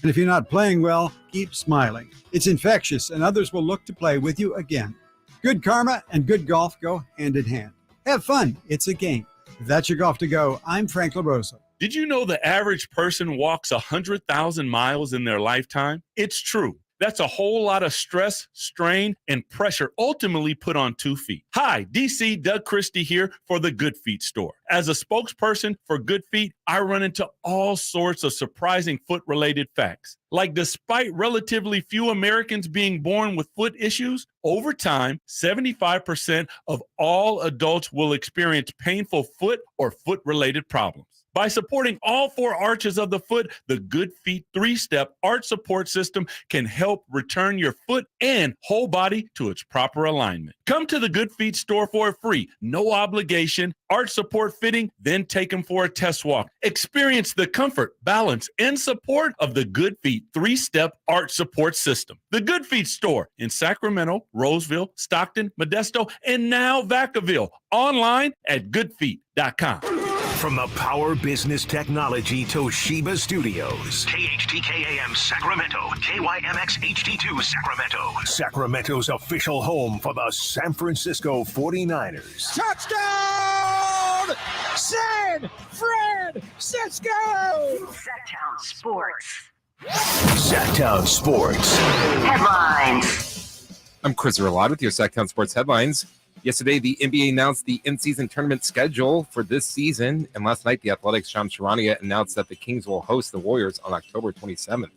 And if you're not playing well, keep smiling. It's infectious, and others will look to play with you again. Good karma and good golf go hand in hand. Have fun. It's a game. If that's your golf to go, I'm Frank LaRosa. Did you know the average person walks 100,000 miles in their lifetime? It's true. That's a whole lot of stress, strain, and pressure ultimately put on 2 feet. Hi, DC Doug Christie here for the Good Feet store. As a spokesperson for Good Feet, I run into all sorts of surprising foot-related facts. Like despite relatively few Americans being born with foot issues, over time, 75% of all adults will experience painful foot or foot-related problems. By supporting all 4 arches of the foot, the Good Feet 3-step arch support system can help return your foot and whole body to its proper alignment. Come to the Good Feet store for a free, no obligation, arch support fitting, then take them for a test walk. Experience the comfort, balance, and support of the Good Feet 3-step arch support system. The Good Feet store in Sacramento, Roseville, Stockton, Modesto, and now Vacaville. Online at goodfeet.com. From the Power Business Technology Toshiba Studios. KHTK-AM Sacramento. KYMX HD2 Sacramento. Sacramento's official home for the San Francisco 49ers. Touchdown! San Francisco! Sactown Sports. Sactown Sports. Headlines. I'm Chris Verlot with your Sactown Sports headlines. Yesterday, the NBA announced the in-season tournament schedule for this season, and last night, the Athletics' Shams Charania announced that the Kings will host the Warriors on October 27th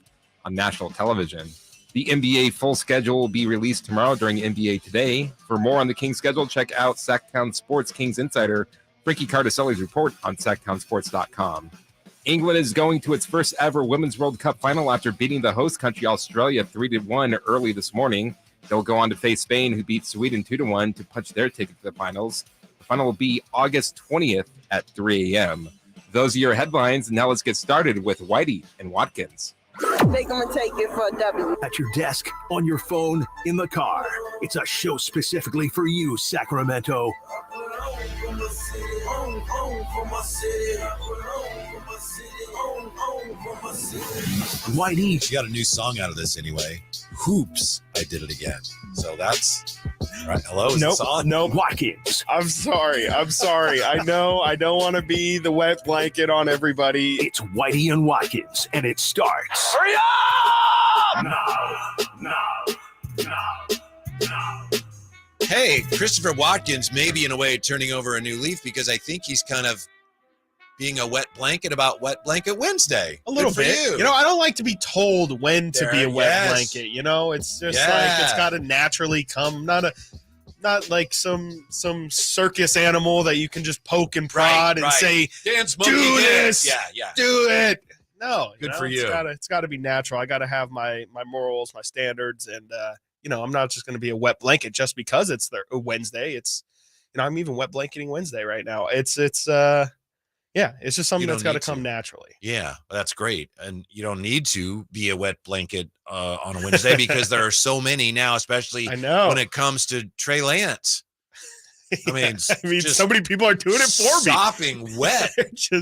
on national television. The NBA full schedule will be released tomorrow during NBA Today. For more on the Kings schedule, check out Sactown Sports Kings Insider Frankie Cardicelli's report on SactownSports.com. England is going to its first ever Women's World Cup final after beating the host country Australia 3-1 early this morning. They'll go on to face Spain, who beat Sweden 2-1 to punch their ticket to the finals. The final will be August 20th at 3 a.m. Those are your headlines. Now let's get started with Whitey and Watkins. They're going to take it for a W. At your desk, on your phone, in the car. It's a show specifically for you, Sacramento. Whitey. She got a new song out of this anyway. Hoops, I did it again. So that's right. Hello, is this on? Nope. Watkins. I'm sorry. I know I don't want to be the wet blanket on everybody. It's Whitey and Watkins, and it starts. Hurry up! Now. Hey, Christopher Watkins may be in a way turning over a new leaf because I think he's kind of being a wet blanket about Wet Blanket Wednesday. A little bit. You know, I don't like to be told when to be a wet blanket. You know, it's just like it's got to naturally come. Not like some circus animal that you can just poke and prod and say, dance, do this. Yeah. Do it. No. Good for you. It's got to be natural. I got to have my morals, my standards, and I'm not just going to be a wet blanket just because it's a Wednesday. It's I'm even wet blanketing Wednesday right now. It's just something that's got to come naturally. Yeah, that's great. And you don't need to be a wet blanket on a Wednesday because there are so many now, especially when it comes to Trey Lance. I mean, so many people are doing it for me. Sopping wet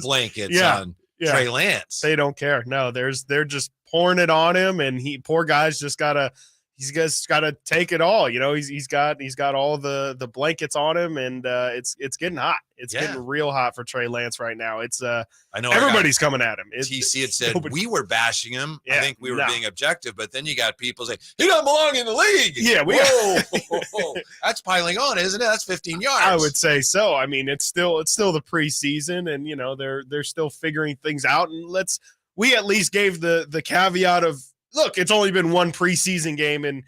blankets on Trey Lance. They don't care. No, they're just pouring it on him, and poor guy's just gotta. He's just got to take it all. You know, he's got all the blankets on him, and it's getting hot. It's getting real hot for Trey Lance right now. It's I know everybody's coming at him. TC had said we were bashing him. I think we were being objective, but then you got people saying he doesn't belong in the league. Yeah, whoa, that's piling on, isn't it? That's 15 yards. I would say so. I mean, it's still the preseason, and they're still figuring things out. And we at least gave the caveat of, look, it's only been one preseason game, and,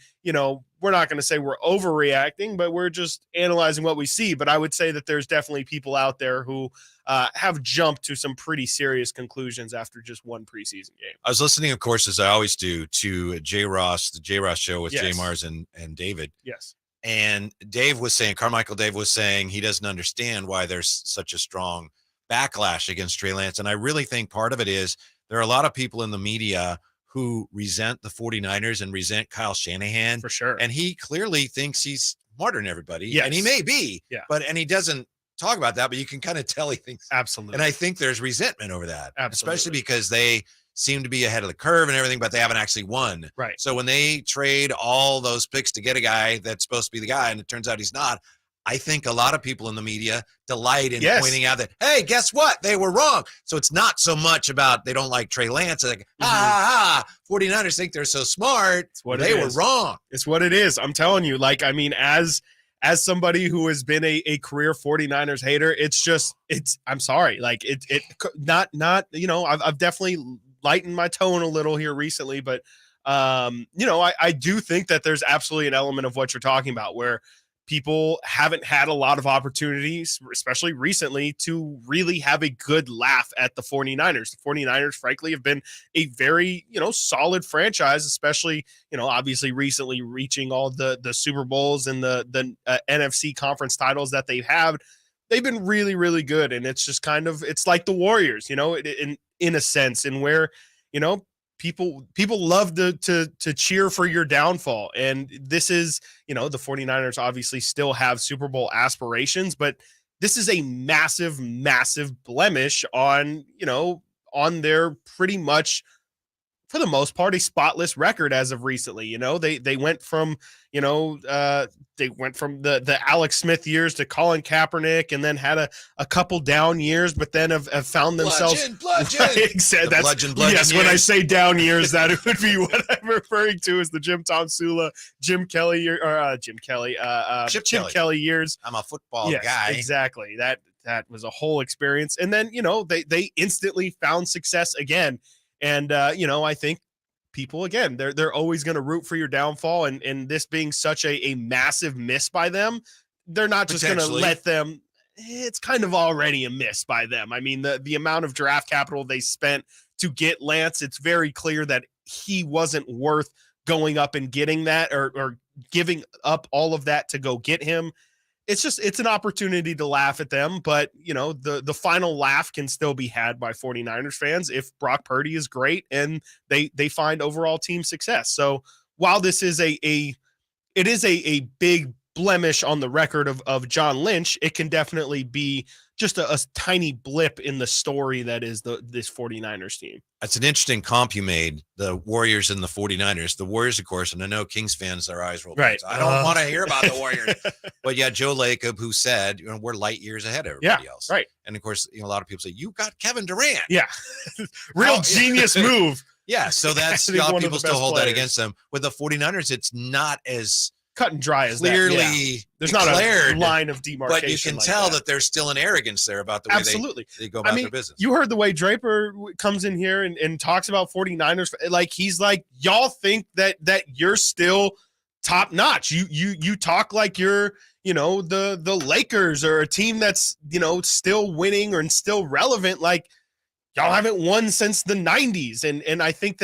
we're not going to say we're overreacting, but we're just analyzing what we see. But I would say that there's definitely people out there who have jumped to some pretty serious conclusions after just one preseason game. I was listening, of course, as I always do, to the J. Ross show with Jay Mars and David. Yes. And Carmichael Dave was saying he doesn't understand why there's such a strong backlash against Trey Lance. And I really think part of it is there are a lot of people in the media who resent the 49ers and resent Kyle Shanahan. For sure. And he clearly thinks he's smarter than everybody. Yes. And he may be. Yeah. And he doesn't talk about that, but you can kind of tell he thinks. Absolutely. And I think there's resentment over that. Absolutely. Especially because they seem to be ahead of the curve and everything, but they haven't actually won. Right. So when they trade all those picks to get a guy that's supposed to be the guy and it turns out he's not, I think a lot of people in the media delight in pointing out that, hey, guess what? They were wrong. So it's not so much about they don't like Trey Lance. Like, 49ers think they're so smart. They were wrong. It's what it is. I'm telling you, like, I mean, as somebody who has been a career 49ers hater, I'm sorry. Like not, I've definitely lightened my tone a little here recently, but I do think that there's absolutely an element of what you're talking about where people haven't had a lot of opportunities, especially recently, to really have a good laugh at the 49ers. The 49ers, frankly, have been a very, solid franchise, especially, obviously recently reaching all the Super Bowls and the NFC conference titles that they've had. They've been really, really good. And it's just it's like the Warriors, in a sense, and where, people love to cheer for your downfall. And this is, the 49ers obviously still have Super Bowl aspirations, but this is a massive, massive blemish on their pretty much, for the most part, a spotless record as of recently. They went from, the Alex Smith years to Colin Kaepernick, and then had a couple down years, but then have found themselves. Bludgeon. Right, bludgeon yes, years. when I say down years, that would be what I'm referring to as the Jim Tomsula, Chip Kelly years. I'm a football guy. Exactly. That was a whole experience. And then, they instantly found success again. And, I think people, again, they're always going to root for your downfall. And this being such a massive miss by them, they're not just going to let them. It's kind of already a miss by them. I mean, the amount of draft capital they spent to get Lance, it's very clear that he wasn't worth going up and getting that or giving up all of that to go get him. It's an opportunity to laugh at them, but the final laugh can still be had by 49ers fans if Brock Purdy is great and they find overall team success. So while this is it is a big blemish on the record of John Lynch, it can definitely be just a tiny blip in the story that is this 49ers team. That's an interesting comp you made, the Warriors and the 49ers. The Warriors, of course, and I know Kings fans, their eyes roll. Right. I don't want to hear about the Warriors. But yeah, Joe Lacob, who said, we're light years ahead of everybody else. Right. And of course, a lot of people say, you got Kevin Durant. Yeah. Real genius move. Yeah. So that's, people still hold that against them. With the 49ers, it's not as cut and dry as clearly that. Yeah. There's declared, not a line of demarcation, but you can tell that there's still an arrogance there about the way they go about their business. You heard the way Draper comes in here and talks about 49ers. Like, he's like, y'all think that you're still top notch. You talk like you're, the Lakers or a team that's, still winning or still relevant. Like, y'all haven't won since the 90s. And I think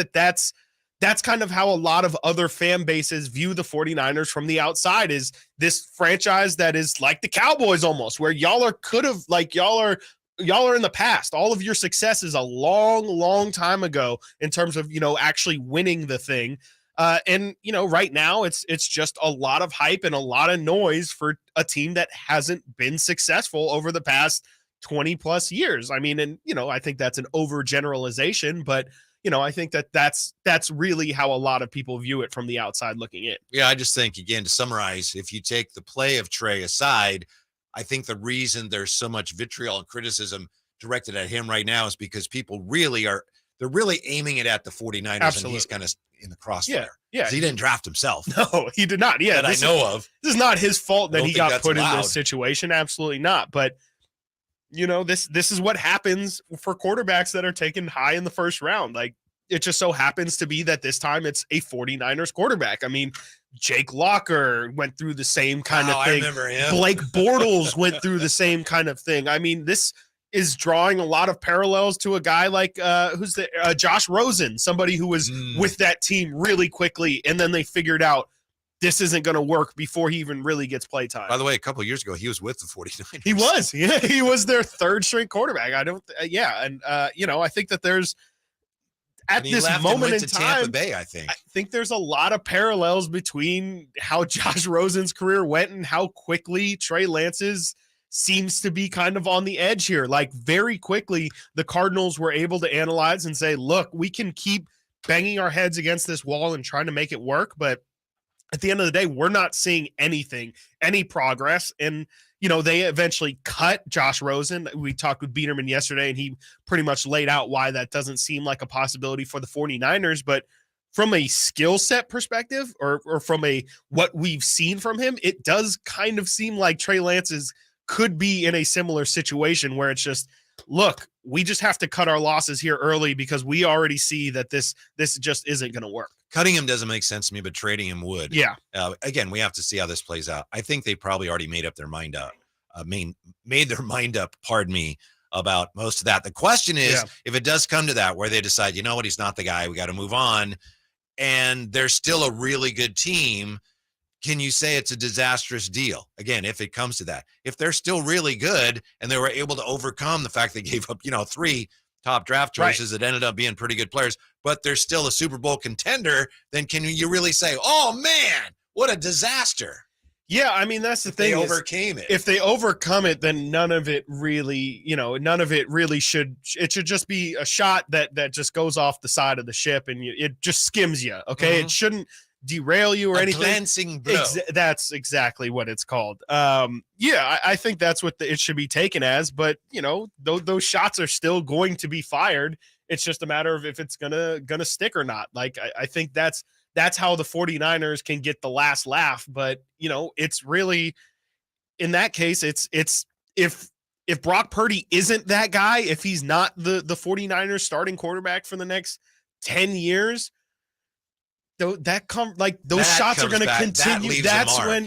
that's kind of how a lot of other fan bases view the 49ers from the outside, is this franchise that is like the Cowboys almost, where y'all are in the past. All of your success is a long, long time ago in terms of, actually winning the thing. And right now it's just a lot of hype and a lot of noise for a team that hasn't been successful over the past 20 plus years. I mean, and, I think that's an overgeneralization, but I think that's really how a lot of people view it from the outside looking in. Yeah, I just think, again, to summarize, if you take the play of Trey aside, I think the reason there's so much vitriol and criticism directed at him right now is because people they're really aiming it at the 49ers. Absolutely. And he's kind of in the crossfire. Yeah. He didn't draft himself. No, he did not. Yeah. That I know of. This is not his fault that he got put allowed in this situation. Absolutely not. But this is what happens for quarterbacks that are taken high in the first round. Like, it just so happens to be that this time it's a 49ers quarterback. I mean, Jake Locker went through the same kind of thing. I remember him. Blake Bortles went through the same kind of thing. I mean, this is drawing a lot of parallels to a guy like Josh Rosen, somebody who was with that team really quickly, and then they figured out this isn't going to work before he even really gets play time. By the way, a couple of years ago, he was with the 49ers. He was. Yeah, he was their third string quarterback. I think that there's, at this moment in time, Tampa Bay, I think there's a lot of parallels between how Josh Rosen's career went and how quickly Trey Lance's seems to be kind of on the edge here. Like very quickly, the Cardinals were able to analyze and say, look, we can keep banging our heads against this wall and trying to make it work. But at the end of the day, we're not seeing anything, any progress. And, they eventually cut Josh Rosen. We talked with Biederman yesterday, and he pretty much laid out why that doesn't seem like a possibility for the 49ers. But from a skill set perspective or from what we've seen from him, it does kind of seem like Trey Lance could be in a similar situation where it's just, look, we just have to cut our losses here early because we already see that this just isn't going to work. Cutting him doesn't make sense to me, but trading him would. Yeah. Again, we have to see how this plays out. I think they probably already made up their mind up. Made their mind up, about most of that. The question is, if it does come to that where they decide, you know what, he's not the guy, we got to move on, and they're still a really good team, can you say it's a disastrous deal? Again, if it comes to that. If they're still really good and they were able to overcome the fact they gave up, 3 top draft choices that ended up being pretty good players, but they're still a Super Bowl contender, then can you really say, oh, man, what a disaster? Yeah, I mean, that's the thing. They overcame it. If they overcome it, then none of it really should. It should just be a shot that just goes off the side of the ship and it just skims you. Okay, It shouldn't derail you or anything. Glancing blow. That's exactly what it's called. I think that's what it should be taken as. But those shots are still going to be fired. It's just a matter of if it's gonna stick or not. Like I think that's how the 49ers can get the last laugh. But it's really, in that case, it's if Brock Purdy isn't that guy, if he's not the 49ers starting quarterback for the next 10 years, those shots are going to continue. That's when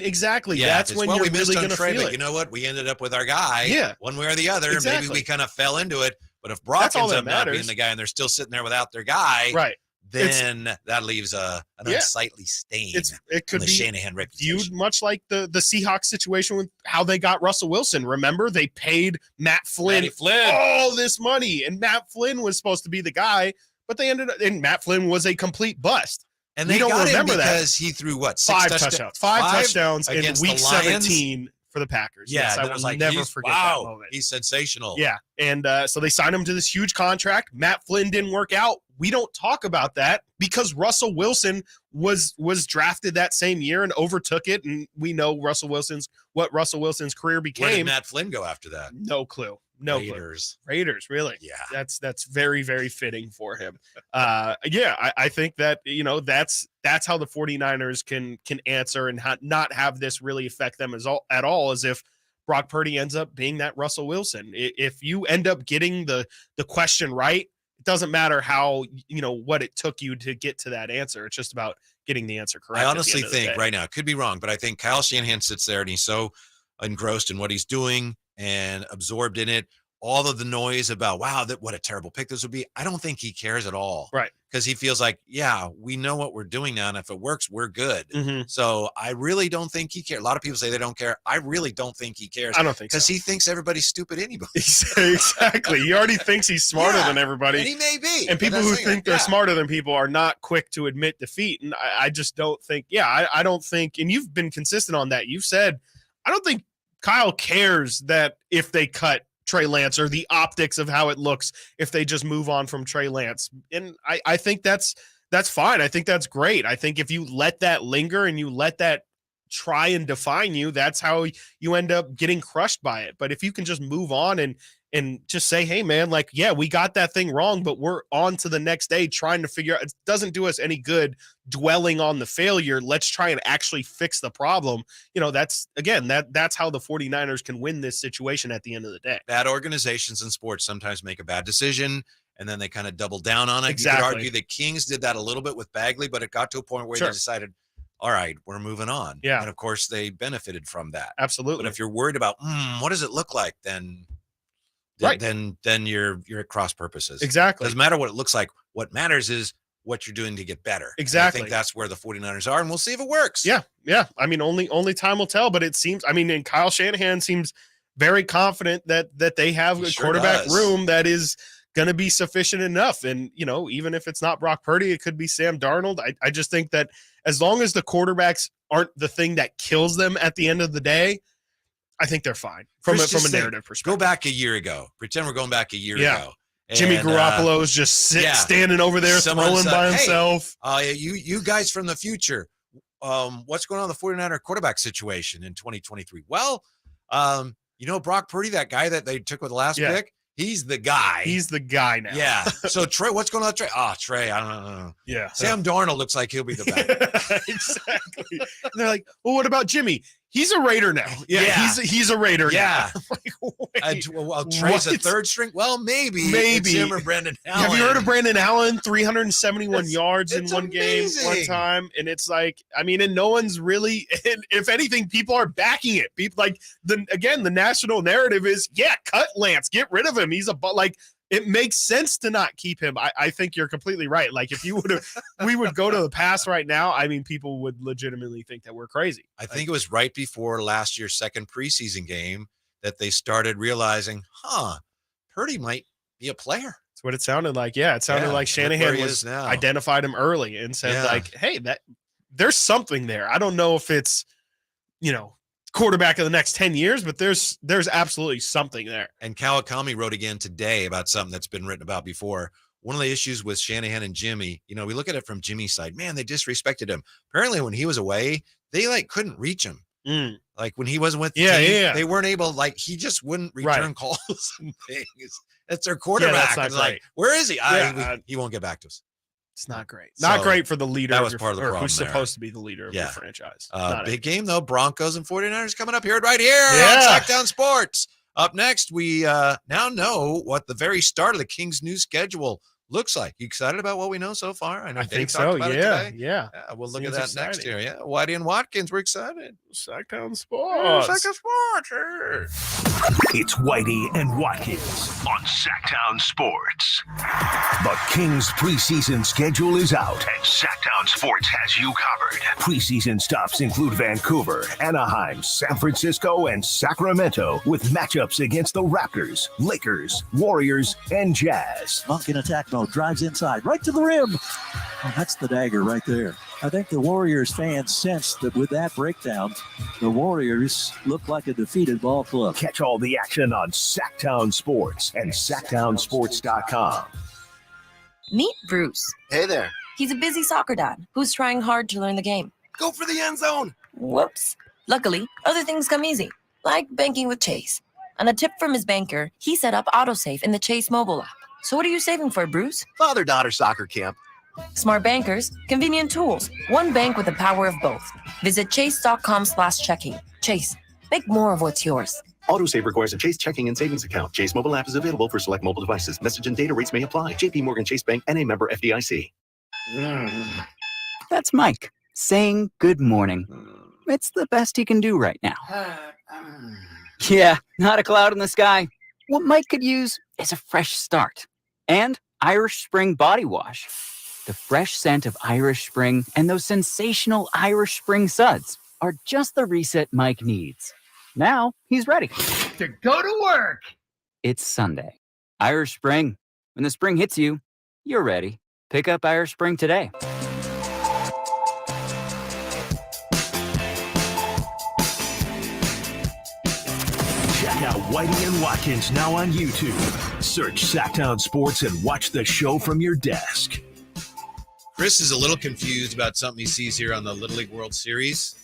that's when you're really going to feel it. You know what? We ended up with our guy. One way or the other. Exactly. Maybe we kind of fell into it. But if Brock ends up not being the guy and they're still sitting there without their guy, then that leaves an unsightly stain. It could be Shanahan reputation. Viewed much like the Seahawks situation with how they got Russell Wilson. Remember, they paid Matt Flynn all this money, and Matt Flynn was supposed to be the guy, but they ended up, and Matt Flynn was a complete bust. And they don't remember because he threw what, 5 touchdowns, 5 touchdowns in week 17 for the Packers. Yeah, yes, I will never forget that moment. He's sensational. Yeah, and so they signed him to this huge contract. Matt Flynn didn't work out. We don't talk about that because Russell Wilson was drafted that same year and overtook it, and we know what Russell Wilson's career became. Where did Matt Flynn go after that? No clue. No Raiders. Clue. Raiders, really? Yeah. That's very, very fitting for him. I think that that's how the 49ers can answer and not have this really affect them at all, as if Brock Purdy ends up being that Russell Wilson. If you end up getting the question right, it doesn't matter how what it took you to get to that answer. It's just about getting the answer correct. I honestly think right now, could be wrong, but I think Kyle Shanahan sits there and he's so engrossed in what he's doing and absorbed in it. All of the noise about, wow, what a terrible pick this would be. I don't think he cares at all. Right. Because he feels like, yeah, we know what we're doing now. And if it works, we're good. Mm-hmm. So I really don't think he cares. A lot of people say they don't care. I really don't think he cares. I don't think so. Because he thinks everybody's stupid anyway. Exactly. He already thinks he's smarter than everybody. And he may be. And people who think they're smarter than people are not quick to admit defeat. And I just don't think, I don't think, and you've been consistent on that. You've said, I don't think Kyle cares that if they cut Trey Lance or the optics of how it looks if they just move on from Trey Lance. And I think that's fine. I think that's great. I think if you let that linger and you let that try and define you, that's how you end up getting crushed by it. But if you can just move on and just say, hey man, we got that thing wrong, but we're on to the next day trying to figure out, it doesn't do us any good dwelling on the failure. Let's try and actually fix the problem. That's how the 49ers can win this situation at the end of the day. Bad organizations in sports sometimes make a bad decision and then they kind of double down on it. Exactly. You could argue the Kings did that a little bit with Bagley, but it got to a point where they decided, all right, we're moving on. Yeah. And of course they benefited from that. Absolutely. But if you're worried about, what does it look like? Then you're at cross purposes. Exactly. Doesn't matter what it looks like. What matters is what you're doing to get better. Exactly. And I think that's where the 49ers are, and we'll see if it works. Yeah. I mean, only time will tell, but it seems, and Kyle Shanahan seems very confident that they have a quarterback room that is going to be sufficient enough. And, even if it's not Brock Purdy, it could be Sam Darnold. I just think that as long as the quarterbacks aren't the thing that kills them at the end of the day, I think they're fine from a narrative perspective. Go back a year ago. Pretend we're going back a year ago. Jimmy Garoppolo's just standing over there throwing by himself. You guys from the future, what's going on in the 49er quarterback situation in 2023? Well, Brock Purdy, that guy that they took with the last pick, he's the guy. He's the guy now. Yeah. So Trey, what's going on with Trey? Trey, I don't know. Yeah. Sam Darnold looks like he'll be the best. Exactly. And they're like, well, what about Jimmy? He's a Raider now. Yeah. He's a Raider now. Trey's a third string. Well, maybe it's him or Brandon Allen. Have you heard of Brandon Allen? 371 yards in one game, one time. And it's like, and no one's really, and if anything, people are backing it. People the national narrative is, cut Lance, get rid of him. He's it makes sense to not keep him. I think you're completely right. Like if we would go to the past right now, people would legitimately think that we're crazy. I think it was right before last year's second preseason game that they started realizing, Purdy might be a player. That's what it sounded like. Yeah, it sounded like Shanahan identified him early and said hey, that there's something there. I don't know if it's, quarterback of the next 10 years, but there's absolutely something there. And Kawakami wrote again today about something that's been written about before. One of the issues with Shanahan and Jimmy, we look at it from Jimmy's side. Man, they disrespected him. Apparently, when he was away, they couldn't reach him. Like when he wasn't with the team, they weren't able. He just wouldn't return calls and things. That's their quarterback. That's not great. Where is he? He won't get back to us. It's not great. Not great for the leader. That was part of the problem. Who's supposed to be the leader of the franchise. Big game, though. Broncos and 49ers coming up here right here on Sactown Sports. Up next, we now know what the very start of the Kings' new schedule looks like. You excited about what we know so far? I think so. Yeah. We'll look at that next year. Yeah. Whitey and Watkins, we're excited. Sactown Sports. Sactown Sports. It's Whitey and Watkins on Sactown Sports. The Kings preseason schedule is out, and Sactown Sports has you covered. Preseason stops include Vancouver, Anaheim, San Francisco, and Sacramento, with matchups against the Raptors, Lakers, Warriors, and Jazz. Monk in attack mode, drives inside, right to the rim. Oh, that's the dagger right there. I think the Warriors fans sensed that with that breakdown, the Warriors look like a defeated ball club. Catch all the action on Sactown Sports and SactownSports.com. Meet Bruce. Hey there. He's a busy soccer dad who's trying hard to learn the game. Go for the end zone. Whoops. Luckily, other things come easy, like banking with Chase. On a tip from his banker, he set up autosave in the Chase mobile app. So what are you saving for, Bruce? Father-daughter soccer camp. Smart bankers, convenient tools, one bank with the power of both. Visit chase.com/checking. Chase, make more of what's yours. Autosave requires a Chase checking and savings account. Chase mobile app is available for select mobile devices. Message and data rates may apply. JP Morgan Chase Bank and a member FDIC. That's Mike saying good morning. It's the best he can do right now. Yeah, not a cloud in the sky. What Mike could use is a fresh start. And Irish Spring Body Wash. The fresh scent of Irish Spring and those sensational Irish Spring suds are just the reset Mike needs. Now he's ready to go to work. It's Sunday. Irish Spring. When the spring hits you, you're ready. Pick up Irish Spring today. Check out Whitey and Watkins now on YouTube. Search Sactown Sports and watch the show from your desk. Chris is a little confused about something he sees here on the Little League World Series.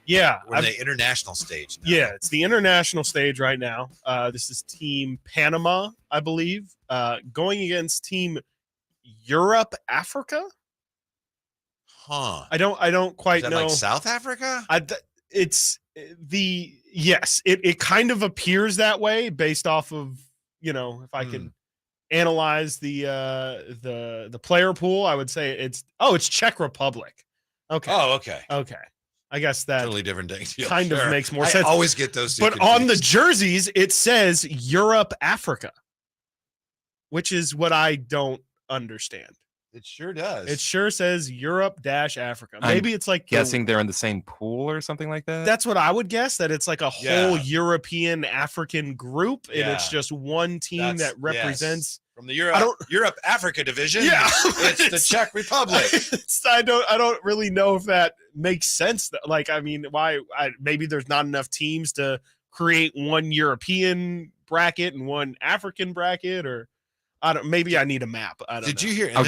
Yeah. We're in the international stage now. Yeah, it's the international stage right now. This is Team Panama, I believe, going against Team Europe, Africa. Huh. I don't quite know. Like South Africa? It kind of appears that way based off of, if I can analyze the player pool, I would say it's Czech Republic. Okay. Oh, okay. Okay. I guess that totally different thing. Kind of makes more sense. I always get those two But confused. on the jerseys, it says Europe, Africa, which is what I don't understand. It sure does. It sure says Europe-Africa. Maybe it's like guessing they're in the same pool or something like that. That's what I would guess, that it's like a whole European African group, and it's just one team that represents from the Europe Africa division. Yeah, it's the Czech Republic. I don't really know if that makes sense. Like, I mean, why? Maybe there's not enough teams to create one European bracket and one African bracket, or I don't. Maybe I need a map. I don't. Did know. you hear? I'll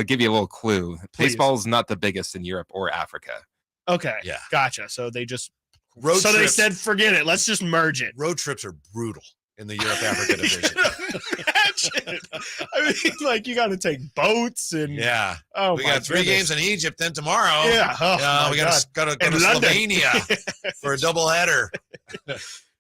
give you a little clue. Please. Baseball is not the biggest in Europe or Africa. Okay. Yeah. Gotcha. So they just Road they trips. said, forget it. Let's just merge it. Road trips are brutal in the Europe Africa division. Imagine. I mean, like you got to take boats and Yeah. Oh, we got 3 games in Egypt. Then tomorrow, Yeah. Oh, we my got to go to In London. Slovenia for a doubleheader.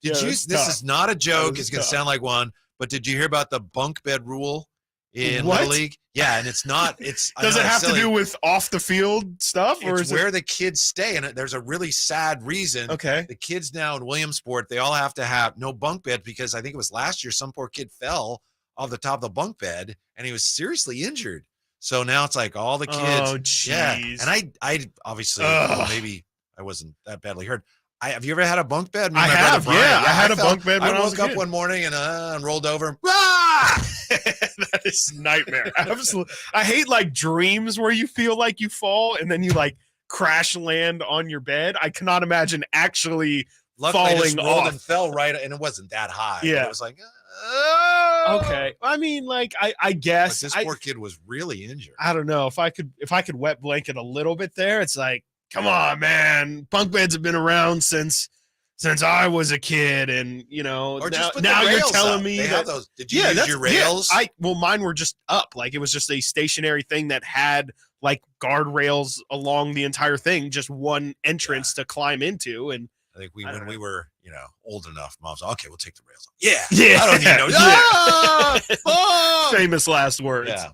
Yeah, This tough. is not a joke. That is It's going to tough. sound like one, but did you hear about the bunk bed rule in What? Little League? Yeah, and it's not. It's I Does know it it's have silly. to do with off the field stuff, or It's is where it the kids stay, and there's a really sad reason. okay? The kids now in Williamsport, they all have to have no bunk bed because I think it was last year some poor kid fell off the top of the bunk bed and he was seriously injured. So now it's like all the kids. Oh, Yeah, jeez. and I obviously Ugh. maybe I wasn't that badly hurt. Have you ever had a bunk bed? Me I and my brother have, Brian. yeah. I had a fell- bunk bed when I was woke a up kid. one morning and rolled over. Ah! That is nightmare. Absolutely. I hate like dreams where you feel like you fall and then you like crash land on your bed. I cannot imagine actually Luckily, I just falling rolled off. and fell right, and it wasn't that high. Yeah. It was like, oh. Okay. I mean, like I But guess this poor kid was really injured. I don't know if I could wet blanket a little bit there. It's like, come on, man. Bunk beds have been around since I was a kid, and you know Or now, just put the now you're rails telling up. me They that have those. Did you use your rails? well, mine were just up. Like it was just a stationary thing that had like guardrails along the entire thing, just one entrance to climb into. And I think I don't when know. we were, old enough, mom's like, okay, we'll take the rails off. Yeah. Yeah. I don't need no. Yeah. Ah! famous last words. Yeah.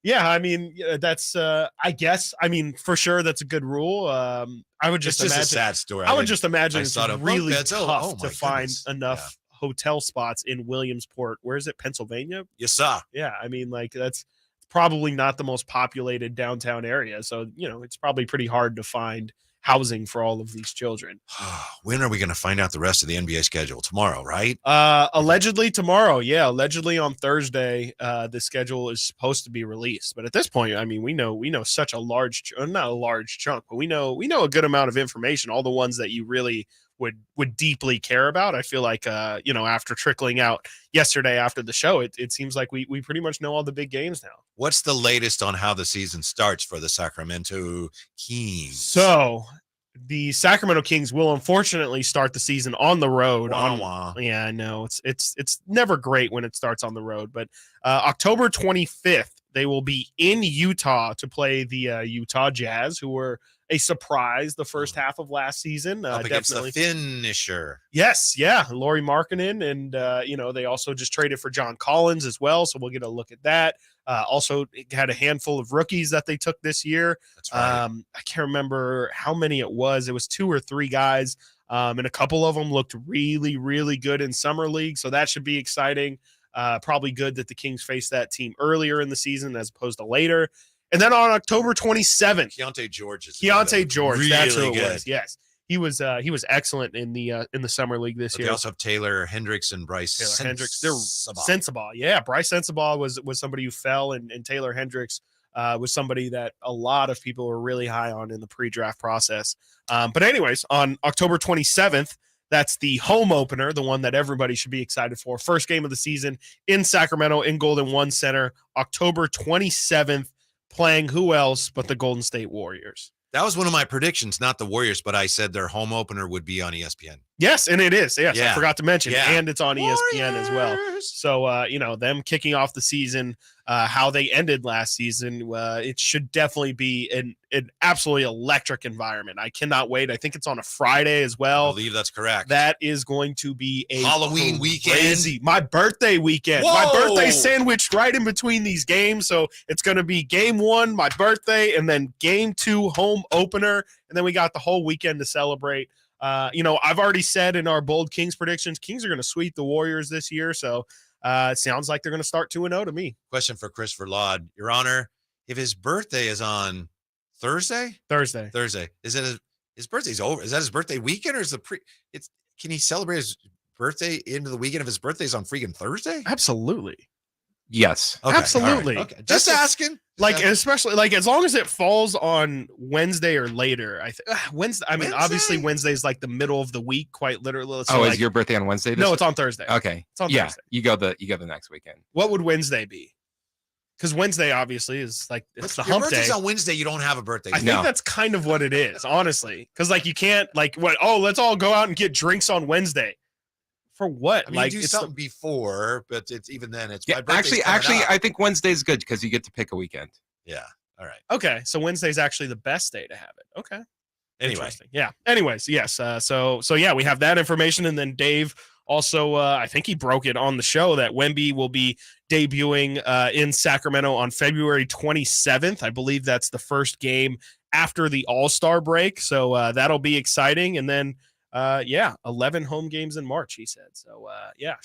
Yeah, I mean that's I guess I mean for sure that's a good rule. I would It's just just imagine a sad story. I would think just imagine I it's thought of bunk really beds. tough Oh to my find goodness. enough hotel spots in Williamsport. Where is it? Pennsylvania? You saw. Yeah, I mean like that's probably not the most populated downtown area. So, it's probably pretty hard to find housing for all of these children. When are we going to find out the rest of the NBA schedule? Tomorrow, right? Allegedly tomorrow. Yeah, allegedly on Thursday, the schedule is supposed to be released. But at this point, I mean, we know such a large, not a large chunk, but we know a good amount of information. All the ones that you really would deeply care about. I feel like, after trickling out yesterday after the show, it seems like we pretty much know all the big games now. What's the latest on how the season starts for the Sacramento Kings? So the Sacramento Kings will unfortunately start the season on the road. Yeah, I know it's never great when it starts on the road, but October 25th they will be in Utah to play the Utah Jazz, who were a surprise the first half of last season. Up against Definitely. the finisher. Yes, yeah, Lauri Markkanen, and they also just traded for John Collins as well, so we'll get a look at that. Also had a handful of rookies that they took this year. That's right. I can't remember how many it was. It was 2 or 3 guys, and a couple of them looked really, really good in summer league, so that should be exciting. Probably good that the Kings faced that team earlier in the season as opposed to later. And then on October 27th, Keontae George. George, that's who it good. was. Yes, he was excellent in the summer league this But year. they also have Taylor Hendricks and Bryce Hendricks, they're Sensabaugh. Yeah, Bryce Sensabaugh was somebody who fell, and Taylor Hendricks was somebody that a lot of people were really high on in the pre-draft process. But anyways, on October 27th, that's the home opener, the one that everybody should be excited for. First game of the season in Sacramento in Golden One Center, October 27th, playing who else but the Golden State Warriors. That was one of my predictions, not the Warriors, but I said their home opener would be on ESPN. Yes, and it is. Yes, Yeah. I forgot to mention. Yeah. And it's on ESPN as well. So, them kicking off the season, how they ended last season, it should definitely be an absolutely electric environment. I cannot wait. I think it's on a Friday as well. I believe that's correct. That is going to be a Halloween weekend. My birthday weekend. Whoa! My birthday sandwiched right in between these games. So it's going to be game 1, my birthday, and then game 2, home opener. And then we got the whole weekend to celebrate. I've already said in our bold Kings predictions, Kings are going to sweep the Warriors this year. So it sounds like they're going to start 2-0 to me. Question for Christopher Laud. Your Honor, if his birthday is on Thursday, is it his birthday's over? Is that his birthday weekend, or is can he celebrate his birthday into the weekend if his birthday's on freaking Thursday? Absolutely. Yes. Okay, Absolutely. all right, okay. Just asking. Like, especially like as long as it falls on Wednesday or later. I think Wednesday. I mean, obviously Wednesday's like the middle of the week, quite literally. So is your birthday on Wednesday? No, it's on Thursday. Okay. It's on Thursday. You go the next weekend. What would Wednesday be? Because Wednesday obviously is like it's the your hump birthday's day. on Wednesday. You don't have a birthday. I think that's kind of what it is, honestly. Because like you can't like what? Oh, let's all go out and get drinks on Wednesday. For what? I mean, like you do it's something before, but it's even then. It's Yeah, my birthday. actually, I think Wednesday's good because you get to pick a weekend. Yeah. All right. Okay, so Wednesday's actually the best day to have it. Okay. Anyway. Interesting. Yeah. Anyways, yes. So yeah, we have that information, and then Dave also, I think he broke it on the show that Wemby will be debuting in Sacramento on February 27th. I believe that's the first game after the All-Star break. So that'll be exciting. And then 11 home games in March, he said. So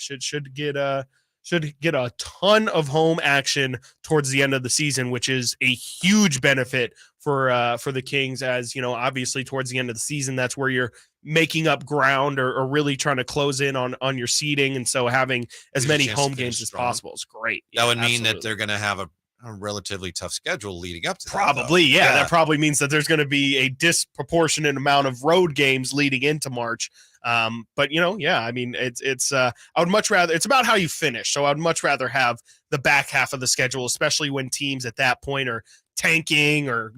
should get a ton of home action towards the end of the season, which is a huge benefit for the Kings. As you know, obviously towards the end of the season, that's where you're making up ground or really trying to close in on your seeding, and so having as many home games as possible is great. That would mean that they're going to have a relatively tough schedule leading up to probably that, that probably means that there's going to be a disproportionate amount of road games leading into March. But I mean, it's I would much rather, it's about how you finish. So I'd much rather have the back half of the schedule, especially when teams at that point are tanking or,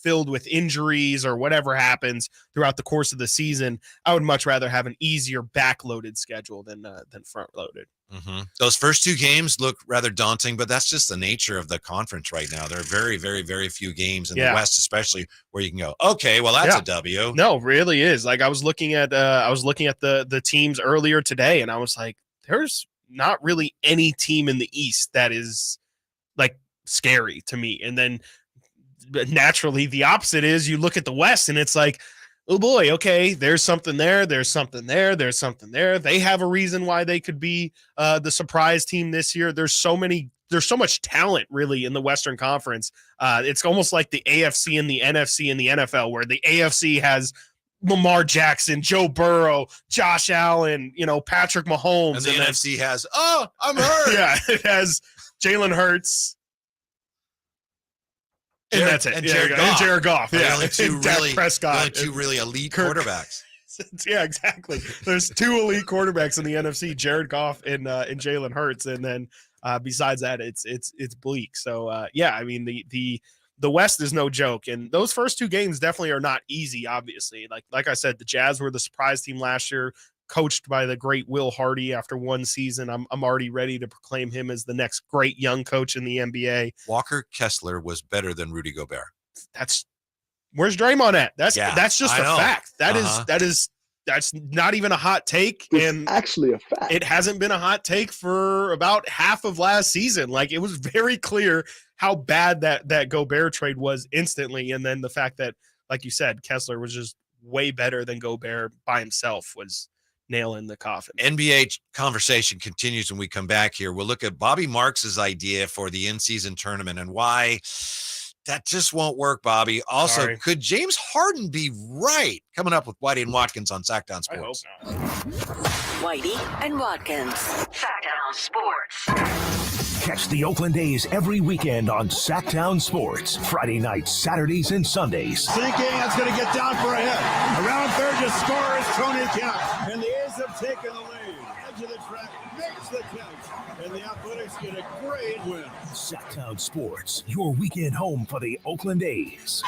filled with injuries or whatever happens throughout the course of the season. I would much rather have an easier backloaded schedule than front loaded. Mm-hmm. Those first two games look rather daunting, but that's just the nature of the conference right now. There are very, very, very few games in the West, especially where you can go, okay, well, that's a W. No, it really is. Like I was looking at the teams earlier today, and I was like, there's not really any team in the East that is like scary to me. And then naturally the opposite is you look at the West and it's like, oh boy, okay, there's something there, there's something there, there's something there. They have a reason why they could be the surprise team this year. There's so much talent really in the Western Conference. It's almost like the AFC and the NFC and the NFL, where the AFC has Lamar Jackson, Joe Burrow, Josh Allen, Patrick Mahomes. And the NFC has, I'm hurt. Yeah, it has Jalen Hurts. And that's it. And Jared Goff. The Yeah. only two really, Prescott. the only two really elite quarterbacks. Yeah, exactly. There's two elite quarterbacks in the NFC, Jared Goff and Jalen Hurts. And then besides that, it's bleak. So I mean the West is no joke. And those first two games definitely are not easy, obviously. Like I said, the Jazz were the surprise team last year, coached by the great Will Hardy. After one season, I'm already ready to proclaim him as the next great young coach in the NBA. Walker Kessler was better than Rudy Gobert. Where's Draymond at? That's just a fact. That's not even a hot take. And actually a fact. It hasn't been a hot take for about half of last season. Like, it was very clear how bad that Gobert trade was instantly. And then the fact that, like you said, Kessler was just way better than Gobert by himself was nail in the coffin. NBA conversation continues when we come back here. We'll look at Bobby Marks's idea for the in-season tournament and why that just won't work, Bobby. Also, could James Harden be right? Coming up with Whitey and Watkins on Sactown Sports. I hope not. Whitey and Watkins. Sactown Sports. Catch the Oakland A's every weekend on Sactown Sports. Friday nights, Saturdays, and Sundays. Sinking, that's going to get down for a hit. Around third to score is Tony Kemp. And the A's have taken the lead. Edge of the track makes the catch. And the Athletics get a great win. Sactown Sports, your weekend home for the Oakland A's.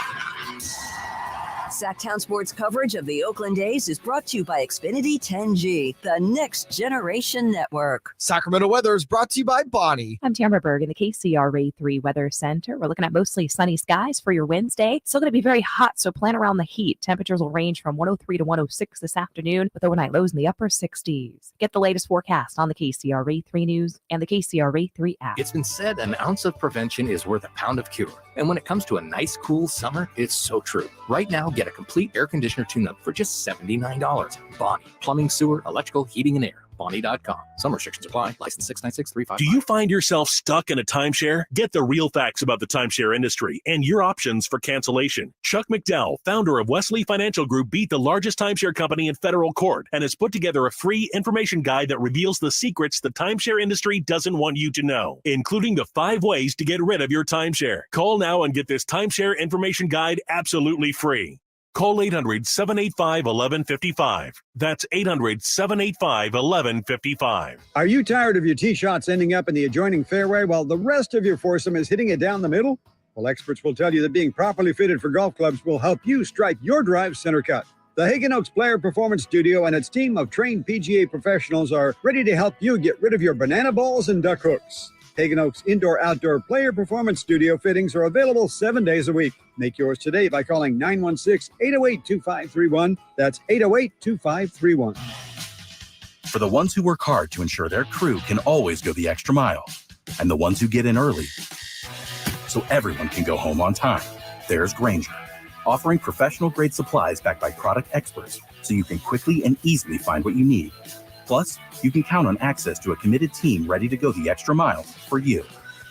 Sactown Sports coverage of the Oakland A's is brought to you by Xfinity 10G, the next generation network. Sacramento weather is brought to you by Bonnie. I'm Tamara Berg in the KCRA 3 Weather Center. We're looking at mostly sunny skies for your Wednesday. Still going to be very hot, so plan around the heat. Temperatures will range from 103 to 106 this afternoon, with overnight lows in the upper 60s. Get the latest forecast on the KCRA 3 News and the KCRA 3 app. It's been said an ounce of prevention is worth a pound of cure. And when it comes to a nice, cool summer, it's so true. Right now, get a complete air conditioner tune-up for just $79. Bonnie, plumbing, sewer, electrical, heating, and air. Bonnie.com. Some restrictions apply. License 69635. Do you find yourself stuck in a timeshare? Get the real facts about the timeshare industry and your options for cancellation. Chuck McDowell, founder of Wesley Financial Group, beat the largest timeshare company in federal court and has put together a free information guide that reveals the secrets the timeshare industry doesn't want you to know, including the 5 ways to get rid of your timeshare. Call now and get this timeshare information guide absolutely free. Call 800-785-1155. That's 800-785-1155. Are you tired of your tee shots ending up in the adjoining fairway while the rest of your foursome is hitting it down the middle? Well, experts will tell you that being properly fitted for golf clubs will help you strike your drive center cut. The Hagen Oaks Player Performance Studio and its team of trained PGA professionals are ready to help you get rid of your banana balls and duck hooks. Hagen Oaks Indoor-Outdoor Player Performance Studio fittings are available 7 days a week. Make yours today by calling 916-808-2531. That's 808-2531. For the ones who work hard to ensure their crew can always go the extra mile, and the ones who get in early so everyone can go home on time, there's Grainger, offering professional-grade supplies backed by product experts so you can quickly and easily find what you need. Plus, you can count on access to a committed team ready to go the extra mile for you.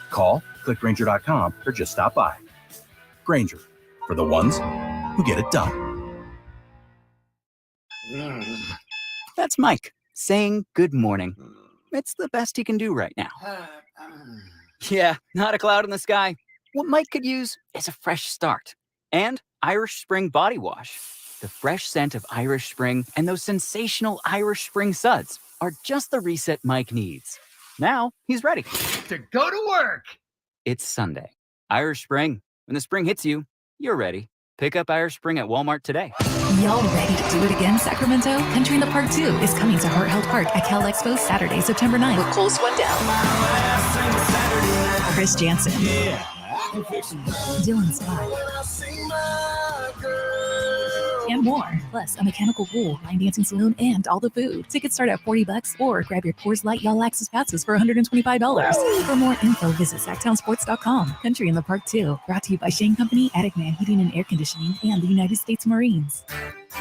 Call, click Grainger.com, or just stop by. Grainger, for the ones who get it done. That's Mike saying good morning. It's the best he can do right now. Yeah, not a cloud in the sky. What Mike could use is a fresh start. And Irish Spring Body Wash. The fresh scent of Irish Spring and those sensational Irish Spring suds are just the reset Mike needs. Now he's ready to go to work. It's Sunday. Irish Spring. When the spring hits you, you're ready. Pick up Irish Spring at Walmart today. Y'all ready to do it again, Sacramento? Country in the Park 2 is coming to Heart Health Park at Cal Expo Saturday, September 9th with Cole Swindell, Chris Jansen, Dylan Scott, and more. Plus, a mechanical pool, line dancing saloon, and all the food. Tickets start at $40 or grab your Coors Light Y'all Access passes for $125. For more info, visit SactownSports.com. Country in the Park 2. Brought to you by Shane Company, Attic Man Heating and Air Conditioning, and the United States Marines.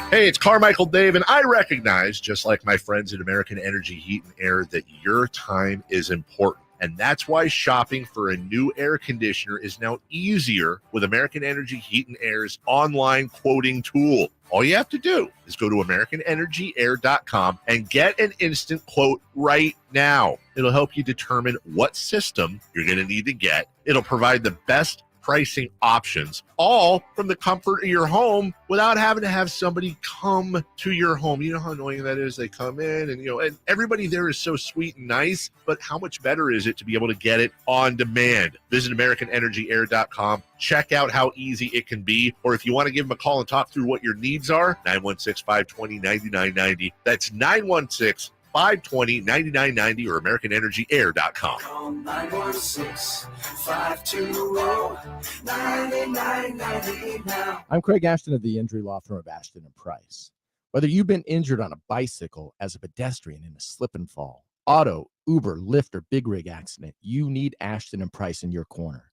Hey, it's Carmichael Dave, and I recognize, just like my friends at American Energy Heat and Air, that your time is important. And that's why shopping for a new air conditioner is now easier with American Energy Heat and Air's online quoting tool. All you have to do is go to AmericanEnergyAir.com and get an instant quote right now. It'll help you determine what system you're going to need to get. It'll provide the best pricing options, all from the comfort of your home without having to have somebody come to your home. You know how annoying that is? They come in and, and everybody there is so sweet and nice, but how much better is it to be able to get it on demand? Visit AmericanEnergyAir.com. Check out how easy it can be. Or if you want to give them a call and talk through what your needs are, 916-520-9990. That's 916-520-9990 or AmericanEnergyAir.com. Call 916-520-9990 now. I'm Craig Ashton of the Injury Law Firm of Ashton & Price. Whether you've been injured on a bicycle, as a pedestrian in a slip and fall, auto, Uber, Lyft, or big rig accident, you need Ashton & Price in your corner.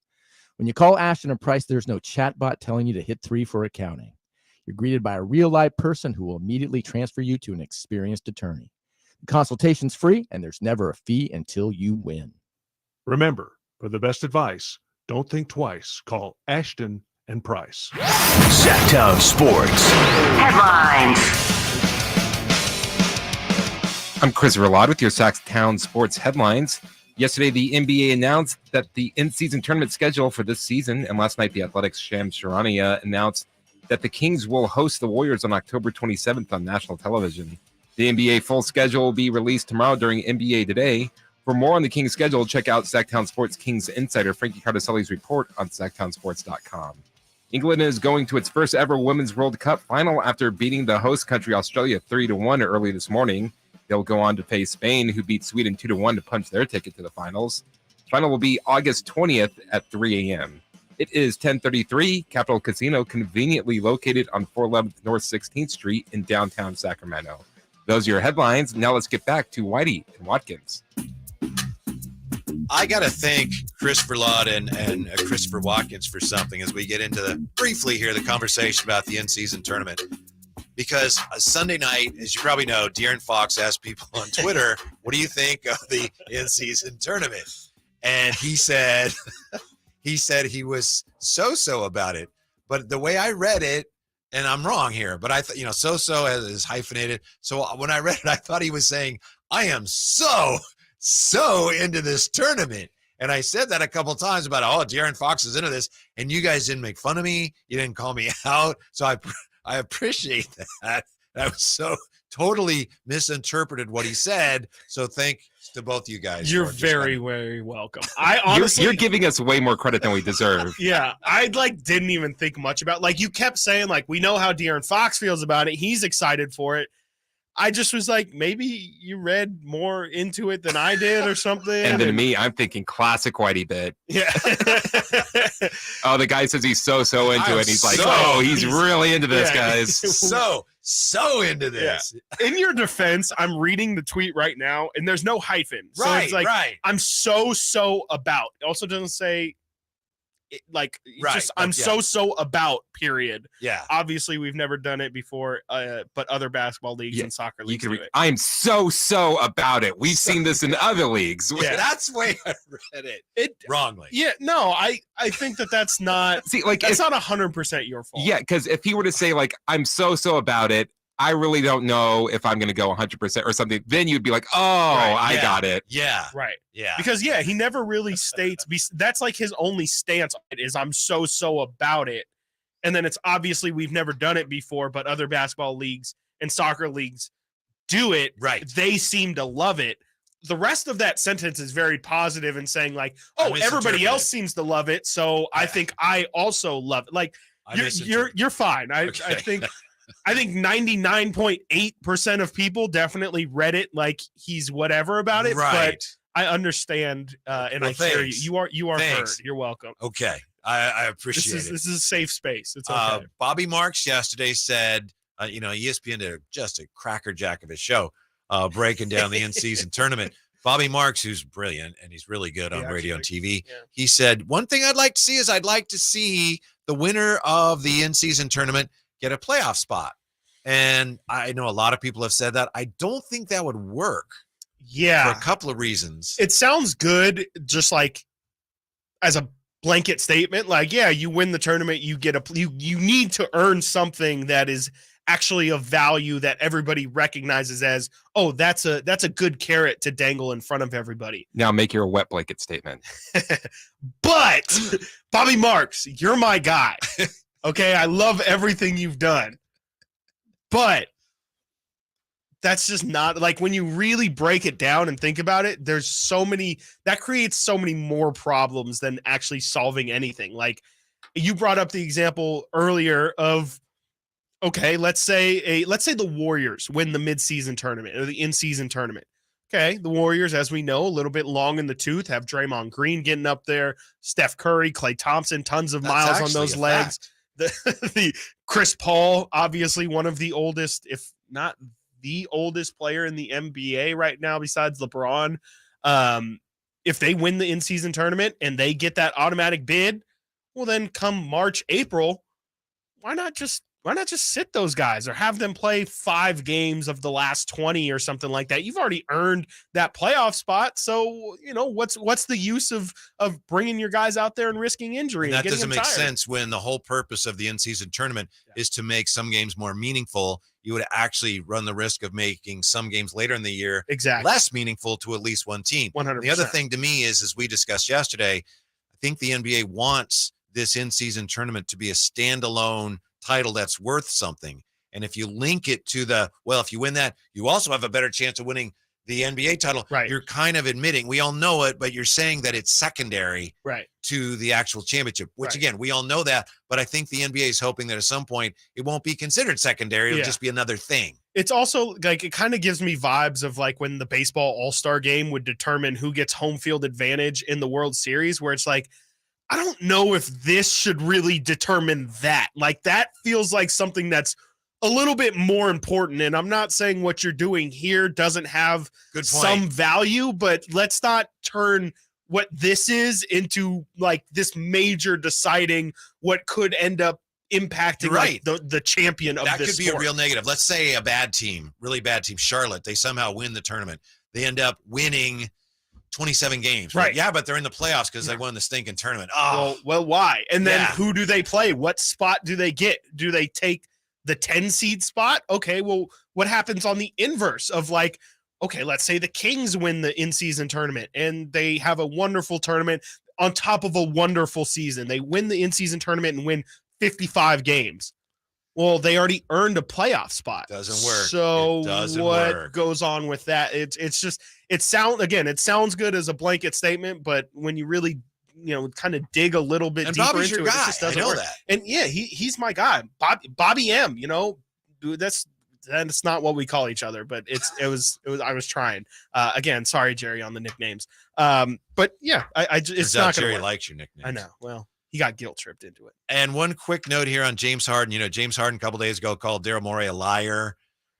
When you call Ashton & Price, there's no chatbot telling you to hit 3 for accounting. You're greeted by a real-life person who will immediately transfer you to an experienced attorney. The consultation's free, and there's never a fee until you win. Remember, for the best advice, don't think twice. Call Ashton & Price. Sactown Sports Headlines. I'm Chris Verlad with your Sactown Sports headlines. Yesterday, the NBA announced that the in-season tournament schedule for this season, and last night, the Athletics' Shams Charania announced that the Kings will host the Warriors on October 27th on national television. The NBA full schedule will be released tomorrow during NBA Today. For more on the Kings schedule, check out Sactown Sports Kings insider Frankie Cardicelli's report on SactownSports.com. England is going to its first ever Women's World Cup final after beating the host country Australia 3-1 early this morning. They'll go on to face Spain, who beat Sweden 2-1 to punch their ticket to the finals. The final will be August 20th at 3 a.m. It is 10:33. Capital Casino, conveniently located on 411 North 16th Street in downtown Sacramento. Those are your headlines. Now let's get back to Whitey and Watkins. I got to thank Chris Verlad and Christopher Watkins for something as we get into briefly here the conversation about the in-season tournament. because Sunday night, as you probably know, De'Aaron Fox asked people on Twitter, what do you think of the in-season tournament? And he said he was so-so about it. But the way I read it, and I'm wrong here, but I thought, so-so is hyphenated. So when I read it, I thought he was saying, I am so into this tournament. And I said that a couple of times about, De'Aaron Fox is into this. And you guys didn't make fun of me. You didn't call me out. So I appreciate that. That was so totally misinterpreted what he said. So thanks to both you guys. You're very, very welcome. I honestly, you're giving us way more credit than we deserve. Yeah, I didn't even think much about. You kept saying we know how De'Aaron Fox feels about it. He's excited for it. I just was like, maybe you read more into it than I did or something. And then me, I'm thinking classic Whitey bit. Yeah. The guy says he's so into it. He's like, he's really into this, guys. So into this. Yeah. In your defense, I'm reading the tweet right now, and there's no hyphen. So it's right. I'm so about. It also doesn't say I'm so about, period. Yeah. Obviously, we've never done it before, but other basketball leagues and soccer leagues do it. I'm so about it. We've seen this in other leagues. Yeah. That's the way I read it wrongly. Yeah, no, I think that's not that's not 100% your fault. Yeah, because if he were to say I'm so about it, I really don't know if I'm going to go 100% or something. Then you'd be like, I got it. Yeah. Right. Yeah. Because, he never really states. That's his only stance on it is I'm so about it. And then it's obviously we've never done it before, but other basketball leagues and soccer leagues do it. Right. They seem to love it. The rest of that sentence is very positive and saying everybody else seems to love it. So I think I also love it. You're fine. I think 99.8% of people definitely read it like he's whatever about it. Right. But I understand, and I hear you. You are heard. You're welcome. Okay. I appreciate it. This is a safe space. It's okay. Bobby Marks yesterday said, ESPN did just a crackerjack of a show breaking down the in-season tournament. Bobby Marks, who's brilliant, and he's really good on radio and TV, he said, one thing I'd like to see is I'd like to see the winner of the in-season tournament get a playoff spot. And I know a lot of people have said that. I don't think that would work. Yeah. For a couple of reasons. It sounds good just as a blanket statement. You win the tournament, you get you need to earn something that is actually of value that everybody recognizes as, that's a good carrot to dangle in front of everybody. Now make your wet blanket statement. But Bobby Marks, you're my guy. Okay, I love everything you've done. But that's just not when you really break it down and think about it, there's that creates so many more problems than actually solving anything. You brought up the example earlier of, okay, let's say the Warriors win the midseason tournament or the in-season tournament. Okay, the Warriors, as we know, a little bit long in the tooth, have Draymond Green getting up there, Steph Curry, Klay Thompson, tons of miles on those legs. The Chris Paul, obviously one of the oldest, if not the oldest player in the NBA right now, besides LeBron. If they win the in-season tournament and they get that automatic bid, well, then come March, April, why not just sit those guys or have them play 5 games of the last 20 or something like that? You've already earned that playoff spot. So, what's the use of bringing your guys out there and risking injury? And that doesn't make tired? sense when the whole purpose of the in-season tournament is to make some games more meaningful. You would actually run the risk of making some games later in the year less meaningful to at least one team. 100%. The other thing to me is, as we discussed yesterday, I think the NBA wants this in-season tournament to be a standalone title that's worth something. And if you link it to if you win that, you also have a better chance of winning the NBA title. Right. You're kind of admitting, we all know it, but you're saying that it's secondary to the actual championship, which again, we all know that, but I think the NBA is hoping that at some point it won't be considered secondary. It'll just be another thing. It's also it kind of gives me vibes of when the baseball all-star game would determine who gets home field advantage in the World Series, where it's I don't know if this should really determine that. That feels like something that's a little bit more important. And I'm not saying what you're doing here doesn't have some value, but let's not turn what this is into this major deciding what could end up impacting right. the champion of that this could be sport. a real negative. Let's say a bad team, really bad team, Charlotte, they somehow win the tournament. They end up winning 27 games. Right. Yeah, but they're in the playoffs because they won the stinking tournament. Oh, Well, why? And then Yeah. who do they play? What spot do they get? Do they take the 10 seed spot? Okay, well, what happens on the inverse of like, okay, let's say the Kings win the in-season tournament and they have a wonderful tournament on top of a wonderful season. They win the in-season tournament and win 55 games. Well, they already earned a playoff spot. Doesn't work. So It doesn't what work. goes on with that? It's just it sounds good as a blanket statement, but when you really kind of dig a little bit And deeper Bobby's into your it, guy. it just doesn't I know work. that. And yeah, he's my guy, Bobby M. Dude, that's not what we call each other, but it was I was trying. Again, sorry, Jerry, on the nicknames. But yeah, it's Turns not out gonna Jerry work. likes your nickname. I know. Well, he got guilt tripped into it. And one quick note here on James Harden. James Harden a couple days ago called Daryl Morey a liar.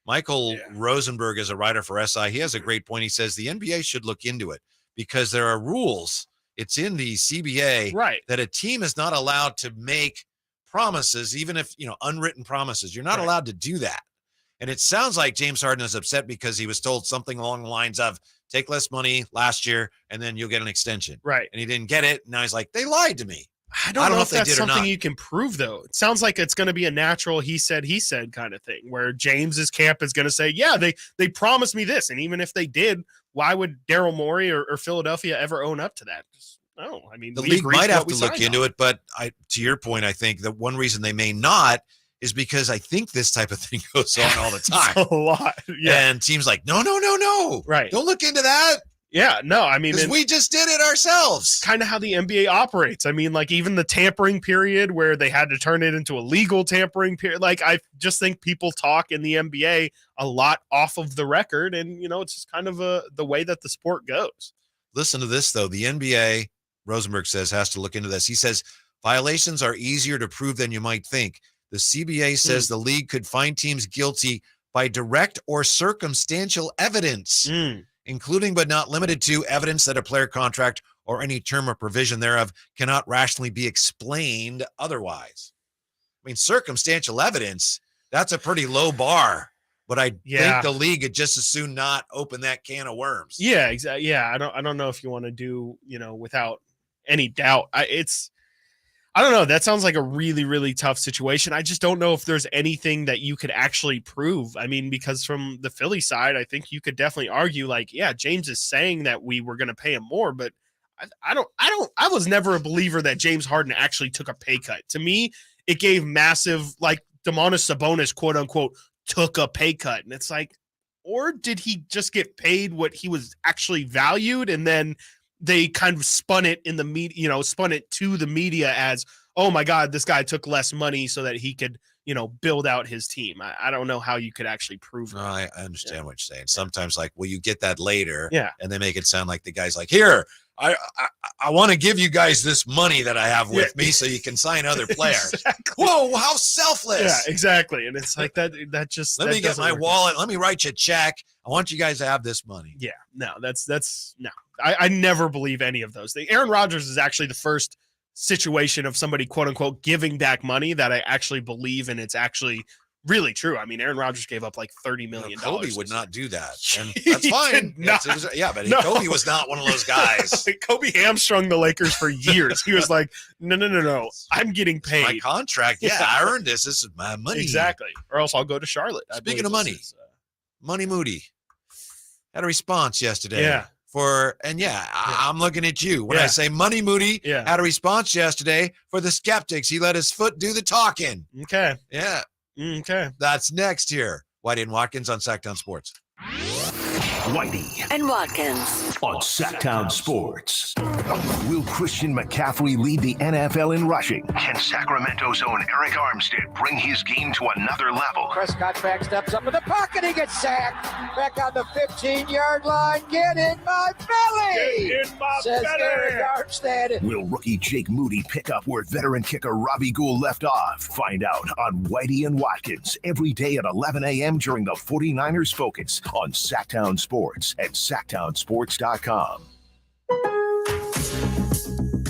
Michael Rosenberg is a writer for SI. He has a great point. He says the NBA should look into it because there are rules. It's in the CBA right. that a team is not allowed to make promises, even if, unwritten promises. You're not allowed to do that. And it sounds like James Harden is upset because he was told something along the lines of take less money last year and then you'll get an extension. Right. And he didn't get it. Now he's like, they lied to me. I don't know if they that's did or something not. you can prove, though. It sounds like it's going to be a natural he said kind of thing where James's camp is going to say, yeah, they promised me this. And even if they did, why would Daryl Morey or Philadelphia ever own up to that? No, I mean, The we league agreed might to have what we to look signed into on. it, but to your point, I think that one reason they may not is because I think this type of thing goes on all the time. It's a lot. Yeah. And teams like, no. Right. Don't look into that. Yeah, no, I mean, Because we just did it ourselves. Kind of how the NBA operates. I mean, like even the tampering period where they had to turn it into a legal tampering period. Like I just think people talk in the NBA a lot off of the record, and it's just kind of the way that the sport goes. Listen to this though. The NBA, Rosenberg says, has to look into this. He says violations are easier to prove than you might think. The CBA says the league could find teams guilty by direct or circumstantial evidence. Including but not limited to evidence that a player contract or any term or provision thereof cannot rationally be explained otherwise. I mean, circumstantial evidence, that's a pretty low bar, but I think the league could just as soon not open that can of worms. Yeah, exactly. Yeah, I don't know if you want to do, without any doubt. I don't know. That sounds like a really, really tough situation. I just don't know if there's anything that you could actually prove. I mean, because from the Philly side, I think you could definitely argue like, yeah, James is saying that we were going to pay him more, but I was never a believer that James Harden actually took a pay cut. To me, it gave massive, like Domantas Sabonis, quote unquote, took a pay cut. And it's like, or did he just get paid what he was actually valued? And then they kind of spun it in the media, spun it to the media as, oh my God, this guy took less money so that he could, build out his team. I don't know how you could actually prove that. I understand what you're saying. Sometimes like, well, you get that later. Yeah. And they make it sound like the guy's like, here, I want to give you guys this money that I have with me so you can sign other players. Exactly. Whoa, how selfless. Yeah, exactly. And it's like that just, Let me get my work. wallet. Let me write you a check. I want you guys to have this money. Yeah, no, that's no. I never believe any of those things. Aaron Rodgers is actually the first situation of somebody, quote unquote, giving back money that I actually believe, and it's actually really true. I mean, Aaron Rodgers gave up like $30 million. Kobe would not do that. And that's fine. But No. Kobe was not one of those guys. Kobe hamstrung the Lakers for years. He was like, no. I'm getting paid. My contract. Yeah, I earned this. This is my money. Exactly. Or else I'll go to Charlotte. Speaking of money, Money Moody had a response yesterday. Yeah. I'm looking at you. When I say Money Moody had a response yesterday for the skeptics. He let his foot do the talking. Okay. Yeah. Okay. That's next here. Whitey and Watkins on Sactown Sports. Whitey and Watkins on Sactown Sports. Will Christian McCaffrey lead the NFL in rushing? Can Sacramento's own Eric Armstead bring his game to another level? Prescott back steps up in the pocket. He gets sacked. Back on the 15-yard line. Get in my belly. Get in my says belly. Eric Armstead. Will rookie Jake Moody pick up where veteran kicker Robbie Gould left off? Find out on Whitey and Watkins every day at 11 a.m. during the 49ers Focus on Sactown Sports at SactownSports.com.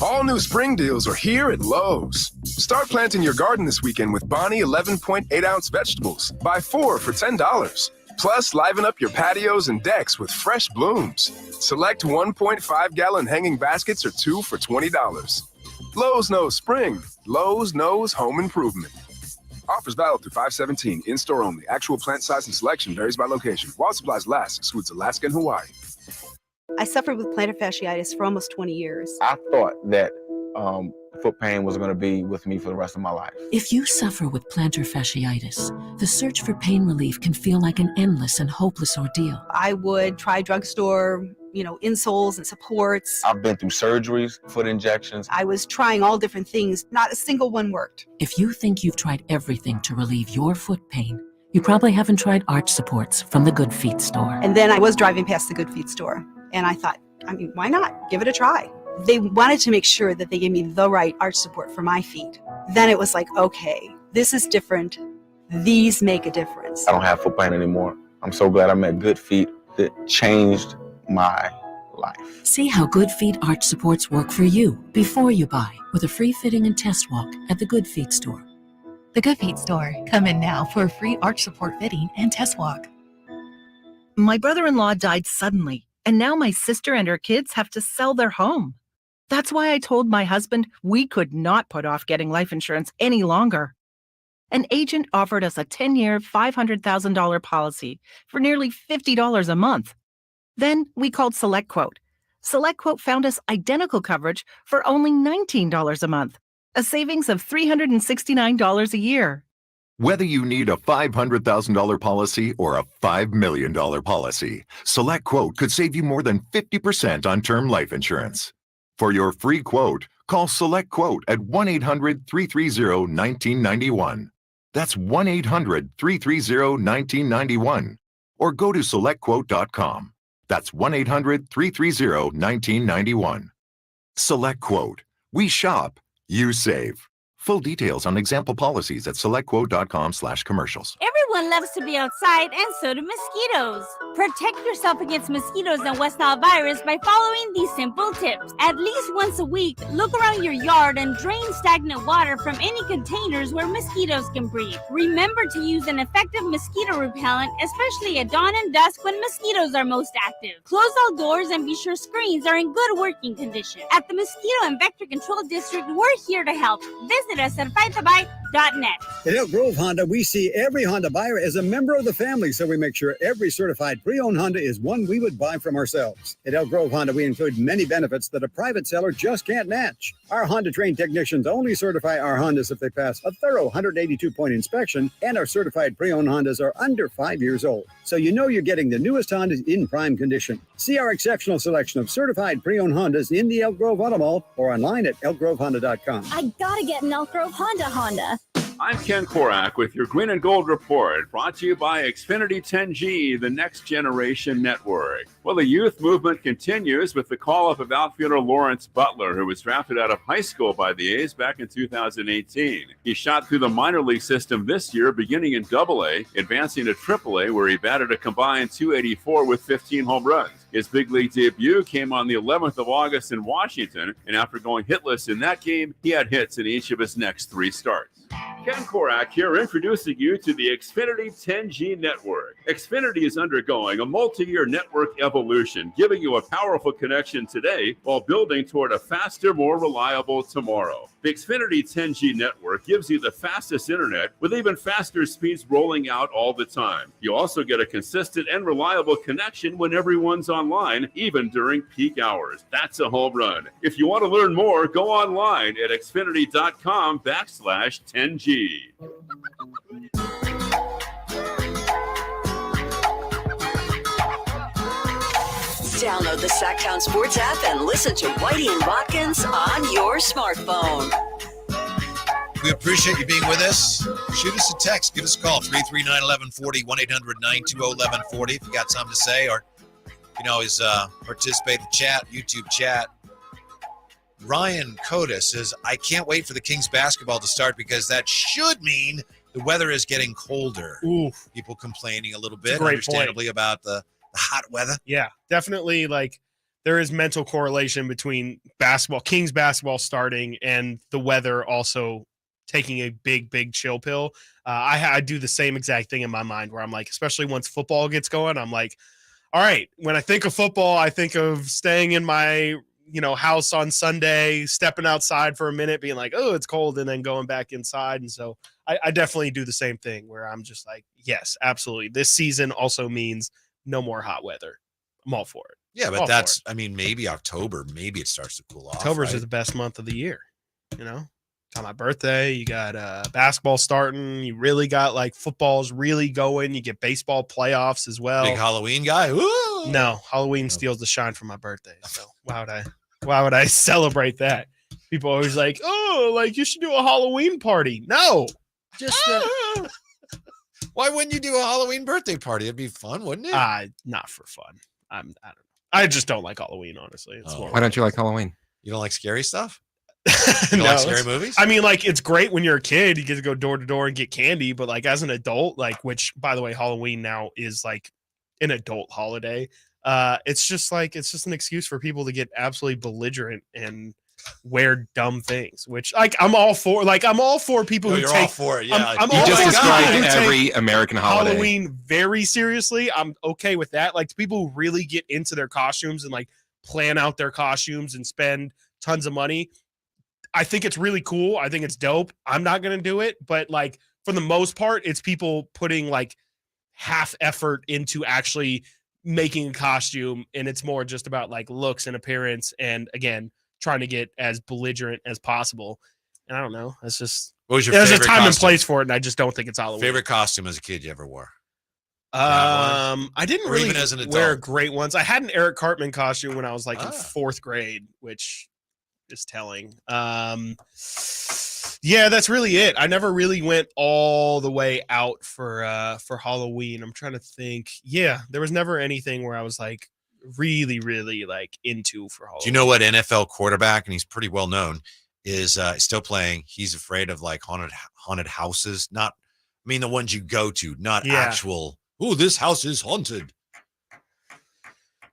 All new spring deals are here at Lowe's. Start planting your garden this weekend with Bonnie 11.8-ounce vegetables. Buy 4 for $10. Plus, liven up your patios and decks with fresh blooms. Select 1.5-gallon hanging baskets or 2 for $20. Lowe's knows spring. Lowe's knows home improvement. Offers valid through 5/17. In-store only. Actual plant size and selection varies by location. While supplies last, excludes Alaska and Hawaii. I suffered with plantar fasciitis for almost 20 years. I thought that foot pain was going to be with me for the rest of my life. If you suffer with plantar fasciitis, the search for pain relief can feel like an endless and hopeless ordeal. I would try drugstore, insoles and supports. I've been through surgeries, foot injections. I was trying all different things. Not a single one worked. If you think you've tried everything to relieve your foot pain, you probably haven't tried arch supports from the Good Feet store. And then I was driving past the Good Feet store, and I thought, why not? Give it a try. They wanted to make sure that they gave me the right arch support for my feet. Then it was like, okay, this is different. These make a difference. I don't have foot pain anymore. I'm so glad I met Good Feet. That changed my life. See how Good Feet arch supports work for you before you buy with a free fitting and test walk at the Good Feet store. The Good Feet store. Come in now for a free arch support fitting and test walk. My brother-in-law died suddenly, and now my sister and her kids have to sell their home. That's why I told my husband we could not put off getting life insurance any longer. An agent offered us a 10-year, $500,000 policy for nearly $50 a month. Then we called SelectQuote. SelectQuote found us identical coverage for only $19 a month, a savings of $369 a year. Whether you need a $500,000 policy or a $5 million policy, SelectQuote could save you more than 50% on term life insurance. For your free quote, call SelectQuote at 1-800-330-1991. That's 1-800-330-1991. Or go to SelectQuote.com. That's 1-800-330-1991. SelectQuote. We shop, you save. Full details on example policies at SelectQuote.com/commercials. Everyone loves to be outside, and so do mosquitoes. Protect yourself against mosquitoes and West Nile virus by following these simple tips. At least once a week, look around your yard and drain stagnant water from any containers where mosquitoes can breed. Remember to use an effective mosquito repellent, especially at dawn and dusk when mosquitoes are most active. Close all doors and be sure screens are in good working condition. At the Mosquito and Vector Control District, we're here to help. Visit us at fightthabite.net. At Elk Grove Honda, we see every Honda buyer as a member of the family, so we make sure every certified pre-owned Honda is one we would buy from ourselves. At Elk Grove Honda, we include many benefits that a private seller just can't match. Our Honda-trained technicians only certify our Hondas if they pass a thorough 182-point inspection, and our certified pre-owned Hondas are under 5 years old. So you know you're getting the newest Hondas in prime condition. See our exceptional selection of certified pre-owned Hondas in the Elk Grove Auto Mall or online at elkgrovehonda.com. I gotta get an Elk Grove Honda. I'm Ken Korak with your Green and Gold Report, brought to you by Xfinity 10G, the next generation network. Well, the youth movement continues with the call-up of outfielder Lawrence Butler, who was drafted out of high school by the A's back in 2018. He shot through the minor league system this year, beginning in AA, advancing to AAA, where he batted a combined .284 with 15 home runs. His big league debut came on the 11th of August in Washington, and after going hitless in that game, he had hits in each of his next 3 starts. Ken Korak here, introducing you to the Xfinity 10G network. Xfinity is undergoing a multi-year network evolution, giving you a powerful connection today while building toward a faster, more reliable tomorrow. The Xfinity 10G network gives you the fastest internet with even faster speeds rolling out all the time. You also get a consistent and reliable connection when everyone's online, even during peak hours. That's a home run. If you want to learn more, go online at xfinity.com/10G. Download the Sactown Sports app and listen to Whitey and Watkins on your smartphone. We appreciate you being with us. Shoot us a text. Give us a call, 339-1140, 1-800-920-1140 if you got something to say, or you can always participate in the chat, YouTube chat. Ryan Coda says, I can't wait for the Kings basketball to start because that should mean the weather is getting colder. Oof. People complaining a little bit, Great understandably, point about the hot weather. Yeah, definitely. Like there is mental correlation between Kings basketball starting and the weather also taking a big chill pill. I do the same exact thing in my mind where I'm like, especially once football gets going, I'm like, all right, when I think of football, I think of staying in my, house on Sunday, stepping outside for a minute, being like, oh, it's cold, and then going back inside. And so I definitely do the same thing where I'm just like, yes, absolutely. This season also means no more hot weather. I'm all for it. Yeah, but that's, maybe October, maybe it starts to cool off. October's right? the best month of the year, Got my birthday, you got basketball starting, you really got like football's really going, you get baseball playoffs as well. Big Halloween guy. Woo! No, Halloween steals the shine from my birthday. So why would I celebrate that? People always like, oh, like you should do a Halloween party. No, just why wouldn't you do a Halloween birthday party? It'd be fun, wouldn't it? Not for fun. I don't know. I just don't like Halloween, honestly. Why don't you like Halloween? You don't like scary stuff? You don't like scary movies? I mean, like, it's great when you're a kid. You get to go door to door and get candy. But, like, as an adult, like, which, by the way, Halloween now is, like, an adult holiday. It's just an excuse for people to get absolutely belligerent and wear dumb things, which, like, I'm all for people who you're take all for it. Yeah. You just described every American holiday. Halloween very seriously. I'm okay with that. Like, people who really get into their costumes and, like, plan out their costumes and spend tons of money. I think it's really cool. I think it's dope. I'm not going to do it, but like for the most part, it's people putting like half effort into actually making a costume. And it's more just about like looks and appearance. And again, trying to get as belligerent as possible. And I don't know. That's just, what was your there's a favorite time costume? And place for it. And I just don't think it's Halloween. Favorite costume as a kid you ever wore? I didn't or really even as an adult? wear great ones. I had an Eric Cartman costume when I was like in fourth grade, which is telling. Yeah, that's really it. I never really went all the way out for Halloween. I'm trying to think. Yeah, there was never anything where I was like really like into for Halloween. Do you know what NFL quarterback, and he's pretty well known, is still playing? He's afraid of like haunted houses. Not, I mean the ones you go to, not actual. Oh, this house is haunted.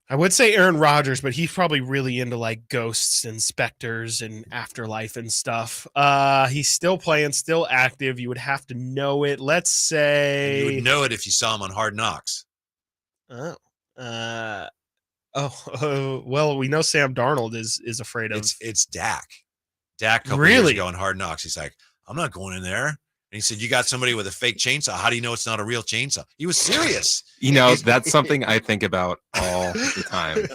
I would say Aaron Rodgers, but he's probably really into like ghosts and specters and afterlife and stuff. He's still playing, still active. You would have to know it. Let's say you would know it if you saw him on Hard Knocks. Well, we know Sam Darnold is afraid of. It's Dak. Dak a couple years ago on Hard Knocks. He's like, I'm not going in there. And he said, you got somebody with a fake chainsaw. How do you know it's not a real chainsaw? He was serious. That's something I think about all the time.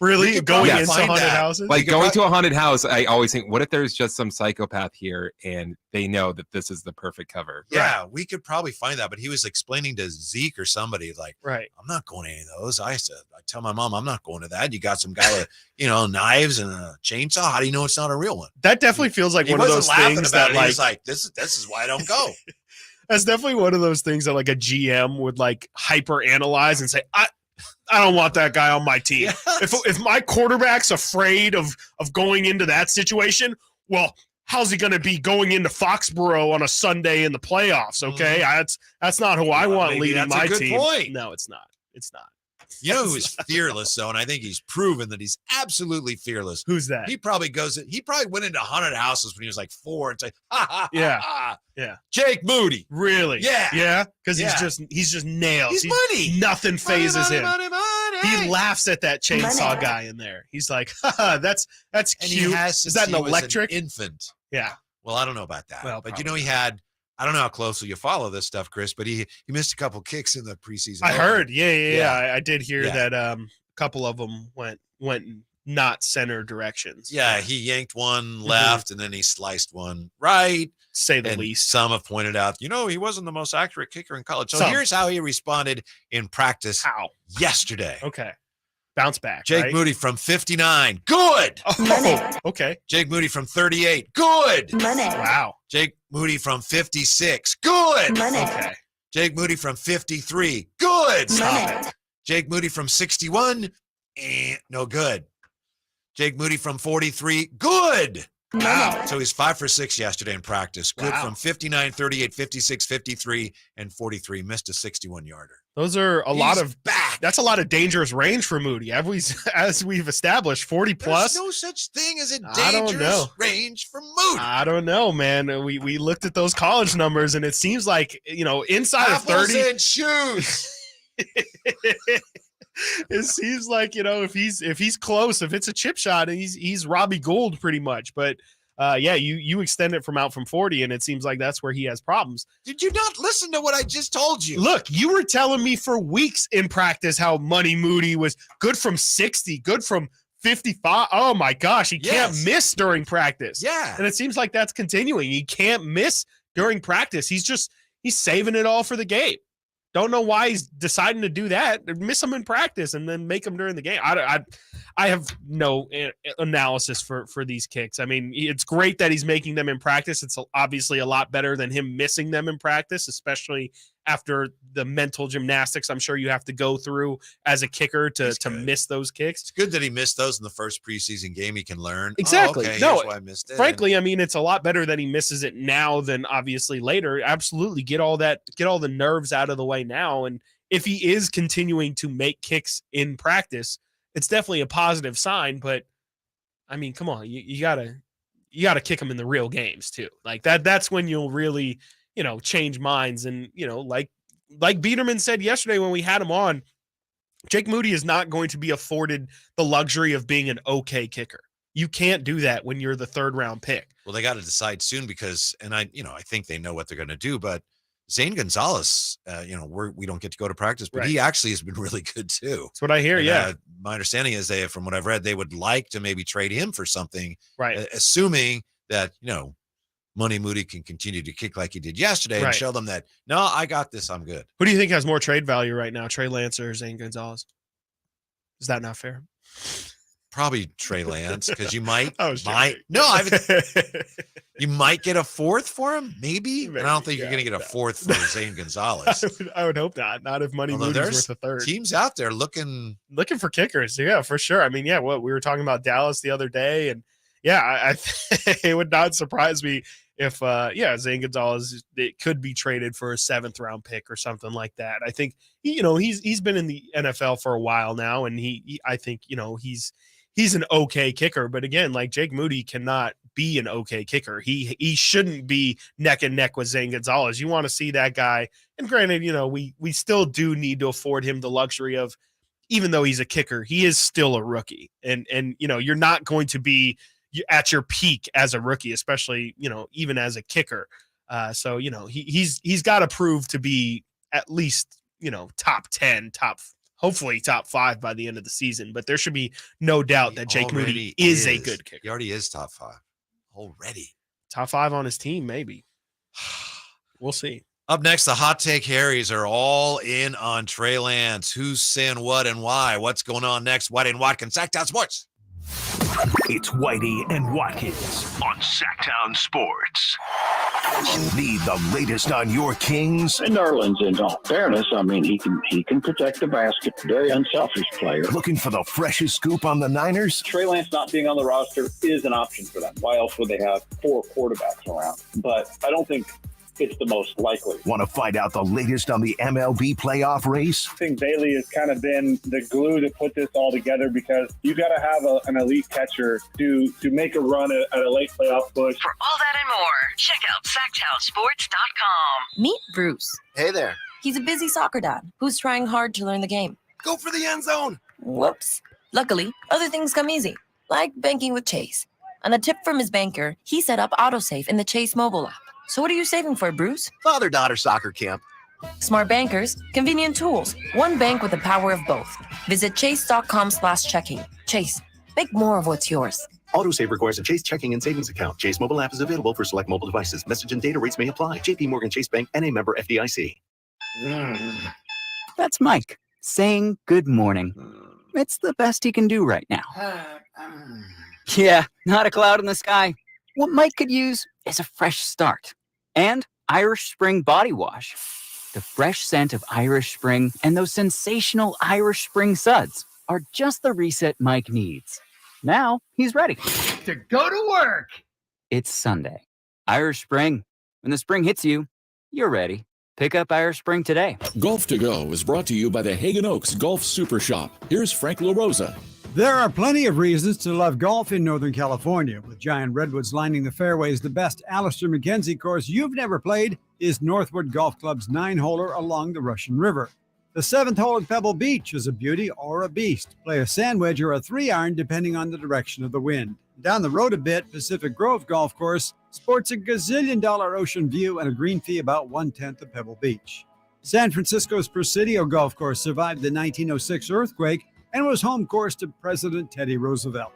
Really? Going into haunted houses? Like going to a haunted house, I always think, what if there's just some psychopath here and they know that this is the perfect cover? Yeah, we could probably find that. But he was explaining to Zeke or somebody, like, right, I'm not going to any of those. I tell my mom, I'm not going to that. You got some guy with, knives and a chainsaw. How do you know it's not a real one? That definitely feels like one of those things that like, he's like, this is why I don't go. That's definitely one of those things that like a GM would like hyper analyze and say, I don't want that guy on my team. Yes. If my quarterback's afraid of going into that situation, well, how's he going to be going into Foxborough on a Sunday in the playoffs? Okay, that's not who I want leading my team. Point. No, it's not. It's not. You know who's fearless though, and I think he's proven that he's absolutely fearless. Who's that? He probably went into haunted houses when he was like 4 and say, yeah. Jake Moody. Really? Yeah. Because he's just nails. He's money. Nothing phases him. Money. He laughs at that chainsaw guy in there. He's like, that's cute. Is that an electric infant? Yeah. Well, I don't know about that. Well, but he had. I don't know how closely you follow this stuff, Chris, but he missed a couple kicks in the preseason. I heard. Yeah. I did hear that a couple of them went not center directions. Yeah, he yanked one left and then he sliced one right. Say the least. Some have pointed out, he wasn't the most accurate kicker in college. So here's how he responded in practice yesterday. Okay. Bounce back. Jake Moody from 59. Good. Oh, okay. Jake Moody from 38. Good. Wow. Jake Moody from 56. Good. Okay. Jake Moody from 53. Good. Stop it. Jake Moody from 61. No good. Jake Moody from 43. Good. Wow. So he's 5 for 6 yesterday in practice. Good Wow. from 59, 38, 56, 53, and 43. Missed a 61-yarder. Those are a lot of back. That's a lot of dangerous range for Moody. As we've established, 40 plus. There's no such thing as a I don't know. dangerous range for Moody. I don't know, man. We looked at those college numbers, and it seems like, inside Apples of 30 and shoes. It seems like, if he's close, if it's a chip shot, he's Robbie Gould pretty much. But you extend it from 40, and it seems like that's where he has problems. Did you not listen to what I just told you? Look, you were telling me for weeks in practice how Money Moody was good from 60, good from 55. Oh my gosh, he can't miss during practice. Yeah. And it seems like that's continuing. He can't miss during practice. He's saving it all for the game. Don't know why he's deciding to do that. Miss him in practice and then make him during the game. I have no analysis for these kicks. I mean, it's great that he's making them in practice. It's obviously a lot better than him missing them in practice, especially after the mental gymnastics I'm sure you have to go through as a kicker to miss those kicks. It's good that he missed those in the first preseason game. He can learn. Exactly. Oh, okay, no, here's why I missed it. Frankly, I mean, it's a lot better that he misses it now than obviously later. Absolutely. Get all the nerves out of the way now. And if he is continuing to make kicks in practice, it's definitely a positive sign. But I mean, come on, you gotta kick him in the real games too. Like that's when you'll really, change minds. And, like Biederman said yesterday when we had him on, Jake Moody is not going to be afforded the luxury of being an okay kicker. You can't do that when you're the 3rd round pick. Well, they got to decide soon because, and I think they know what they're going to do, but Zane Gonzalez, we don't get to go to practice, but he actually has been really good too. That's what I hear. And, my understanding is from what I've read, they would like to maybe trade him for something, right? Assuming that, Money Moody can continue to kick like he did yesterday and show them that, no, I got this. I'm good. Who do you think has more trade value right now, Trey Lance or Zane Gonzalez? Is that not fair? Probably Trey Lance, because you might, you might get a 4th for him, maybe. And I don't think you're going to get a 4th for Zane Gonzalez. I would hope not. Not if Money Moody's worth a 3rd. Teams out there looking for kickers. Yeah, for sure. I mean, what we were talking about Dallas the other day, and I it would not surprise me if Zane Gonzalez, it could be traded for a 7th round pick or something like that. I think he's been in the NFL for a while now, and I think he's an okay kicker. But again, like Jake Moody cannot be an okay kicker. He shouldn't be neck and neck with Zane Gonzalez. You want to see that guy. And granted, we still do need to afford him the luxury of, even though he's a kicker, he is still a rookie. And you're not going to be at your peak as a rookie, especially, even as a kicker. So he's got to prove to be at least, top 10, hopefully top 5 by the end of the season. But there should be no doubt that Jake Moody is a good kicker. He already is top 5 already. Top 5 on his team, maybe. We'll see. Up next, the Hot Take Harrys are all in on Trey Lance. Who's saying what and why? What's going on next? Whitey and Watkins, Sactown Sports. It's Whitey and Watkins on Sactown Sports. Need the latest on your Kings? And Nerlens, in all fairness, I mean, he can protect the basket. Very unselfish player. Looking for the freshest scoop on the Niners? Trey Lance not being on the roster is an option for them. Why else would they have 4 quarterbacks around? But I don't think it's the most likely. Want to find out the latest on the MLB playoff race? I think Bailey has kind of been the glue to put this all together, because you got to have an elite catcher to make a run at a late playoff push. For all that and more, check out SactownSports.com. Meet Bruce. Hey there. He's a busy soccer dad who's trying hard to learn the game. Go for the end zone. Whoops. Luckily, other things come easy, like banking with Chase. On a tip from his banker, he set up AutoSave in the Chase mobile app. So what are you saving for, Bruce? Father-daughter soccer camp. Smart bankers, convenient tools. One bank with the power of both. Visit chase.com/checking. Chase, make more of what's yours. AutoSave requires a Chase checking and savings account. Chase mobile app is available for select mobile devices. Message and data rates may apply. JP Morgan Chase Bank, N.A. member FDIC. That's Mike saying good morning. It's the best he can do right now. Yeah, not a cloud in the sky. What Mike could use is a fresh start. And Irish Spring Body Wash. The fresh scent of Irish Spring and those sensational Irish Spring suds are just the reset Mike needs. Now he's ready to go to work. It's Sunday. Irish Spring. When the spring hits you, you're ready. Pick up Irish Spring today. Golf to Go is brought to you by the Hagen Oaks Golf Super Shop. Here's Frank LaRosa. There are plenty of reasons to love golf in Northern California. With giant redwoods lining the fairways, the best Alistair McKenzie course you've never played is Northwood Golf Club's 9-holer along the Russian River. The 7th hole at Pebble Beach is a beauty or a beast. Play a sand wedge or a 3-iron depending on the direction of the wind. Down the road a bit, Pacific Grove Golf Course sports a gazillion-dollar ocean view and a green fee about 1/10 of Pebble Beach. San Francisco's Presidio Golf Course survived the 1906 earthquake and was home course to President Teddy Roosevelt.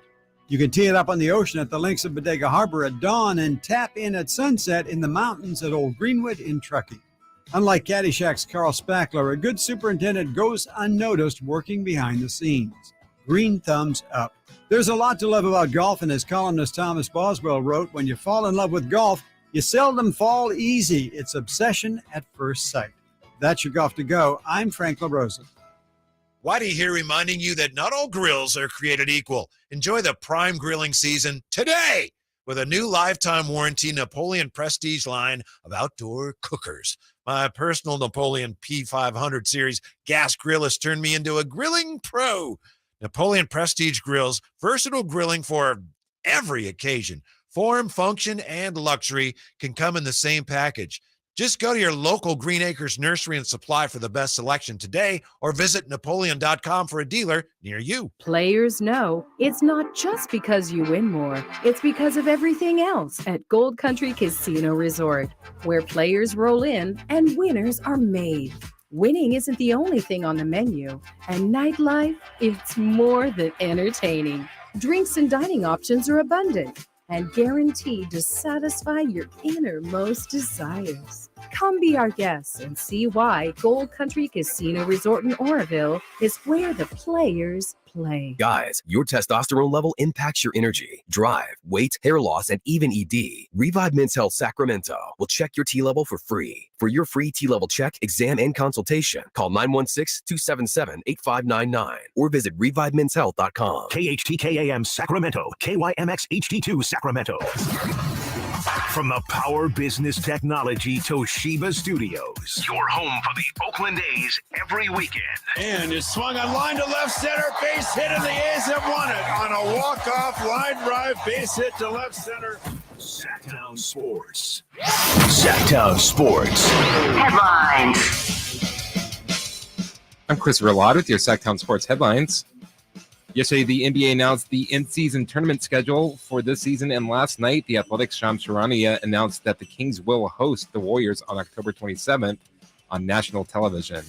You can tee it up on the ocean at the links of Bodega Harbor at dawn and tap in at sunset in the mountains at Old Greenwood in Truckee. Unlike Caddyshack's Carl Spackler, a good superintendent goes unnoticed working behind the scenes. Green thumbs up. There's a lot to love about golf, and as columnist Thomas Boswell wrote, when you fall in love with golf, you seldom fall easy. It's obsession at first sight. That's your Golf to Go. I'm Frank LaRosa. Whitey here reminding you that not all grills are created equal. Enjoy the prime grilling season today with a new lifetime warranty Napoleon Prestige line of outdoor cookers. My personal Napoleon P500 series gas grill has turned me into a grilling pro. Napoleon Prestige grills, versatile grilling for every occasion. Form, function, and luxury can come in the same package. Just go to your local Green Acres Nursery and Supply for the best selection today, or visit Napoleon.com for a dealer near you. Players know it's not just because you win more. It's because of everything else at Gold Country Casino Resort, where players roll in and winners are made. Winning isn't the only thing on the menu, and nightlife, it's more than entertaining. Drinks and dining options are abundant and guaranteed to satisfy your innermost desires. Come be our guests and see why Gold Country Casino Resort in Oroville is where the players play. Guys, your testosterone level impacts your energy, drive, weight, hair loss, and even ED. Revive Men's Health Sacramento will check your T level for free. For your free T level check, exam, and consultation, call 916-277-8599 or visit revivemenshealth.com. KHTKAM Sacramento, KYMX HD2 Sacramento. From the Power Business Technology Toshiba Studios, your home for the Oakland A's every weekend. And it's swung on line to left center, base hit, and the A's have won it on a walk-off line drive, base hit to left center. Sactown Sports. Sactown Sports. Headlines. I'm Chris Verlot with your Sactown Sports headlines. Yesterday, the NBA announced the in-season tournament schedule for this season, and last night, the Athletics' Shams Charania announced that the Kings will host the Warriors on October 27th on national television.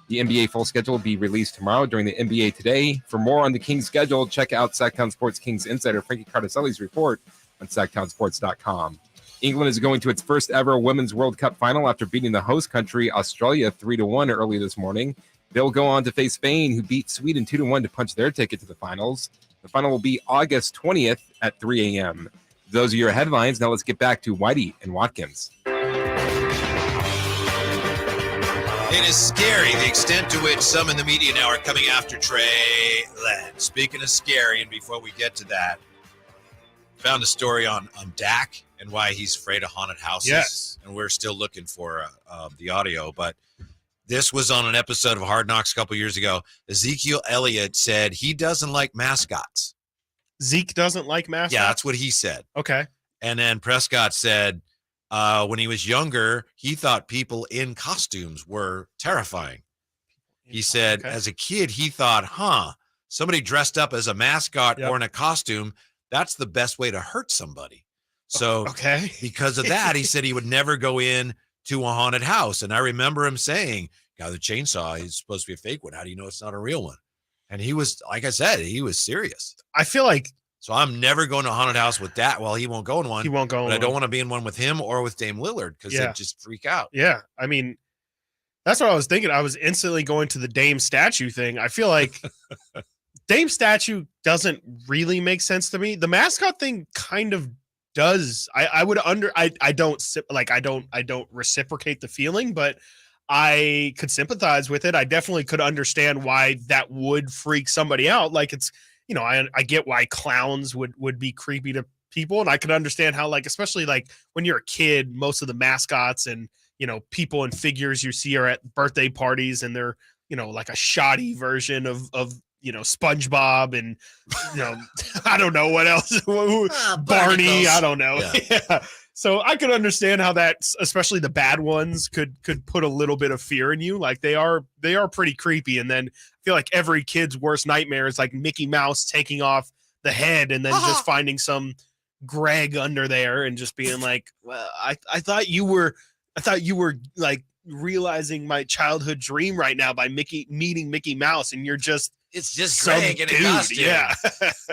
The NBA full schedule will be released tomorrow during the NBA Today. For more on the Kings schedule, check out Sactown Sports Kings insider Frankie Cardicelli's report on SactownSports.com. England is going to its first ever Women's World Cup final after beating the host country, Australia, 3-1 early this morning. They'll go on to face Spain, who beat Sweden 2-1 to punch their ticket to the finals. The final will be August 20th at 3 a.m. Those are your headlines. Now let's get back to Whitey and Watkins. It is scary the extent to which some in the media now are coming after Trey Lance. Speaking of scary, and before we get to that, found a story on Dak and why he's afraid of haunted houses. Yes. And we're still looking for the audio, but this was on an episode of Hard Knocks a couple years ago. Ezekiel Elliott said he doesn't like mascots. Zeke doesn't like mascots? Yeah, that's what he said. Okay. And then Prescott said when he was younger, he thought people in costumes were terrifying. He said as a kid, he thought, somebody dressed up as a mascot or in a costume, that's the best way to hurt somebody. So because of that, he said he would never go in to a haunted house. And I remember him saying, "Guy, the chainsaw is supposed to be a fake one. How do you know it's not a real one?" And he was, like I said, he was serious. I feel like, so I'm never going to a haunted house with that. Well, he won't go in one. He won't go in but I don't one. want to be in one with him or with Dame Lillard because they'd just freak out. Yeah. I mean, that's what I was thinking. I was instantly going to the Dame statue thing. I feel like Dame statue doesn't really make sense to me. The mascot thing kind of does. I don't reciprocate the feeling, but I could sympathize with it. I definitely could understand why that would freak somebody out. Like it's, I get why clowns would be creepy to people, and I could understand how, like, especially like when you're a kid, most of the mascots and, you know, people and figures you see are at birthday parties, and they're, you know, like a shoddy version of you know, SpongeBob and, you know, I don't know what else, Barney, I don't know. Yeah. So I could understand how that, especially the bad ones, could put a little bit of fear in you. Like they are pretty creepy. And then I feel like every kid's worst nightmare is like Mickey Mouse taking off the head and then just finding some Greg under there and just being like, well, I thought you were like realizing my childhood dream right now by meeting Mickey Mouse, and you're just, it's just some Greg in a dude. costume. Yeah.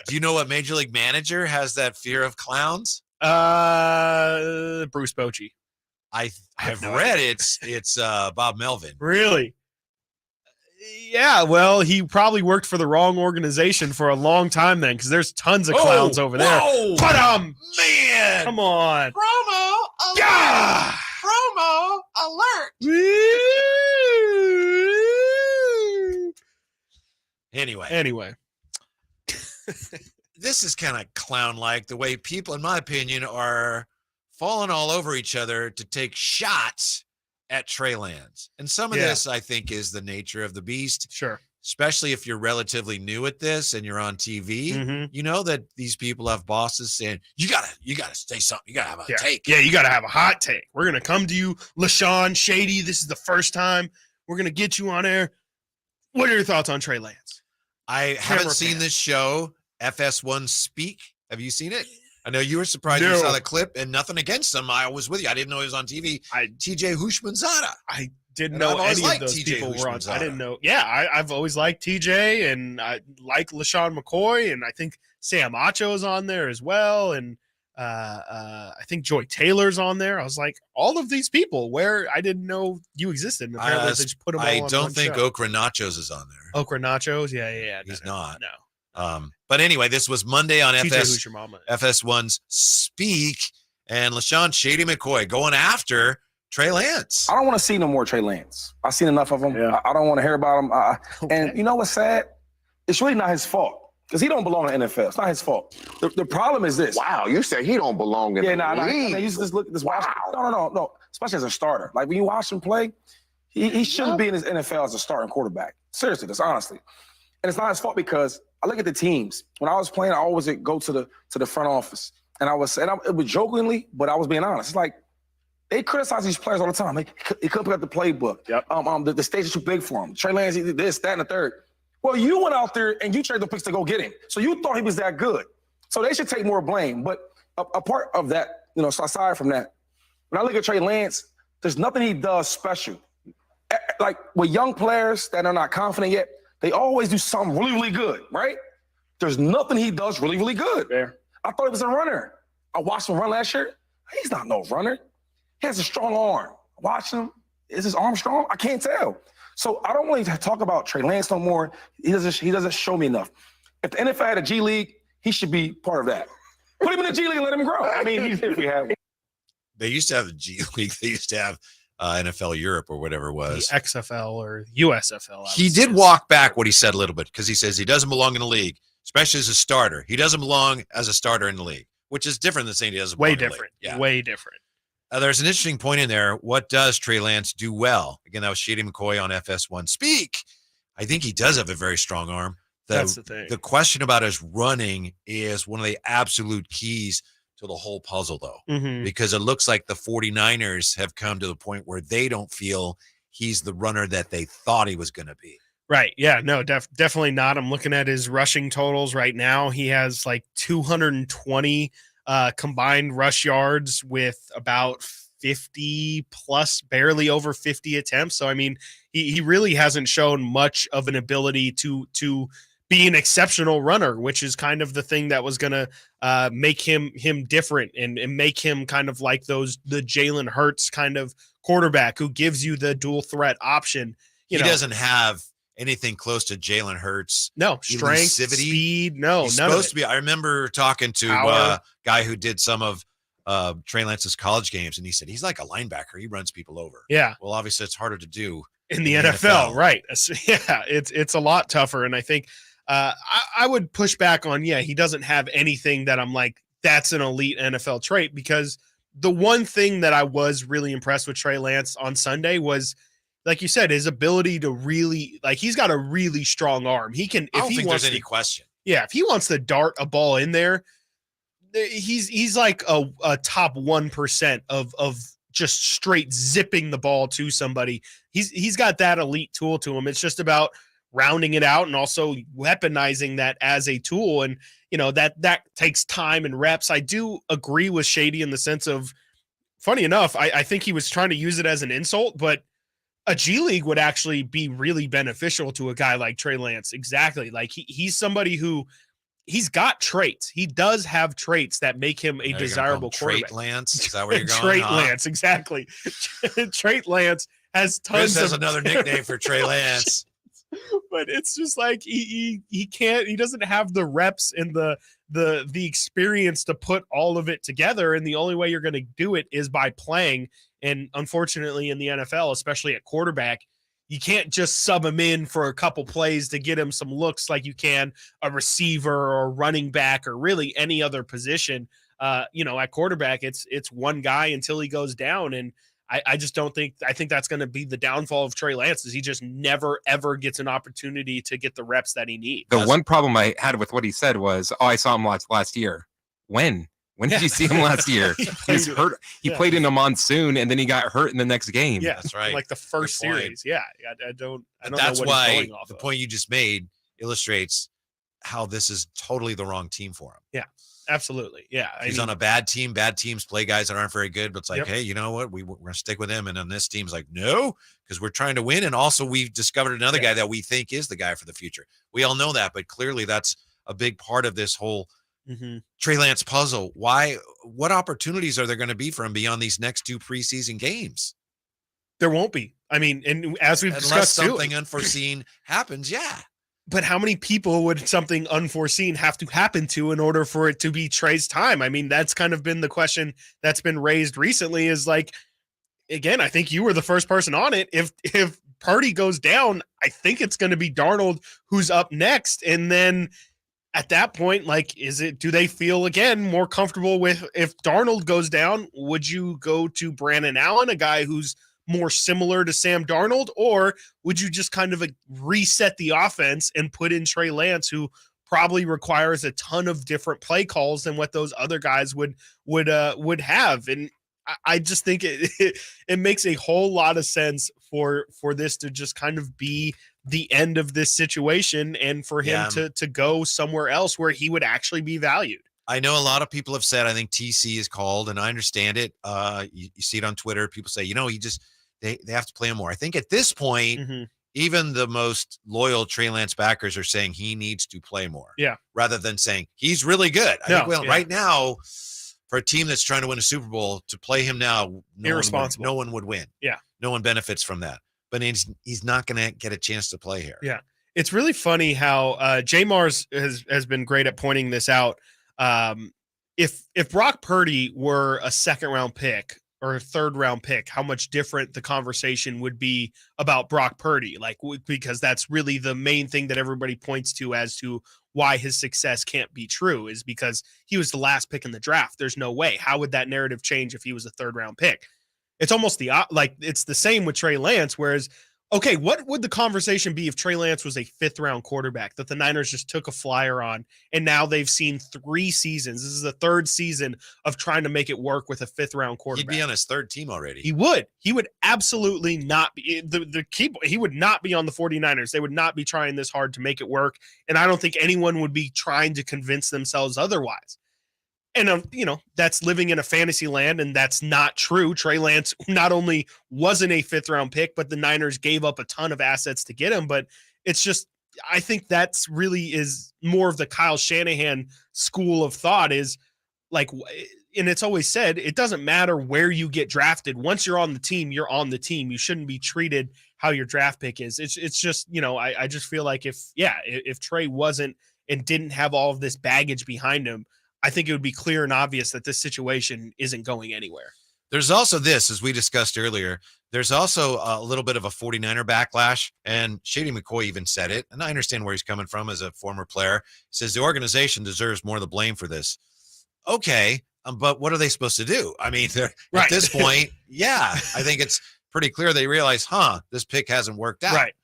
Do you know what Major League Manager has that fear of clowns? Bruce Bochy. I've read it's Bob Melvin. Really? Yeah, well, he probably worked for the wrong organization for a long time then, because there's tons of clowns over there. Whoa, but man, come on. Promo alert. Yeah. Promo alert. Anyway. This is kind of clown-like, the way people, in my opinion, are falling all over each other to take shots at Trey Lance. And some of this, I think, is the nature of the beast. Sure. Especially if you're relatively new at this and you're on TV, you know that these people have bosses saying, you gotta say something. You gotta have a take. Yeah, you gotta have a hot take. We're gonna come to you, LaShawn Shady. This is the first time we're gonna get you on air. What are your thoughts on Trey Lance? I haven't seen this show, FS1 Speak. Have you seen it? I know you were surprised you saw the clip, and nothing against him. I was with you. I didn't know he was on TV. TJ Hushmanzada. I didn't know any of those people were on. I didn't know. Yeah, I've always liked TJ, and I like LaShawn McCoy, and I think Sam Acho's on there as well, and I think Joy Taylor's on there. I was like, all of these people, where I didn't know you existed. And apparently they just put them all on I don't one think show. Okra Nachos is on there. Okra Nachos? Yeah. He's not. No. But anyway, this was Monday on TJ, who's your mama? FS1's Speak, and LaShawn Shady McCoy going after Trey Lance. I don't want to see no more Trey Lance. I've seen enough of him. Yeah. I don't want to hear about him. And you know what's sad? It's really not his fault, because he don't belong in the NFL. It's not his fault. The problem is this. Wow, you say he don't belong in the league. You just look at this. Wow. No. Especially as a starter. Like when you watch him play, he shouldn't be in his NFL as a starting quarterback. Seriously, that's honestly. And it's not his fault, because I look at the teams. When I was playing, I always go to the front office, and it was jokingly, but I was being honest. It's like they criticize these players all the time. He couldn't pick up the playbook. Yep. The stage is too big for him. Trey Lance, he did this, that, and the third. Well, you went out there and you traded the picks to go get him, so you thought he was that good. So they should take more blame. But a part of that, so aside from that, when I look at Trey Lance, there's nothing he does special. Like with young players that are not confident yet, they always do something really, really good, right? There's nothing he does really, really good. Fair. I thought he was a runner. I watched him run last year. He's not no runner. He has a strong arm. Watch him. Is his arm strong? I can't tell. So I don't really talk about Trey Lance no more. He doesn't show me enough. If the NFL had a G League, he should be part of that. Put him in the G League and let him grow. I mean, if we have. They used to have the G League. They used to have NFL Europe or whatever it was. The XFL or USFL. He did walk back what he said a little bit, because he says he doesn't belong in the league, especially as a starter. He doesn't belong as a starter in the league, which is different than saying he doesn't belong in the league. Yeah. Way different. There's an interesting point in there. What does Trey Lance do well? Again, that was Shady McCoy on FS1 Speak. I think he does have a very strong arm. That's the thing. The question about his running is one of the absolute keys to the whole puzzle, though, because it looks like the 49ers have come to the point where they don't feel he's the runner that they thought he was going to be. Right. Yeah, no, definitely not. I'm looking at his rushing totals right now. He has like 220 combined rush yards with about 50 plus, barely over 50 attempts. So, I mean, he really hasn't shown much of an ability to be an exceptional runner, which is kind of the thing that was going to make him different and make him kind of like the Jalen Hurts kind of quarterback who gives you the dual threat option. He doesn't have anything close to Jalen Hurts. No, strength, elusivity. Speed, no, He's none supposed of to be. I remember talking to a guy who did some of Trey Lance's college games, and he said he's like a linebacker. He runs people over. Yeah. Well, obviously, it's harder to do in the NFL, right? Yeah, it's a lot tougher, and I think I would push back on. Yeah, he doesn't have anything that I'm like, that's an elite NFL trait, because the one thing that I was really impressed with Trey Lance on Sunday was, like you said, his ability to really, like, he's got a really strong arm. He can, I if don't he think wants there's any to, question. yeah, if he wants to dart a ball in there, he's like a top 1% of just straight zipping the ball to somebody. He's got that elite tool to him. It's just about rounding it out and also weaponizing that as a tool. And, you know, that takes time and reps. I do agree with Shady in the sense of, funny enough, I think he was trying to use it as an insult, but a G League would actually be really beneficial to a guy like Trey Lance. Exactly. Like he's somebody who, he's got traits. He does have traits that make him a desirable quarterback. Trait Lance? Is that where you're going? Trait Lance, exactly. Trait Lance has tons Chris has of another nickname for Trey Lance. But it's just like he can't, he doesn't have the reps and the experience to put all of it together. And the only way you're going to do it is by playing. And unfortunately in the NFL, especially at quarterback, you can't just sub him in for a couple plays to get him some looks like you can a receiver or running back or really any other position. You know, at quarterback, it's one guy until he goes down. And I just don't think, I think that's going to be the downfall of Trey Lance, is he just never, ever gets an opportunity to get the reps that he needs. The one problem I had with what he said was, I saw him last year. When did you see him last year? He's hurt. He played in a monsoon and then he got hurt in the next game. Yeah, that's right. Like the first series. Yeah. I don't That's know what why he's going off the of. point you just made illustrates how this is totally the wrong team for him. Yeah, absolutely. Yeah. He's on a bad team. Bad teams play guys that aren't very good, but it's like, Yep. hey, you know what? We're going to stick with him. And then this team's like, no, because we're trying to win. And also we've discovered another guy that we think is the guy for the future. We all know that, but clearly that's a big part of this whole Trey Lance puzzle. What opportunities are there going to be for him beyond these next 2 preseason games? There won't be. I mean, and as we've Unless discussed something too, unforeseen happens. Yeah. but how many people would something unforeseen have to happen to in order for it to be Trey's time? I mean, that's kind of been the question that's been raised recently, is like, again, I think you were the first person on it. If Purdy goes down, I think it's going to be Darnold who's up next. And then at that point, like, do they feel again more comfortable with, if Darnold goes down, would you go to Brandon Allen, a guy who's more similar to Sam Darnold, or would you just kind of reset the offense and put in Trey Lance, who probably requires a ton of different play calls than what those other guys would have? And I just think it makes a whole lot of sense for this to just kind of be the end of this situation, and for him to go somewhere else where he would actually be valued. I know a lot of people have said, I think TC is called, and I understand it. You see it on Twitter. People say, they have to play him more. I think at this point, even the most loyal Trey Lance backers are saying he needs to play more. Yeah. Rather than saying he's really good. I think right now, for a team that's trying to win a Super Bowl, to play him now, irresponsible. No one would win. Yeah. No one benefits from that. But he's not going to get a chance to play here. Yeah. It's really funny how J Mars has been great at pointing this out. If Brock Purdy were a 2nd round pick or a 3rd round pick, how much different the conversation would be about Brock Purdy, because that's really the main thing that everybody points to as to why his success can't be true, is because he was the last pick in the draft. There's no way. How would that narrative change if he was a 3rd round pick? It's almost it's the same with Trey Lance, whereas, okay, what would the conversation be if Trey Lance was a 5th round quarterback that the Niners just took a flyer on, and now they've seen 3 seasons? This is the 3rd season of trying to make it work with a 5th round quarterback. He'd be on his 3rd team already. He would absolutely not be he would not be on the 49ers. They would not be trying this hard to make it work. And I don't think anyone would be trying to convince themselves otherwise. And, that's living in a fantasy land, and that's not true. Trey Lance not only wasn't a 5th round pick, but the Niners gave up a ton of assets to get him. But it's just, I think that's really is more of the Kyle Shanahan school of thought, is like, and it's always said, it doesn't matter where you get drafted. Once you're on the team, you're on the team. You shouldn't be treated how your draft pick is. It's just, I just feel like if Trey wasn't and didn't have all of this baggage behind him, I think it would be clear and obvious that this situation isn't going anywhere. There's also this, as we discussed earlier, there's also a little bit of a 49er backlash, and Shady McCoy even said it, and I understand where he's coming from as a former player. He says the organization deserves more of the blame for this. Okay, but what are they supposed to do? I mean, at this point, I think it's pretty clear they realize, this pick hasn't worked out. Right.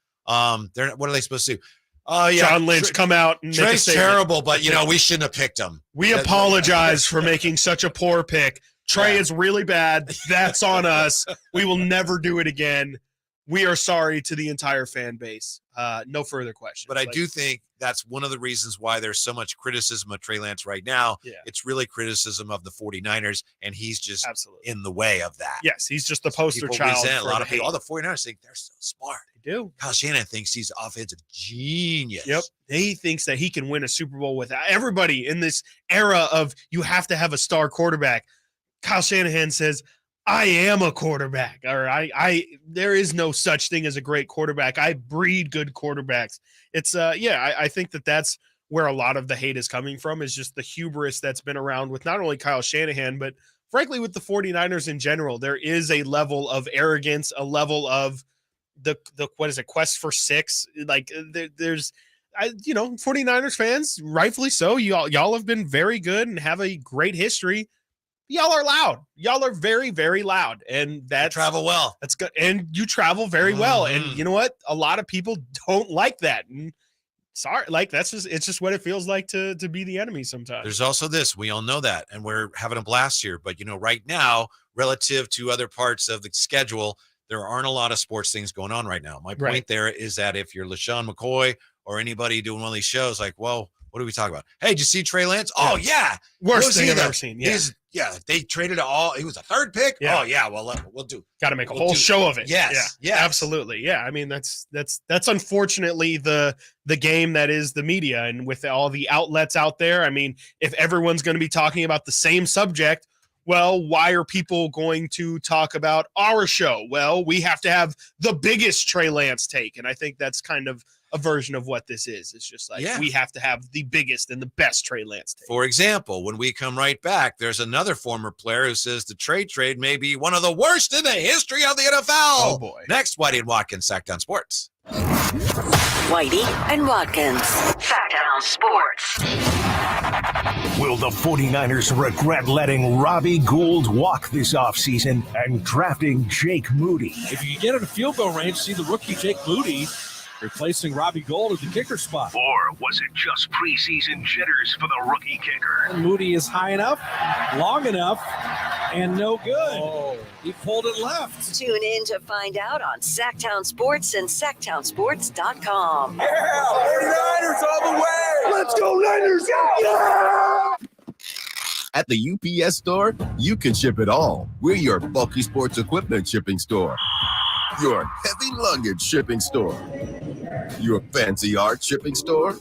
What are they supposed to do? John Lynch come out and make a Trey's statement. terrible, but we shouldn't have picked him. We apologize for making such a poor pick. Trey is really bad. That's on us. We will never do it again. We are sorry to the entire fan base. No further questions. But I do think that's one of the reasons why there's so much criticism of Trey Lance right now. Yeah. It's really criticism of the 49ers, and he's just in the way of that. Yes, he's just the poster child. A lot of people, all the 49ers think they're so smart. They do. Kyle Shanahan thinks he's offensive genius. Yep. He thinks that he can win a Super Bowl with everybody in this era of you have to have a star quarterback. Kyle Shanahan says, I am a quarterback, or there is no such thing as a great quarterback. I breed good quarterbacks. It's I think that's where a lot of the hate is coming from, is just the hubris that's been around with not only Kyle Shanahan, but frankly with the 49ers in general. There is a level of arrogance, a level of the quest for six. Like there's 49ers fans, rightfully so. Y'all have been very good and have a great history. Y'all are loud. Y'all are very, very loud. And that travel well. That's good. And you travel very well. And you know what? A lot of people don't like that. And sorry, it's just what it feels like to be the enemy sometimes. There's also this. We all know that. And we're having a blast here. But right now, relative to other parts of the schedule, there aren't a lot of sports things going on right now. My point there is that if you're LaShawn McCoy or anybody doing one of these shows, like, well, what do we talk about? Hey, did you see Trey Lance? Oh, yeah. Worst thing I've ever seen. Yeah. They traded he was a third pick. Yeah. Oh, yeah. Well, we'll do. Got to make a whole show of it. Yes. Yeah. Absolutely. Yeah. I mean, that's unfortunately the game that is the media, and with all the outlets out there. I mean, if everyone's going to be talking about the same subject, well, why are people going to talk about our show? Well, we have to have the biggest Trey Lance take. And I think that's kind of a version of what this is. It's just like we have to have the biggest and the best Trey Lance take. For example, when we come right back, there's another former player who says the trade may be one of the worst in the history of the NFL. Oh, boy. Next, Whitey and Watkins, Sactown Sports. Whitey and Watkins, Sactown Sports. Will the 49ers regret letting Robbie Gould walk this offseason and drafting Jake Moody? If you get in a field goal range, see the rookie Jake Moody replacing Robbie Gould at the kicker spot. Or was it just preseason jitters for the rookie kicker? And Moody is high enough, long enough, and no good. Oh, he pulled it left. Tune in to find out on Sactown Sports and SactownSports.com. Yeah, 49ers all the way. Let's go, Niners. Yeah! At the UPS store, you can ship it all. We're your bulky sports equipment shipping store, your heavy luggage shipping store, your fancy art shipping store,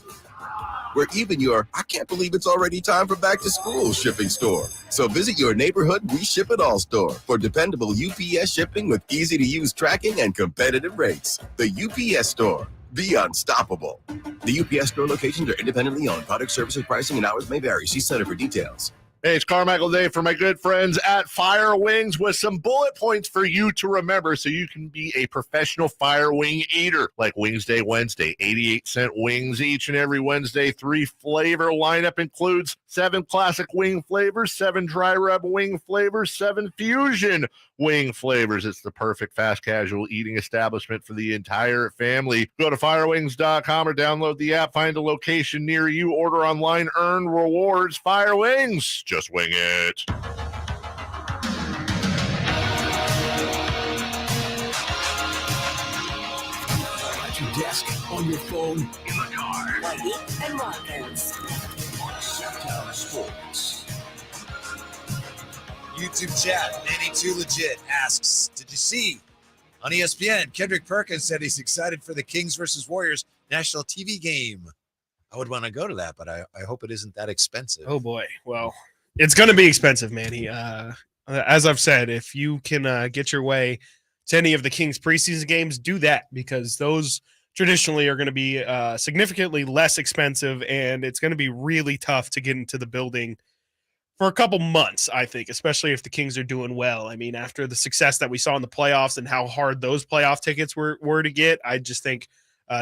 we're even your I can't believe it's already time for back to school shipping store. So visit your neighborhood We Ship It All store for dependable UPS shipping with easy to use tracking and competitive rates. The UPS store. Be unstoppable. The UPS store locations are independently owned. Product services, pricing, and hours may vary. See Center for details. Hey, it's Carmichael Day for my good friends at Fire Wings with some bullet points for you to remember so you can be a professional fire wing eater. Like Wings Day Wednesday, 88-cent wings each and every Wednesday. 3 flavor lineup includes 7 classic wing flavors, 7 dry rub wing flavors, 7 fusion wing flavors. It's the perfect fast casual eating establishment for the entire family. Go to firewings.com or download the app, find a location near you, order online, earn rewards. Fire Wings. Just wing it. At your desk, on your phone, in the car. Whitey and Watkins. Sactown Sports. YouTube chat, Manny2 Legit asks, did you see on ESPN, Kendrick Perkins said he's excited for the Kings versus Warriors national TV game. I would want to go to that, but I hope it isn't that expensive. Oh, boy. Well, it's going to be expensive, Manny. As I've said, if you can get your way to any of the Kings preseason games, do that, because those traditionally are going to be significantly less expensive, and it's going to be really tough to get into the building for a couple months, I think, especially if the Kings are doing well. I mean, after the success that we saw in the playoffs and how hard those playoff tickets were to get, I just think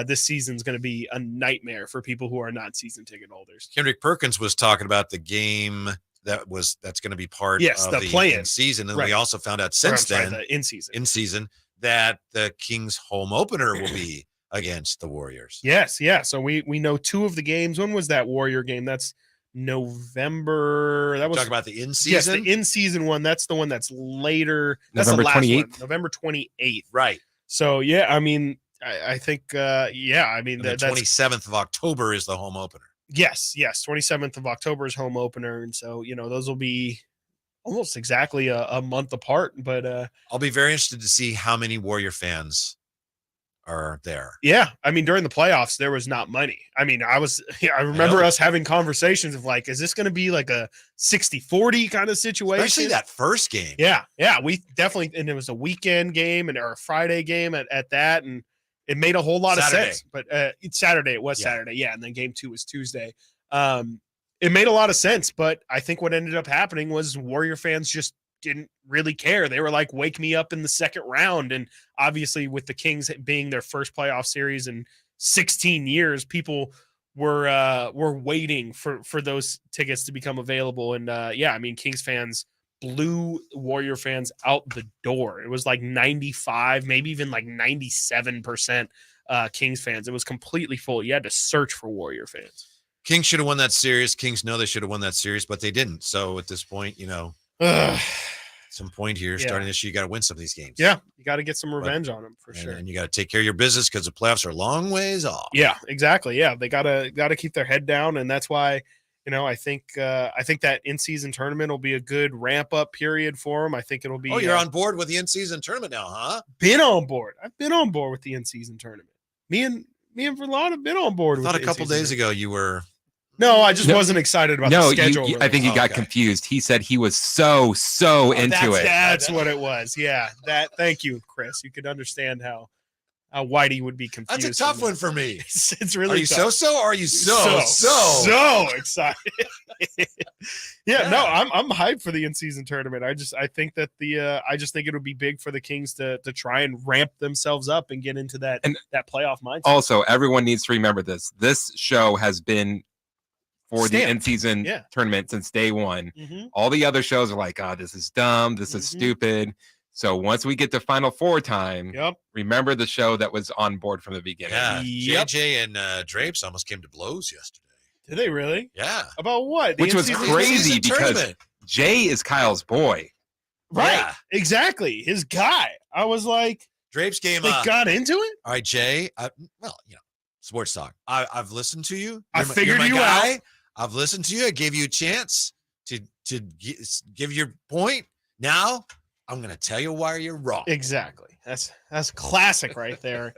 this season's going to be a nightmare for people who are not season ticket holders. Kendrick Perkins was talking about the game that's going to be part of the play-in season. And right. we also found out the in season that the Kings home opener will be against the Warriors. Yes. Yeah. So we know 2 of the games. When was that Warrior game? That's November. That was talking about the in-season. Yes, the in-season one. That's the one that's later. That's November the last 28th. one. November 28th. Right. So yeah, I mean, I think I mean the 27th of October is the home opener. Yes. 27th of October is home opener, and so those will be almost exactly a month apart. But I'll be very interested to see how many Warrior fans are there. Yeah, I mean, during the playoffs, there was not money. I mean, I remember us having conversations of like, is this going to be like a 60-40 kind of situation? Especially that first game. Yeah, we definitely, and it was a weekend game or a Friday game at that, and it made a whole lot of sense. But it's Saturday. It was Saturday, yeah, and then game 2 was Tuesday. It made a lot of sense, but I think what ended up happening was Warrior fans just didn't really care. They were like, wake me up in the second round. And obviously with the Kings being their first playoff series in 16 years, people were waiting for those tickets to become available. And I mean, Kings fans blew Warrior fans out the door. It was like 95, maybe even like 97% Kings fans. It was completely full. You had to search for Warrior fans. Kings should have won that series. Kings know they should have won that series, but they didn't. So at this point, some point here, starting this year, you got to win some of these games. Yeah, you got to get some revenge on them for sure. And you got to take care of your business because the playoffs are a long ways off. Yeah, exactly. Yeah, they got to keep their head down, and that's why I think that in-season tournament will be a good ramp-up period for them. I think it'll be. Oh, you're on board with the in-season tournament now, huh? Been on board. I've been on board with the in-season tournament. Me and Verlon have been on board. I thought a couple days ago you were. No, I just wasn't excited about the schedule. I think he got confused. He said he was so into it. That's what it was. Yeah. Thank you, Chris. You could understand how Whitey would be confused. That's a tough one for me. It's really. Are you tough. so? Or are you so excited? No, I'm hyped for the in-season tournament. I think that I just think it'll be big for the Kings to try and ramp themselves up and get into that playoff mindset. Also, everyone needs to remember this. This show has been for the in-season tournament since day one. Mm-hmm. All the other shows are like, this is dumb. This is stupid. So once we get to Final Four time, remember the show that was on board from the beginning. Yeah, JJ and Drapes almost came to blows yesterday. Did they really? Yeah. About what? Which was crazy because Jay is Kyle's boy. Right. Yeah. Exactly. His guy. I was like, Drapes game. They got into it? All right, Jay. Sports talk. I've listened to you. I figured you out. I've listened to you. I gave you a chance to give your point. Now I'm going to tell you why you're wrong. Exactly. That's classic right there.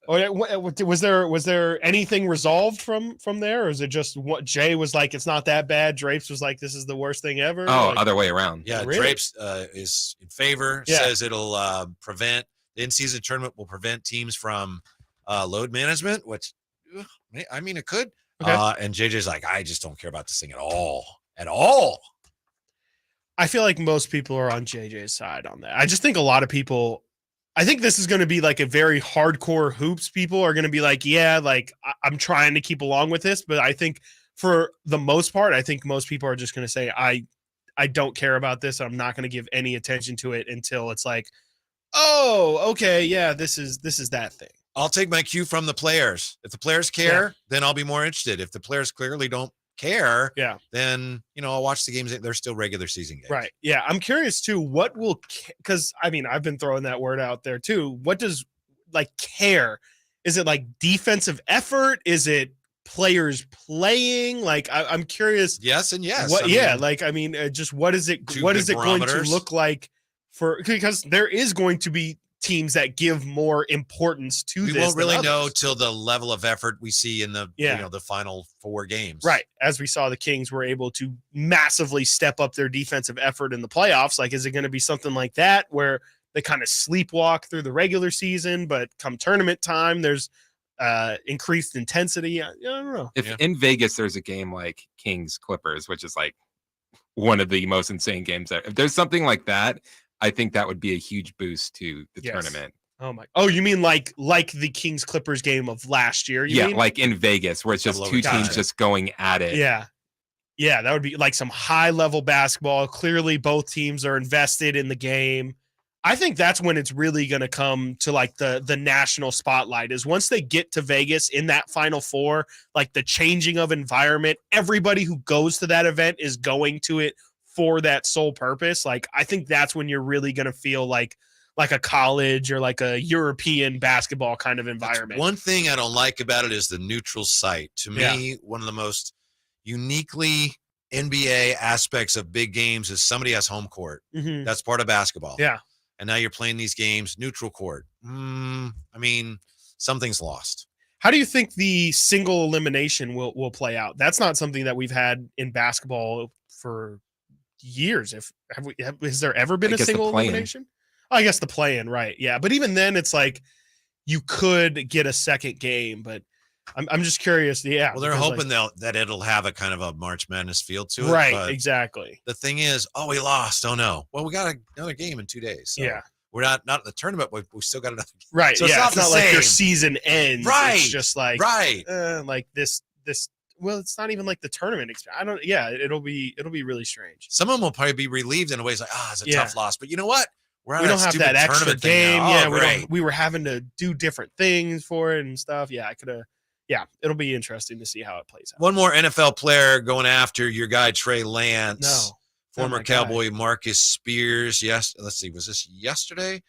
Was there anything resolved from there, or is it just what Jay was like? It's not that bad. Drapes was like, this is the worst thing ever. Other way around. Yeah, really? Drapes is in favor. Yeah. Says it'll prevent the in-season tournament will prevent teams from load management, which I mean it could. Okay. And JJ's like, I just don't care about this thing at all. I feel like most people are on JJ's side on that. I just think a lot of people. I think this is going to be like a very hardcore hoops. People are going to be like, yeah, like I'm trying to keep along with this. But I think for the most part, I think most people are just going to say, I don't care about this. I'm not going to give any attention to it until it's like, oh, okay. Yeah, this is that thing. I'll take my cue from the players. If the players care, then I'll be more interested. If the players clearly don't care, then I'll watch the games. They're still regular season games. Right. Yeah. I'm curious too, what will, because I mean, I've been throwing that word out there too. What does like care? Is it like defensive effort? Is it players playing? Like I'm curious. Yes and yes. What, just what is it going to look like because there is going to be teams that give more importance to this. We won't really know till the level of effort we see in the the final 4 games. Right. As we saw, the Kings were able to massively step up their defensive effort in the playoffs. Like, is it going to be something like that where they kind of sleepwalk through the regular season, but come tournament time, there's increased intensity? I don't know. If in Vegas there's a game like Kings Clippers, which is like one of the most insane games there. If there's something like that, I think that would be a huge boost to the tournament. Oh, you mean like the Kings Clippers game of last year? You mean? Like in Vegas, where it's just two teams just going at it. Yeah. Yeah, that would be like some high-level basketball. Clearly, both teams are invested in the game. I think that's when it's really going to come to like the national spotlight is once they get to Vegas in that Final Four, like the changing of environment, everybody who goes to that event is going to it for that sole purpose. Like, I think that's when you're really going to feel like a college or like a European basketball kind of environment. One thing I don't like about it is the neutral site. To me, one of the most uniquely NBA aspects of big games is somebody has home court. Mhm. That's part of basketball. Yeah. And now you're playing these games neutral court. I mean, something's lost. How do you think the single elimination will play out? That's not something that we've had in basketball for years. Has there ever been a single elimination? Oh, I guess the play-in, right? Yeah, but even then, it's like you could get a second game. But I'm just curious. Yeah. Well, they're hoping that it'll have a kind of a March Madness feel to it. Right. But Exactly. the thing is, we lost. Oh no. Well, we got another game in 2 days. So Yeah. we're not in the tournament, but we still got another game. Right. So yeah. it's not like your same. season ends. Right. It's just like like this. Well, it's not even like the tournament. I don't. Yeah. It'll be really strange. Some of them will probably be relieved in a way. It's like, it's a tough loss. But you know what? We don't have that extra game. Yeah, we were having to do different things for it and stuff. Yeah, it'll be interesting to see how it plays out. One more NFL player going after your guy Trey Lance. No. Former Cowboy Marcus Spears. Yes, let's see. Was this yesterday?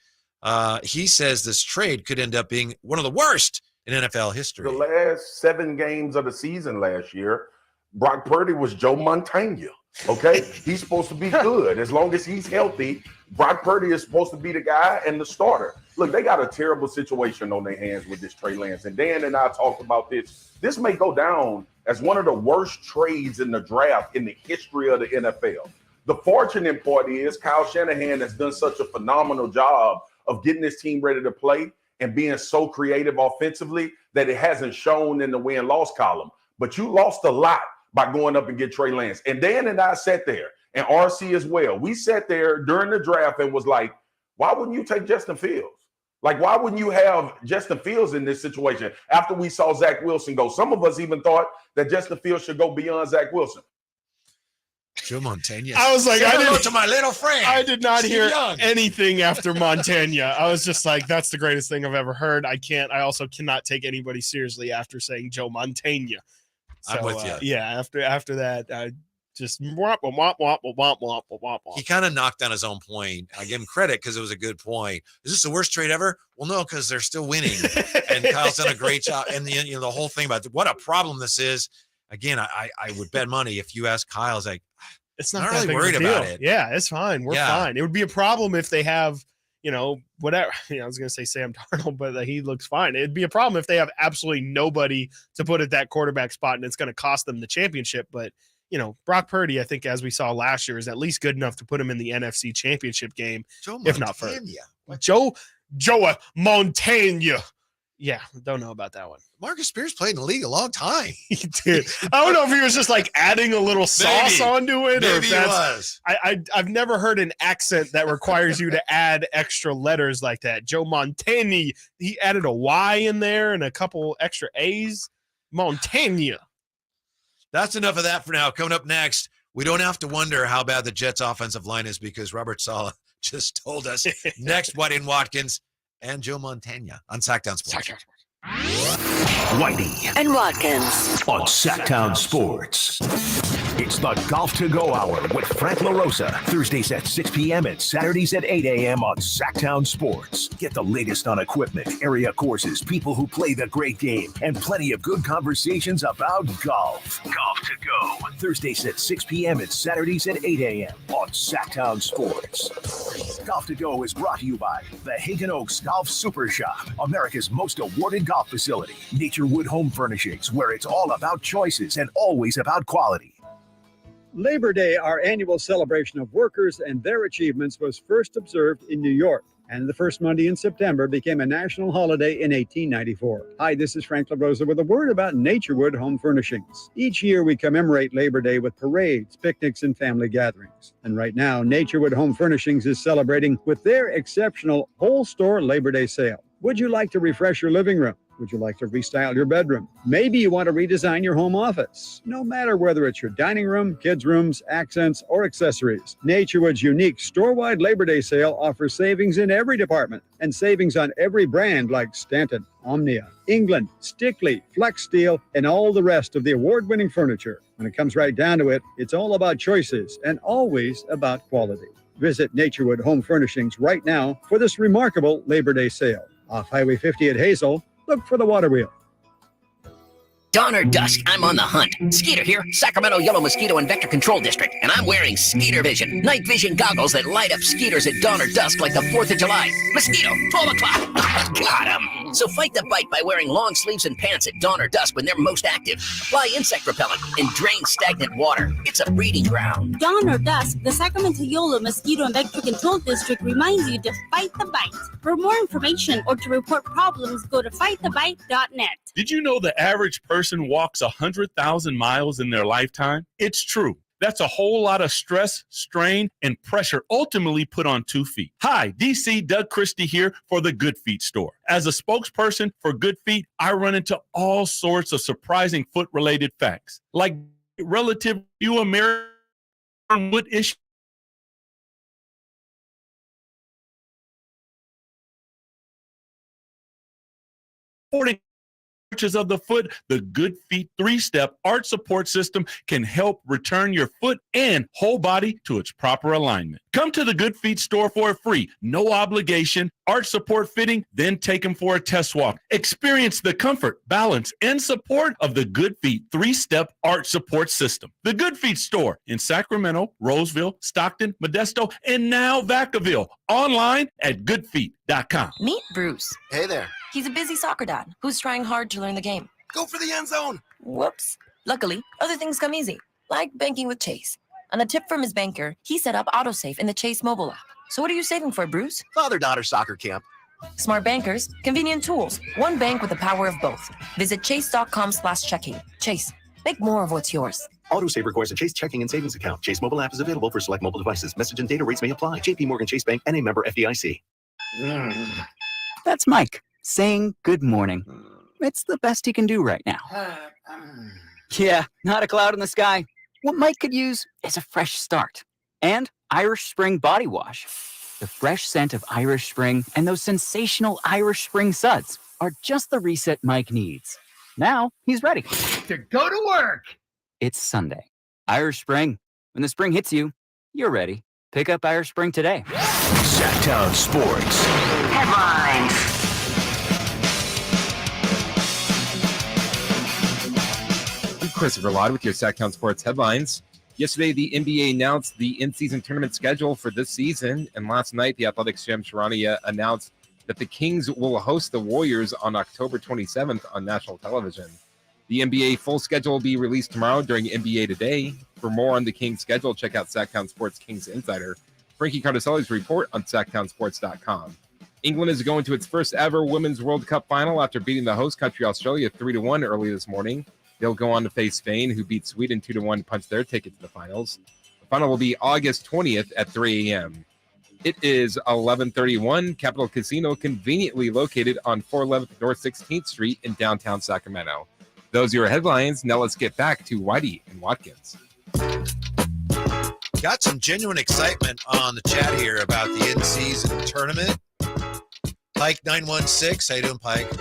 He says this trade could end up being one of the worst in NFL history. The last 7 games of the season last year, Brock Purdy was Joe Montana. Okay, he's supposed to be good as long as he's healthy. Brock Purdy is supposed to be the guy and the starter. Look, they got a terrible situation on their hands with this Trey Lance. And Dan and I talked about this. This may go down as one of the worst trades in the draft in the history of the NFL. The fortunate part is Kyle Shanahan has done such a phenomenal job of getting this team ready to play and being so creative offensively that it hasn't shown in the win-loss column. But you lost a lot by going up and get Trey Lance. And Dan and I sat there, and RC as well. We sat there during the draft and was like, why wouldn't you take Justin Fields? Like, why wouldn't you have Justin Fields in this situation after we saw Zach Wilson go? Some of us even thought that Justin Fields should go beyond Zach Wilson. Joe Montana. I was like, say hello to my little friend. I did not Steve hear Young. anything after Montana. I was just like, that's the greatest thing I've ever heard. I also cannot take anybody seriously after saying Joe Montana. So, I'm with you. Yeah, after that, I just womp, womp, womp, womp, womp, womp, womp, womp. He kind of knocked down his own point. I give him credit because it was a good point. Is this the worst trade ever? Well, no, because they're still winning. And Kyle's done a great job. And the whole thing about what a problem this is. Again, I would bet money if you ask Kyle, it's like, it's not that really big worried of a about deal. it. Yeah, it's fine. We're fine. It would be a problem if they have, whatever. I was going to say Sam Darnold, but he looks fine. It'd be a problem if they have absolutely nobody to put at that quarterback spot, and it's going to cost them the championship. But, Brock Purdy, I think, as we saw last year, is at least good enough to put him in the NFC championship game, if not further. Joe Montana. Yeah, don't know about that one. Marcus Spears played in the league a long time. He did. I don't know if he was just like adding a little sauce onto it, or if Maybe that's. he was. I've never heard an accent that requires you to add extra letters like that. Joe Montana. He added a Y in there and a couple extra A's. Montana. That's enough of that for now. Coming up next, we don't have to wonder how bad the Jets' offensive line is because Robert Saleh just told us. Next, Whitey and Watkins and Joe Montana on Sactown Sports. Whitey and Watkins on Sactown Sports. It's the Golf to Go Hour with Frank LaRosa. Thursdays at 6 p.m. and Saturdays at 8 a.m. on Sactown Sports. Get the latest on equipment, area courses, people who play the great game, and plenty of good conversations about golf. Golf to Go. Thursdays at 6 p.m. and Saturdays at 8 a.m. on Sactown Sports. Golf to Go is brought to you by the Hagen Oaks Golf Super Shop, America's most awarded golf facility. Naturewood Home Furnishings, where it's all about choices and always about quality. Labor Day, our annual celebration of workers and their achievements, was first observed in New York, and the first Monday in September became a national holiday in 1894. Hi, this is Frank LaRosa with a word about Naturewood Home Furnishings. Each year we commemorate Labor Day with parades, picnics, and family gatherings. And right now, Naturewood Home Furnishings is celebrating with their exceptional whole store Labor Day sale. Would you like to refresh your living room, Would you like to restyle your bedroom? Maybe you want to redesign your home office. No matter whether it's your dining room, kids' rooms, accents, or accessories, Naturewood's unique store-wide Labor Day sale offers savings in every department and savings on every brand like Stanton, Omnia, England, Stickley, Flex Steel, and all the rest of the award-winning furniture. When it comes right down to it, it's all about choices and always about quality. Visit Naturewood Home Furnishings right now for this remarkable Labor Day sale. Off Highway 50 at Hazel, look for the water wheel. Dawn or dusk, I'm on the hunt. Skeeter here, Sacramento Yellow Mosquito and Vector Control District, and I'm wearing Skeeter Vision, night vision goggles that light up skeeters at dawn or dusk like the 4th of July. Mosquito, 12 o'clock. Got him. So fight the bite by wearing long sleeves and pants at dawn or dusk when they're most active. Apply insect repellent and drain stagnant water. It's a breeding ground. Dawn or dusk, the Sacramento Yellow Mosquito and Vector Control District reminds you to fight the bite. For more information or to report problems, go to fightthebite.net. Did you know the average person walks 100,000 miles in their lifetime? It's true. That's a whole lot of stress, strain, and pressure ultimately put on 2 feet. Hi, DC Doug Christie here for the Good Feet store. As a spokesperson for Good Feet, I run into all sorts of surprising foot-related facts, like relative to American wood issue. Of the foot, the Good Feet 3-step arch support system can help return your foot and whole body to its proper alignment. Come to the Good Feet store for a free, no obligation arch support fitting, then take them for a test walk. Experience the comfort, balance, and support of the Good Feet 3-step arch support system. The Good Feet store in Sacramento, Roseville, Stockton, Modesto, and now Vacaville. Online at goodfeet.com. Meet Bruce. Hey there. He's a busy soccer dad who's trying hard to learn the game. Go for the end zone. Whoops. Luckily, other things come easy, like banking with Chase. On a tip from his banker, he set up autosave in the Chase mobile app. So what are you saving for, Bruce? Father-daughter soccer camp. Smart bankers, convenient tools, one bank with the power of both. Visit chase.com/checking. Chase, make more of what's yours. Autosave requires a Chase checking and savings account. Chase mobile app is available for select mobile devices. Message and data rates may apply. JP Morgan Chase Bank, N.A. member FDIC. That's Mike saying good morning. It's the best he can do right now. Yeah, not a cloud in the sky. What Mike could use is a fresh start. And Irish Spring Body Wash. The fresh scent of Irish Spring and those sensational Irish Spring suds are just the reset Mike needs. Now he's ready to go to work. It's Sunday. Irish Spring. When the spring hits you, you're ready. Pick up Irish Spring today. Sactown Sports. Headlines. Christopher Ladd with your Sactown Sports headlines. Yesterday, the NBA announced the in-season tournament schedule for this season, and last night, the Athletics' James Harden announced that the Kings will host the Warriors on October 27th on national television. The NBA full schedule will be released tomorrow during NBA Today. For more on the Kings schedule, check out Sactown Sports Kings Insider. Frankie Cardicelli's report on SactownSports.com. England is going to its first ever Women's World Cup final after beating the host country Australia 3-1 early this morning. They'll go on to face Spain, who beat Sweden 2-1 to punch their ticket to the finals. The final will be August 20th at 3 a.m. It is 11:31. Capital Casino, conveniently located on 411 North 16th Street in downtown Sacramento. Those are your headlines. Now let's get back to Whitey and Watkins. Got some genuine excitement on the chat here about the in-season tournament. Pike 916, how you doing, Pike?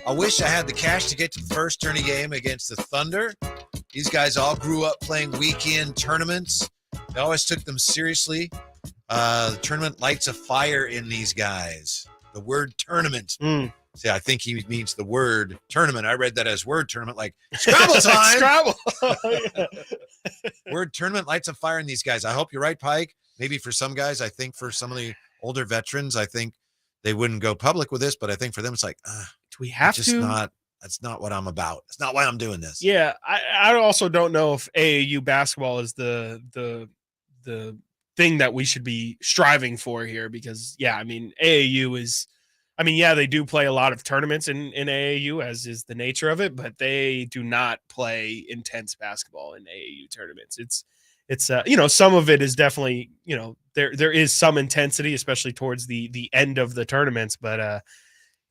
I wish I had the cash to get to the first tourney game against the Thunder. These guys all grew up playing weekend tournaments. They always took them seriously. The tournament lights a fire in these guys. The word tournament. See, I think he means the word tournament. I read that as word tournament, like Scrabble time. Scrabble. Word tournament lights a fire in these guys. I hope you're right, Pike. Maybe for some guys, I think for some of the older veterans, I think they wouldn't go public with this, but I think for them, it's like, do we have to? That's not what I'm about. It's not why I'm doing this. Yeah, I also don't know if AAU basketball is the thing that we should be striving for here, because yeah, I mean AAU is, I mean yeah, they do play a lot of tournaments in AAU, as is the nature of it, but they do not play intense basketball in AAU tournaments. It's you know, some of it is definitely, you know, there is some intensity, especially towards the end of the tournaments, but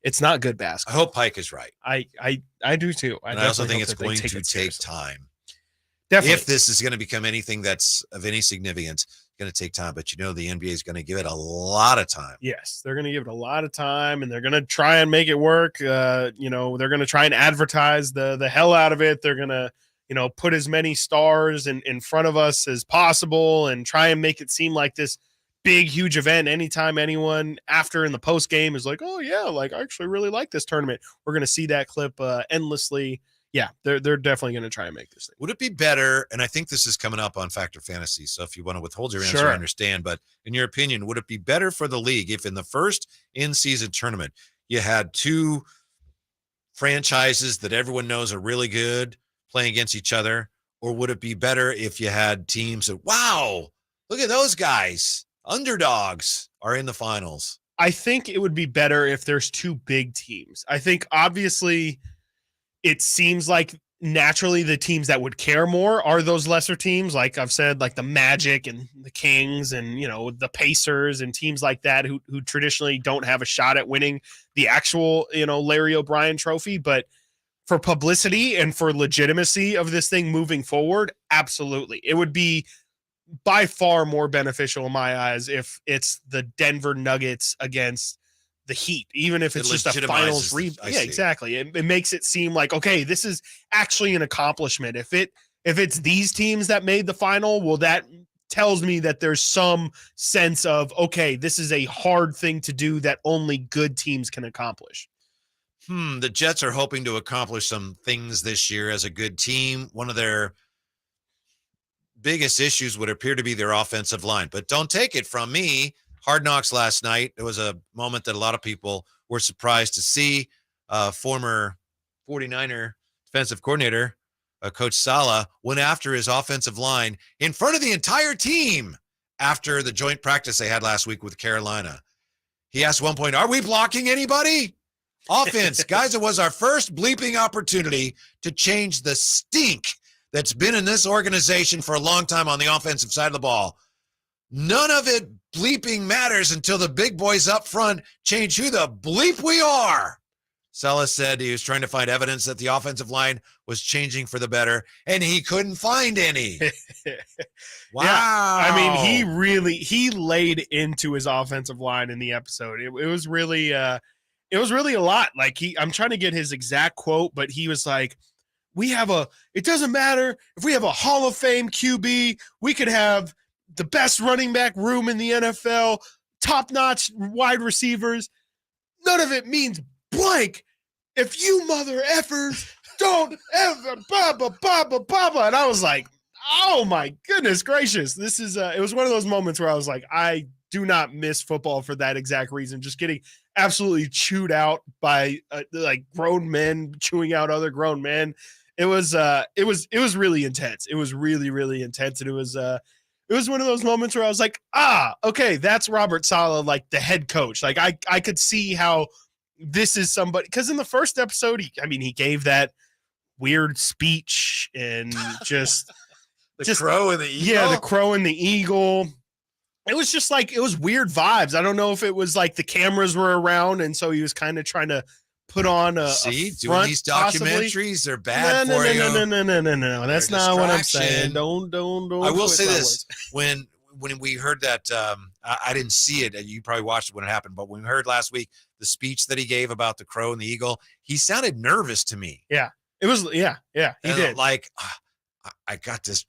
it's not good I basketball. hope Pike is right. I do too. And I also think it's going to take time. Definitely. If this is going to become anything that's of any significance, it's going to take time. But the NBA is going to give it a lot of time. Yes, they're going to give it a lot of time, and they're going to try and make it work. They're going to try and advertise the hell out of it. They're going to, put as many stars in front of us as possible and try and make it seem like this big, huge event. Anytime anyone after in the post game is like, oh yeah, like I actually really like this tournament, we're going to see that clip endlessly. Yeah, they're definitely going to try and make this thing. Would it be better, and I think this is coming up on Factor Fantasy, so if you want to withhold your answer, I understand, but in your opinion, would it be better for the league if in the first in-season tournament you had two franchises that everyone knows are really good playing against each other, or would it be better if you had teams that, wow, look at those guys, underdogs are in the finals? I think it would be better if there's two big teams. I think obviously it seems like naturally the teams that would care more are those lesser teams. Like I've said, like the Magic and the Kings and, the Pacers and teams like that who traditionally don't have a shot at winning the actual, Larry O'Brien trophy. But for publicity and for legitimacy of this thing moving forward, absolutely. It would be by far more beneficial in my eyes if it's the Denver Nuggets against the Heat, even if it's just a finals yeah, exactly. It makes it seem like, okay, this is actually an accomplishment. If it's these teams that made the final, well, that tells me that there's some sense of, okay, this is a hard thing to do that only good teams can accomplish. The Jets are hoping to accomplish some things this year as a good team. One of their biggest issues would appear to be their offensive line, but don't take it from me. Hard Knocks last night. It was a moment that a lot of people were surprised to see. Former 49er defensive coordinator, Coach Saleh, went after his offensive line in front of the entire team after the joint practice they had last week with Carolina. He asked at one point, are we blocking anybody? Offense, guys, it was our first bleeping opportunity to change the stink that's been in this organization for a long time on the offensive side of the ball. None of it bleeping matters until the big boys up front change who the bleep we are. Saleh said he was trying to find evidence that the offensive line was changing for the better, and he couldn't find any. Wow. Yeah, I mean, he laid into his offensive line in the episode. It was really a lot. Like I'm trying to get his exact quote, but he was like, it doesn't matter if we have a Hall of Fame QB, we could have the best running back room in the NFL, top-notch wide receivers. None of it means blank if you mother effers don't ever baba. And I was like, oh my goodness gracious. This is it was one of those moments where I was like, I do not miss football for that exact reason. Just getting absolutely chewed out by like grown men chewing out other grown men. It was really intense. It was really, really intense. And it was one of those moments where I was like, okay, that's Robert Saleh, like the head coach. Like I could see how this is somebody, because in the first episode, he gave that weird speech and just crow and the eagle. Yeah, the crow and the eagle. It was just like, it was weird vibes. I don't know if it was like the cameras were around, and so he was kind of trying to put on doing these documentaries, they're bad for you. No. That's not what I'm saying. Don't. I will say this: when we heard that, I didn't see it. You probably watched it when it happened, but when we heard last week the speech that he gave about the crow and the eagle, he sounded nervous to me. Yeah, it was. Yeah, he did. Like, I got this.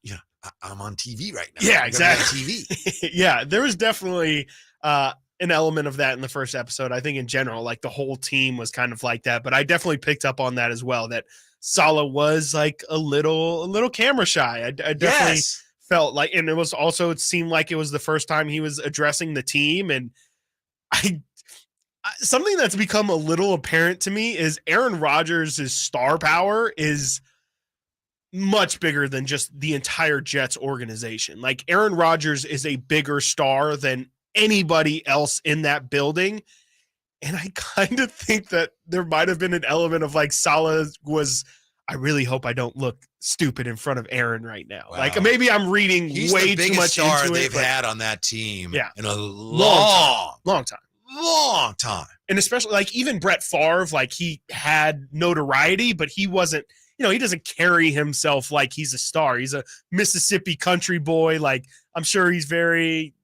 I'm on TV right now. Yeah, exactly. TV. Yeah, there was definitely an element of that in the first episode. I think in general, like the whole team was kind of like that, but I definitely picked up on that as well, that Saleh was like a little camera shy. I definitely felt like, and it seemed like it was the first time he was addressing the team. And something that's become a little apparent to me is Aaron Rodgers' star power is much bigger than just the entire Jets organization. Like Aaron Rodgers is a bigger star than anybody else in that building. And I kind of think that there might have been an element of like Saleh was, I really hope I don't look stupid in front of Aaron right now. Wow. Like maybe I'm reading He's way the too much star into they've it, had on that team in a long time. long time. And especially like even Brett Favre, like he had notoriety, but he wasn't, he doesn't carry himself like he's a star. He's a Mississippi country boy. Like I'm sure he's very,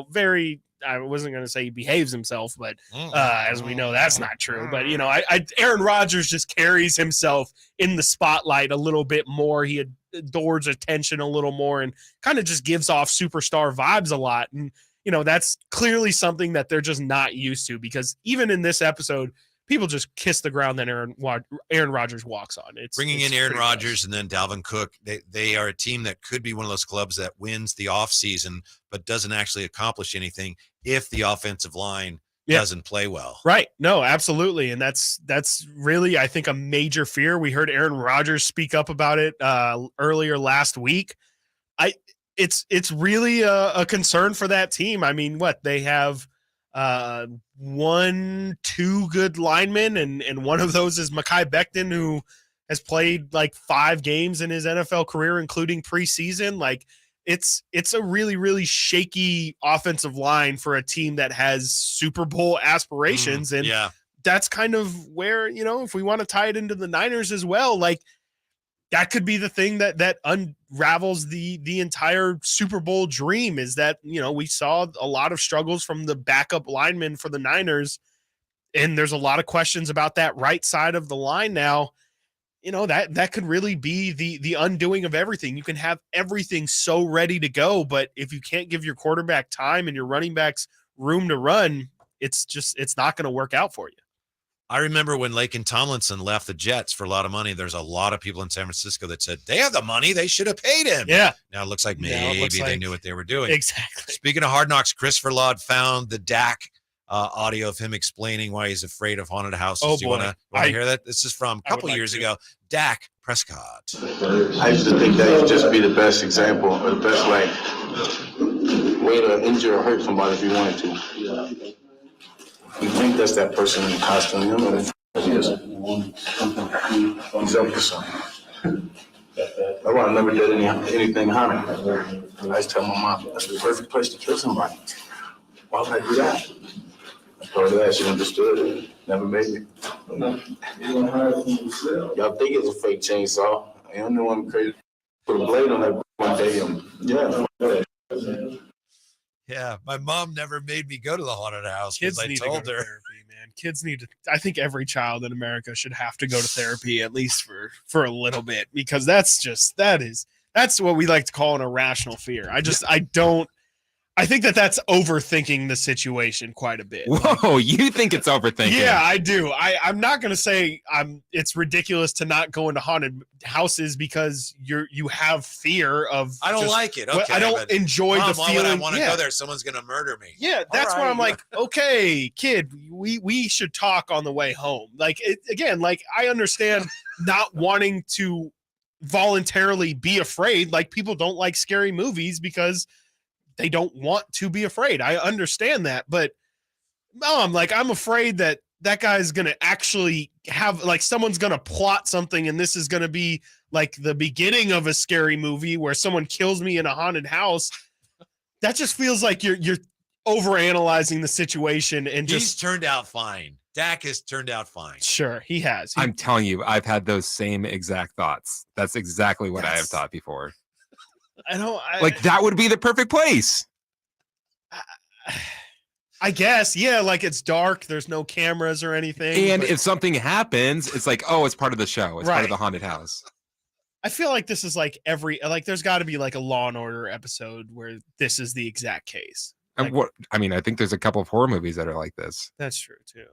very, I wasn't going to say he behaves himself, but as we know, that's not true. But, Aaron Rodgers just carries himself in the spotlight a little bit more. He adores attention a little more and kind of just gives off superstar vibes a lot. And, that's clearly something that they're just not used to, because even in this episode, people just kiss the ground that Aaron Rodgers walks on. Bringing in Aaron Rodgers and then Dalvin Cook, they are a team that could be one of those clubs that wins the offseason but doesn't actually accomplish anything if the offensive line doesn't play well. Right. No, absolutely. And that's really, I think, a major fear. We heard Aaron Rodgers speak up about it earlier last week. It's really a concern for that team. I mean, they have 2 good linemen, and one of those is Mekhi Becton, who has played like 5 games in his NFL career, including preseason. Like it's a really, really shaky offensive line for a team that has Super Bowl aspirations. And that's kind of where, if we want to tie it into the Niners as well, like that could be the thing that unravels the entire Super Bowl dream, is that, we saw a lot of struggles from the backup linemen for the Niners, and there's a lot of questions about that right side of the line now. That could really be the undoing of everything. You can have everything so ready to go, but if you can't give your quarterback time and your running backs room to run, it's not going to work out for you. I remember when Laken Tomlinson left the Jets for a lot of money, there's a lot of people in San Francisco that said, they have the money, they should have paid him. Yeah. Now it looks like maybe they knew what they were doing. Exactly. Speaking of Hard Knocks, Christopher Laud found the Dak audio of him explaining why he's afraid of haunted houses. Oh, do you want to hear that? This is from a couple years ago. Dak Prescott. I used to think that would just be the best example, or the best way to injure or hurt somebody if you wanted to. You think that's that person in the costume, you know what he is. He's up to something. I would have never did anything haunted. I just tell my mom, that's the perfect place to kill somebody. Why would I do that? I told her that, she understood it. Never made it. Y'all think it's a fake chainsaw. I don't know I'm crazy. Put a blade on that one day. Yeah, my mom never made me go to the haunted house Kids because I need told to go her. to therapy, man. Kids need to. I think every child in America should have to go to therapy at least for a little bit, because that's what we like to call an irrational fear. I think that's overthinking the situation quite a bit. Whoa, you think it's overthinking? Yeah, I do. I'm not going to say it's ridiculous to not go into haunted houses because you have fear of. I don't like it. Okay, I don't enjoy the feeling. Why would I want to go there? Someone's going to murder me. Yeah, that's why I'm like, okay, kid, we should talk on the way home. Like I understand not wanting to voluntarily be afraid. Like people don't like scary movies because they don't want to be afraid. I understand that, but Mom, I'm afraid that guy's going to actually have, someone's going to plot something, and this is going to be like the beginning of a scary movie where someone kills me in a haunted house. That just feels like you're overanalyzing the situation, and he's turned out fine. Dak has turned out fine. Sure, he has. I'm telling you, I've had those same exact thoughts. That's exactly what I have thought before. That would be the perfect place. I guess, yeah. It's dark. There's no cameras or anything. And if something happens, it's like, oh, it's part of the show. It's part of the haunted house. I feel like this is there's got to be a Law and Order episode where this is the exact case. I think there's a couple of horror movies that are like this. That's true too.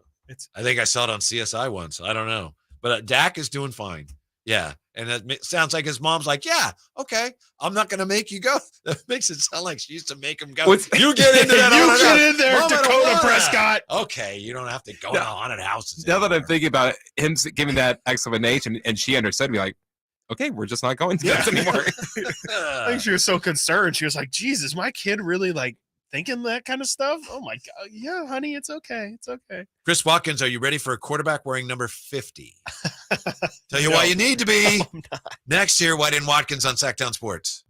I think I saw it on CSI once. I don't know, but Dak is doing fine. Yeah. And it sounds like his mom's like, yeah, okay, I'm not going to make you go. That makes it sound like she used to make him go. You get into that. You get in there, Mom, Dakota Prescott. Okay, you don't have to go to haunted houses. Now that I'm thinking about it, him giving that explanation, and she understood me, like, okay, we're just not going to this anymore. I think she was so concerned. She was like, Jesus, my kid really thinking that kind of stuff? Oh my God. Yeah, honey, it's okay. It's okay. Chris Watkins, are you ready for a quarterback wearing number 50? Tell you why you need to be. Next here, Whitey and Watkins on Sactown Sports.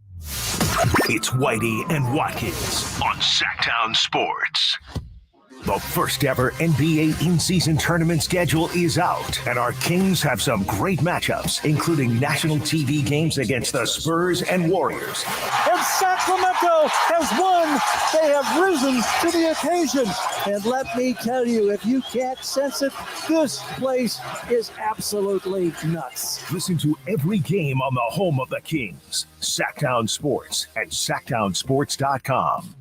It's Whitey and Watkins on Sactown Sports. The first ever NBA in-season tournament schedule is out, and our Kings have some great matchups, including national TV games against the Spurs and Warriors. And Sacramento has won. They have risen to the occasion. And let me tell you, if you can't sense it, this place is absolutely nuts. Listen to every game on the home of the Kings, Sactown Sports and SactownSports.com.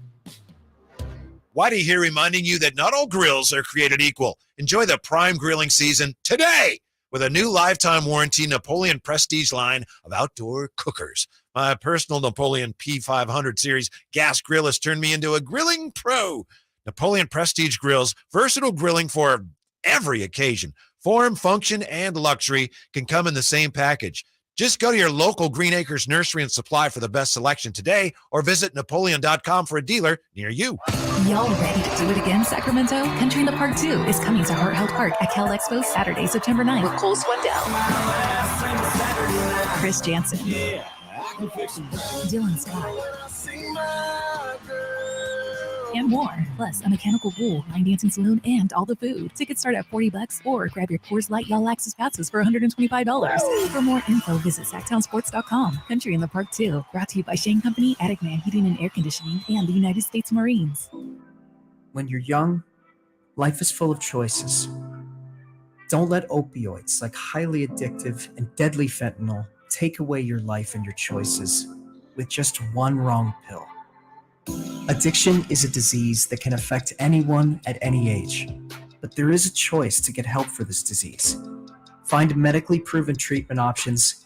Whitey here reminding you that not all grills are created equal. Enjoy the prime grilling season today with a new lifetime warranty Napoleon Prestige line of outdoor cookers. My personal Napoleon P500 series gas grill has turned me into a grilling pro. Napoleon Prestige grills, versatile grilling for every occasion. Form, function, and luxury can come in the same package. Just go to your local Green Acres Nursery and Supply for the best selection today, or visit Napoleon.com for a dealer near you. Y'all ready to do it again, Sacramento? Country in the Park 2 is coming to Heart Health Park at Cal Expo Saturday, September 9th. With Cole Swindell, Chris Jansen, Dylan Scott, and more. Plus, a mechanical bull, line dancing saloon, and all the food. Tickets start at $40 or grab your Coors Light Y'all Access passes for $125. For more info, visit SactownSports.com. Country in the Park 2. Brought to you by Shane Company, Attic Man Heating and Air Conditioning, and the United States Marines. When you're young, life is full of choices. Don't let opioids like highly addictive and deadly fentanyl take away your life and your choices with just one wrong pill. Addiction is a disease that can affect anyone at any age, but there is a choice to get help for this disease. Find medically proven treatment options,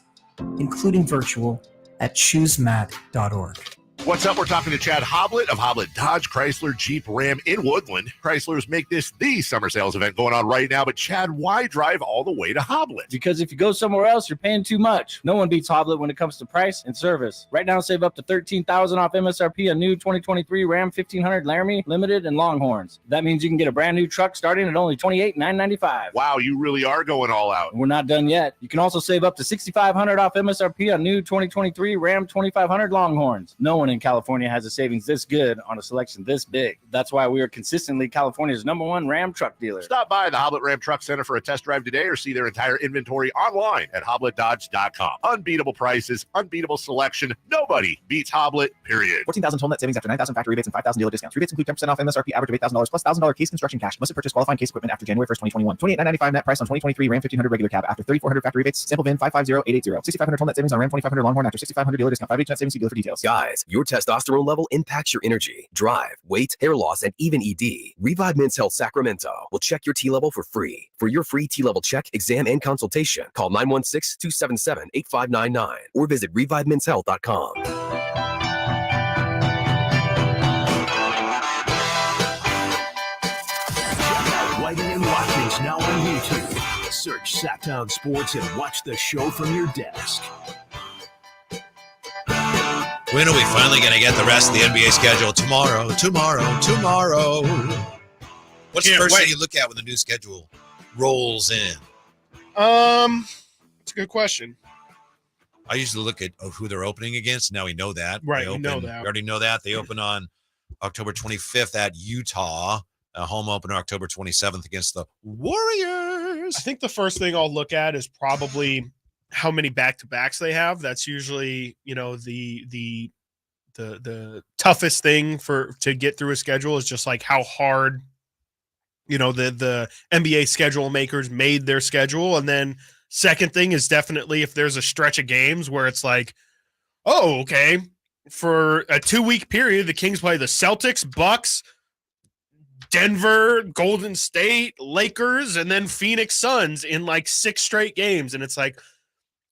including virtual, at choosemat.org. What's up? We're talking to Chad Hoblet of Hoblet Dodge, Chrysler, Jeep, Ram in Woodland. Chryslers make this the summer sales event going on right now. But Chad, why drive all the way to Hoblet? Because if you go somewhere else, you're paying too much. No one beats Hoblet when it comes to price and service. Right now, save up to $13,000 off MSRP on new 2023 Ram 1500 Laramie, Limited, and Longhorns. That means you can get a brand new truck starting at only $28,995. Wow, you really are going all out. We're not done yet. You can also save up to $6,500 off MSRP on new 2023 Ram 2500 Longhorns. No one in California has a savings this good on a selection this big. That's why we are consistently California's #1 Ram truck dealer. Stop by the Hoblet Ram Truck Center for a test drive today or see their entire inventory online at HobletDodge.com. Unbeatable prices, unbeatable selection. Nobody beats Hoblet, period. 14,000 total net savings after 9,000 factory rebates and 5,000 dealer discounts. Rebates include 10% off MSRP average of $8,000 plus $1,000 case construction cash. Must have purchased qualifying case equipment after January 1st, 2021. $28,995 net price on 2023 Ram 1500 regular cab after 3,400 factory rebates. Sample VIN 550880. 6,500 total net savings on Ram 2500 Longhorn after 6,500 dealer discount. 5 each net savings. See dealer for details. Guys, your testosterone level impacts your energy, drive, weight, hair loss, and even ED. Revive Men's Health Sacramento will check your T level for free. For your free T level check, exam, and consultation, call 916-277-8599 or visit ReviveMen'sHealth.com. Whitey and Watkins now on YouTube. Search Sactown Sports and watch the show from your desk. When are we finally going to get the rest of the NBA schedule? Tomorrow. What's the first thing you look at when the new schedule rolls in? It's a good question. I usually look at who they're opening against. Now we know that. Right, we know that. We already know that. They open on October 25th at Utah. A home opener October 27th against the Warriors. I think the first thing I'll look at is probably how many back-to-backs they have. That's usually, the toughest thing to get through a schedule is just like how hard, the NBA schedule makers made their schedule. And then second thing is definitely if there's a stretch of games where it's like, oh, okay, for a 2-week period, the Kings play the Celtics, Bucks, Denver, Golden State, Lakers, and then Phoenix Suns in like 6 straight games. And it's like,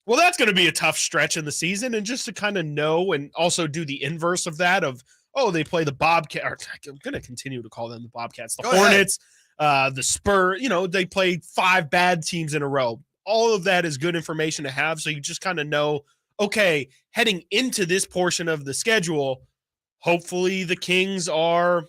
well, that's going to be a tough stretch in the season. And just to kind of know and also do the inverse of that of, oh, they play the Bobcats. I'm going to continue to call them the Bobcats. The Hornets, the Spurs, they played 5 bad teams in a row. All of that is good information to have. So you just kind of know, okay, heading into this portion of the schedule, hopefully the Kings are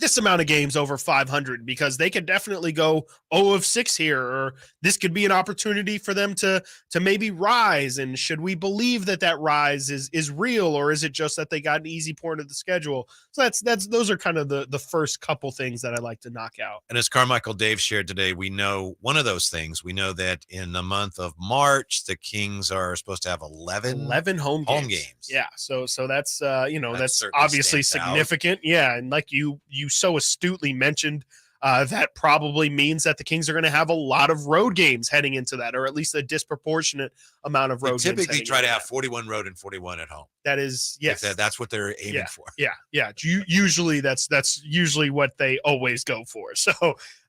this amount of games over 500 because they could definitely go 0 of 6 here, or this could be an opportunity for them to maybe rise. And should we believe that rise is real, or is it just that they got an easy point of the schedule? So those are kind of the first couple things that I like to knock out. And as Carmichael Dave shared today, we know one of those things. We know that in the month of March, the Kings are supposed to have 11 home games. Yeah. So that's that's obviously significant. Yeah. And like you so astutely mentioned, that probably means that the Kings are going to have a lot of road games heading into that, or at least a disproportionate amount of road games. Typically try to have 41 road and 41 at home. That is, yes. That's what they're aiming for. Yeah. Usually that's usually what they always go for. So,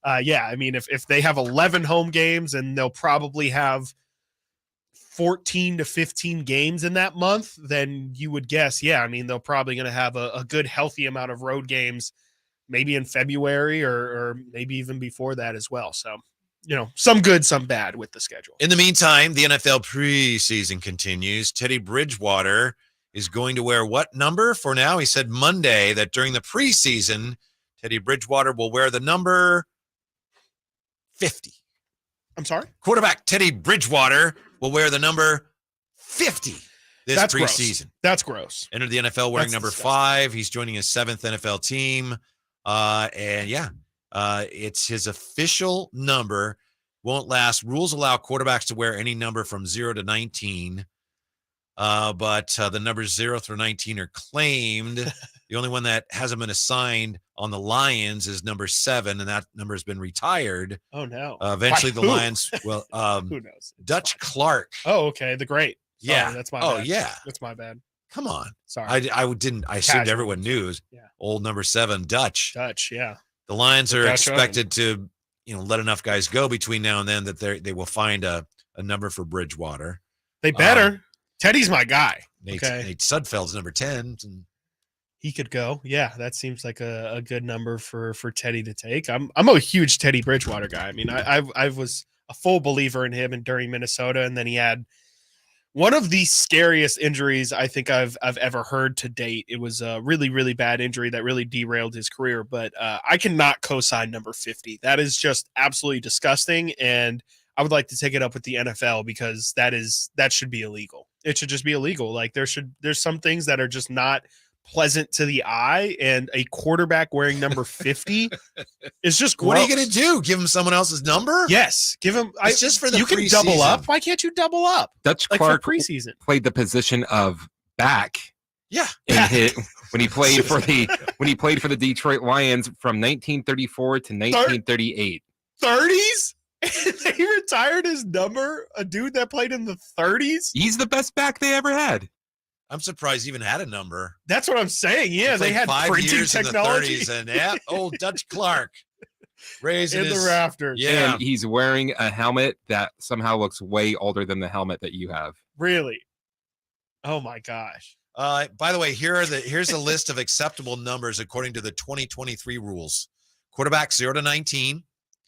I mean, if they have 11 home games, and they'll probably have 14 to 15 games in that month, then you would guess, I mean, they're probably going to have a good, healthy amount of road games, maybe in February or maybe even before that as well. So, some good, some bad with the schedule. In the meantime, the NFL preseason continues. Teddy Bridgewater is going to wear what number for now? He said Monday that during the preseason, Teddy Bridgewater will wear the number 50. I'm sorry? Quarterback Teddy Bridgewater will wear the number 50 this preseason. Gross. That's gross. Entered the NFL wearing number 5. He's joining his 7th NFL team. It's his official number. Won't last. Rules allow quarterbacks to wear any number from 0 to 19. But the numbers 0 through 19 are claimed. The only one that hasn't been assigned on the Lions is number 7, and that number has been retired. Oh, no. Eventually the Lions, who knows? Dutch Clark. Oh, okay. The great. Yeah. Sorry, that's my bad. Yeah. That's my bad. Come on. Sorry. I assumed everyone knew. Yeah. Old number 7, Dutch. Yeah. The Lions are Dutch expected to, let enough guys go between now and then that they will find a number for Bridgewater. They better. Teddy's my guy. Nate Sudfeld's number 10. And he could go. Yeah, that seems like a good number for Teddy to take. I'm a huge Teddy Bridgewater guy. I mean, I was a full believer in him and during Minnesota, and then he had one of the scariest injuries I think I've ever heard to date. It was a really, really bad injury that really derailed his career. But I cannot co-sign number 50. That is just absolutely disgusting, and I would like to take it up with the NFL because that should be illegal. It should just be illegal. Like there's some things that are just not pleasant to the eye, and a quarterback wearing number 50 is just gross. What are you going to do? Give him someone else's number? Yes, give him. It's just for the you can double up. Why can't you double up? Dutch like Clark for preseason played the position of back. Yeah, when he played for the Detroit Lions from 1934 to 1938. 30s. He retired his number. A dude that played in the 30s. He's the best back they ever had. I'm surprised he even had a number. That's what I'm saying. Yeah, they had 5 printing years technology. In the 30s, and old Dutch Clark raising in the rafters. Yeah, and he's wearing a helmet that somehow looks way older than the helmet that you have. Really? Oh my gosh. By the way, here's a list of acceptable numbers according to the 2023 rules. Quarterback 0 to 19.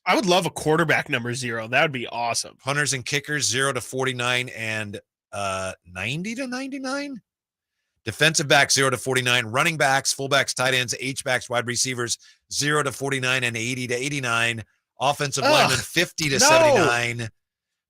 I would love a quarterback number 0. That would be awesome. Punters and kickers 0 to 49 and 90 to 99. Defensive backs 0 to 49. Running backs, fullbacks, tight ends, H-backs, wide receivers 0 to 49 and 80 to 89. Offensive linemen 50 to 79.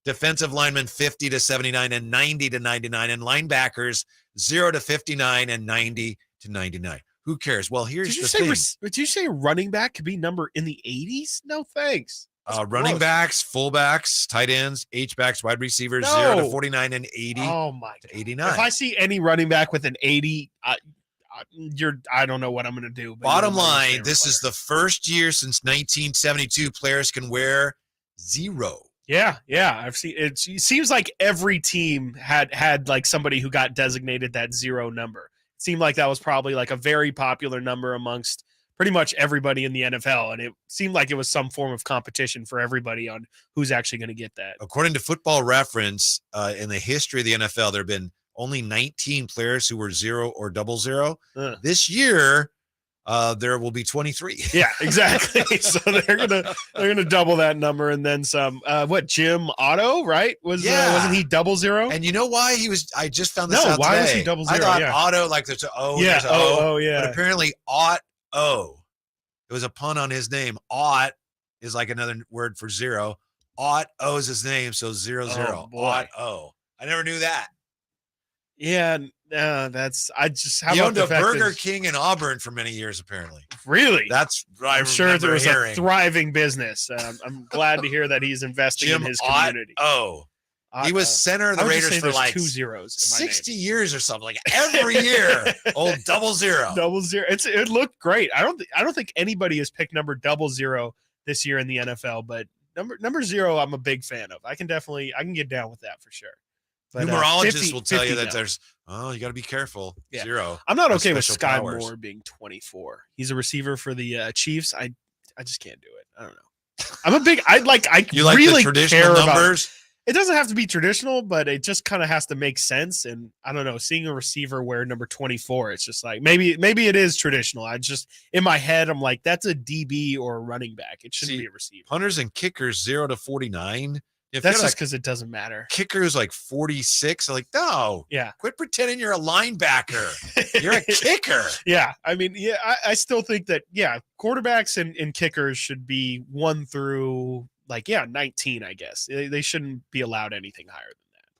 Defensive linemen 50 to 79 and 90 to 99. And linebackers 0 to 59 and 90 to 99. Who cares? Well, here's the thing. Did you say running back could be number in the 80s? No, thanks. Running backs, fullbacks, tight ends, H-backs, wide receivers, 0 to 49 and 80 to 89. If I see any running back with an 80, I don't know what I'm going to do. Bottom line, this is the first year since 1972 players can wear 0. Yeah. I've seen it. It seems like every team had like somebody who got designated that 0 number. It seemed like that was probably like a very popular number amongst pretty much everybody in the NFL, and it seemed like it was some form of competition for everybody on who's actually going to get that. According to Football Reference, in the history of the NFL, there have been only 19 players who were 0 or 00. This year, there will be 23. Yeah, exactly. So they're gonna double that number and then some. Jim Otto, right? Wasn't he 00? And you know why he was? I just found this out why today. was he 00? I thought Otto, like there's an O. Yeah. There's an O. Yeah. But apparently O. It was a pun on his name. Ott is like another word for zero. Ott O's his name, so 0-0. Ott O. I never knew that. Yeah, I just He owned a Burger King in Auburn for many years, apparently. Really? That's I'm sure there was a thriving business. I'm glad to hear that he's investing in his community. He was center of the Raiders for like 2 zeros. 60 years or something, like every year. Old 0-0. 0-0. It looked great. I don't think anybody has picked number 0-0 this year in the NFL, but number 0, I'm a big fan of. I can get down with that for sure. But, numerologists will tell you that there's you got to be careful. Yeah. 0. I'm not okay with Sky Moore being 24. He's a receiver for the Chiefs. I just can't do it. I don't know. You like really the traditional care numbers? It doesn't have to be traditional, but it just kind of has to make sense. And I don't know, seeing a receiver wear number 24, it's just like maybe it is traditional. I just in my head, I'm like, that's a DB or a running back. It shouldn't be a receiver. Punters and kickers 0 to 49. That's just because it doesn't matter. Kicker is like 46. Like, no. Yeah. Quit pretending you're a linebacker. You're a kicker. Yeah. I mean, I still think that, quarterbacks and kickers should be 1 through 19, I guess. They shouldn't be allowed anything higher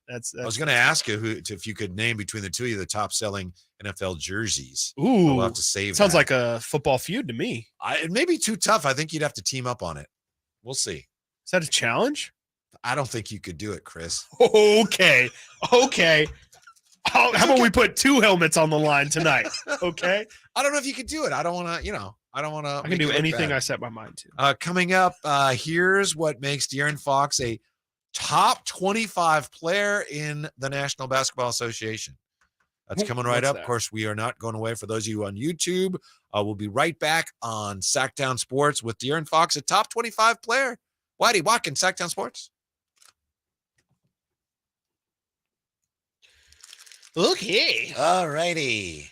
than that. I was going to ask you if you could name between the two of you the top selling NFL jerseys. Ooh. We'll have to save Sounds that. like a football feud to me. It may be too tough. I think you'd have to team up on it. We'll see. Is that a challenge? I don't think you could do it, Chris. Okay. How about we put 2 helmets on the line tonight? Okay. I don't know if you could do it. I don't want to, I can do anything I set my mind to. Coming up, here's what makes De'Aaron Fox a top 25 player in the National Basketball Association. That's coming right up. Of course, we are not going away. For those of you on YouTube, we'll be right back on Sactown Sports with De'Aaron Fox, a top 25 player. Whitey Watkins, Sactown Sports. Okay. All righty.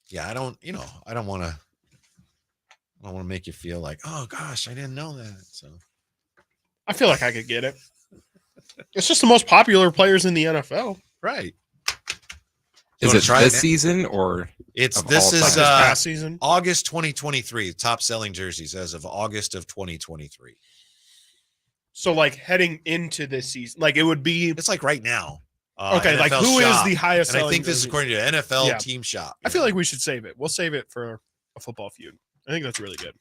Yeah, I don't want to make you feel like, oh gosh, I didn't know that. So I feel like I could get it. It's just the most popular players in the NFL. Right. Is it this season or this is past season? August 2023, top selling jerseys as of August of 2023. So heading into this season, it would be it's right now. Okay, NFL who is shop. the highest And selling I think this is jerseys? according to NFL Team Shop. I feel like we should save it. We'll save it for a football feud. I think that's really good.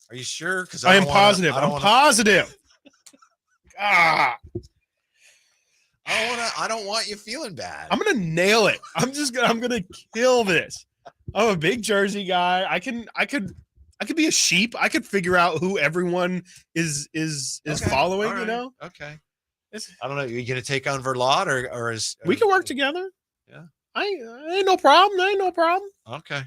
Are you sure? Because I am positive. I'm positive. I don't want you feeling bad. I'm gonna nail it. I'm gonna kill this. I'm a big jersey guy. I could be a sheep. I could figure out who everyone is following. Right. You know. Okay. I don't know. Are you going to take on Verlot or is we can work together? Yeah. I ain't no problem. There ain't no problem. Okay.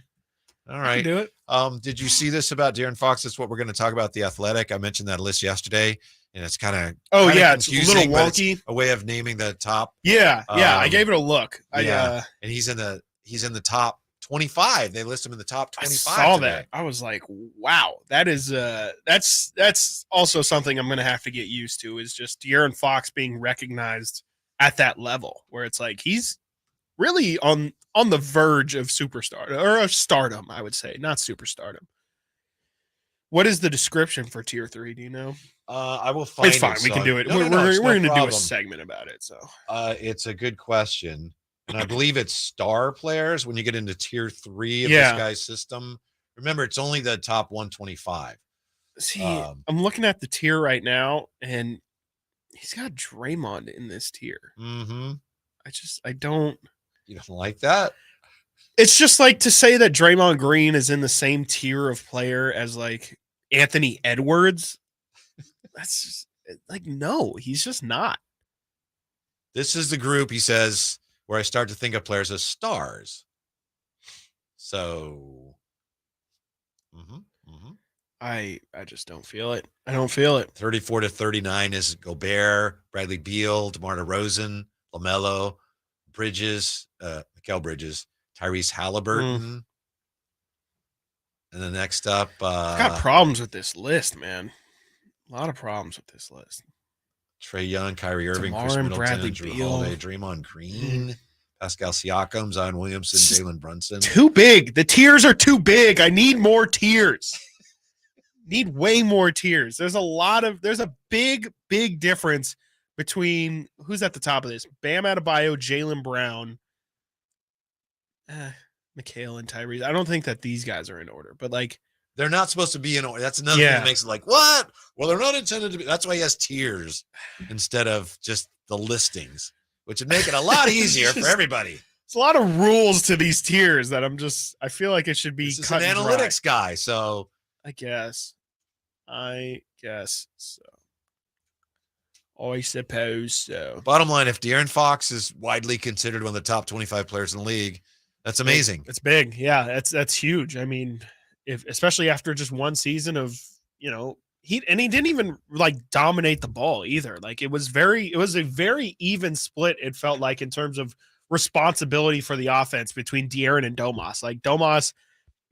All right. I can do it. Did you see this about De'Aaron Fox? That's what we're going to talk about. The Athletic. I mentioned that list yesterday, and it's kind of it's a little wonky. A way of naming the top. Yeah. I gave it a look. And he's in the top 25. They list him in the top 25. I saw that. I was like, wow, that is that's also something I'm going to have to get used to, is just De'Aaron Fox being recognized at that level where it's like he's really on the verge of superstar or of stardom, I would say, not superstardom. What is the description for tier 3? Do you know? I will find it. It's fine. We can do it. We're going to do a segment about it. So it's a good question. And I believe it's star players when you get into tier 3 of this guy's system. Remember, it's only the top 125. See, I'm looking at the tier right now, and he's got Draymond in this tier. Mm-hmm. I don't. You don't like that? It's just like to say that Draymond Green is in the same tier of player as Anthony Edwards. That's just no, he's just not. This is the group, he says, where I start to think of players as stars. So, I just don't feel it. I don't feel it. 34 to 39 is Gobert, Bradley Beal, DeMar DeRozan, LaMelo, Bridges, Mikal Bridges, Tyrese Halliburton. And then next up, I've got problems with this list, man. A lot of problems with this list. Trae Young, Kyrie Irving, DeMar Chris and Middleton, Bradley Drew Beal. Holiday, Draymond Green, Pascal Siakam, Zion Williamson, Jalen Brunson. Too big. The tiers are too big. I need more tiers. need way more tiers. There's a big difference between who's at the top of this. Bam Adebayo, Jaylen Brown, Mikhail and Tyrese. I don't think that these guys are in order, but like they're not supposed to be in order. That's another thing that makes it like, what? Well, they're not intended to be. That's why he has tiers instead of just the listings, which would make it a lot easier for everybody. It's a lot of rules to these tiers that I feel like it should be This is cut an and analytics dry. guy, so I guess so. I suppose so. Bottom line, if De'Aaron Fox is widely considered one of the top 25 players in the league, that's amazing. It's big. Yeah, that's huge. I mean, especially after just one season of, he didn't even like dominate the ball either. Like it was a very even split, it felt like, in terms of responsibility for the offense between De'Aaron and Domas. Like Domas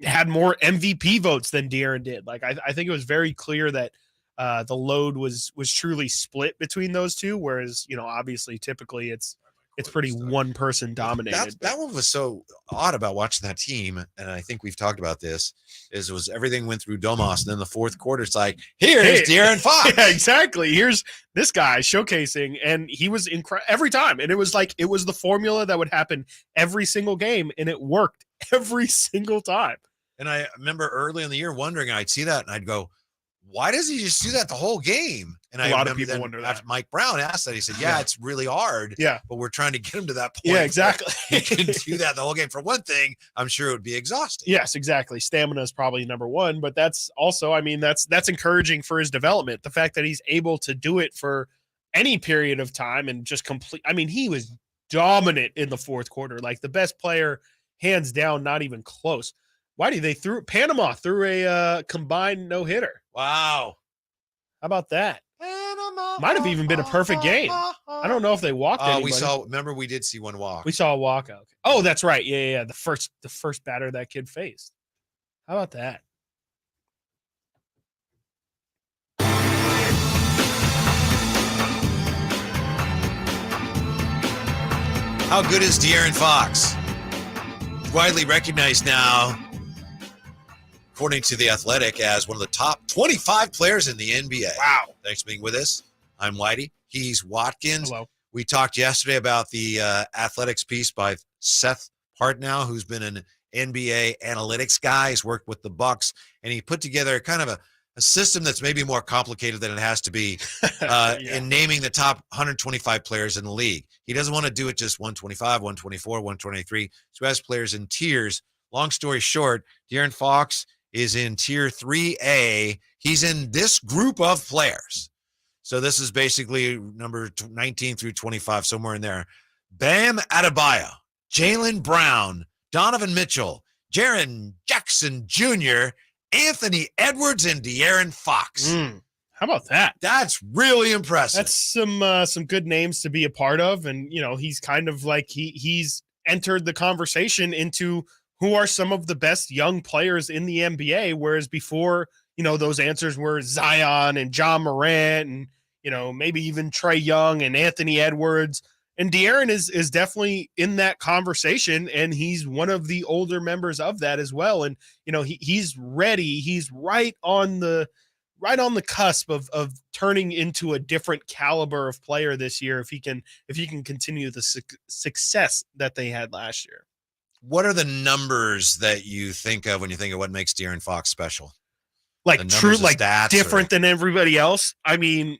had more MVP votes than De'Aaron did. Like I think it was very clear that the load was truly split between those two, whereas obviously typically it's pretty one person dominated. That one was so odd about watching that team, and I think we've talked about this. It was everything went through Domas, and then the fourth quarter, it's like, here's De'Aaron Fox. Yeah, exactly. Here's this guy showcasing, and he was incredible every time. And it was like it was the formula that would happen every single game, and it worked every single time. And I remember early in the year wondering, I'd see that, and I'd go, why does he just do that the whole game? And A lot of people wonder that. After Mike Brown asked that, he said, yeah, it's really hard. Yeah. But we're trying to get him to that point. Yeah, exactly. He can do that the whole game. For one thing, I'm sure it would be exhausting. Yes, exactly. Stamina is probably number one, but that's also, that's encouraging for his development. The fact that he's able to do it for any period of time and just complete. I mean, he was dominant in the fourth quarter, like the best player, hands down, not even close. Whitey, Panama threw a combined no-hitter. Wow. How about that? Might have even been a perfect game. I don't know if they walked anybody. We did see one walk. We saw a walkout. Oh, that's right. Yeah. The first batter that kid faced. How about that? How good is De'Aaron Fox? Widely recognized now, according to The Athletic, as one of the top 25 players in the NBA. Wow. Thanks for being with us. I'm Whitey. He's Watkins. Hello. We talked yesterday about the Athletics piece by Seth Partnow, who's been an NBA analytics guy. He's worked with the Bucks, and he put together kind of a system that's maybe more complicated than it has to be in naming the top 125 players in the league. He doesn't want to do it just 125, 124, 123. So he has players in tiers. Long story short, De'Aaron Fox is in tier 3A. He's in this group of players. So this is basically number 19 through 25, somewhere in there. Bam Adebayo, Jaylen Brown, Donovan Mitchell, Jaren Jackson Jr., Anthony Edwards, and De'Aaron Fox. How about that? That's really impressive. That's some good names to be a part of. And, he's kind of like he's entered the conversation into who are some of the best young players in the NBA, whereas before, those answers were Zion and John Morant and, maybe even Trae Young and Anthony Edwards. And De'Aaron is definitely in that conversation, and he's one of the older members of that as well. And, he's ready. He's right on the cusp of turning into a different caliber of player this year if he can continue the success that they had last year. What are the numbers that you think of when you think of what makes De'Aaron Fox special? Like true, like different than everybody else. I mean,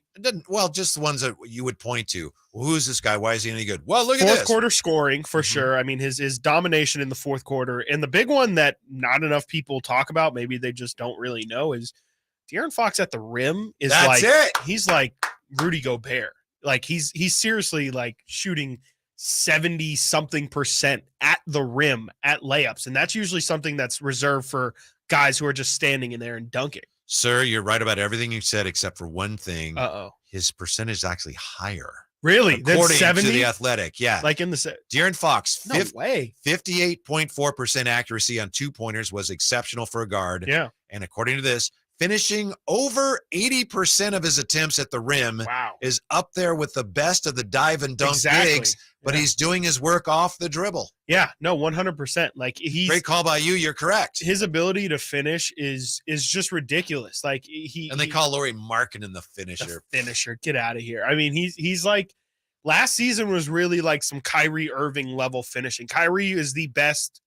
just the ones that you would point to. Well, who's this guy? Why is he any good? Well, look at this. Fourth quarter scoring for sure. I mean, his domination in the fourth quarter. And the big one that not enough people talk about, maybe they just don't really know, is De'Aaron Fox at the rim is he's like Rudy Gobert. Like he's seriously like shooting 70-something% at the rim at layups. And that's usually something that's reserved for guys who are just standing in there and dunking. Sir, you're right about everything you said except for one thing. Uh-oh. His percentage is actually higher. Really? According That's 70? to The Athletic. Yeah. Like in the De'Aaron Fox, no way. 58.4% accuracy on two-pointers was exceptional for a guard. Yeah. And according to this, finishing over 80% of his attempts at the rim. Wow. Is up there with the best of the dive and dunk bigs, but he's doing his work off the dribble. Yeah, no, 100%. Like Great call by you. You're correct. His ability to finish is just ridiculous. Like they call Lauri Markkanen the finisher. The finisher. Get out of here. I mean, he's like, last season was really like some Kyrie Irving level finishing. Kyrie is the best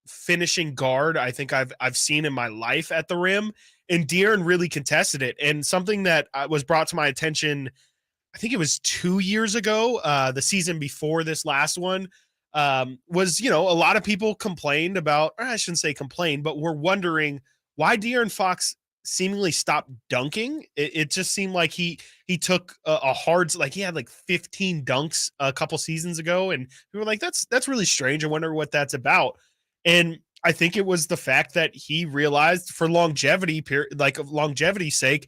finishing guard I think I've seen in my life at the rim, and De'Aaron really contested it. And something that was brought to my attention, I think it was 2 years ago, the season before this last one, was, a lot of people complained about, or I shouldn't say complained, but were wondering why De'Aaron Fox seemingly stopped dunking. It just seemed like he took a hard, like he had like 15 dunks a couple seasons ago, and we were like, that's really strange. I wonder what that's about. And I think it was the fact that he realized for longevity's sake,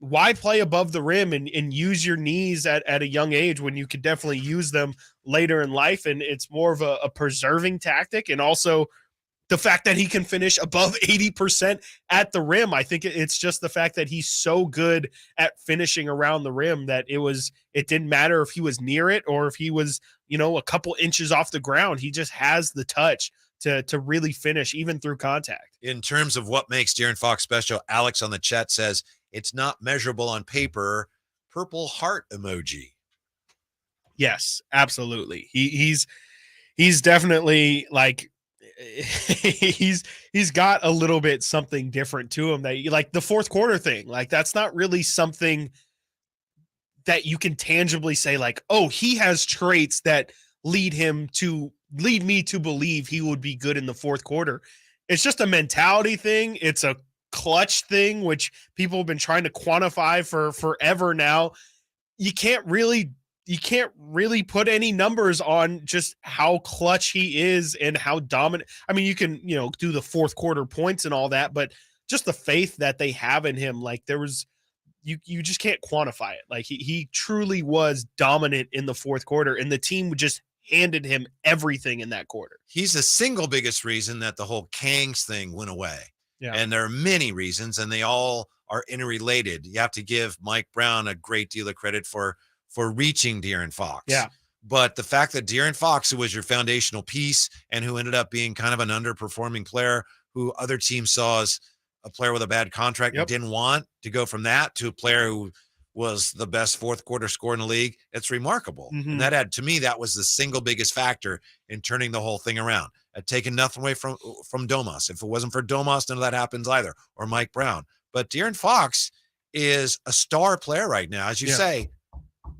why play above the rim and use your knees at a young age when you could definitely use them later in life. And it's more of a preserving tactic. And also the fact that he can finish above 80% at the rim. I think it's just the fact that he's so good at finishing around the rim that it didn't matter if he was near it or if he was, a couple inches off the ground. He just has the touch to really finish even through contact. In terms of what makes De'Aaron Fox special, Alex on the chat says it's not measurable on paper. Purple heart emoji. Yes, absolutely. He's definitely like he's got a little bit something different to him, that like the fourth quarter thing. Like that's not really something that you can tangibly say like, oh, he has traits that lead me to believe he would be good in the fourth quarter. It's just a mentality thing. It's a clutch thing, which people have been trying to quantify for forever now. You can't really put any numbers on just how clutch he is and how dominant. I mean, you can, do the fourth quarter points and all that, but just the faith that they have in him, like you just can't quantify it. Like he truly was dominant in the fourth quarter, and the team just handed him everything in that quarter. He's the single biggest reason that the whole Kangs thing went away. Yeah. And there are many reasons, and they all are interrelated. You have to give Mike Brown a great deal of credit for reaching De'Aaron Fox. Yeah. But the fact that De'Aaron Fox, who was your foundational piece and who ended up being kind of an underperforming player who other teams saw as a player with a bad contract and didn't want to go from that to a player who was the best fourth quarter scorer in the league, it's remarkable. Mm-hmm. And to me, that was the single biggest factor in turning the whole thing around. Taking nothing away from Domas. If it wasn't for Domas, none of that happens either, or Mike Brown. But De'Aaron Fox is a star player right now, as you say,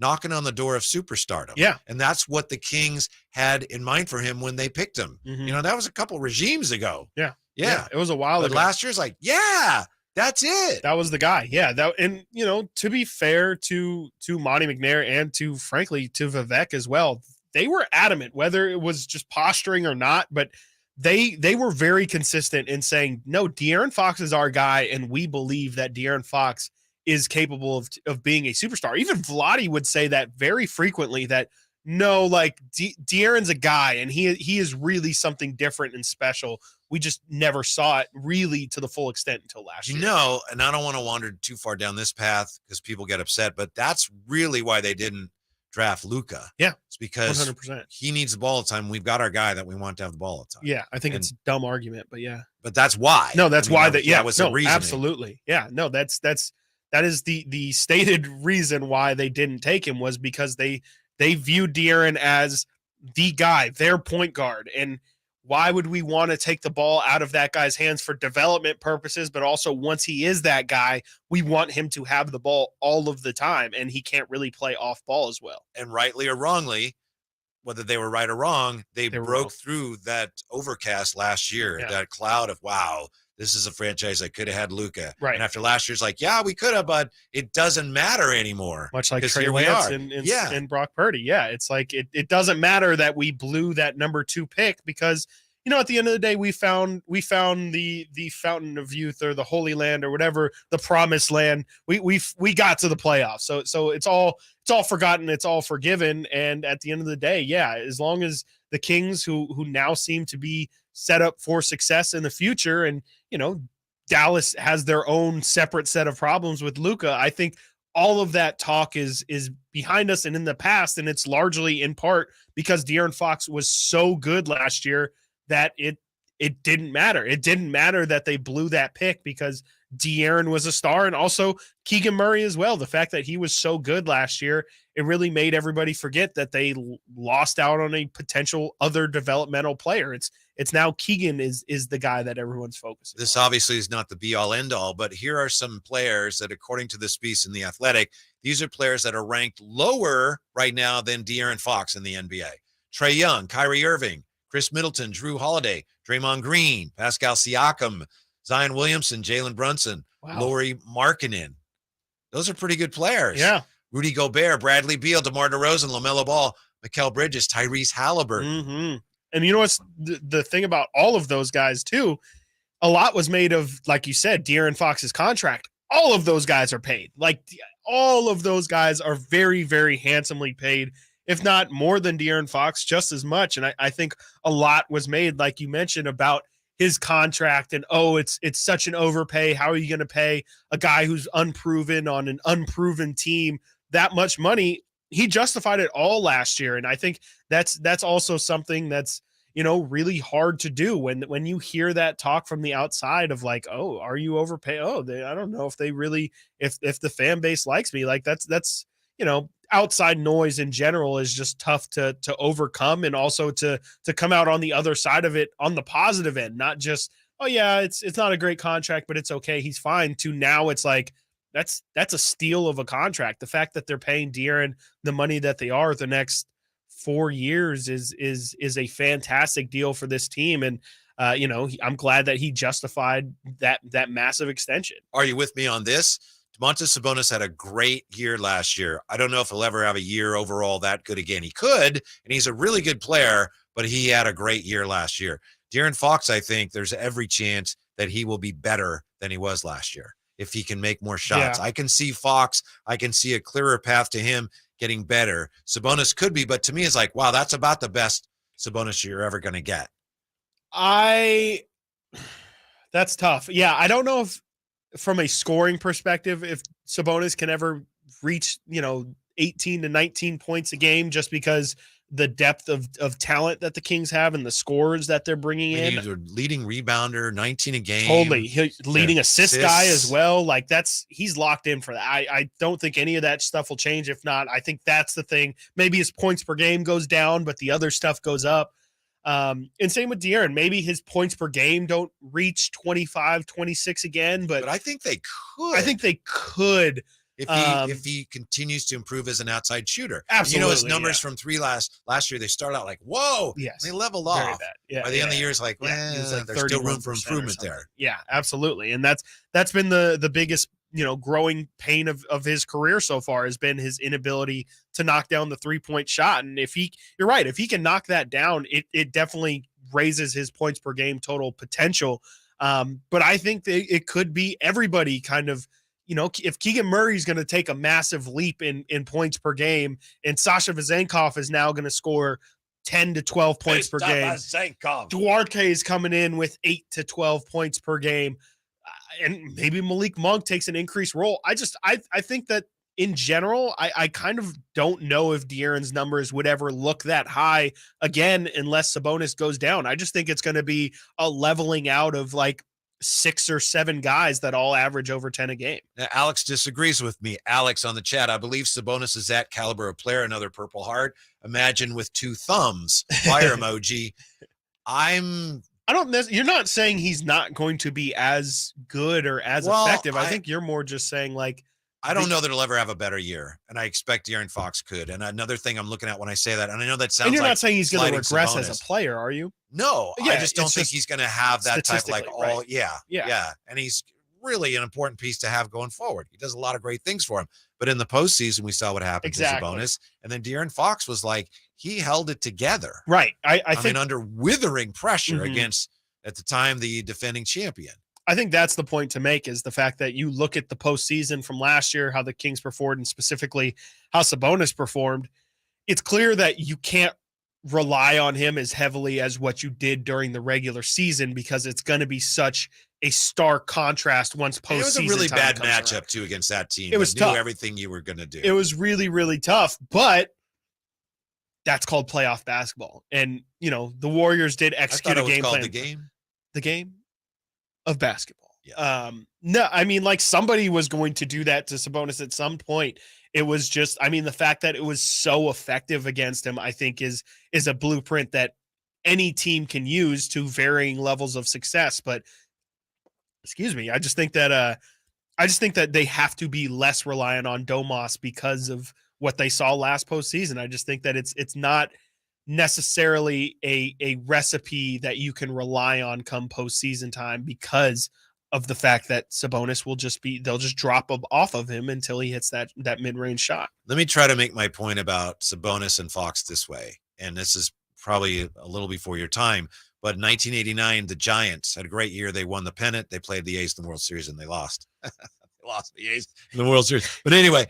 knocking on the door of superstardom. Yeah. And that's what the Kings had in mind for him when they picked him. Mm-hmm. That was a couple regimes ago. Yeah. Yeah. It was a while ago. Last year's like, yeah, that's it. That was the guy. Yeah. And to be fair to Monty McNair and frankly to Vivek as well, they were adamant, whether it was just posturing or not, but they were very consistent in saying, no, De'Aaron Fox is our guy, and we believe that De'Aaron Fox is capable of being a superstar. Even Vlade would say that very frequently, that no, like De'Aaron's a guy, and he is really something different and special. We just never saw it really to the full extent until last year. And I don't want to wander too far down this path because people get upset, but that's really why they didn't draft Luka. Yeah. It's because 100%. He needs the ball all the time. We've got our guy that we want to have the ball all the time. Yeah. I think it's a dumb argument, but yeah. But that's why. No, that's why that was the reason. Absolutely. Yeah. No, that is the stated reason why they didn't take him, was because they viewed De'Aaron as the guy, their point guard. And why would we want to take the ball out of that guy's hands for development purposes? But also, once he is that guy, we want him to have the ball all of the time, and he can't really play off ball as well. And rightly or wrongly, whether they were right or wrong, they broke through that overcast last year, that cloud of, wow, this is a franchise that could have had Luka. Right. And after last year's like, yeah, we could have, but it doesn't matter anymore. Much like Trey Lance and Brock Purdy. Yeah. It's like, it doesn't matter that we blew that number 2 pick, because, at the end of the day, we found the fountain of youth, or the Holy Land, or whatever, the promised land. We got to the playoffs. So it's all forgotten. It's all forgiven. And at the end of the day, yeah, as long as the Kings, who now seem to be set up for success in the future, and Dallas has their own separate set of problems with Luka. I think all of that talk is behind us and in the past, and it's largely in part because De'Aaron Fox was so good last year that it didn't matter. It didn't matter that they blew that pick because De'Aaron was a star, and also Keegan Murray as well. The fact that he was so good last year, it really made everybody forget that they lost out on a potential other developmental player. It's now Keegan is the guy that everyone's focusing on. This obviously is not the be-all, end-all, but here are some players that, according to this piece in The Athletic, these are players that are ranked lower right now than De'Aaron Fox in the NBA. Trae Young, Kyrie Irving, Chris Middleton, Drew Holiday, Draymond Green, Pascal Siakam, Zion Williamson, Jalen Brunson, Lauri Markkanen. Those are pretty good players. Yeah. Rudy Gobert, Bradley Beal, DeMar DeRozan, LaMelo Ball, Mikal Bridges, Tyrese Halliburton. Mm-hmm. And you know what's the thing about all of those guys too? A lot was made of, like you said, De'Aaron Fox's contract. All of those guys are paid. Like all of those guys are very, very handsomely paid, if not more than De'Aaron Fox, just as much. And I think a lot was made, like you mentioned, about his contract and, it's such an overpay. How are you going to pay a guy who's unproven on an unproven team that much money? He justified it all last year. And I think that's also something that's, really hard to do when you hear that talk from the outside of like, are you overpay? I don't know if they really, if the fan base likes me, like that's, outside noise in general is just tough to overcome, and also to come out on the other side of it on the positive end, not just, it's not a great contract, but it's okay, he's fine, to now it's like, that's a steal of a contract. The fact that they're paying De'Aaron the money that they are the next 4 years is a fantastic deal for this team. And I'm glad that he justified that massive extension. Are you with me on this? Domantas Sabonis had a great year last year. I don't know if he'll ever have a year overall that good again. He could, and he's a really good player, but he had a great year last year. De'Aaron Fox, I think there's every chance that he will be better than he was last year if he can make more shots. Yeah. I can see Fox. I can see a clearer path to him getting better. Sabonis could be, but to me, it's like, wow, that's about the best Sabonis you're ever going to get. That's tough. Yeah, I don't know if, from a scoring perspective, if Sabonis can ever reach, 18 to 19 points a game, just because the depth of talent that the Kings have and the scores that they're bringing in. He's a leading rebounder, 19 a game. Totally. He's leading assist guy as well. Like he's locked in for that. I don't think any of that stuff will change. If not, I think that's the thing. Maybe his points per game goes down, but the other stuff goes up. And same with De'Aaron. Maybe his points per game don't reach 25, 26 again, but I think they could. I think they could. If he continues to improve as an outside shooter. Absolutely. His numbers from three last year, they start out like, whoa, yes, they level very off. bad. Yeah, By the end of the year, it's like, there's still room for improvement there. Yeah, absolutely. And that's been the biggest, growing pain of his career so far, has been his inability to knock down the 3-point shot. And you're right, if he can knock that down, it definitely raises his points per game total potential. But I think that it could be everybody kind of, if Keegan Murray is going to take a massive leap in points per game, and Sasha Vezenkov is now going to score 10 to 12 points per game. Duarte is coming in with 8 to 12 points per game. And maybe Malik Monk takes an increased role. I think that in general, I kind of don't know if De'Aaron's numbers would ever look that high again unless Sabonis goes down. I just think it's going to be a leveling out of like 6 or 7 guys that all average over 10 a game. Now, Alex disagrees with me. Alex on the chat, I believe Sabonis is that caliber of player, another Purple Heart. Imagine with 2 thumbs, fire emoji. You're not saying he's not going to be as good or as effective. I think you're more just saying like, I don't know that he'll ever have a better year, and I expect De'Aaron Fox could. And another thing I'm looking at when I say that, and I know that sounds, and you're like not saying he's going to regress Sabonis as a player, are you? No, Yeah, I just don't think he's going to have that type of like right. Yeah. And he's really an important piece to have going forward. He does a lot of great things for him. But in the postseason, we saw what happened to Sabonis. And then De'Aaron Fox was like, he held it together. Right. I think under withering pressure against, at the time, the defending champion. I think that's the point to make, is the fact that you look at the postseason from last year, how the Kings performed, and specifically how Sabonis performed. It's clear that you can't rely on him as heavily as what you did during the regular season, because it's going to be such a stark contrast once postseason. It was a really time bad comes matchup around. too against that team. It was that knew tough. everything you were going to do. It was really, really tough, but that's called playoff basketball. And, the Warriors did execute a game plan. The game of basketball. Yeah. No, I mean, like somebody was going to do that to Sabonis at some point. It was just, the fact that it was so effective against him, I think is a blueprint that any team can use to varying levels of success. But excuse me, I just think that they have to be less reliant on Domas because of what they saw last postseason. I just think that it's not necessarily a recipe that you can rely on come postseason time because of the fact that Sabonis they'll just drop off of him until he hits that mid-range shot. Let me try to make my point about Sabonis and Fox this way. And this is probably a little before your time, but in 1989, the Giants had a great year. They won the pennant. They played the A's in the World Series and they lost. They lost the A's in the World Series. But anyway,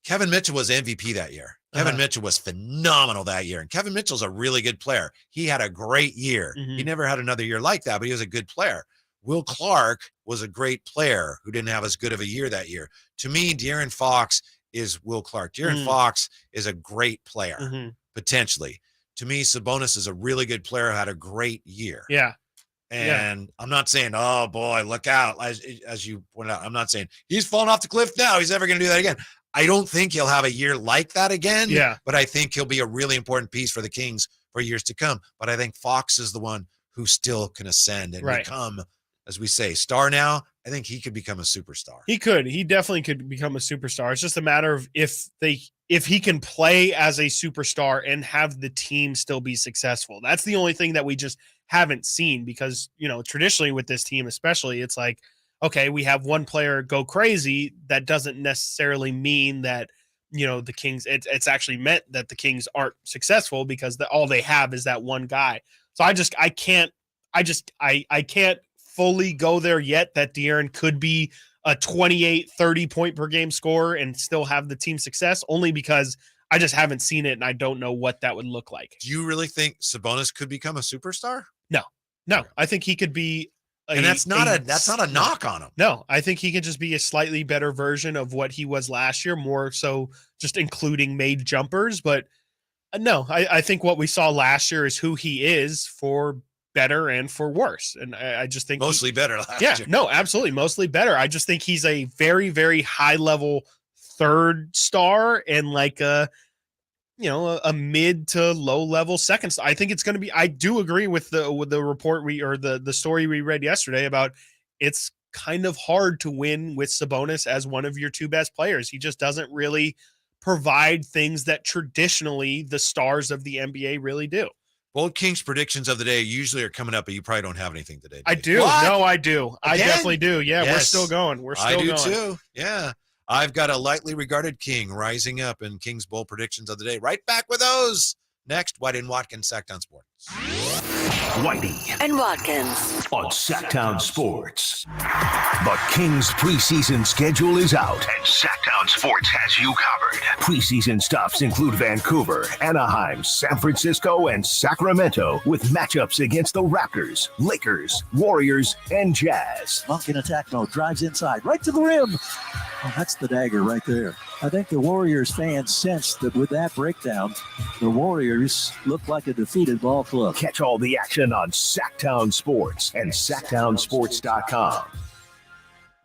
Kevin Mitchell was MVP that year. Kevin Mitchell was phenomenal that year. And Kevin Mitchell's a really good player. He had a great year. He never had another year like that, but he was a good player. Will Clark was a great player who didn't have as good of a year that year. To me, De'Aaron Fox is Will Clark. De'Aaron Fox is a great player, potentially. To me, Sabonis is a really good player who had a great year. Yeah. And I'm not saying, oh, boy, look out. As you pointed out, I'm not saying he's falling off the cliff now. He's never going to do that again. I don't think he'll have a year like that again. Yeah. But I think he'll be a really important piece for the Kings for years to come. But I think Fox is the one who still can ascend and become, as we say, star now. I think he could become a superstar. He could. He definitely could become a superstar. It's just a matter of if he can play as a superstar and have the team still be successful. That's the only thing that we just haven't seen because, traditionally with this team especially, it's like, okay, we have one player go crazy. That doesn't necessarily mean that, the Kings, it's actually meant that the Kings aren't successful because all they have is that one guy. So I can't fully go there yet that De'Aaron could be a 28, 30 point per game scorer and still have the team success, only because I just haven't seen it and I don't know what that would look like. Do you really think Sabonis could become a superstar? No, I think he could be. And that's not a knock on him. No, I think he can just be a slightly better version of what he was last year, more so just including made jumpers. But no, I think what we saw last year is who he is for better and for worse. And I just think mostly better last year. No, absolutely. Mostly better. I just think he's a very, very high level third star and like a mid to low level second star. I think it's going to be, I do agree with the report the story we read yesterday about it's kind of hard to win with Sabonis as one of your two best players. He just doesn't really provide things that traditionally the stars of the NBA really do. Bold Kings predictions of the day usually are coming up, but you probably don't have anything today. I do. What? No, I do. Again? I definitely do. Yeah, Yes. we're still going. I do too. Yeah. I've got a lightly regarded King rising up in King's bold predictions of the day. Right back with those. Next, Whitey and Watkins, Sactown Sports. Whitey and Watkins on Sactown Sports. The Kings preseason schedule is out, and Sactown Sports has you covered. Preseason stuffs include Vancouver, Anaheim, San Francisco, and Sacramento, with matchups against the Raptors, Lakers, Warriors, and Jazz. Monk in attack mode, drives inside, right to the rim. Oh, that's the dagger right there. I think the Warriors fans sensed that with that breakdown, the Warriors look like a defeated ball club. Catch all the action on Sactown Sports and SactownSports.com.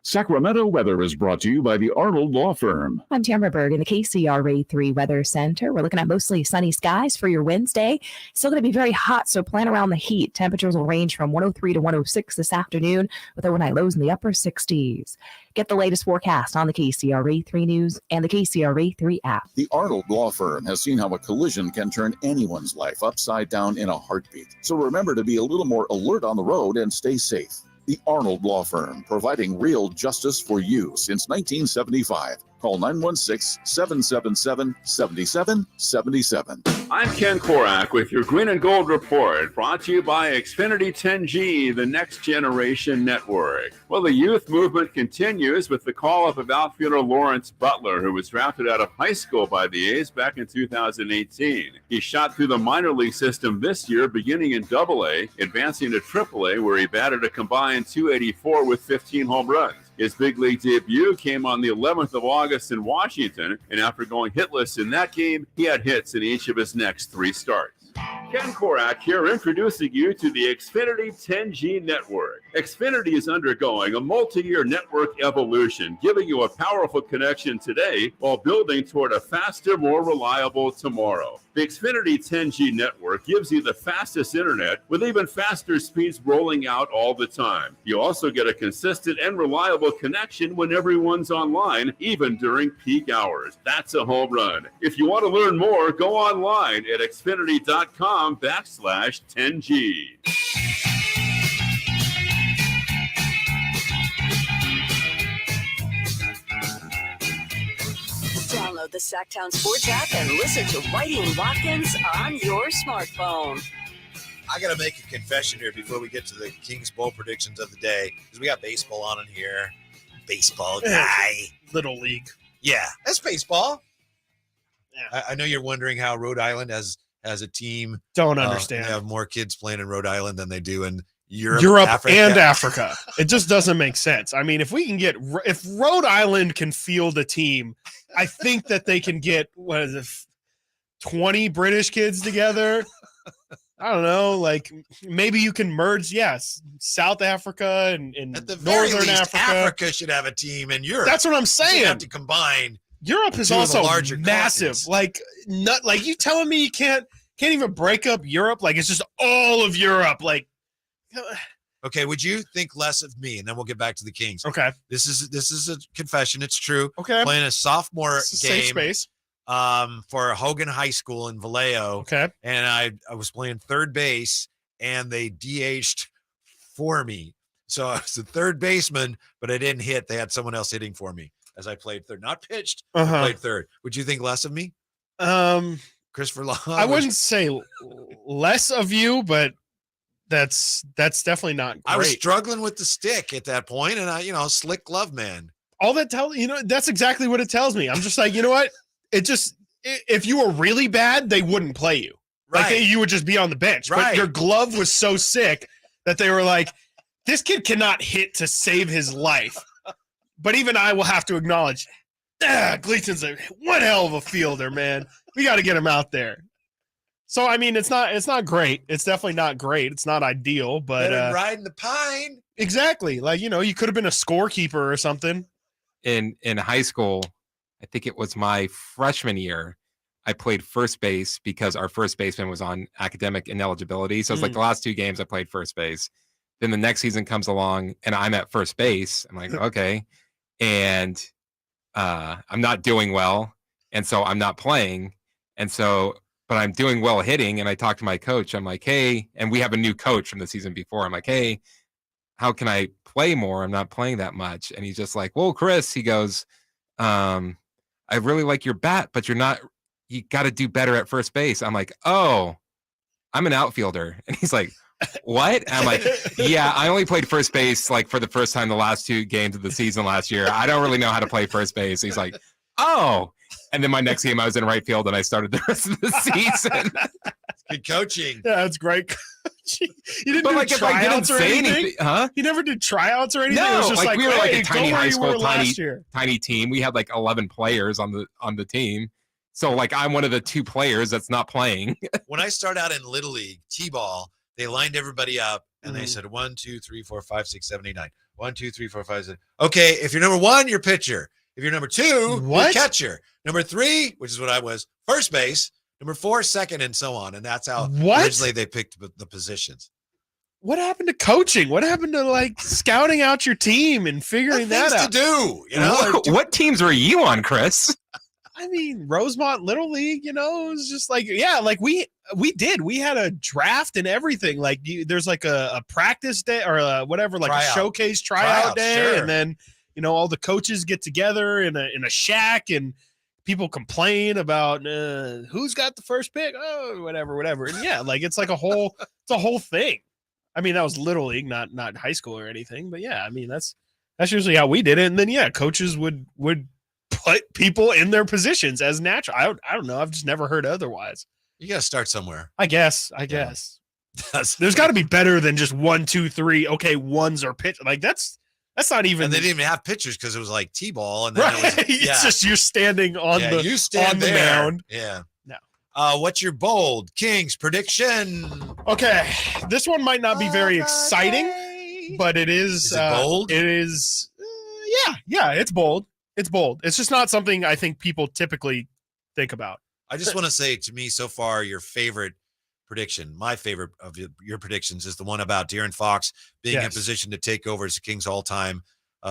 Sacramento weather is brought to you by the Arnold Law Firm. I'm Tamara Berg in the KCRA 3 Weather Center. We're looking at mostly sunny skies for your Wednesday. Still going to be very hot, so plan around the heat. Temperatures will range from 103 to 106 this afternoon, with overnight lows in the upper 60s. Get the latest forecast on the KCRA 3 News and the KCRA 3 app. The Arnold Law Firm has seen how a collision can turn anyone's life upside down in a heartbeat. So remember to be a little more alert on the road and stay safe. The Arnold Law Firm, providing real justice for you since 1975. Call 916-777-7777. I'm Ken Korak with your Green and Gold Report, brought to you by Xfinity 10G, the next generation network. Well, the youth movement continues with the call-up of outfielder Lawrence Butler, who was drafted out of high school by the A's back in 2018. He shot through the minor league system this year, beginning in Double-A, advancing to Triple-A, where he batted a combined .284 with 15 home runs. His big league debut came on the 11th of August in Washington, and after going hitless in that game, he had hits in each of his next 3 starts. Ken Korak here, introducing you to the Xfinity 10G network. Xfinity is undergoing a multi-year network evolution, giving you a powerful connection today while building toward a faster, more reliable tomorrow. The Xfinity 10G network gives you the fastest internet with even faster speeds rolling out all the time. You also get a consistent and reliable connection when everyone's online, even during peak hours. That's a home run. If you want to learn more, go online at xfinity.com/10G. Download the Sactown Sports app and listen to Whitey and Watkins on your smartphone. I got to make a confession here before we get to the Kings Bowl predictions of the day, because we got baseball on in here. Baseball guy. Little League. Yeah, that's baseball. Yeah. I know you're wondering how Rhode Island has a team. Don't understand. They have more kids playing in Rhode Island than they do in Europe Africa. And Africa. It just doesn't make sense. I mean, if Rhode Island can field a team, I think that they can get 20 British kids together. I don't know, like maybe you can merge, South Africa and at the very Northern least, Africa. Africa should have a team in Europe. That's what I'm saying. You have to combine. Europe is also massive. Like you telling me you can't even break up Europe? Like it's just all of Europe. Like okay, would you think less of me? And then we'll get back to the Kings. Okay. This is a confession. It's true. Okay. Playing a sophomore game. Safe space. For Hogan High School in Vallejo. Okay. And I was playing third base and they DH'd for me. So I was the third baseman, but I didn't hit. They had someone else hitting for me as I played third. Not pitched, I played third. Would you think less of me? Christopher Long? I wouldn't say less of you, but that's definitely not great. I was struggling with the stick at that point, and slick glove man. All that that's exactly what it tells me. I'm just like, you know what? If you were really bad, they wouldn't play you. Right. Like you would just be on the bench. Right. But your glove was so sick that they were like, this kid cannot hit to save his life. But even I will have to acknowledge, Gleason's one hell of a fielder, man. We got to get him out there. So I mean, it's not great. It's definitely not great. It's not ideal, but riding the pine. Exactly. Like, you could have been a scorekeeper or something. In high school, I think it was my freshman year, I played first base because our first baseman was on academic ineligibility. So it's like the last 2 games I played first base. Then the next season comes along and I'm at first base. I'm like, okay. And I'm not doing well. And so I'm not playing. But I'm doing well hitting. And I talked to my coach. I'm like, hey, and we have a new coach from the season before. I'm like, hey, how can I play more? I'm not playing that much. And he's just like, well, Chris, he goes, I really like your bat, but you got to do better at first base. I'm like, oh, I'm an outfielder. And he's like, what? And I'm like, yeah, I only played first base like for the first time the last 2 games of the season last year. I don't really know how to play first base. He's like, oh. And then my next game I was in right field and I started the rest of the season. Good coaching. Yeah, that's great coaching. You didn't do tryouts or anything? Huh? You never did tryouts or anything? No, it was just we were like a tiny high school, tiny team. We had like 11 players on the team. So like I'm one of the 2 players that's not playing. When I started out in Little League T-ball, they lined everybody up and they said 1, 2, 3, 4, 5, 6, 7, 8, 9. 1, 2, 3, 4, 5, 6. Okay, if you're number 1, you're pitcher. If you're number 2, you're catcher. Number 3, which is what I was, first base. Number 4, second, and so on. And that's how originally they picked the positions. What happened to coaching? What happened to like scouting out your team and figuring that out? To do, What teams were you on, Chris? I mean, Rosemont Little League, it was just like, like we had a draft and everything. Like there's like a practice day or whatever, like a showcase tryout day. Sure. And then, all the coaches get together in a shack and people complain about who's got the first pick. Oh, whatever. And yeah, like it's a whole thing. I mean, that was Little League, not high school or anything, but yeah, I mean, that's usually how we did it. And then yeah, coaches would put people in their positions as natural. I don't know. I've just never heard otherwise. You got to start somewhere. I guess. There's got to be better than just 1, 2, 3. Okay, ones are pitch. Like that's not even. And they didn't even have pitchers because it was like T-ball, and then right. It's just you're standing on the mound. Yeah. No. What's your bold Kings prediction? Okay, this one might not be very exciting, but it is. Is it bold? It is. Yeah. It's bold. It's bold. It's just not something I think people typically think about. I just want to say, to me, so far, your favorite prediction, my favorite of your predictions, is the one about De'Aaron Fox being in position to take over as the Kings' all-time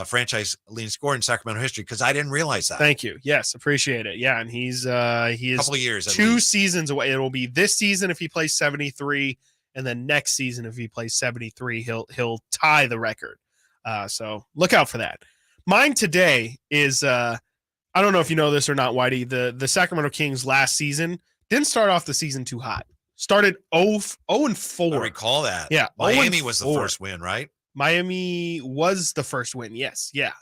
franchise leading scorer in Sacramento history, because I didn't realize that. Thank you. Yes, appreciate it. Yeah, and he is a couple of years, 2 seasons away. It will be this season if he plays 73, and then next season if he plays 73, he'll tie the record. So look out for that. Mine today is I don't know if you know this or not, Whitey. The Sacramento Kings last season didn't start off the season too hot. Started 0-4. I recall that. Yeah. Miami was the first win, right? Miami was the first win. Yes. Yeah.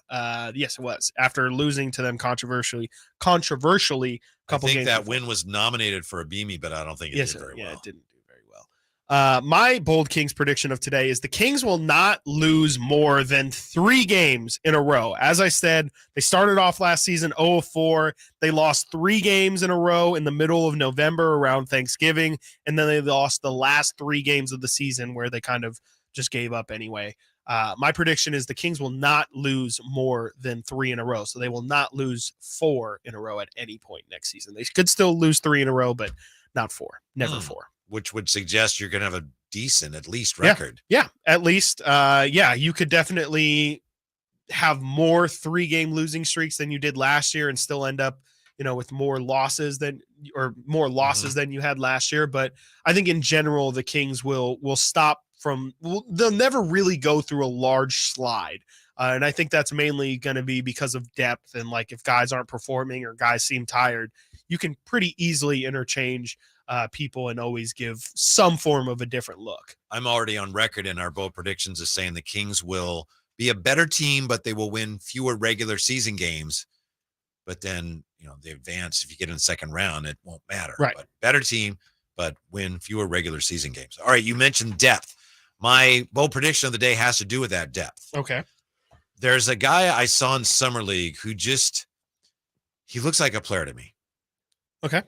Yes, it was. After losing to them controversially a couple games. I think that win was nominated for a Beamy, but I don't think it did very well. Yeah, it didn't do very well. My bold Kings prediction of today is the Kings will not lose more than 3 games in a row. As I said, they started off last season 0-4. They lost 3 games in a row in the middle of November around Thanksgiving, and then they lost the last 3 games of the season where they kind of just gave up anyway. My prediction is the Kings will not lose more than 3 in a row. So they will not lose 4 in a row at any point next season. They could still lose 3 in a row, but not 4. Never 4. Which would suggest you're going to have a decent, at least, record. Yeah, at least. You could definitely have more 3-game losing streaks than you did last year and still end up, with more losses than you had last year. But I think in general, the Kings will stop they'll never really go through a large slide. And I think that's mainly going to be because of depth. And like, if guys aren't performing or guys seem tired, you can pretty easily interchange people and always give some form of a different look. I'm already on record in our bold predictions as saying the Kings will be a better team, but they will win fewer regular season games. But then, they advance. If you get in the second round, it won't matter. Right. But better team, but win fewer regular season games. All right. You mentioned depth. My bold prediction of the day has to do with that depth. Okay. There's a guy I saw in Summer League who he looks like a player to me. Okay.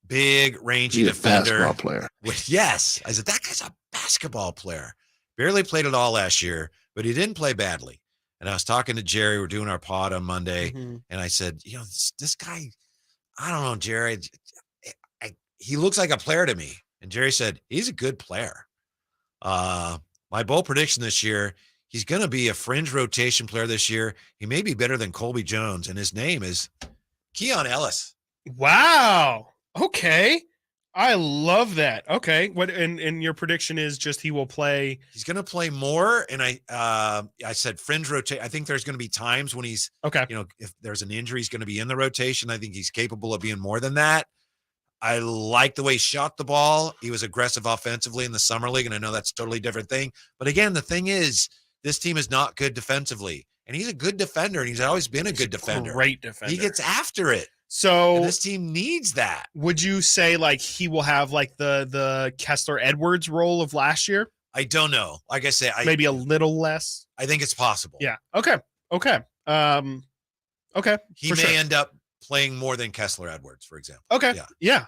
Big, rangy defender. Basketball player. Yes. I said, that guy's a basketball player. Barely played it all last year, but he didn't play badly. And I was talking to Jerry. We're doing our pod on Monday. Mm-hmm. And I said, this guy, I don't know, Jerry. He looks like a player to me. And Jerry said, he's a good player. My bold prediction this year, he's going to be a fringe rotation player this year. He may be better than Colby Jones, and his name is Keon Ellis. Wow. Okay. I love that. Okay. What and your prediction is just he will play. He's going to play more, and I said fringe rotation. I think there's going to be times when he's okay. If there's an injury, he's going to be in the rotation. I think he's capable of being more than that. I like the way he shot the ball. He was aggressive offensively in the Summer League, and I know that's a totally different thing. But again, the thing is, this team is not good defensively, and he's a good defender, and he's always been a good defender. Great defender. He gets after it. So and this team needs that. Would you say like he will have like the Kessler Edwards role of last year? I don't know. Like I say, maybe a little less. I think it's possible. Yeah. Okay. Okay. He may end up playing more than Kessler Edwards, for example. Okay. Yeah.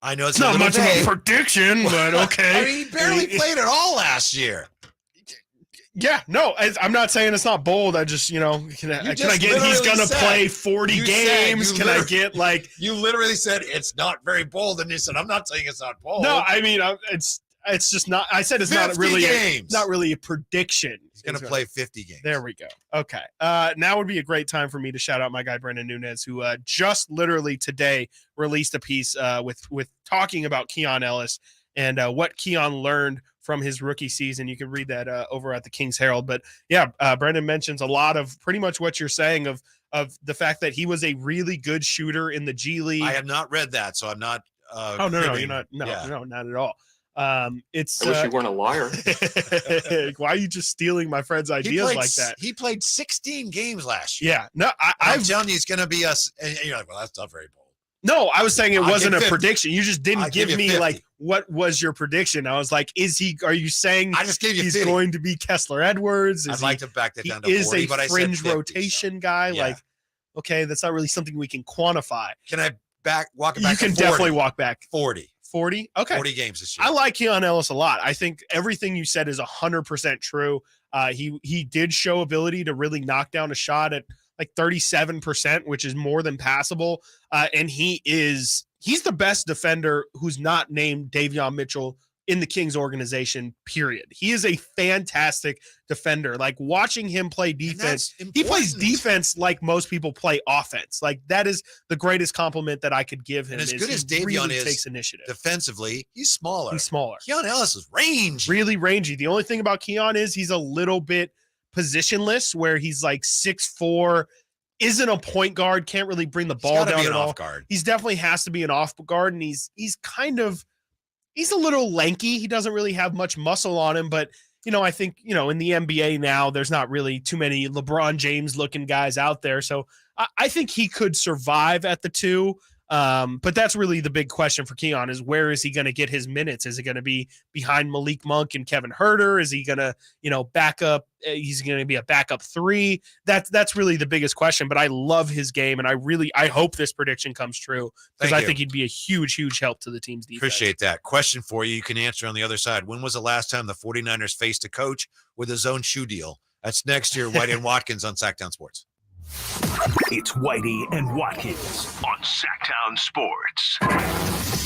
I know it's not much of a prediction, but okay. I mean, he barely played at all last year. Yeah, no, I'm not saying it's not bold. I just, can I get he's going to play 40 games? Can I get like. You literally said it's not very bold, and you said, I'm not saying it's not bold. No, I mean, it's just not. I said it's not really a prediction. He's going to play 50 games. There we go. Okay. Now would be a great time for me to shout out my guy, Brendan Nunez, who just literally today released a piece with talking about Keon Ellis and what Keon learned from his rookie season. You can read that over at the Kings Herald. But yeah, Brendan mentions a lot of pretty much what you're saying of the fact that he was a really good shooter in the G League. I have not read that, so I'm not. No, you're not. No, not at all. It's. I wish you weren't a liar. Why are you just stealing my friend's ideas like that? He played 16 games last year. Yeah, no, I'm telling you, it's going to be us. And you're like, well, that's not very bold. No, I was saying it I'll wasn't give a 50. prediction. You just didn't give me 50. like what was your prediction. I was like, are you saying I just gave you he's 50. going to be Kessler Edwards? I'd like to back that down to he is 40, a but I said fringe 50, rotation guy. Yeah. Like, okay, that's not really something we can quantify. Can I walk it back? You can to 40? definitely walk back 40. 40? Okay. 40 games this year. I like Keon Ellis a lot. I think everything you said is 100% true. He did show ability to really knock down a shot at like 37%, which is more than passable. And he's the best defender who's not named Davion Mitchell in the Kings organization, period. He is a fantastic defender. Like watching him play defense, he plays defense like most people play offense. Like that is the greatest compliment that I could give him. And as is good he as Davion really is takes initiative defensively, he's smaller. Keon Ellis is rangy. Really rangy. The only thing about Keon is he's a little bit positionless, where he's like 6'4", isn't a point guard, can't really bring the ball down at all. Guard. He's definitely has to be an off guard, and he's a little lanky. He doesn't really have much muscle on him, but I think, in the NBA now, there's not really too many LeBron James looking guys out there. So I think he could survive at the 2. But that's really the big question for Keon is where is he going to get his minutes? Is it going to be behind Malik Monk and Kevin Huerter? Is he going to, back up? He's going to be a backup 3. That's really the biggest question, but I love his game. And I hope this prediction comes true because I think he'd be a huge, huge help to the team's defense. Appreciate that. Question for you. You can answer on the other side. When was the last time the 49ers faced a coach with his own shoe deal? That's next year. Whitey and Watkins on Sactown Sports. It's Whitey and Watkins on Sactown Sports.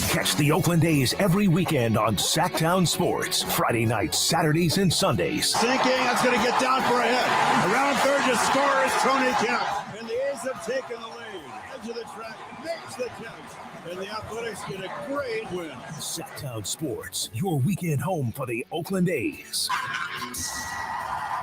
Catch the Oakland A's every weekend on Sactown Sports. Friday nights, Saturdays, and Sundays. Sinking, that's going to get down for a hit. Around third to score is Tony Kemp. And the A's have taken the lead. Edge of the track makes the catch. And the Athletics get a great win. Sactown Sports, your weekend home for the Oakland A's.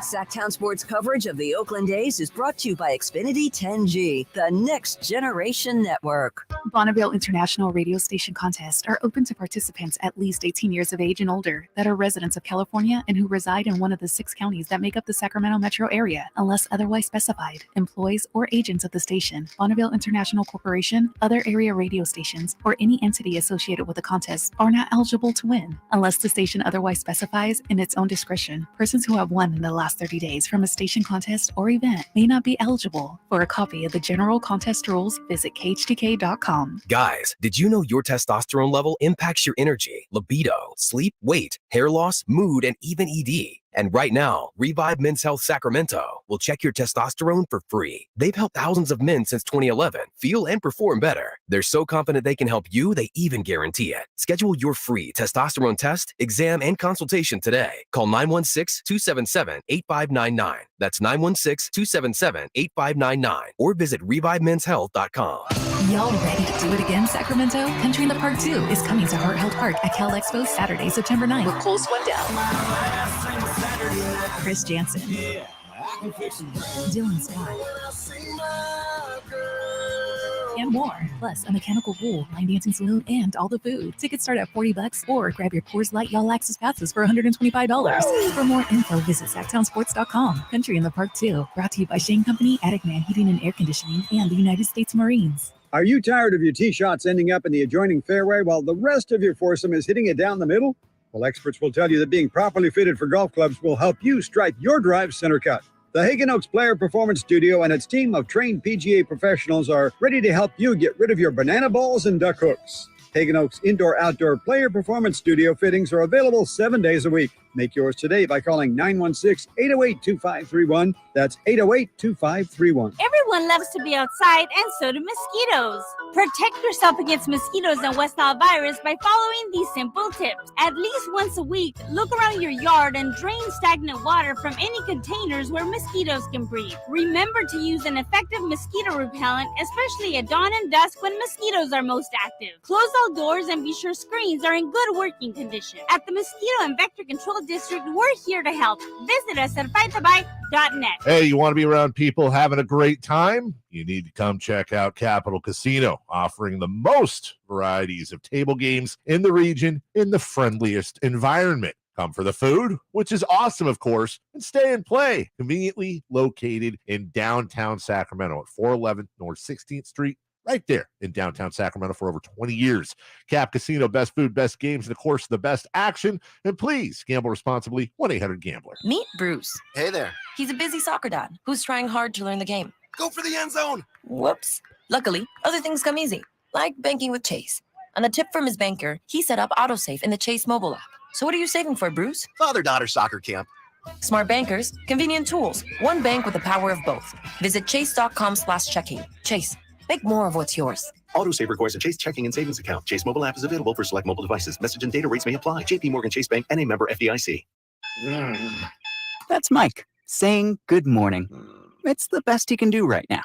Sactown Sports coverage of the Oakland A's is brought to you by Xfinity 10G, the next generation network. Bonneville International Radio Station contests are open to participants at least 18 years of age and older that are residents of California and who reside in one of the 6 counties that make up the Sacramento metro area, unless otherwise specified. Employees or agents of the station, Bonneville International Corporation, other area radio stations, or any entity associated with the contest are not eligible to win, unless the station otherwise specifies in its own discretion. Persons who have won in the last 30 days from a station contest or event may not be eligible. For a copy of the general contest rules, visit khtk.com. Guys, did you know your testosterone level impacts your energy, libido, sleep, weight, hair loss, mood, and even ED? And right now, Revive Men's Health Sacramento will check your testosterone for free. They've helped thousands of men since 2011 feel and perform better. They're so confident they can help you, they even guarantee it. Schedule your free testosterone test, exam, and consultation today. Call 916-277-8599. That's 916-277-8599. Or visit ReviveMen'sHealth.com. Y'all ready to do it again, Sacramento? Country in the Park 2 is coming to Heart Health Park at Cal Expo Saturday, September 9th with Cole Swindell, Chris Jansen, Dylan Scott, and more. Plus, a mechanical bull, line dancing saloon, and all the food. Tickets start at $40 or grab your Coors Light Y'all Access passes for $125. For more info, visit SactownSports.com. Country in the Park 2, brought to you by Shane Company, Attic Man Heating and Air Conditioning, and the United States Marines. Are you tired of your tee shots ending up in the adjoining fairway while the rest of your foursome is hitting it down the middle? Well, experts will tell you that being properly fitted for golf clubs will help you strike your drive center cut. The Hagen Oaks Player Performance Studio and its team of trained PGA professionals are ready to help you get rid of your banana balls and duck hooks. Hagen Oaks Indoor-Outdoor Player Performance Studio fittings are available 7 days a week. Make yours today by calling 916-808-2531. That's 808-2531. Everyone loves to be outside, and so do mosquitoes. Protect yourself against mosquitoes and West Nile virus by following these simple tips. At least once a week, look around your yard and drain stagnant water from any containers where mosquitoes can breed. Remember to use an effective mosquito repellent, especially at dawn and dusk when mosquitoes are most active. Close all doors and be sure screens are in good working condition. At the Mosquito and Vector Control District, we're here to help. Visit us at fightthabite.net. Hey, you want to be around people having a great time? You need to come check out Capital Casino, offering the most varieties of table games in the region in the friendliest environment. Come for the food, which is awesome, of course, and stay and play. Conveniently located in downtown Sacramento at 411 North 16th Street, right there in downtown Sacramento for over 20 years. Cap Casino, best food, best games, and of course, the best action. And please gamble responsibly. 1-800-GAMBLER. Meet Bruce. Hey there. He's a busy soccer dad who's trying hard to learn the game. Go for the end zone. Whoops. Luckily, other things come easy, like banking with Chase. On a tip from his banker, he set up autosave in the Chase mobile app. So what are you saving for, Bruce? Father-daughter soccer camp. Smart bankers, convenient tools, one bank with the power of both. Visit chase.com/checking. Chase, make more of what's yours. Autosave requires a Chase checking and savings account. Chase mobile app is available for select mobile devices. Message and data rates may apply. JP Morgan Chase Bank and a member FDIC. That's Mike saying good morning. It's the best he can do right now.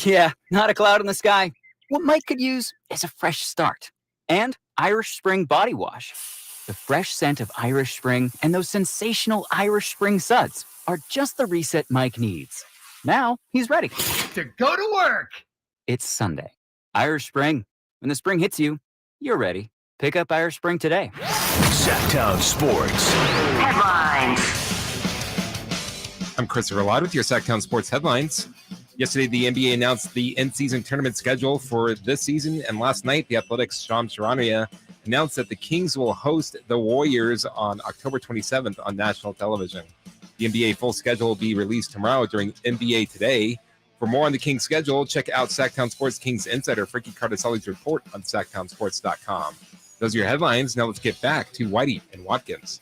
Yeah, not a cloud in the sky. What Mike could use is a fresh start. And Irish Spring Body Wash. The fresh scent of Irish Spring and those sensational Irish Spring suds are just the reset Mike needs. Now he's ready to go to work. It's Sunday. Irish Spring. When the spring hits you, you're ready. Pick up Irish Spring today. Sactown Sports Headlines. I'm Christopher Ladd with your Sactown Sports headlines. Yesterday, the NBA announced the in-season tournament schedule for this season, and last night, the Athletics' Shams Charania announced that the Kings will host the Warriors on October 27th on national television. The NBA full schedule will be released tomorrow during NBA Today. For more on the Kings schedule, check out Sactown Sports Kings Insider Frankie Cardicelli's report on SactownSports.com. Those are your headlines. Now let's get back to Whitey and Watkins.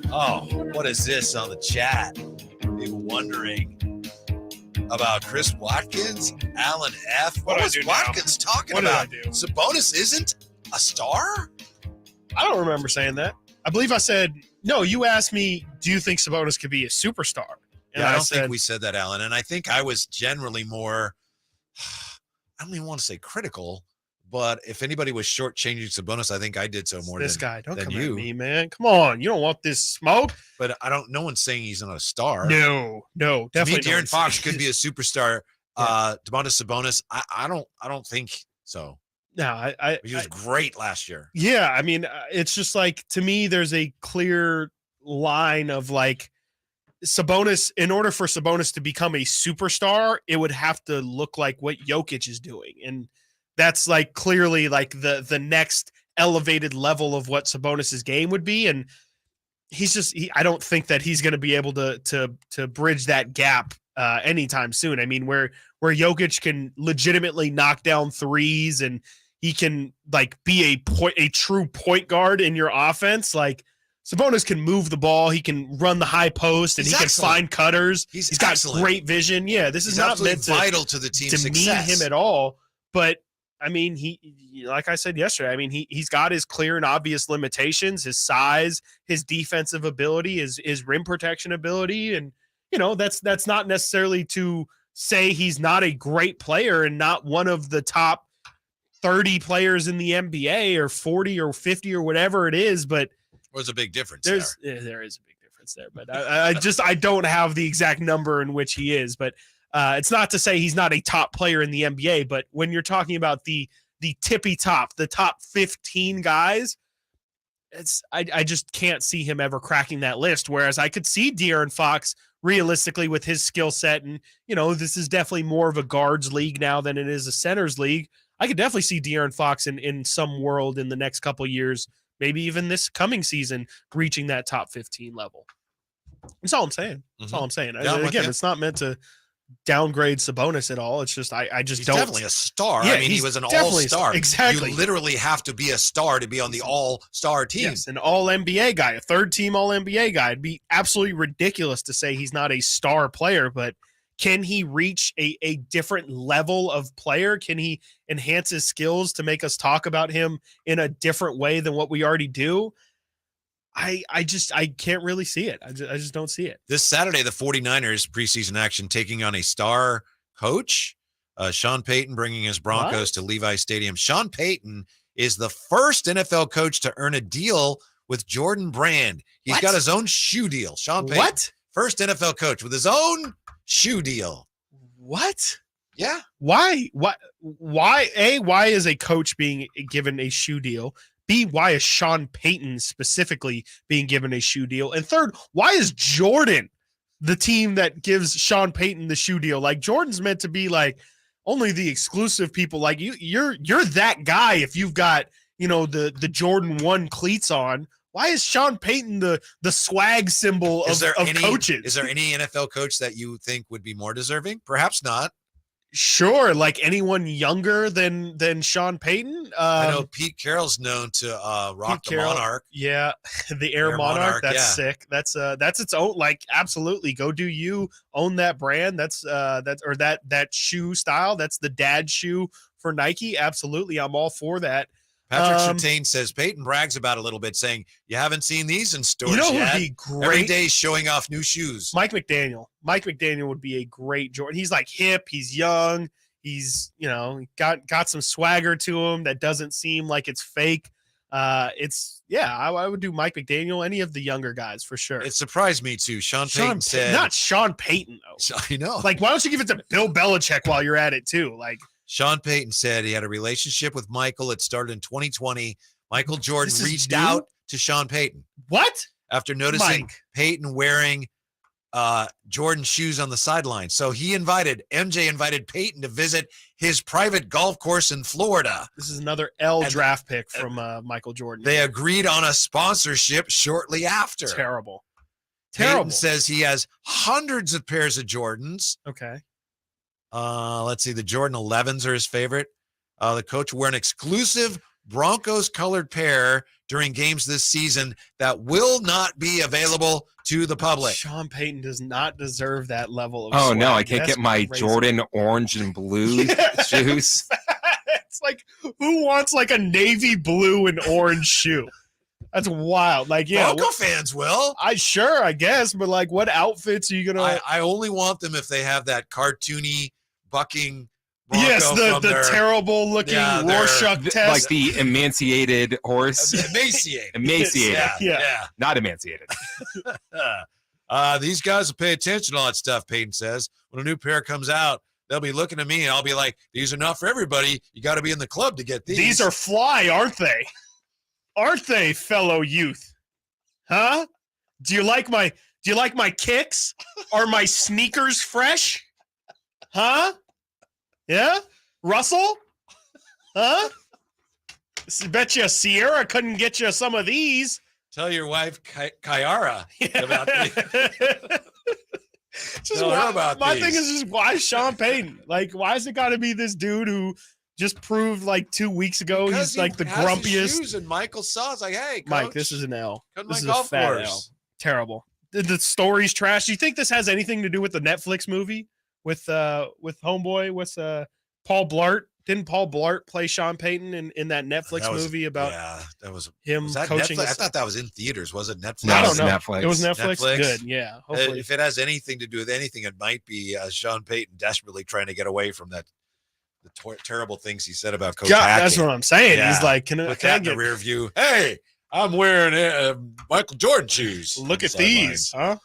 Oh, what is this on the chat? People wondering about Chris Watkins, Alan F. What was Watkins talking about? Sabonis isn't a star? I don't remember saying that. I believe I said, no, you asked me, do you think Sabonis could be a superstar? And I don't think we said that, Alan. And I think I was generally more, I don't even want to say critical, but if anybody was shortchanging Sabonis, I think I did so more this than guy. Don't than come you. at me, man. Come on. You don't want this smoke. But no one's saying he's not a star. No, definitely. To me, De'Aaron Fox could be a superstar. Domantas Sabonis, I don't think so. No, he was great last year. Yeah, I mean, it's just like, to me, there's a clear line of like Sabonis. In order for Sabonis to become a superstar, it would have to look like what Jokic is doing, and that's like clearly like the next elevated level of what Sabonis's game would be. And he's just, I don't think that he's going to be able to bridge that gap anytime soon. I mean, where Jokic can legitimately knock down threes and he can like be a true point guard in your offense. Like Sabonis can move the ball. He can run the high post and he can find cutters. He's got great vision. Yeah. This is not meant to vital to the team's demean success. him at all. But I mean, he, like I said yesterday, I mean, he's got his clear and obvious limitations, his size, his defensive ability, his rim protection ability. And, you know, that's not necessarily to say he's not a great player and not one of the top 30 players in the NBA or 40 or 50 or whatever it is. But there's a big difference there is a big difference there. But I don't have the exact number in which he is. But it's not to say he's not a top player in the NBA, but when you're talking about the tippy top, the top 15 guys, I just can't see him ever cracking that list. Whereas I could see De'Aaron Fox realistically with his skill set, and you know, this is definitely more of a guards league now than it is a centers league. I could definitely see De'Aaron Fox in some world in the next couple of years, maybe even this coming season, reaching that top 15 level. That's all I'm saying. That's all I'm saying. Yeah, Again, it's not meant to downgrade Sabonis at all. It's just I just He's don't. definitely a star. Yeah, I mean, he he's was an definitely a all-star. Exactly. You literally have to be a star to be on the all-star team. Yes, an all-NBA guy, a third-team all-NBA guy. It'd be absolutely ridiculous to say he's not a star player, but can he reach a different level of player? Can he enhance his skills to make us talk about him in a different way than what we already do? I can't really see it. I just don't see it. This Saturday, the 49ers preseason action taking on a star coach. Sean Payton bringing his Broncos to Levi Stadium. Sean Payton is the first NFL coach to earn a deal with Jordan Brand. He's got his own shoe deal. Sean Payton. What? First NFL coach with his own shoe deal. What? Yeah. Why? Why is a coach being given a shoe deal? B, why is Sean Payton specifically being given a shoe deal? And third, why is Jordan the team that gives Sean Payton the shoe deal? Like, Jordan's meant to be like only the exclusive people. Like, you're that guy if you've got, the Jordan 1 cleats on. Why is Sean Payton the swag symbol of coaches? Is there any NFL coach that you think would be more deserving? Perhaps not. Sure, like anyone younger than Sean Payton. I know Pete Carroll's known to rock the Monarch. Yeah, the Air Monarch. That's sick. That's its own. Like, absolutely, go do you, own that brand. That's that shoe style. That's the dad shoe for Nike. Absolutely, I'm all for that. Patrick Surtain says Peyton brags about it a little bit, saying, you haven't seen these in stores who yet. would be great? Every day showing off new shoes. Mike McDaniel. Mike McDaniel would be a great Jordan. He's like hip. He's young. He's, got some swagger to him that doesn't seem like it's fake. I would do Mike McDaniel, any of the younger guys for sure. It surprised me too. Sean Payton said. Not Sean Payton, though. I know. Like, why don't you give it to Bill Belichick while you're at it too? Like, Sean Payton said he had a relationship with Michael. It started in 2020. Michael Jordan reached out to Sean Payton. What? After noticing Payton wearing Jordan shoes on the sideline. So MJ invited Payton to visit his private golf course in Florida. This is another draft pick from Michael Jordan. They agreed on a sponsorship shortly after. Terrible. Payton says he has hundreds of pairs of Jordans. Okay. Let's see. The Jordan 11s are his favorite. The coach will wear an exclusive Broncos colored pair during games this season that will not be available to the public. Sean Payton does not deserve that level of swag. No, I can't get my crazy. Jordan orange and blue shoes. It's like, who wants like a navy blue and orange shoe? That's wild. Like, yeah, Bronco fans will. I guess, but like, what outfits are you gonna? I only want them if they have that cartoony bucking. Bronco, yes, the terrible looking Rorschach test, like the emaciated horse. Emaciated. Yeah. Not emaciated. These guys will pay attention to all that stuff. Payton says when a new pair comes out, they'll be looking at me, and I'll be like, "These are not for everybody. You got to be in the club to get these. These are fly, aren't they? Aren't they, fellow youth? Huh? Do you like my kicks? Are my sneakers fresh? Huh? Yeah? Russell? Huh? Bet you Sierra couldn't get you some of these. Tell your wife, Kyara, about these. My thing is just, why Sean Payton? Like, why has it got to be this dude who just proved like 2 weeks ago he's like the grumpiest? Shoes and Michael saw it's like, hey, coach, Mike, this is an L. This is a fat L. Terrible. The story's trash. Do you think this has anything to do with the Netflix movie with Homeboy? With Paul Blart? Didn't Paul Blart play Sean Payton in that Netflix movie about him coaching? Netflix? I thought that was in theaters. Was it Netflix? I don't know. Netflix. It was Netflix. Good. Yeah. Hopefully. If it has anything to do with anything, it might be Sean Payton desperately trying to get away from the terrible things he said about Coach Hackett. That's what I'm saying. Yeah. He's like, can I get the rear view? Hey, I'm wearing Michael Jordan shoes. Look at these, huh?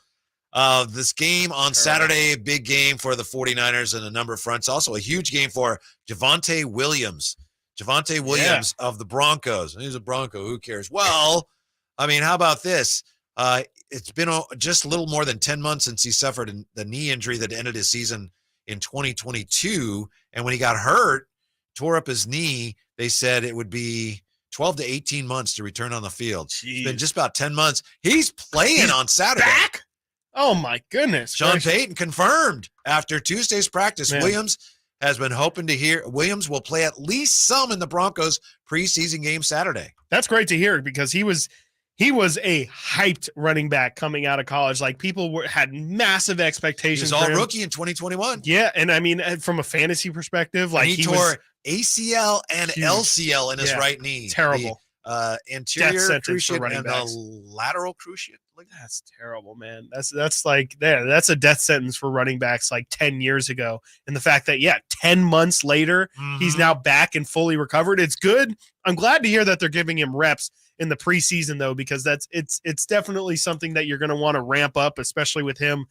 This game on Saturday, big game for the 49ers and a number of fronts. Also a huge game for Javonte Williams. Of the Broncos. He's a Bronco. Who cares? Well, I mean, how about this? It's been just a little more than 10 months since he suffered the knee injury that ended his season in 2022. And when he got hurt, tore up his knee, they said it would be 12 to 18 months to return on the field. Jeez. It's been just about 10 months. He's playing on Saturday. Back? Oh, my goodness. Sean Payton confirmed after Tuesday's practice. Man. Williams has been hoping to hear Williams will play at least some in the Broncos preseason game Saturday. That's great to hear because he was a hyped running back coming out of college. Like people had massive expectations. He was all for him. rookie in 2021. Yeah, and I mean, from a fantasy perspective, like and he tore ACL and huge. LCL in his right knee. Terrible. The anterior cruciate and backs. the lateral cruciate. That's terrible, man. That's like that's a death sentence for running backs like 10 years ago. And the fact that 10 months later he's now back and fully recovered. It's good. I'm glad to hear that they're giving him reps in the preseason though, because it's definitely something that you're going to want to ramp up, especially with him,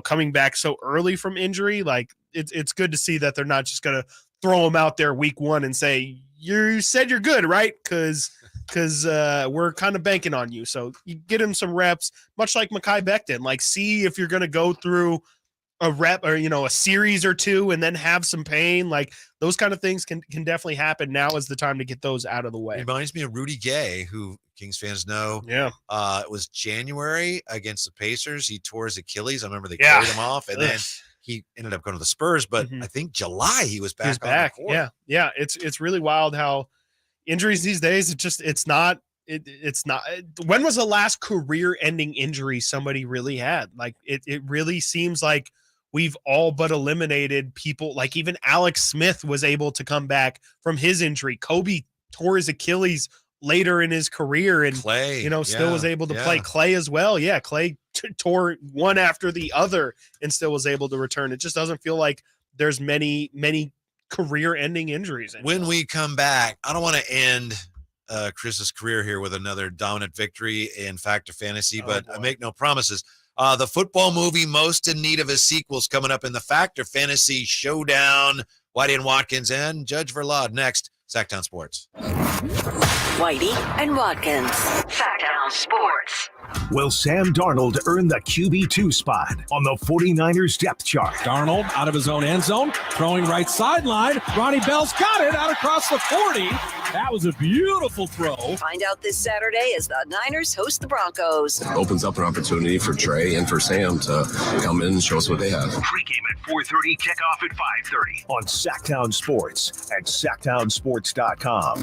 coming back so early from injury. Like it's good to see that they're not just going to throw him out there week 1 and say, you said you're good, right? Because we're kind of banking on you. So you get him some reps, much like Mekhi Becton. Like, see if you're going to go through a rep or, a series or two and then have some pain. Like, those kind of things can definitely happen. Now is the time to get those out of the way. It reminds me of Rudy Gay, who Kings fans know. Yeah. It was January against the Pacers. He tore his Achilles. I remember they carried him off, and then he ended up going to the Spurs. But I think July he was back. On the court. Yeah. It's really wild how injuries these days, it's not. When was the last career-ending injury somebody really had? Like it really seems like we've all but eliminated people. Like even Alex Smith was able to come back from his injury. Kobe tore his Achilles later in his career, and Clay, still was able to play. Clay as well. Yeah, Clay tore one after the other and still was able to return. It just doesn't feel like there's many career-ending injuries anymore. When we come back, I don't want to end Chris's career here with another dominant victory in Factor Fantasy, but I make no promises. The football movie most in need of a sequel is coming up in the Factor Fantasy Showdown. Whitey and Watkins and Judge Verlaud next. Sactown Sports. Whitey and Watkins. Sactown Sports. Will Sam Darnold earn the QB2 spot on the 49ers depth chart? Darnold out of his own end zone, throwing right sideline. Ronnie Bell's got it out across the 40. That was a beautiful throw. Find out this Saturday as the Niners host the Broncos. It opens up an opportunity for Trey and for Sam to come in and show us what they have. Pre-game at 4:30, kickoff at 5:30 on Sactown Sports at SactownSports.com.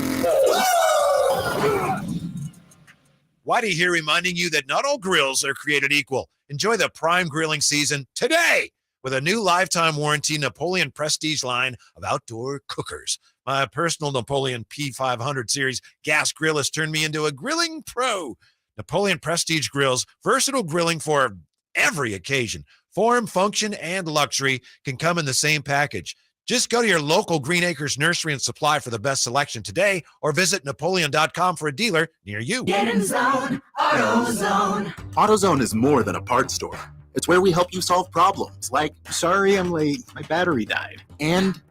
Whitey here reminding you that not all grills are created equal. Enjoy the prime grilling season today with a new lifetime warranty Napoleon Prestige line of outdoor cookers. My personal Napoleon P500 series gas grill has turned me into a grilling pro. Napoleon Prestige grills, versatile grilling for every occasion. Form, function, and luxury can come in the same package. Just go to your local Green Acres Nursery and Supply for the best selection today, or visit Napoleon.com for a dealer near you. Get in zone, AutoZone. AutoZone is more than a parts store. It's where we help you solve problems like, sorry I'm late, my battery died. And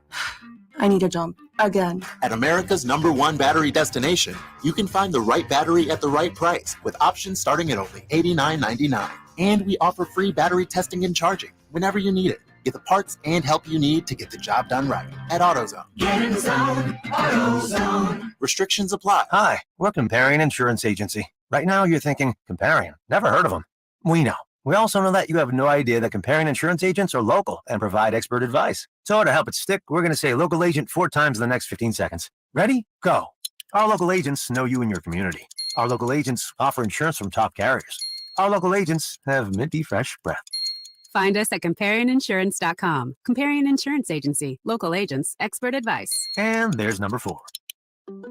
I need a jump again. At America's #1 battery destination, you can find the right battery at the right price with options starting at only $89.99. And we offer free battery testing and charging whenever you need it. Get the parts and help you need to get the job done right at AutoZone. Get in zone, AutoZone. Restrictions apply. Hi, we're Comparion Insurance Agency. Right now you're thinking, Comparion? Never heard of them. We know. We also know that you have no idea that Comparion Insurance agents are local and provide expert advice. So to help it stick, we're going to say local agent 4 times in the next 15 seconds. Ready? Go. Our local agents know you and your community. Our local agents offer insurance from top carriers. Our local agents have minty fresh breath. Find us at ComparionInsurance.com. Comparion Insurance Agency. Local agents. Expert advice. And there's number 4.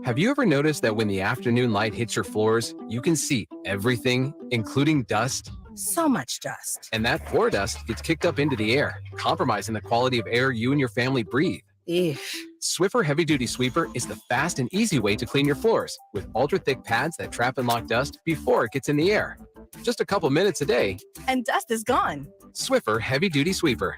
Have you ever noticed that when the afternoon light hits your floors, you can see everything, including dust? So much dust. And that floor dust gets kicked up into the air, compromising the quality of air you and your family breathe. Ew. Swiffer Heavy Duty Sweeper is the fast and easy way to clean your floors with ultra-thick pads that trap and lock dust before it gets in the air. Just a couple minutes a day. And dust is gone. Swiffer Heavy Duty Sweeper.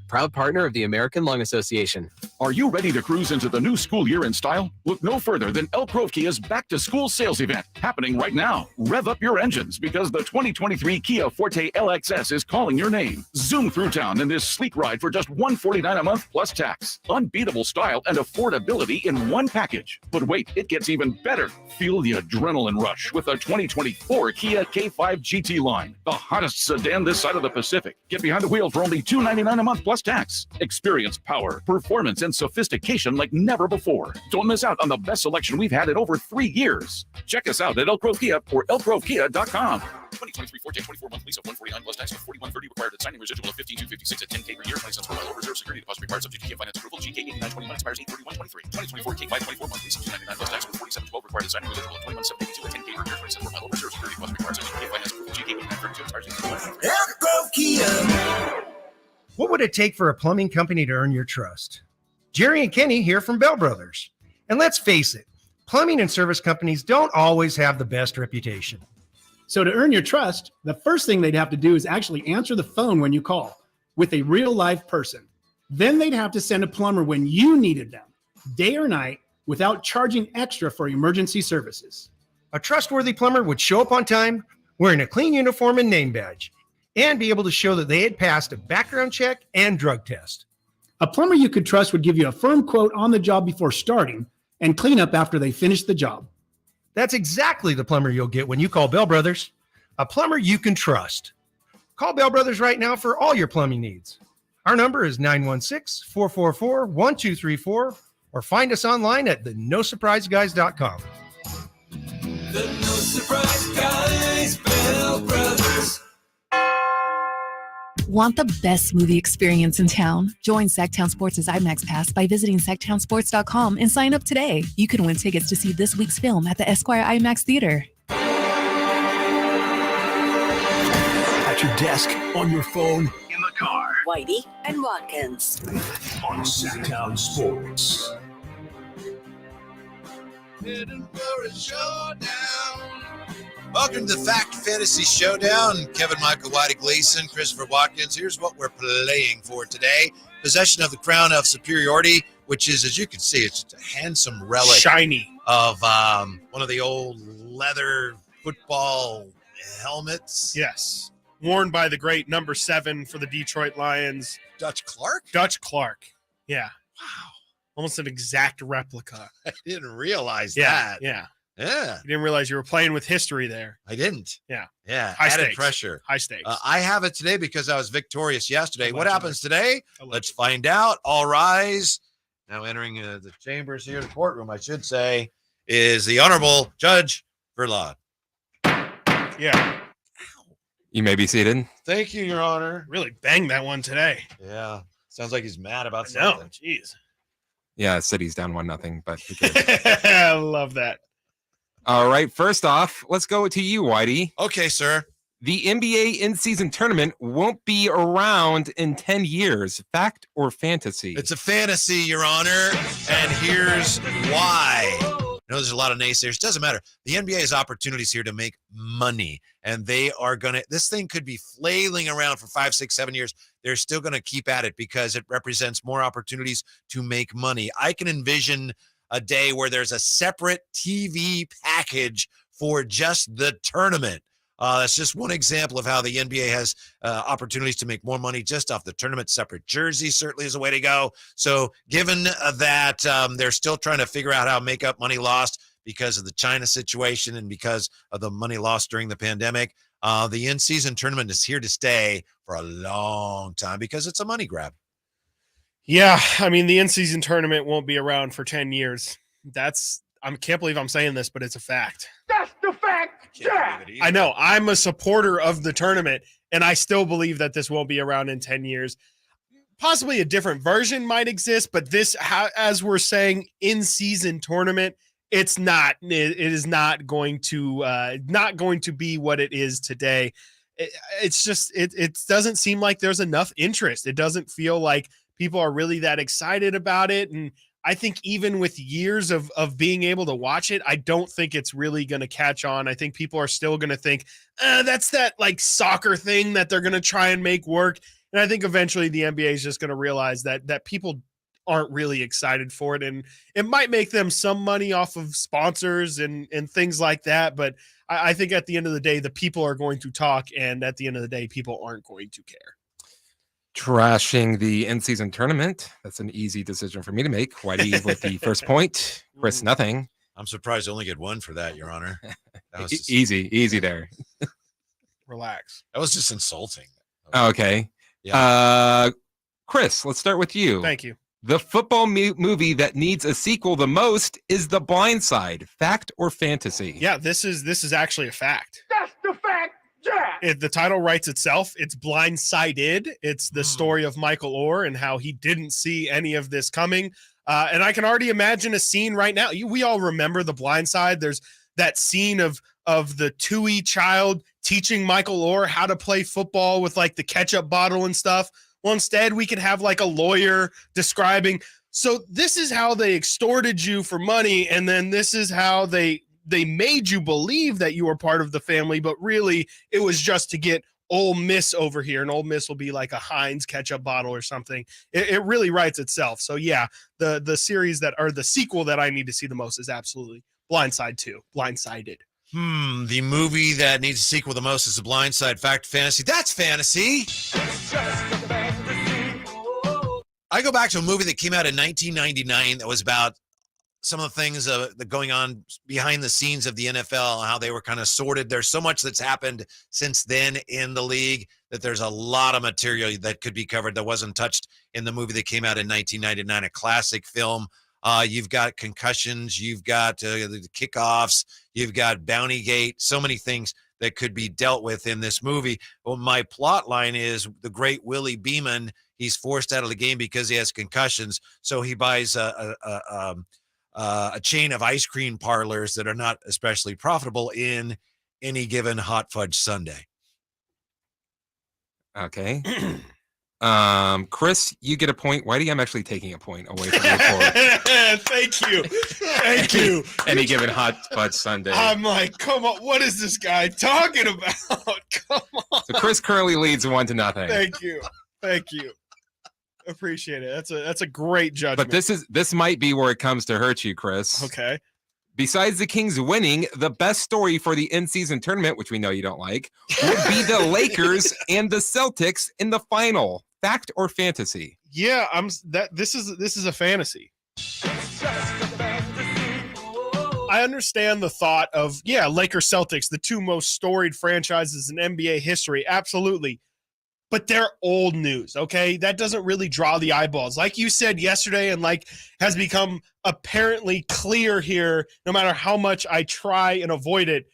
proud partner of the American Lung Association. Are you ready to cruise into the new school year in style? Look no further than Elk Grove Kia's Back to School sales event happening right now. Rev up your engines because the 2023 Kia Forte LXS is calling your name. Zoom through town in this sleek ride for just $149 a month plus tax. Unbeatable style and affordability in one package. But wait, it gets even better. Feel the adrenaline rush with the 2024 Kia K5 GT line, the hottest sedan this side of the Pacific. Get behind the wheel for only $299 a month plus tax. Experience power, performance, and sophistication like never before. Don't miss out on the best selection we've had in over 3 years. Check us out at Elk Grove Kia or elkgrovekia.com. 2023 Forte 24-month lease of $149 plus tax with $41.30 required at signing residual of $15,256 at $10K per year, 20 cents per mile. Reserve security deposit required subject to Kia finance approval. GK 8920 expires 8/31/23. 2024 K5 24-month lease of $299 plus tax with $47.12 required at signing residual of $21,782 at $10K per year, 20 cents per mile. Reserve security deposit required subject to Kia finance approval. GK 8932 expires 8/31/23. Elk Grove Kia. What would it take for a plumbing company to earn your trust? Jerry and Kenny here from Bell Brothers. And let's face it, plumbing and service companies don't always have the best reputation. So to earn your trust, the first thing they'd have to do is actually answer the phone when you call with a real live person. Then they'd have to send a plumber when you needed them, day or night, without charging extra for emergency services. A trustworthy plumber would show up on time, wearing a clean uniform and name badge, and be able to show that they had passed a background check and drug test. A plumber you could trust would give you a firm quote on the job before starting and clean up after they finish the job. That's exactly the plumber you'll get when you call Bell Brothers, a plumber you can trust. Call Bell Brothers right now for all your plumbing needs. Our number is 916-444-1234 or find us online at theNoSurpriseGuys.com. The No Surprise Guys, Bell Brothers. Want the best movie experience in town? Join Sactown Sports' IMAX Pass by visiting SactownSports.com and sign up today. You can win tickets to see this week's film at the Esquire IMAX Theater. At your desk, on your phone, in the car. Whitey and Watkins. On Sactown Sports. Heading for a showdown. Welcome to the Fact Fantasy Showdown. Kevin Michael, Whitey Gleason, Christopher Watkins. Here's what we're playing for today. Possession of the crown of superiority, which is, as you can see, it's a handsome relic. Shiny. Of one of the old leather football helmets. Yes. Worn by the great number 7 for the Detroit Lions. Dutch Clark? Dutch Clark. Yeah. Wow. Almost an exact replica. I didn't realize that. Yeah. Yeah. You didn't realize you were playing with history there. I didn't. Yeah. Yeah. High Added stakes. pressure. High stakes. I have it today because I was victorious yesterday. What happens today? Let's find out. All rise. Now entering the chambers here, the courtroom, I should say, is the Honorable Judge Verlaud. Yeah. You may be seated. Thank you, Your Honor. Really banged that one today. Yeah. Sounds like he's mad about No, something. jeez. Yeah, City's down 1-0, but I love that. all right. First off, let's go to you, Whitey. Okay, sir. The NBA in-season tournament won't be around in 10 years. Fact or fantasy? It's a fantasy, Your Honor, and here's why. I know there's a lot of naysayers. Doesn't matter. The NBA has opportunities here to make money, and they are going to – this thing could be flailing around for 5, 6, 7 years. They're still going to keep at it because it represents more opportunities to make money. I can envision a day where there's a separate TV package for just the tournament. That's just one example of how the NBA has opportunities to make more money just off the tournament. Separate jerseys certainly is a way to go. So given that they're still trying to figure out how to make up money lost because of the China situation and because of the money lost during the pandemic, the in-season tournament is here to stay for a long time because it's a money grab. Yeah, I mean, the in-season tournament won't be around for 10 years. I can't believe I'm saying this, but it's a fact. That's the fact, Jack. I know. I'm a supporter of the tournament, and I still believe that this won't be around in 10 years. Possibly a different version might exist, but this, as we're saying, in-season tournament, it's not. It is not going to be what it is today. It's just it doesn't seem like there's enough interest. It doesn't feel like people are really that excited about it, and I think even with years of being able to watch it, I don't think it's really going to catch on. I think people are still going to think that's that like soccer thing that they're going to try and make work. And I think eventually the NBA is just going to realize that people aren't really excited for it. And it might make them some money off of sponsors and things like that. But I think at the end of the day, the people are going to talk. And at the end of the day, people aren't going to care. Trashing the in-season tournament. That's an easy decision for me to make. Whitey with the first point. Chris, nothing. I'm surprised I only get one for that, Your Honor. That was just, easy there. Relax. That was just insulting. Okay. Yeah. Chris, let's start with you. Thank you. The football movie that needs a sequel the most is The Blind Side. Fact or fantasy? Yeah, this is actually a fact. That's the fact, Jack. The title writes itself. It's Blindsided. It's the story of Michael Orr and how he didn't see any of this coming. And I can already imagine a scene right now. We all remember The Blind Side. There's that scene of the Tui child teaching Michael Orr how to play football with like the ketchup bottle and stuff. Well, instead we could have like a lawyer describing. So this is how they extorted you for money. And then this is how they made you believe that you were part of the family, but really it was just to get Ole Miss over here, and Ole Miss will be like a Heinz ketchup bottle or something. It really writes itself. So yeah, the series the sequel that I need to see the most is absolutely Blindside 2, Blindsided. The movie that needs a sequel the most is The Blind Side. Fact, fantasy. That's fantasy. I go back to a movie that came out in 1999 that was about some of the things that going on behind the scenes of the NFL, how they were kind of sorted. There's so much that's happened since then in the league that there's a lot of material that could be covered that wasn't touched in the movie that came out in 1999, a classic film. You've got concussions, you've got the kickoffs, you've got Bountygate, so many things that could be dealt with in this movie. Well, my plot line is the great Willie Beeman. He's forced out of the game because he has concussions, so he buys a chain of ice cream parlors that are not especially profitable in any given hot fudge sundae. Okay. Chris, you get a point. Whitey, I'm actually taking a point away from you. Thank you. Thank you. Any given hot fudge sundae. I'm like, come on, what is this guy talking about? Come on. So Chris currently leads 1-0. Thank you. Thank you. Appreciate it. That's a great judgment. But this might be where it comes to hurt you, Chris. Okay. Besides the Kings winning, the best story for the in-season tournament, which we know you don't like, would be the Lakers and the Celtics in the final. Fact or fantasy? Yeah, this is a fantasy. I understand the thought of, Lakers Celtics, the two most storied franchises in NBA history. Absolutely. But they're old news, okay? That doesn't really draw the eyeballs. Like you said yesterday, and like has become apparently clear here, no matter how much I try and avoid it.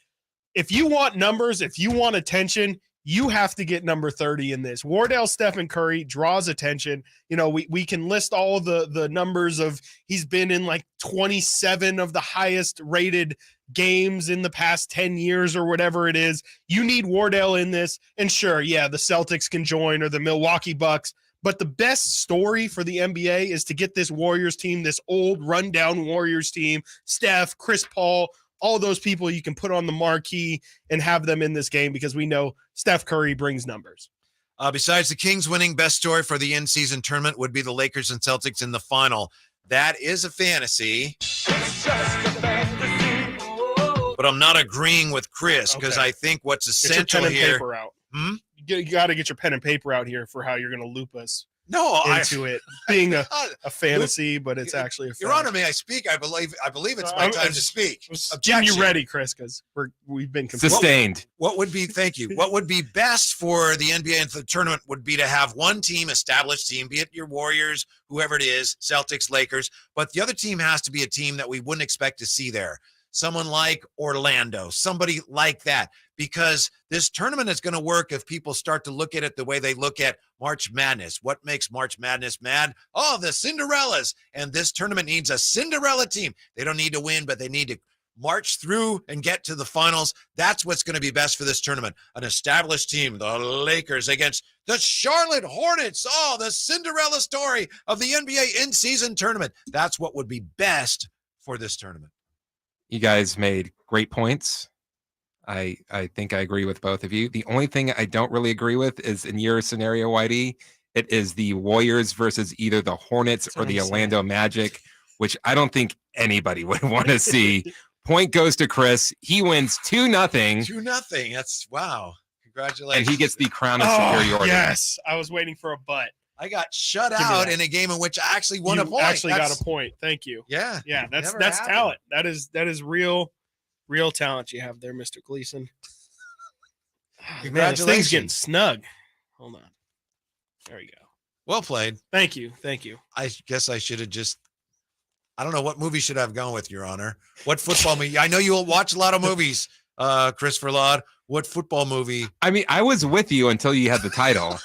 If you want numbers, if you want attention, you have to get number 30 in this. Wardell Stephen Curry draws attention. You know, we can list all the numbers of he's been in like 27 of the highest rated games in the past 10 years or whatever it is. You need Wardell in this. And sure, the Celtics can join or the Milwaukee Bucks. But the best story for the NBA is to get this Warriors team, this old rundown Warriors team, Steph, Chris Paul, all those people you can put on the marquee and have them in this game because we know Steph Curry brings numbers. Besides the Kings winning, best story for the in-season tournament would be the Lakers and Celtics in the final. That is a fantasy. But I'm not agreeing with Chris because I think what's essential get your pen here. And paper out. You got to get your pen and paper out here for how you're going to loop us. No, into it being a fantasy, but it's actually a fact. Your Honor, may I speak? I believe it's my time to speak. Getting you ready, Chris, because we've been sustained. What would be? Thank you. What would be best for the NBA and the tournament would be to have one team, established team, be it your Warriors, whoever it is, Celtics, Lakers, but the other team has to be a team that we wouldn't expect to see there. Someone like Orlando, somebody like that, because this tournament is going to work if people start to look at it the way they look at March Madness. What makes March Madness mad? Oh, the Cinderellas. And this tournament needs a Cinderella team. They don't need to win, but they need to march through and get to the finals. That's what's going to be best for this tournament. An established team, the Lakers against the Charlotte Hornets. Oh, the Cinderella story of the NBA in-season tournament. That's what would be best for this tournament. You guys made great points. I think I agree with both of you. The only thing I don't really agree with is in your scenario, Whitey, it is the Warriors versus either the Hornets or the Orlando Magic, which I don't think anybody would want to see. Point goes to Chris. He wins 2-0. 2-0. That's wow. Congratulations. And he gets the crown of superiority. Yes. I was waiting for a butt. I got shut out in a game in which I actually won a point. Actually got a point. Thank you. Yeah. Yeah. That's talent. That is real talent you have there, Mr. Gleason. Congratulations. Man, this thing's getting snug. Hold on. There you go. Well played. Thank you. I guess I should have just, I don't know, what movie should I have gone with, Your Honor? What football movie? I know you'll watch a lot of movies, Christopher Laud. What football movie? I mean, I was with you until you had the title.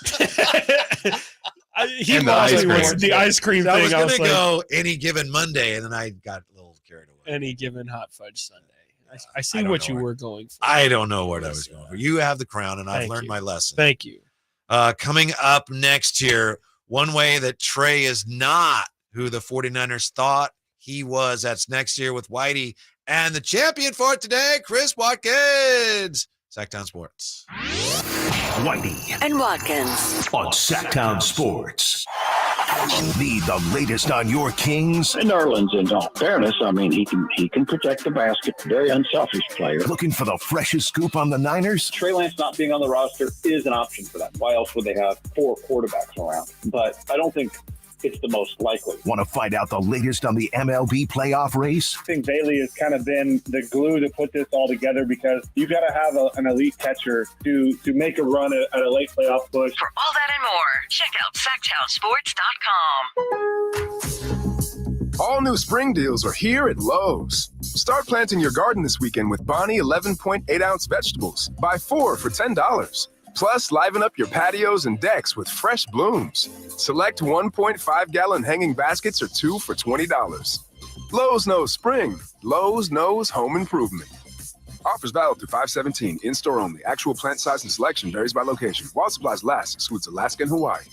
He lost the ice cream So thing. I was going to go Any Given Monday, and then I got a little carried away. Any Given Hot Fudge Sunday. I see what you were going for. I don't know what I was going for. You have the crown, and I've learned my lesson. Thank you. Coming up next here, one way that Trey is not who the 49ers thought he was. That's next year with Whitey. And the champion for it today, Chris Watkins. Sactown Sports. Whitey and Watkins on Sactown Sports. Need the latest on your Kings? And Nerlens, in all fairness, I mean, he can protect the basket. Very unselfish player. Looking for the freshest scoop on the Niners? Trey Lance not being on the roster is an option for them. Why else would they have 4 quarterbacks around? But I don't think it's the most likely. Want to find out the latest on the MLB playoff race? I think Bailey has kind of been the glue to put this all together because you got to have an elite catcher to make a run at a late playoff push. For all that and more, check out SactownSports.com. All new spring deals are here at Lowe's. Start planting your garden this weekend with Bonnie 11.8-ounce vegetables. Buy 4 for $10. Plus, liven up your patios and decks with fresh blooms. Select 1.5-gallon hanging baskets or 2 for $20. Lowe's knows spring. Lowe's knows home improvement. Offers valid through 5/17. In-store only. Actual plant size and selection varies by location. While supplies last, excludes Alaska and Hawaii.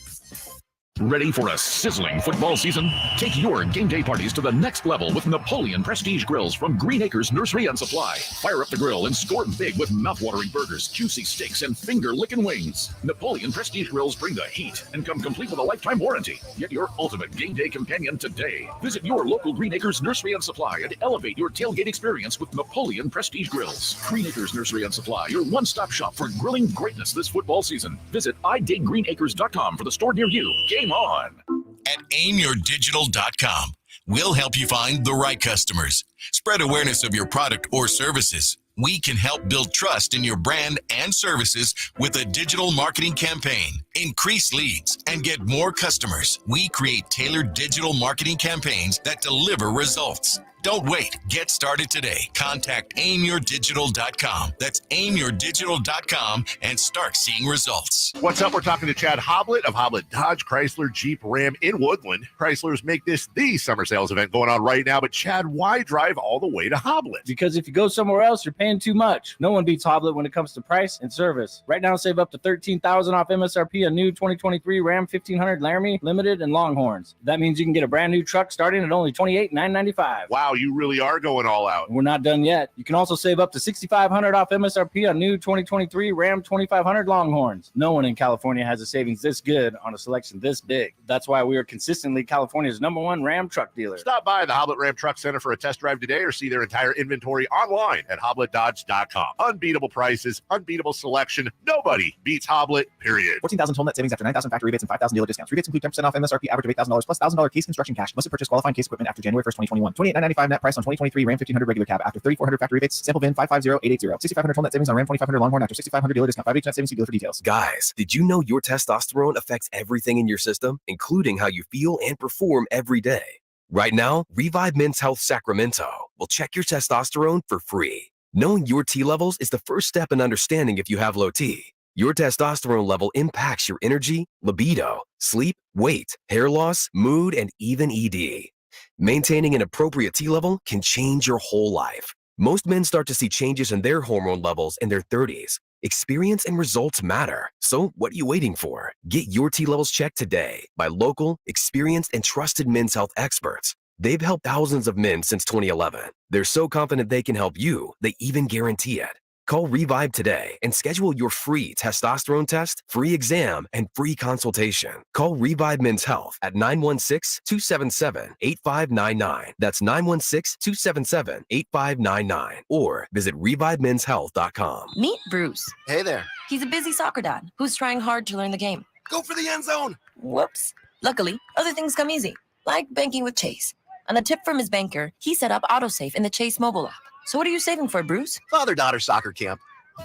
Ready for a sizzling football season? Take your game day parties to the next level with Napoleon Prestige Grills from Green Acres Nursery and Supply. Fire up the grill and score big with mouth-watering burgers, juicy steaks, and finger-licking wings. Napoleon Prestige Grills bring the heat and come complete with a lifetime warranty. Get your ultimate game day companion today. Visit your local Green Acres Nursery and Supply and elevate your tailgate experience with Napoleon Prestige Grills. Green Acres Nursery and Supply, your one-stop shop for grilling greatness this football season. Visit idategreenacres.com for the store near you. Game on. At aimyourdigital.com, we'll help you find the right customers. Spread awareness of your product or services. We can help build trust in your brand and services with a digital marketing campaign. Increase leads and get more customers. We create tailored digital marketing campaigns that deliver results. Don't wait. Get started today. Contact aimyourdigital.com. That's aimyourdigital.com and start seeing results. What's up? We're talking to Chad Hoblet of Hoblet Dodge Chrysler Jeep Ram in Woodland. Chryslers make this the summer sales event going on right now. But Chad, why drive all the way to Hoblet? Because if you go somewhere else, you're paying too much. No one beats Hoblet when it comes to price and service. Right now, save up to $13,000 off MSRP on new 2023 Ram 1500 Laramie, Limited, and Longhorns. That means you can get a brand new truck starting at only $28,995. Wow, you really are going all out. We're not done yet. You can also save up to $6,500 off MSRP on new 2023 Ram 2500 Longhorns. No one in California has a savings this good on a selection this big. That's why we are consistently California's #1 Ram truck dealer. Stop by the Hoblet Ram Truck Center for a test drive today or see their entire inventory online at hobletdodge.com. Unbeatable prices, unbeatable selection. Nobody beats Hoblet, period. 14,000 total net savings after 9,000 factory rebates and 5,000 dealer discounts. Rebates include 10% off MSRP average of $8,000 plus $1,000 case construction cash. Must have purchased qualifying case equipment after January 1st, 2021. $28,995 net price on 2023 Ram 1500 regular cab after 3,400 factory rebates. Sample VIN 550880. 6,500 total net savings on Ram 2500 Longhorn after 6,500 dealer discount. 5 net savings. See dealer for details. Guys, did you know your testosterone affects everything in your system, including how you feel and perform every day? Right now, Revive Men's Health Sacramento will check your testosterone for free. Knowing your T levels is the first step in understanding if you have low T. Your testosterone level impacts your energy, libido, sleep, weight, hair loss, mood, and even ED. Maintaining an appropriate T level can change your whole life. Most men start to see changes in their hormone levels in their 30s. Experience and results matter. So what are you waiting for? Get your T levels checked today by local, experienced, and trusted men's health experts. They've helped thousands of men since 2011. They're so confident they can help you, they even guarantee it. Call Revive today and schedule your free testosterone test, free exam, and free consultation. Call Revive Men's Health at 916-277-8599. That's 916-277-8599. Or visit revivemenshealth.com. Meet Bruce. Hey there. He's a busy soccer dad who's trying hard to learn the game. Go for the end zone. Whoops. Luckily, other things come easy, like banking with Chase. On a tip from his banker, he set up autosave in the Chase mobile app. So what are you saving for, Bruce? Father-daughter soccer camp.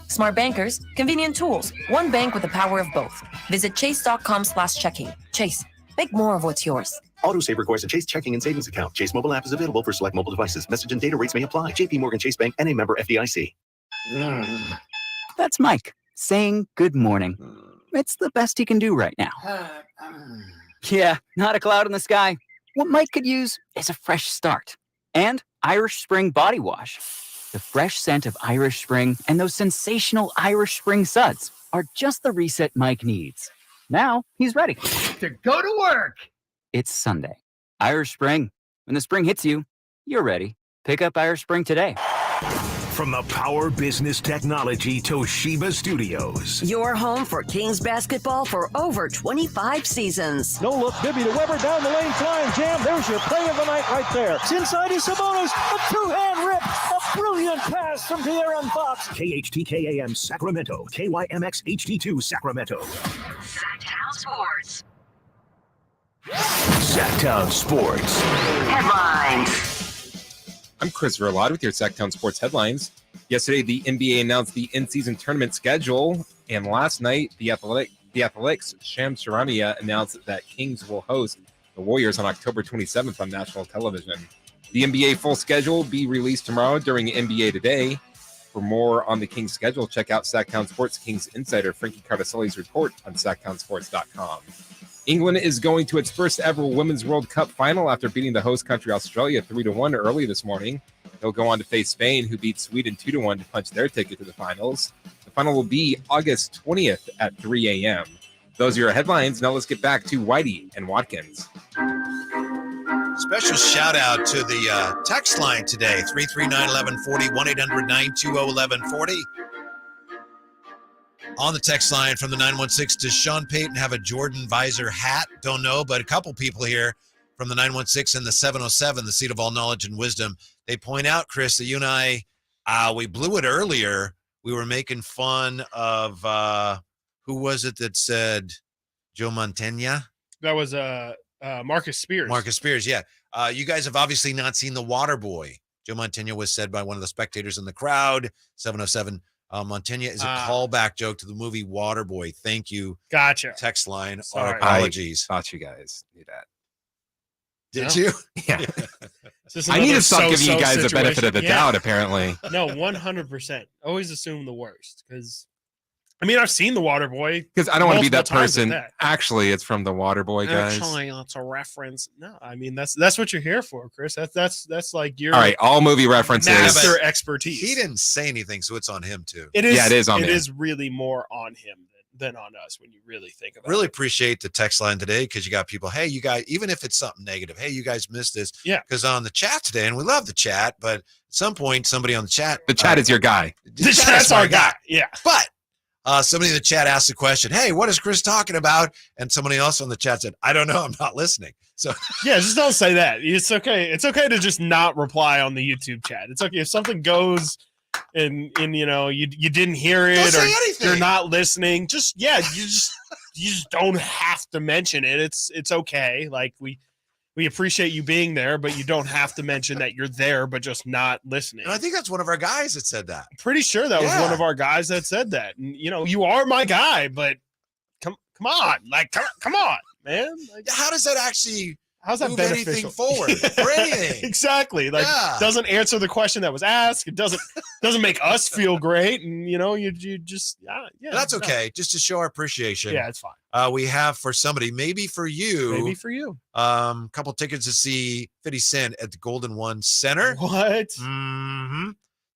Smart bankers, convenient tools, one bank with the power of both. Visit chase.com/checking. Chase, make more of what's yours. Autosave requires a Chase checking and savings account. Chase mobile app is available for select mobile devices. Message and data rates may apply. JP Morgan Chase Bank and a member FDIC. That's Mike saying good morning. It's the best he can do right now. Yeah, not a cloud in the sky. What Mike could use is a fresh start. And Irish Spring Body Wash. The fresh scent of Irish Spring and those sensational Irish Spring suds are just the reset Mike needs. Now he's ready to go to work. It's Sunday. Irish Spring. When the spring hits you, you're ready. Pick up Irish Spring today. From the Power Business Technology Toshiba Studios. Your home for Kings basketball for over 25 seasons. No look, Bibby to Weber, down the lane, flying jam. There's your play of the night right there. It's inside is Sabonis, a two-hand rip, a brilliant pass from De'Aaron Fox. KHTKAM Sacramento, KYMX HD2 Sacramento. Sactown Sports. Sactown Sports. Headlines. I'm Chris Verlad with your Sactown Sports headlines. Yesterday, the NBA announced the in-season tournament schedule, and last night, the Athletics' Shams Charania announced that Kings will host the Warriors on October 27th on national television. The NBA full schedule will be released tomorrow during NBA Today. For more on the Kings schedule, check out Sactown Sports Kings insider Frankie Cardacelli's report on SactownSports.com. England is going to its first ever Women's World Cup final after beating the host country Australia 3-1 early this morning. They'll go on to face Spain, who beat Sweden 2-1 to punch their ticket to the finals. The final will be August 20th at 3 a.m. Those are your headlines. Now let's get back to Whitey and Watkins. Special shout out to the text line today, 339-1140, 1-800-920-1140. On the text line from the 916, does Sean Payton have a Jordan visor hat? Don't know, but a couple people here from the 916 and the 707, the seat of all knowledge and wisdom. They point out, Chris, that you and I, we blew it earlier. We were making fun of, who was it that said Joe Montana? That was Marcus Spears. Marcus Spears, yeah. You guys have obviously not seen The Waterboy. Joe Montana was said by one of the spectators in the crowd, 707. Montana is a callback joke to the movie Waterboy. Thank you. Gotcha. Text line. Sorry. Our apologies. I thought you guys knew that. Did No. you? Yeah. I need to stop giving you guys the benefit of the doubt, apparently. No, 100%. Always assume the worst. Because, I mean, I've seen The Waterboy. Because I don't want to be that multiple times person. with that. Actually, it's from the Waterboy, guys. Actually, it's a reference. No, I mean that's what you're here for, Chris. That's like your All right, all movie references. master expertise. He didn't say anything, so it's on him too. It is. Yeah, it is on It him. is really more on him than on us when you really think about Really it. appreciate the text line today because you got people, hey, you guys, even if it's something negative, hey, you guys missed this. Yeah. Because on the chat today, and we love the chat, but at some point, somebody on the chat. The chat is your guy. The chat's our guy. Yeah. But somebody in the chat asked the question, hey, what is Chris talking about? And somebody else on the chat said, I don't know. I'm not listening. So Yeah, just don't say that. It's okay. It's okay to just not reply on the YouTube chat. It's okay if something goes and you know you didn't hear it Don't or say anything. you're not listening. You just don't have to mention it. It's okay. Like we appreciate you being there, but you don't have to mention that you're there, but just not listening. and I think that's one of our guys that said that. Pretty sure that was Yeah. one of our guys that said that. And you know, you are my guy, but come on, like come on, man. Like, How does that actually how's that move beneficial anything forward or anything? Exactly. Like Yeah. doesn't answer the question that was asked. It doesn't make us feel great. And you know, you just yeah. That's no. okay. Just to show our appreciation. Yeah, it's fine. We have for somebody, maybe for you, Maybe for you. couple tickets to see 50 Cent at the Golden One Center. What? Mm-hmm.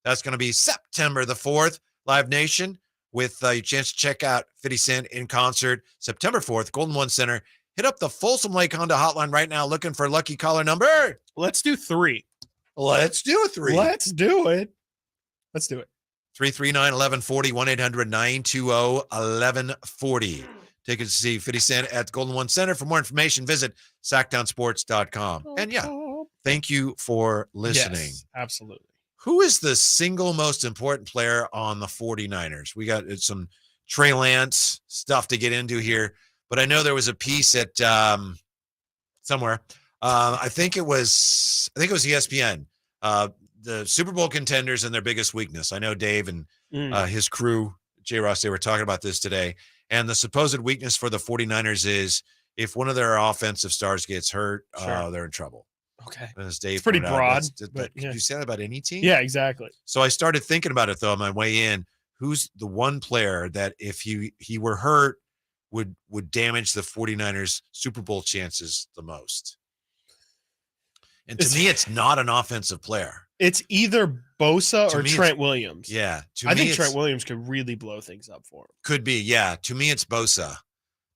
That's going to be September the 4th, Live Nation, with your chance to check out 50 Cent in concert. September 4th, Golden One Center. Hit up the Folsom Lake Honda hotline right now, looking for lucky caller number. Let's do 3. Let's do 3. Let's do it. Let's do it. 339-1140, 1-800-920-1140. Tickets to see 50 Cent at the Golden One Center. For more information, visit SactownSports.com. And yeah, thank you for listening. Yes, absolutely. Who is the single most important player on the 49ers? We got some Trey Lance stuff to get into here, but I know there was a piece at somewhere. I think it was ESPN. The Super Bowl contenders and their biggest weakness. I know Dave and his crew, J. Ross, they were talking about this today. And the supposed weakness for the 49ers is if one of their offensive stars gets hurt, they're in trouble. Okay. As Dave It's pretty pointed out, broad. but could you say that about any team? Yeah, exactly. So I started thinking about it, though, on my way in. Who's the one player that if he were hurt would damage the 49ers Super Bowl chances the most? And to me, it's not an offensive player. It's either Bosa To or me, Trent Williams. Yeah. I think Trent Williams could really blow things up for him. Could be, yeah. To me, it's Bosa.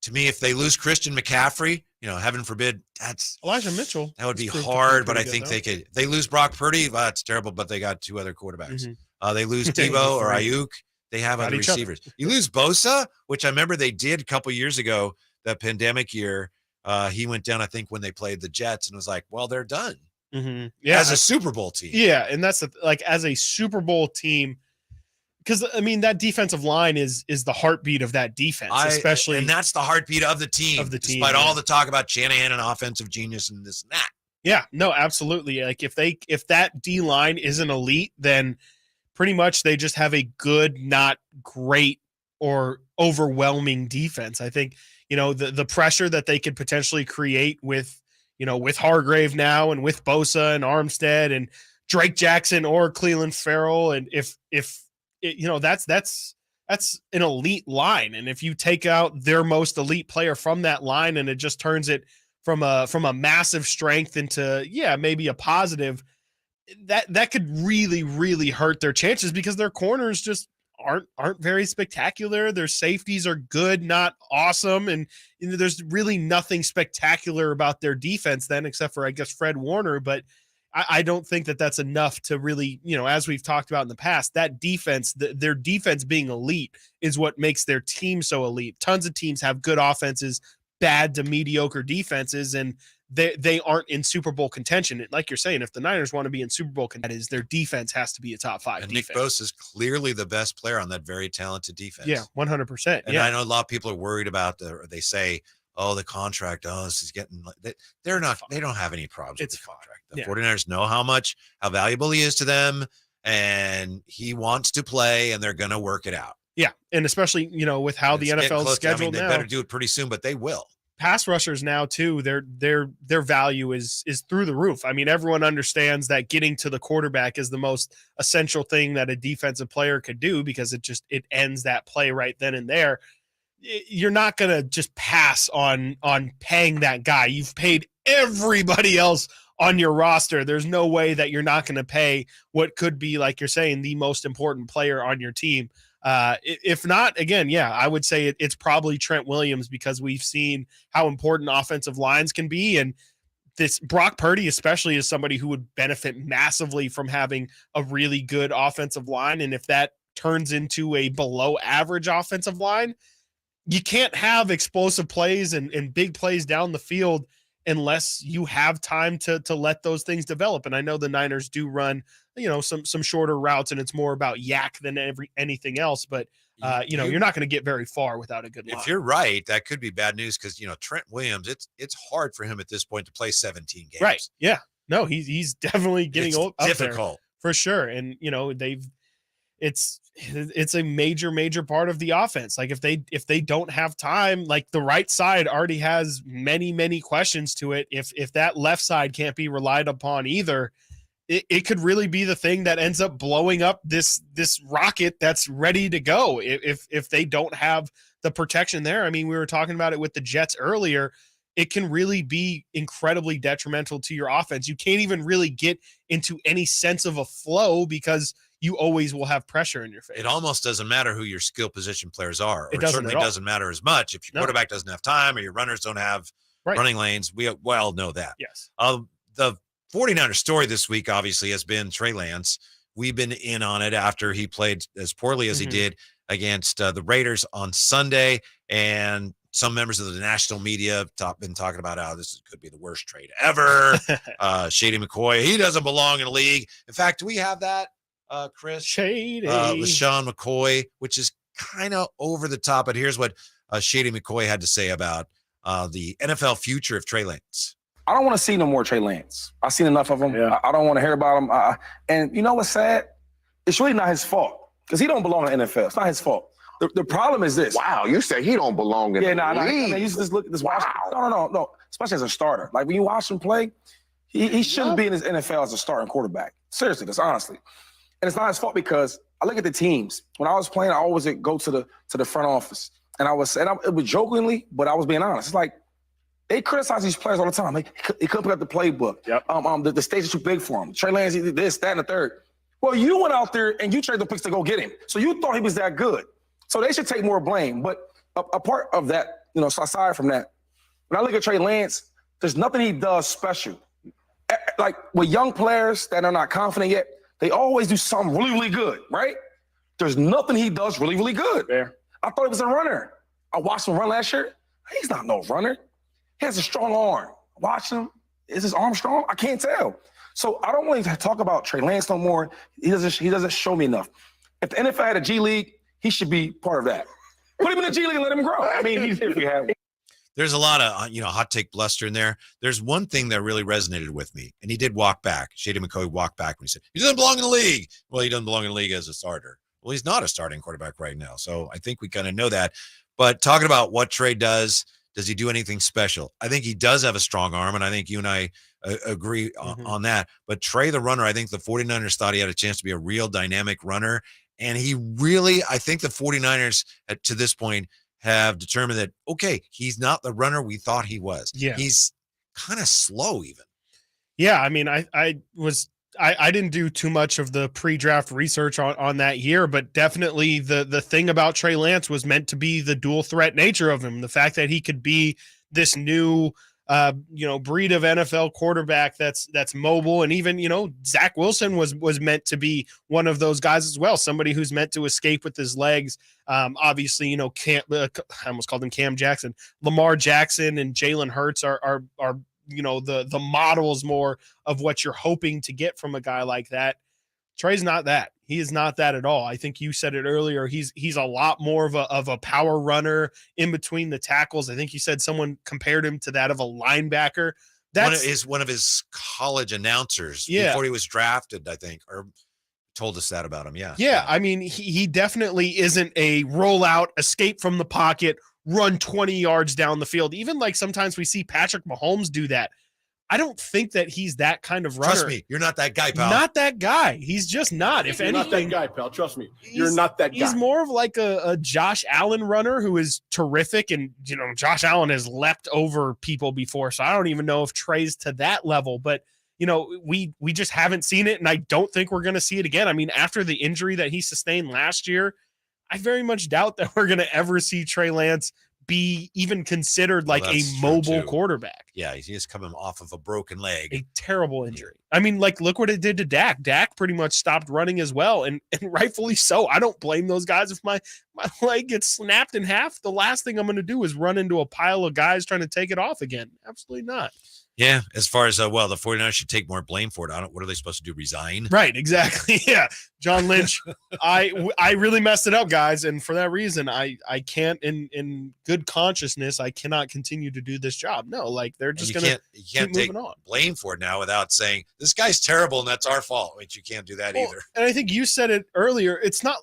To me, if they lose Christian McCaffrey, heaven forbid, that's Elijah Mitchell. That would be hard, but I think they could. They lose Brock Purdy, well, that's terrible, but they got two other quarterbacks. They lose Tebow or Ayuk. They have other receivers. You lose Bosa, which I remember they did a couple years ago, that pandemic year. He went down, I think, when they played the Jets, and was like, well, they're done. Yeah, as a Super Bowl team. Yeah, and that's as a Super Bowl team, because I mean that defensive line is the heartbeat of that defense, especially, and that's the heartbeat of the team. Despite all the talk about Shanahan and offensive genius and this and that. Yeah, no, absolutely. Like if that D line isn't elite, then pretty much they just have a good, not great or overwhelming defense. I think the pressure that they could potentially create with Hargrave now and with Bosa and Armstead and Drake Jackson or Cleveland Farrell. And if that's an elite line. And if you take out their most elite player from that line and it just turns it from a massive strength into, maybe a positive, that could really, really hurt their chances because their corners just aren't very spectacular. Their safeties are good, not awesome. And there's really nothing spectacular about their defense then, except for, I guess, Fred Warner. But I don't think that's enough to really, as we've talked about in the past, that defense, their defense being elite is what makes their team so elite. Tons of teams have good offenses, bad to mediocre defenses, and they aren't in Super Bowl contention. Like you're saying, if the Niners want to be in Super Bowl contention, their defense has to be a top 5 and defense. Nick Bosa is clearly the best player on that very talented defense. Yeah, 100%. And I know a lot of people are worried about they say, the contract, this is getting, they don't have any problems with the contract. The 49ers know how valuable he is to them, and he wants to play, and they're going to work it out. Yeah, and especially, with how the NFL is scheduled they now. better do it pretty soon, but they will. Pass rushers now too, their value is through the roof. I mean, everyone understands that getting to the quarterback is the most essential thing that a defensive player could do because it ends that play right then and there. You're not going to just pass on paying that guy. You've paid everybody else on your roster. There's no way that you're not going to pay what could be, like you're saying, the most important player on your team. If not, again, I would say it's probably Trent Williams because we've seen how important offensive lines can be. And this Brock Purdy, especially, is somebody who would benefit massively from having a really good offensive line. And if that turns into a below average offensive line, you can't have explosive plays and big plays down the field unless you have time to let those things develop. And I know the Niners do run, some shorter routes, and it's more about yak than anything else. But you're not going to get very far without a good line. If you're right, that could be bad news because Trent Williams, it's hard for him at this point to play 17 games. Right? Yeah. No, he's definitely getting old. Difficult for sure. And it's a major part of the offense. Like if they don't have time, like the right side already has many questions to it. If that left side can't be relied upon either, it could really be the thing that ends up blowing up this rocket that's ready to go. If they don't have the protection there. I mean, we were talking about it with the Jets earlier. It can really be incredibly detrimental to your offense. You can't even really get into any sense of a flow because you always will have pressure in your face. It almost doesn't matter who your skill position players are. It certainly doesn't matter as much if your quarterback doesn't have time or your runners don't have running lanes. We well know that. Yes. The 49ers story this week obviously has been Trey Lance. we've been in on it after he played as poorly as he did against the Raiders on Sunday. And some members of the national media have been talking about how this could be the worst trade ever. Shady McCoy, he doesn't belong in the league. In fact, do we have that, Chris? Shady. LaShawn McCoy, which is kind of over the top. But here's what Shady McCoy had to say about the NFL future of Trey Lance. I don't want to see no more Trey Lance. I've seen enough of him. Yeah. I don't want to hear about him. And you know what's sad? It's really not his fault because he don't belong in the NFL. It's not his fault. The problem is this. Wow, you say he don't belong in the league. I mean, you just look at this. Wow. No. Especially as a starter. Like when you watch him play, he shouldn't be in his NFL as a starting quarterback. Seriously, that's honestly. And it's not his fault because I look at the teams. When I was playing, I always go to the front office. And it was jokingly, but I was being honest. It's like, they criticize these players all the time. Like, he couldn't pick up the playbook. Yep. The stage is too big for him. Trey Lance, he did this, that, and the third. Well, you went out there and you traded the picks to go get him. So you thought he was that good. So they should take more blame. But a part of that, so aside from that, when I look at Trey Lance, there's nothing he does special. Like with young players that are not confident yet, they always do something really, really good, right? There's nothing he does really, really good. Yeah. I thought he was a runner. I watched him run last year. He's not no runner. He has a strong arm. Watch him. Is his arm strong? I can't tell. So I don't want to talk about Trey Lance no more. He doesn't show me enough. If the NFL had a G League, he should be part of that. Put him in the G League and let him grow. I mean, he's here if we have. There's a lot of hot take bluster in there. There's one thing that really resonated with me, and he did walk back. Shady McCoy walked back when he said he doesn't belong in the league. Well, he doesn't belong in the league as a starter. Well, he's not a starting quarterback right now, so I think we kind of know that. But talking about what Trey does he do anything special? I think he does have a strong arm, and I think you and I agree on that. But Trey, the runner, I think the 49ers thought he had a chance to be a real dynamic runner, and I think the 49ers to this point have determined that, okay, he's not the runner we thought he was. Yeah. He's kind of slow even. Yeah, I mean, I didn't do too much of the pre-draft research on that year, but definitely the thing about Trey Lance was meant to be the dual threat nature of him. The fact that he could be this new, breed of NFL quarterback that's mobile. And even, Zach Wilson was meant to be one of those guys as well. Somebody who's meant to escape with his legs. Obviously, I almost called him Cam Jackson, Lamar Jackson and Jalen Hurts are the models more of what you're hoping to get from a guy like that. Trey's not that. He is not that at all. I think you said it earlier. He's a lot more of a power runner in between the tackles. I think you said someone compared him to that of a linebacker. That's one of his college announcers before he was drafted, I think, or told us that about him. Yeah. I mean, he definitely isn't a rollout, escape from the pocket, run 20 yards down the field. Even like sometimes we see Patrick Mahomes do that. I don't think that he's that kind of runner. Trust me, you're not that guy, pal. Not that guy. He's just not. If anything, not that guy, pal. Trust me, you're not that guy. He's more of like a Josh Allen runner who is terrific, and Josh Allen has leapt over people before, so I don't even know if Trey's to that level. But we just haven't seen it, and I don't think we're going to see it again. I mean, after the injury that he sustained last year, I very much doubt that we're going to ever see Trey Lance be even considered like a mobile quarterback. Yeah, he is coming off of a broken leg. A terrible injury. I mean, like, look what it did to Dak. Dak pretty much stopped running as well, and rightfully so. I don't blame those guys. If my leg gets snapped in half, the last thing I'm going to do is run into a pile of guys trying to take it off again. Absolutely not. Yeah, as far as, the 49ers should take more blame for it. What are they supposed to do, resign? Right, exactly. Yeah, John Lynch, I really messed it up, guys, and for that reason, I can't, in good consciousness, I cannot continue to do this job. No, like, they're just going to keep take moving on. Blame for it now without saying, this guy's terrible and that's our fault, which you can't do that either. And I think you said it earlier, it's not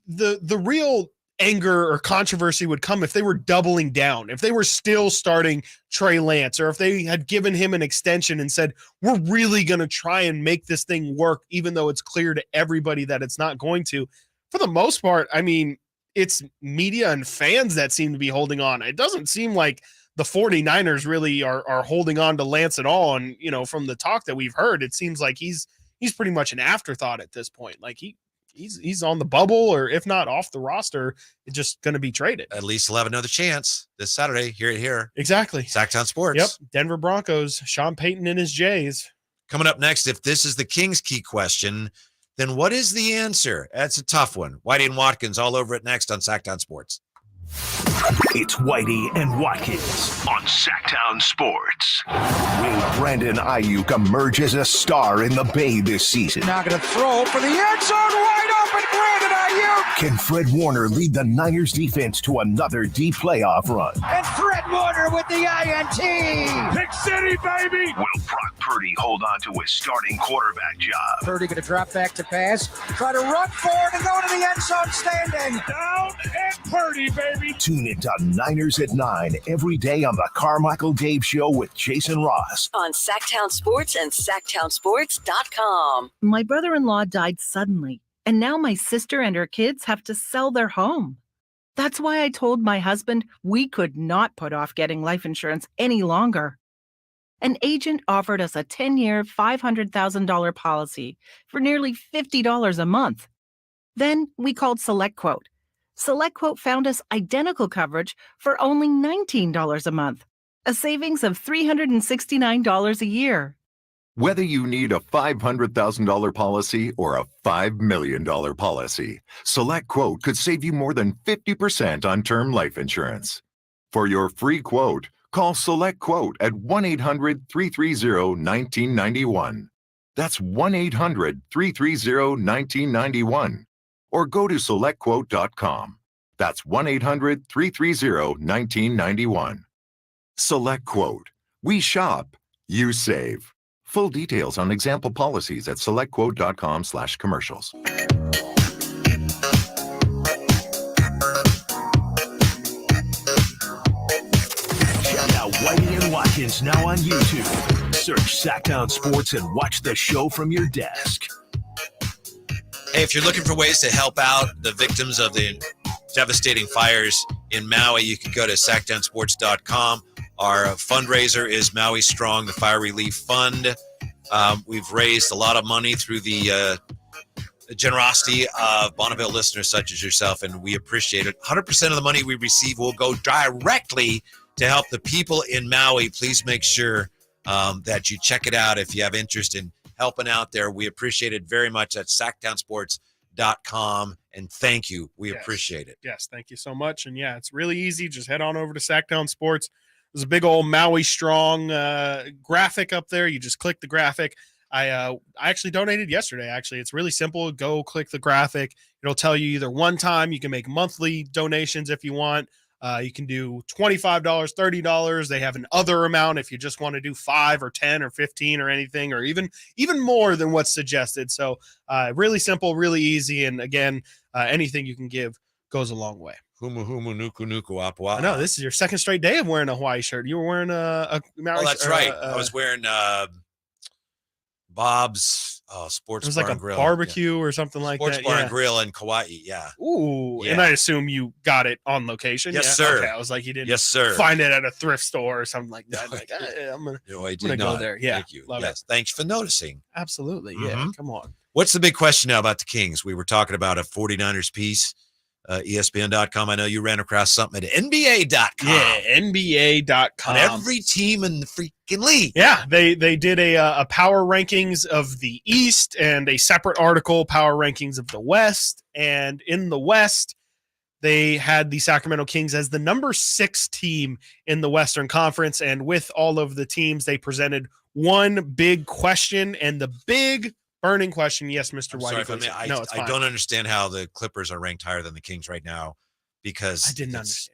the real anger or controversy would come if they were doubling down, if they were still starting Trey Lance, or if they had given him an extension and said, we're really going to try and make this thing work, even though it's clear to everybody that it's not going to. For the most part, I mean, it's media and fans that seem to be holding on. It doesn't seem like the 49ers really are holding on to Lance at all. And, from the talk that we've heard, it seems like he's pretty much an afterthought at this point. Like he's on the bubble, or if not off the roster, it's just going to be traded. At least he'll have another chance this Saturday. Here. Exactly. Sactown Sports. Yep. Denver Broncos, Sean Payton and his Jays. Coming up next, if this is the Kings' key question, then what is the answer? That's a tough one. Whitey and Watkins all over it next on Sactown Sports. It's Whitey and Watkins on Sactown Sports. Will Brandon Ayuk emerge as a star in the Bay this season? Now going to throw for the end zone, wide open, Brandon Ayuk. Can Fred Warner lead the Niners defense to another deep playoff run? And Fred Warner with the INT. Pick City, baby! Will Brock Purdy hold on to his starting quarterback job? Purdy going to drop back to pass, try to run forward and go to the end zone standing. Down and Purdy, baby! Tune into Niners at 9 every day on the Carmichael Dave Show with Jason Ross. On Sactown Sports and SactownSports.com. My brother-in-law died suddenly, and now my sister and her kids have to sell their home. That's why I told my husband we could not put off getting life insurance any longer. An agent offered us a 10-year, $500,000 policy for nearly $50 a month. Then we called SelectQuote. SelectQuote found us identical coverage for only $19 a month, a savings of $369 a year. Whether you need a $500,000 policy or a $5 million policy, SelectQuote could save you more than 50% on term life insurance. For your free quote, call SelectQuote at 1-800-330-1991. That's 1-800-330-1991. Or go to SelectQuote.com. That's 1-800-330-1991. SelectQuote. We shop, you save. Full details on example policies at SelectQuote.com/commercials. Check out Whitey and Watkins now on YouTube. Search Sactown Sports and watch the show from your desk. Hey, if you're looking for ways to help out the victims of the devastating fires in Maui, you can go to SactownSports.com. Our fundraiser is Maui Strong, the Fire Relief Fund. We've raised a lot of money through the generosity of Bonneville listeners such as yourself, and we appreciate it. 100% of the money we receive will go directly to help the people in Maui. Please make sure that you check it out if you have interest in helping out there. We appreciate it very much at SactownSports.com, and thank you. We appreciate it. Yes, thank you so much. And yeah, it's really easy. Just head on over to Sactown Sports. There's a big old Maui Strong graphic up there. You just click the graphic. I actually donated yesterday. Actually, it's really simple. Go click the graphic. It'll tell you either one time. You can make monthly donations if you want. You can do $25, $30. They have an other amount if you just want to do 5 or 10 or 15 or anything, or even more than what's suggested. So really simple, really easy. And again, anything you can give goes a long way. Humu humu nuku nuku apua. I know this is your second straight day of wearing a Hawaii shirt. You were wearing a Maui. Oh, that's right. I was wearing Bob's Sports it was Bar like a and Grill barbecue or something like Sports that. Bar and Grill in Kauai. Yeah. Ooh, Yeah. and I assume you got it on location. Yes, Yeah? sir. Okay, I was like, you didn't. Yes, sir. Find it at a thrift store or something like that. Like, I'm gonna, No, I I'm did gonna not. go there. Yeah, Thank you. love Yes, it. thanks for noticing. Absolutely. Yeah, Mhm. come on. What's the big question now about the Kings? We were talking about a 49ers piece, ESPN.com. I know you ran across something at NBA.com. Yeah, NBA.com. On every team in the freaking league. Yeah, they did a power rankings of the East and a separate article, power rankings of the West. And in the West, they had the Sacramento Kings as the number 6 team in the Western Conference. And with all of the teams, they presented one big question, and the big burning question. Yes, Mr. I'm Whitey. sorry if I may- No, it's I fine. don't understand how the Clippers are ranked higher than the Kings right now, because I didn't it's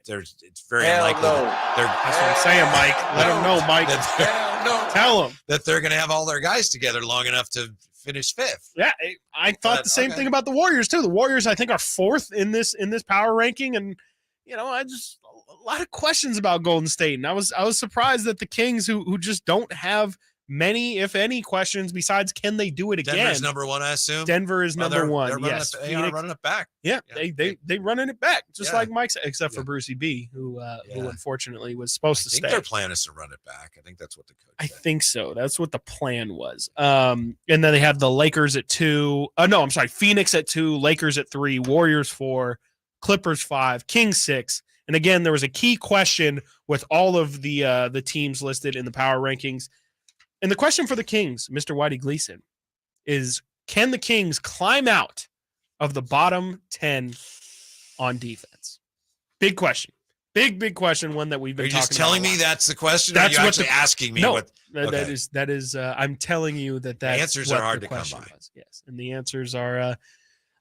very Hell unlikely no. that they're. That's what I'm saying, Mike. Let them know, Mike. Tell them that they're going to have all their guys together long enough to finish 5th. Yeah, I thought the same thing about the Warriors too. The Warriors, I think, are 4th in this power ranking, and I just a lot of questions about Golden State, and I was surprised that the Kings, who just don't have many, if any, questions besides can they do it again. Denver's number 1, I assume. Denver is Well, number 1. they're running Yes, they are running it back. Yeah, they running it back just Yeah. like Mike said, except for Brucey B, who unfortunately was supposed to I think stay. their plan is to run it back. I think that's what the coach. I think so. That's what the plan was. And then they have the Lakers at 2. No, I'm sorry. Phoenix at 2, Lakers at 3, Warriors 4, Clippers 5, Kings 6. And again, there was a key question with all of the teams listed in the power rankings. And the question for the Kings, Mr. Whitey Gleason, is Can the Kings climb out of the bottom 10 on defense? Big question. Big question. One that we've been talking about. Are you just telling me that's the question? Or are you actually asking me? No, what? Okay. that is. I'm telling you that the answers are hard to come by. Yes, and the answers are.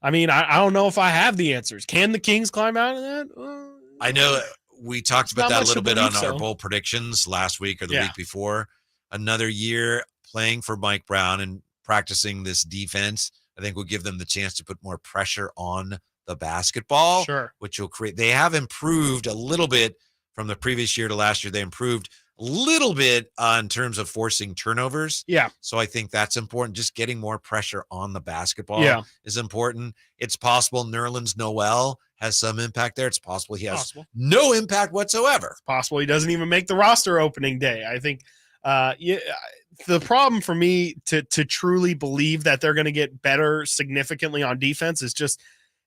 I mean, I don't know if I have the answers. Can the Kings climb out of that? I know we talked about that a little bit on our bowl predictions last week or the week before. Another year playing for Mike Brown and practicing this defense, I think will give them the chance to put more pressure on the basketball, which will create. They have improved a little bit from the previous year to last year. They improved a little bit in terms of forcing turnovers. Yeah. So I think that's important. Just getting more pressure on the basketball is important. It's possible Nerlens Noel has some impact there. It's possible he has no impact whatsoever. It's possible he doesn't even make the roster opening day. I think the problem for me to truly believe that they're going to get better significantly on defense is just,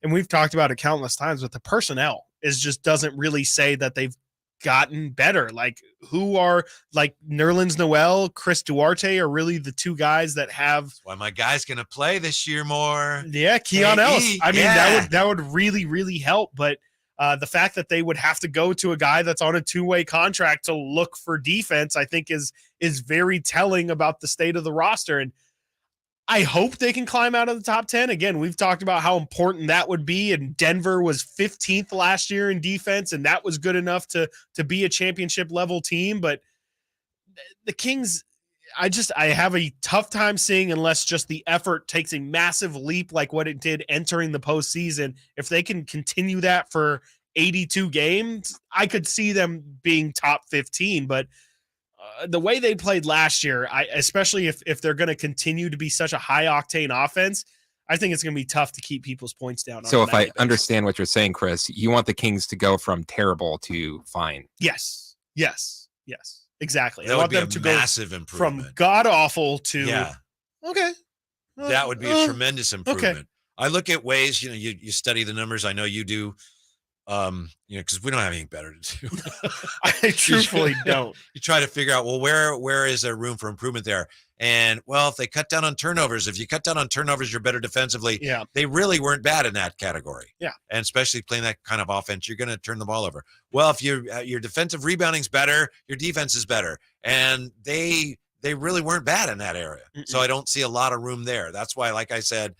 and we've talked about it countless times, but the personnel just doesn't really say that they've gotten better. Like, who are like Nerlens Noel, Chris Duarte are really the two guys that have. That's why my guy's going to play this year more. Yeah, Keon Ellis. I mean, that would really, really help. But the fact that they would have to go to a guy that's on a two-way contract to look for defense, I think is very telling about the state of the roster. And I hope they can climb out of the top 10. Again, we've talked about how important that would be. And Denver was 15th last year in defense, and that was good enough to be a championship level team. But the Kings, I have a tough time seeing, unless just the effort takes a massive leap like what it did entering the postseason. If they can continue that for 82 games, I could see them being top 15. But the way they played last year, especially if they're going to continue to be such a high octane offense, I think it's going to be tough to keep people's points down. So if I understand what you're saying, Chris, you want the Kings to go from terrible to fine. Yes, exactly. That would be a massive improvement. From god awful to okay. That would be a tremendous improvement. Okay. I look at ways, you study the numbers. I know you do. Because we don't have anything better to do. I truthfully don't. You try to figure out, well, where is there room for improvement there? And well, if they cut down on turnovers, if you cut down on turnovers, you're better defensively. Yeah. They really weren't bad in that category. Yeah. And especially playing that kind of offense, you're going to turn the ball over. Well, if your defensive rebounding's better, your defense is better. And they really weren't bad in that area. So I don't see a lot of room there. That's why, like I said,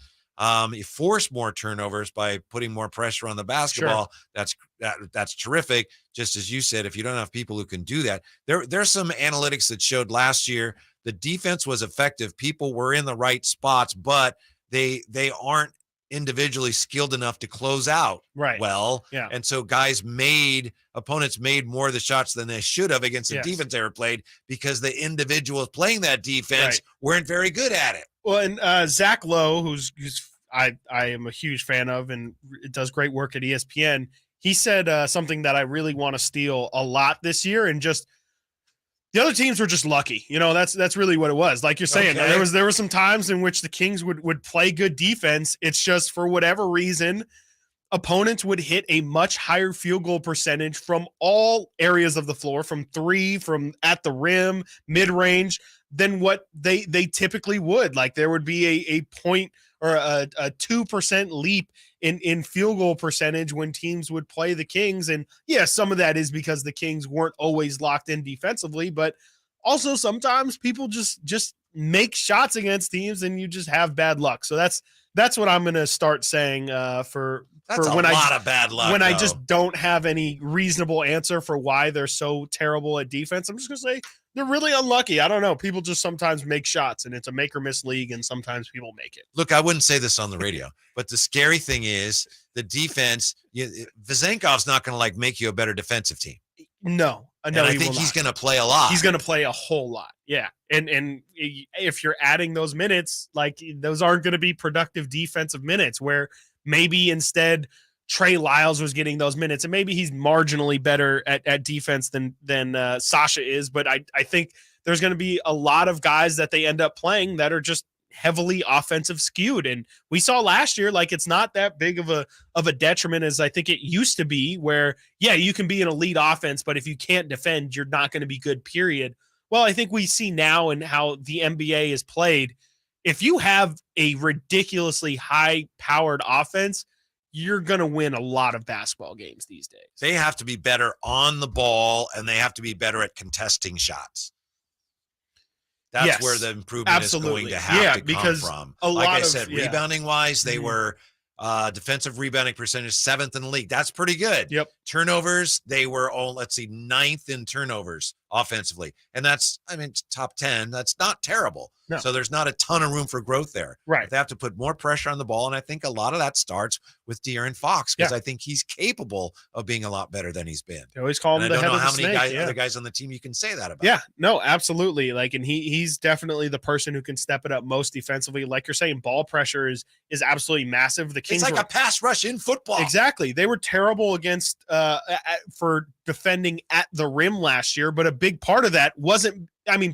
you force more turnovers by putting more pressure on the basketball. That's terrific. Just as you said, if you don't have people who can do that, there's some analytics that showed last year the defense was effective. People were in the right spots, but they aren't individually skilled enough to close out well. Yeah. And so opponents made more of the shots than they should have against the defense they were played, because the individuals playing that defense weren't very good at it. Well, and Zach Lowe, who's I am a huge fan of and does great work at ESPN, he said something that I really want to steal a lot this year, and just the other teams were just lucky. That's really what it was. Like you're saying, there were some times in which the Kings would play good defense. It's just, for whatever reason, opponents would hit a much higher field goal percentage from all areas of the floor, from three, from at the rim, mid-range, than what they typically would. Like, there would be a point or a 2% leap in field goal percentage when teams would play the Kings. And some of that is because the Kings weren't always locked in defensively, but also sometimes people just make shots against teams and you just have bad luck. So that's what I'm going to start saying That's a lot of bad luck. When I just don't have any reasonable answer for why they're so terrible at defense, I'm just going to say they're really unlucky. I don't know. People just sometimes make shots, and it's a make or miss league, and sometimes people make it. Look, I wouldn't say this on the radio, but the scary thing is the defense. Vizenkov's not going to make you a better defensive team. No, I think he's going to play a lot. He's going to play a whole lot. Yeah. And if you're adding those minutes, those aren't going to be productive defensive minutes, where maybe instead Trey Lyles was getting those minutes, and maybe he's marginally better at defense than Sasha is. But I think there's going to be a lot of guys that they end up playing that are just heavily offensive skewed. And we saw last year, it's not that big of a detriment as I think it used to be, where, you can be an elite offense, but if you can't defend, you're not going to be good, period. Well, I think we see now in how the NBA is played, if you have a ridiculously high-powered offense, you're going to win a lot of basketball games these days. They have to be better on the ball, and they have to be better at contesting shots. That's where the improvement is going to have to come from. Like I said, rebounding-wise, they were defensive rebounding percentage 7th in the league. That's pretty good. Yep. Turnovers, they were, 9th in turnovers offensively. And that's, top 10. That's not terrible. No. So there's not a ton of room for growth there. Right. They have to put more pressure on the ball, and I think a lot of that starts with De'Aaron Fox, because I think he's capable of being a lot better than he's been. They always call him the head of the snake. I don't know how many other guys on the team you can say that about. Yeah, no, absolutely. And he's definitely the person who can step it up most defensively. Like you're saying, ball pressure is absolutely massive. The Kings it's like a pass rush in football. Exactly. They were terrible against for defending at the rim last year, but a big part of that wasn't.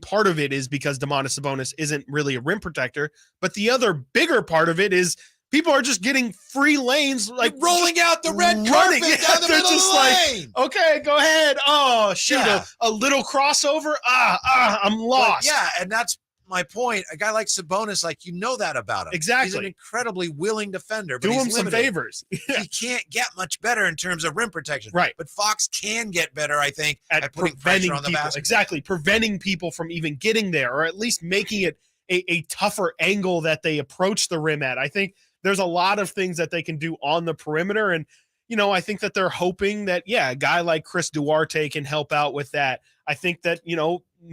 Part of it is because Domantas Sabonis isn't really a rim protector, but the other bigger part of it is people are just getting free lanes, rolling out the red carpet down the middle of the lane. Okay, go ahead. Oh, shoot, a little crossover. I'm lost. But and that's my point. A guy like Sabonis, that about him. Exactly. He's an incredibly willing defender. But do him limited. some favors. He can't get much better in terms of rim protection. Right. But Fox can get better, I think, at putting preventing pressure on the people. basket. Exactly. Preventing people from even getting there, or at least making it a tougher angle that they approach the rim at. I think there's a lot of things that they can do on the perimeter. And, I think that they're hoping that, a guy like Chris Duarte can help out with that. I think that,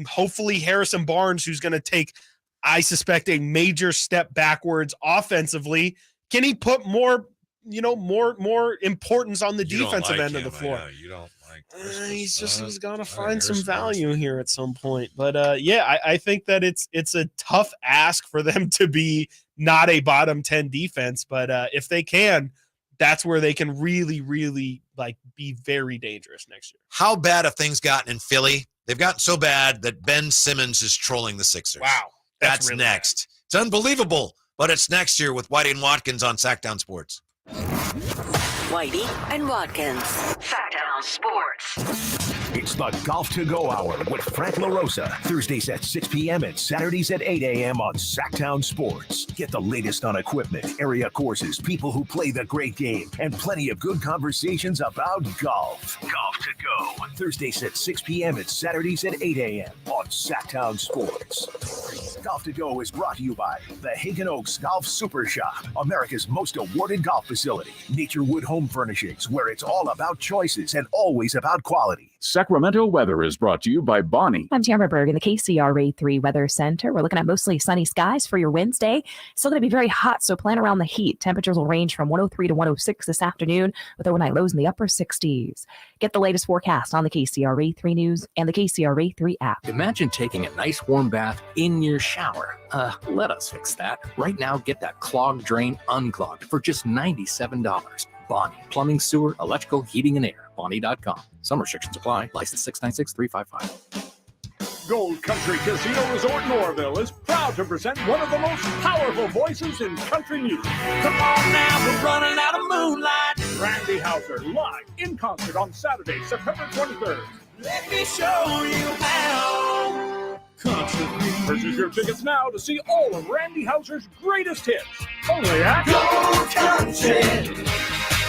hopefully Harrison Barnes, who's going to take, I suspect, a major step backwards offensively, can he put more importance on the defensive end of the floor? You don't like he's got to find some value here at some point. But I think that it's a tough ask for them to be not a bottom 10 defense, but if they can, that's where they can really, really be very dangerous next year. How bad have things gotten in Philly? They've gotten so bad that Ben Simmons is trolling the Sixers. Wow. That's really next. Bad. It's unbelievable, but it's next year with Whitey and Watkins on Sactown Sports. Whitey and Watkins. Sactown Sports. It's the Golf to Go Hour with Frank LaRosa. Thursdays at 6 p.m. and Saturdays at 8 a.m. on Sactown Sports. Get the latest on equipment, area courses, people who play the great game, and plenty of good conversations about golf. Golf to Go. Thursdays at 6 p.m. and Saturdays at 8 a.m. on Sactown Sports. Golf to Go is brought to you by the Hagen Oaks Golf Super Shop, America's most awarded golf facility. Nature Wood Home Furnishings, where it's all about choices and always about quality. Sacramento weather is brought to you by Bonnie. I'm Tamara Berg in the KCRA 3 Weather Center. We're looking at mostly sunny skies for your Wednesday. Still going to be very hot, so plan around the heat. Temperatures will range from 103 to 106 this afternoon, with overnight lows in the upper 60s. Get the latest forecast on the KCRA 3 News and the KCRA 3 app. Imagine taking a nice warm bath in your shower. Let us fix that. Right now, get that clogged drain unclogged for just $97. Bonnie. Plumbing, sewer, electrical, heating, and air. Bonnie.com. Some restrictions apply. License 696-355. Gold Country Casino Resort Norville is proud to present one of the most powerful voices in country music. Come on now, we're running out of moonlight. Randy Houser live in concert on Saturday, September 23rd. Let me show you how. Country. Purchase your tickets now to see all of Randy Houser's greatest hits. Only at Gold Country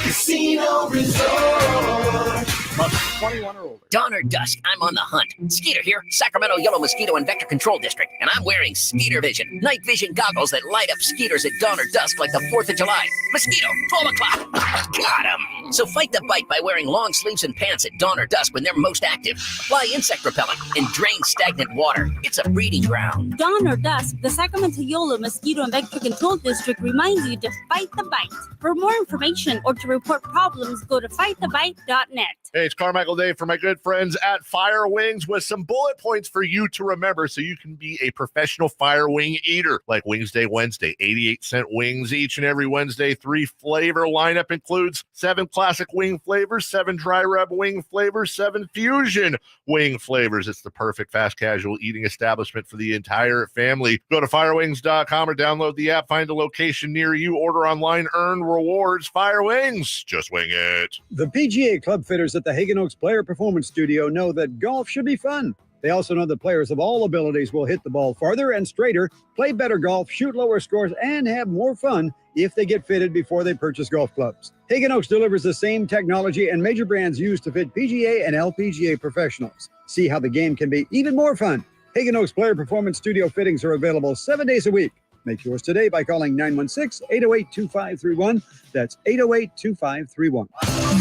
Casino Resort. Must 21 or older. Dawn or dusk, I'm on the hunt. Skeeter here, Sacramento Yellow Mosquito and Vector Control District, and I'm wearing Skeeter Vision, night vision goggles that light up skeeters at dawn or dusk like the 4th of July. Mosquito, 12 o'clock. Got him. So fight the bite by wearing long sleeves and pants at dawn or dusk when they're most active. Apply insect repellent and drain stagnant water. It's a breeding ground. Dawn or dusk, the Sacramento Yellow Mosquito and Vector Control District reminds you to fight the bite. For more information or to report problems, go to fightthebite.net. Hey, it's Carmichael Dave for my good friends at Fire Wings with some bullet points for you to remember so you can be a professional fire wing eater. Like Wings Day Wednesday, 88-cent wings each and every Wednesday. 3 flavor lineup includes 7 classic wing flavors, 7 dry rub wing flavors, 7 fusion wing flavors. It's the perfect fast casual eating establishment for the entire family. Go to firewings.com or download the app, find a location near you, order online, earn rewards. Fire Wings, just wing it. The PGA Club fitters at the Hagen Oaks Player Performance Studio know that golf should be fun. They also know that players of all abilities will hit the ball farther and straighter, play better golf, shoot lower scores, and have more fun if they get fitted before they purchase golf clubs. Hagen Oaks delivers the same technology and major brands used to fit PGA and LPGA professionals. See how the game can be even more fun. Hagen Oaks Player Performance Studio fittings are available 7 days a week. Make yours today by calling 916-808-2531. That's 808-2531.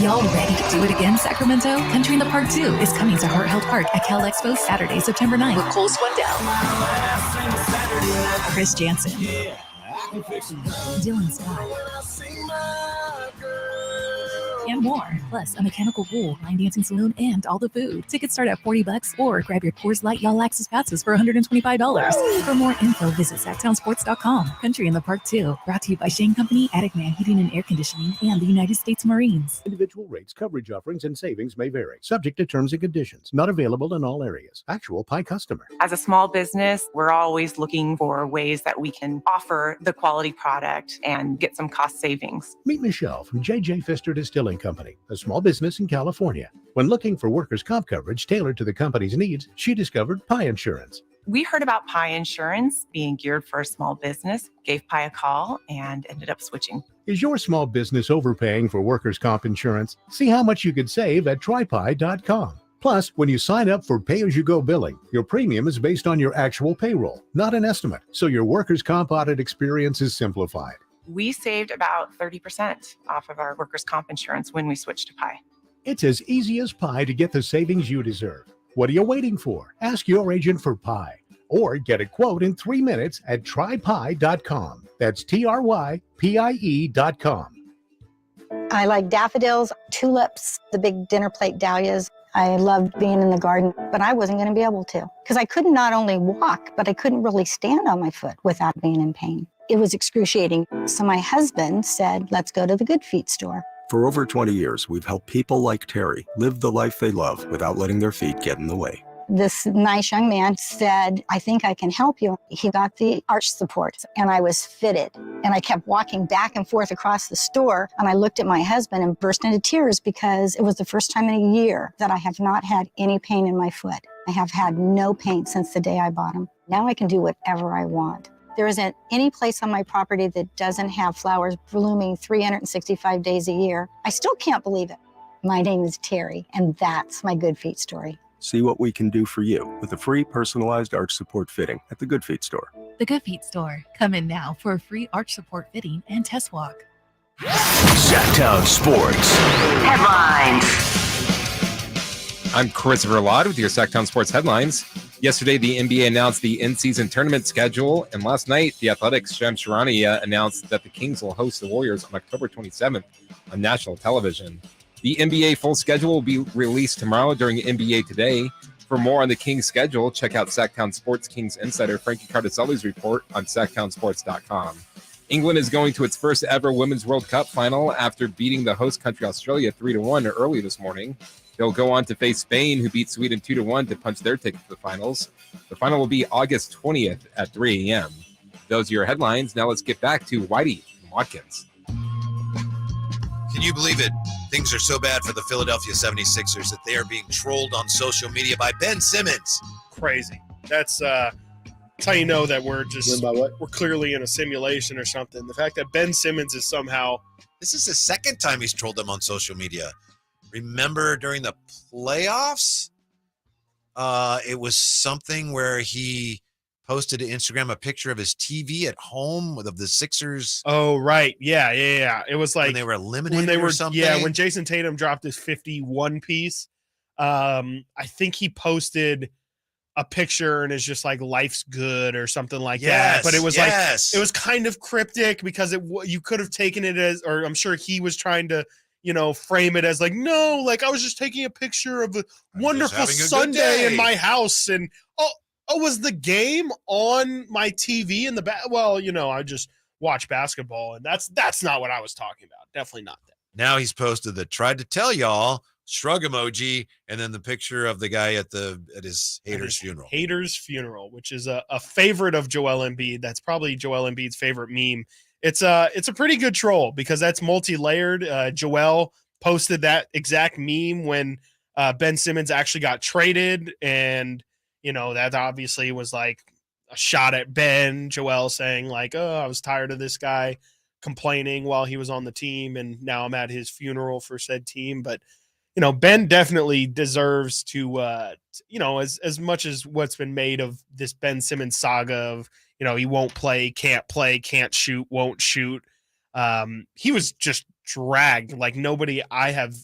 Y'all ready to do it again, Sacramento? Country in the Park 2 is coming to Heart Health Park at Cal Expo Saturday, September 9th with Cole Swindell, Chris Jansen, Dylan Scott, and more. Plus, a mechanical bull, line dancing saloon, and all the food. Tickets start at $40 or grab your Coors Light Y'all Access passes for $125. For more info, visit SactownSports.com. Country in the Park 2. Brought to you by Shane Company, Attic Man Heating and Air Conditioning, and the United States Marines. Individual rates, coverage offerings, and savings may vary. Subject to terms and conditions. Not available in all areas. Actual Pie customer. As a small business, we're always looking for ways that we can offer the quality product and get some cost savings. Meet Michelle from J.J. Pfister Distilling Company, a small business in California. When looking for workers' comp coverage tailored to the company's needs, she discovered Pie Insurance. We heard about Pie Insurance being geared for a small business, gave Pie a call, and ended up switching. Is your small business overpaying for workers' comp insurance? See how much you could save at trypie.com. Plus, when you sign up for pay-as-you-go billing, your premium is based on your actual payroll, not an estimate, so your workers' comp audit experience is simplified. We saved about 30% off of our workers' comp insurance when we switched to Pie. It's as easy as pie to get the savings you deserve. What are you waiting for? Ask your agent for Pie or get a quote in 3 minutes at trypie.com. That's TRYPIE.com. I like daffodils, tulips, the big dinner plate dahlias. I loved being in the garden, but I wasn't going to be able to because I couldn't not only walk, but I couldn't really stand on my foot without being in pain. It was excruciating. So my husband said, let's go to the Good Feet store. For over 20 years, we've helped people like Terry live the life they love without letting their feet get in the way. This nice young man said, I think I can help you. He got the arch support and I was fitted. And I kept walking back and forth across the store. And I looked at my husband and burst into tears because it was the first time in a year that I have not had any pain in my foot. I have had no pain since the day I bought them. Now I can do whatever I want. There isn't any place on my property that doesn't have flowers blooming 365 days a year. I still can't believe it. My name is Terry, and that's my Good Feet story. See what we can do for you with a free personalized arch support fitting at the Good Feet store. The Good Feet store. Come in now for a free arch support fitting and test walk. Sactown Sports Headlines. I'm Christopher Lott with your Sactown Sports Headlines. Yesterday, the NBA announced the in-season tournament schedule, and last night, the Athletics' James Harden announced that the Kings will host the Warriors on October 27th on national television. The NBA full schedule will be released tomorrow during NBA Today. For more on the Kings schedule, check out Sactown Sports Kings insider Frankie Cardicelli's report on SactownSports.com. England is going to its first ever Women's World Cup final after beating the host country Australia 3-1 early this morning. They'll go on to face Spain, who beat Sweden 2-1 to punch their ticket to the finals. The final will be August 20th at 3 a.m. Those are your headlines. Now let's get back to Whitey and Watkins. Can you believe it? Things are so bad for the Philadelphia 76ers that they are being trolled on social media by Ben Simmons. Crazy. That's how you know that we're clearly in a simulation or something. The fact that Ben Simmons is somehow... This is the second time he's trolled them on social media. Remember during the playoffs, it was something where he posted to Instagram a picture of his TV at home of the Sixers. Oh, right. Yeah. It was like when they were eliminated or something. Yeah, when Jason Tatum dropped his 51 piece, I think he posted a picture and it's just like life's good or something like that. But it was like it was kind of cryptic because you could have taken it as, or I'm sure he was trying to, frame it as like, no, like I was just taking a picture of a wonderful Sunday in my house. And was the game on my TV in the back? Well, I just watch basketball and that's not what I was talking about. Definitely not that. Now he's posted the tried to tell y'all shrug emoji and then the picture of the guy at his hater's funeral. Hater's funeral, which is a favorite of Joel Embiid. That's probably Joel Embiid's favorite meme. It's a pretty good troll because that's multi-layered. Joel posted that exact meme when Ben Simmons actually got traded, and That obviously was like a shot at Ben. Joel saying like, oh, I was tired of this guy complaining while he was on the team, and now I'm at his funeral for said team. But Ben definitely deserves to, as much as what's been made of this Ben Simmons saga of, he won't play, can't shoot, won't shoot. He was just dragged like nobody I have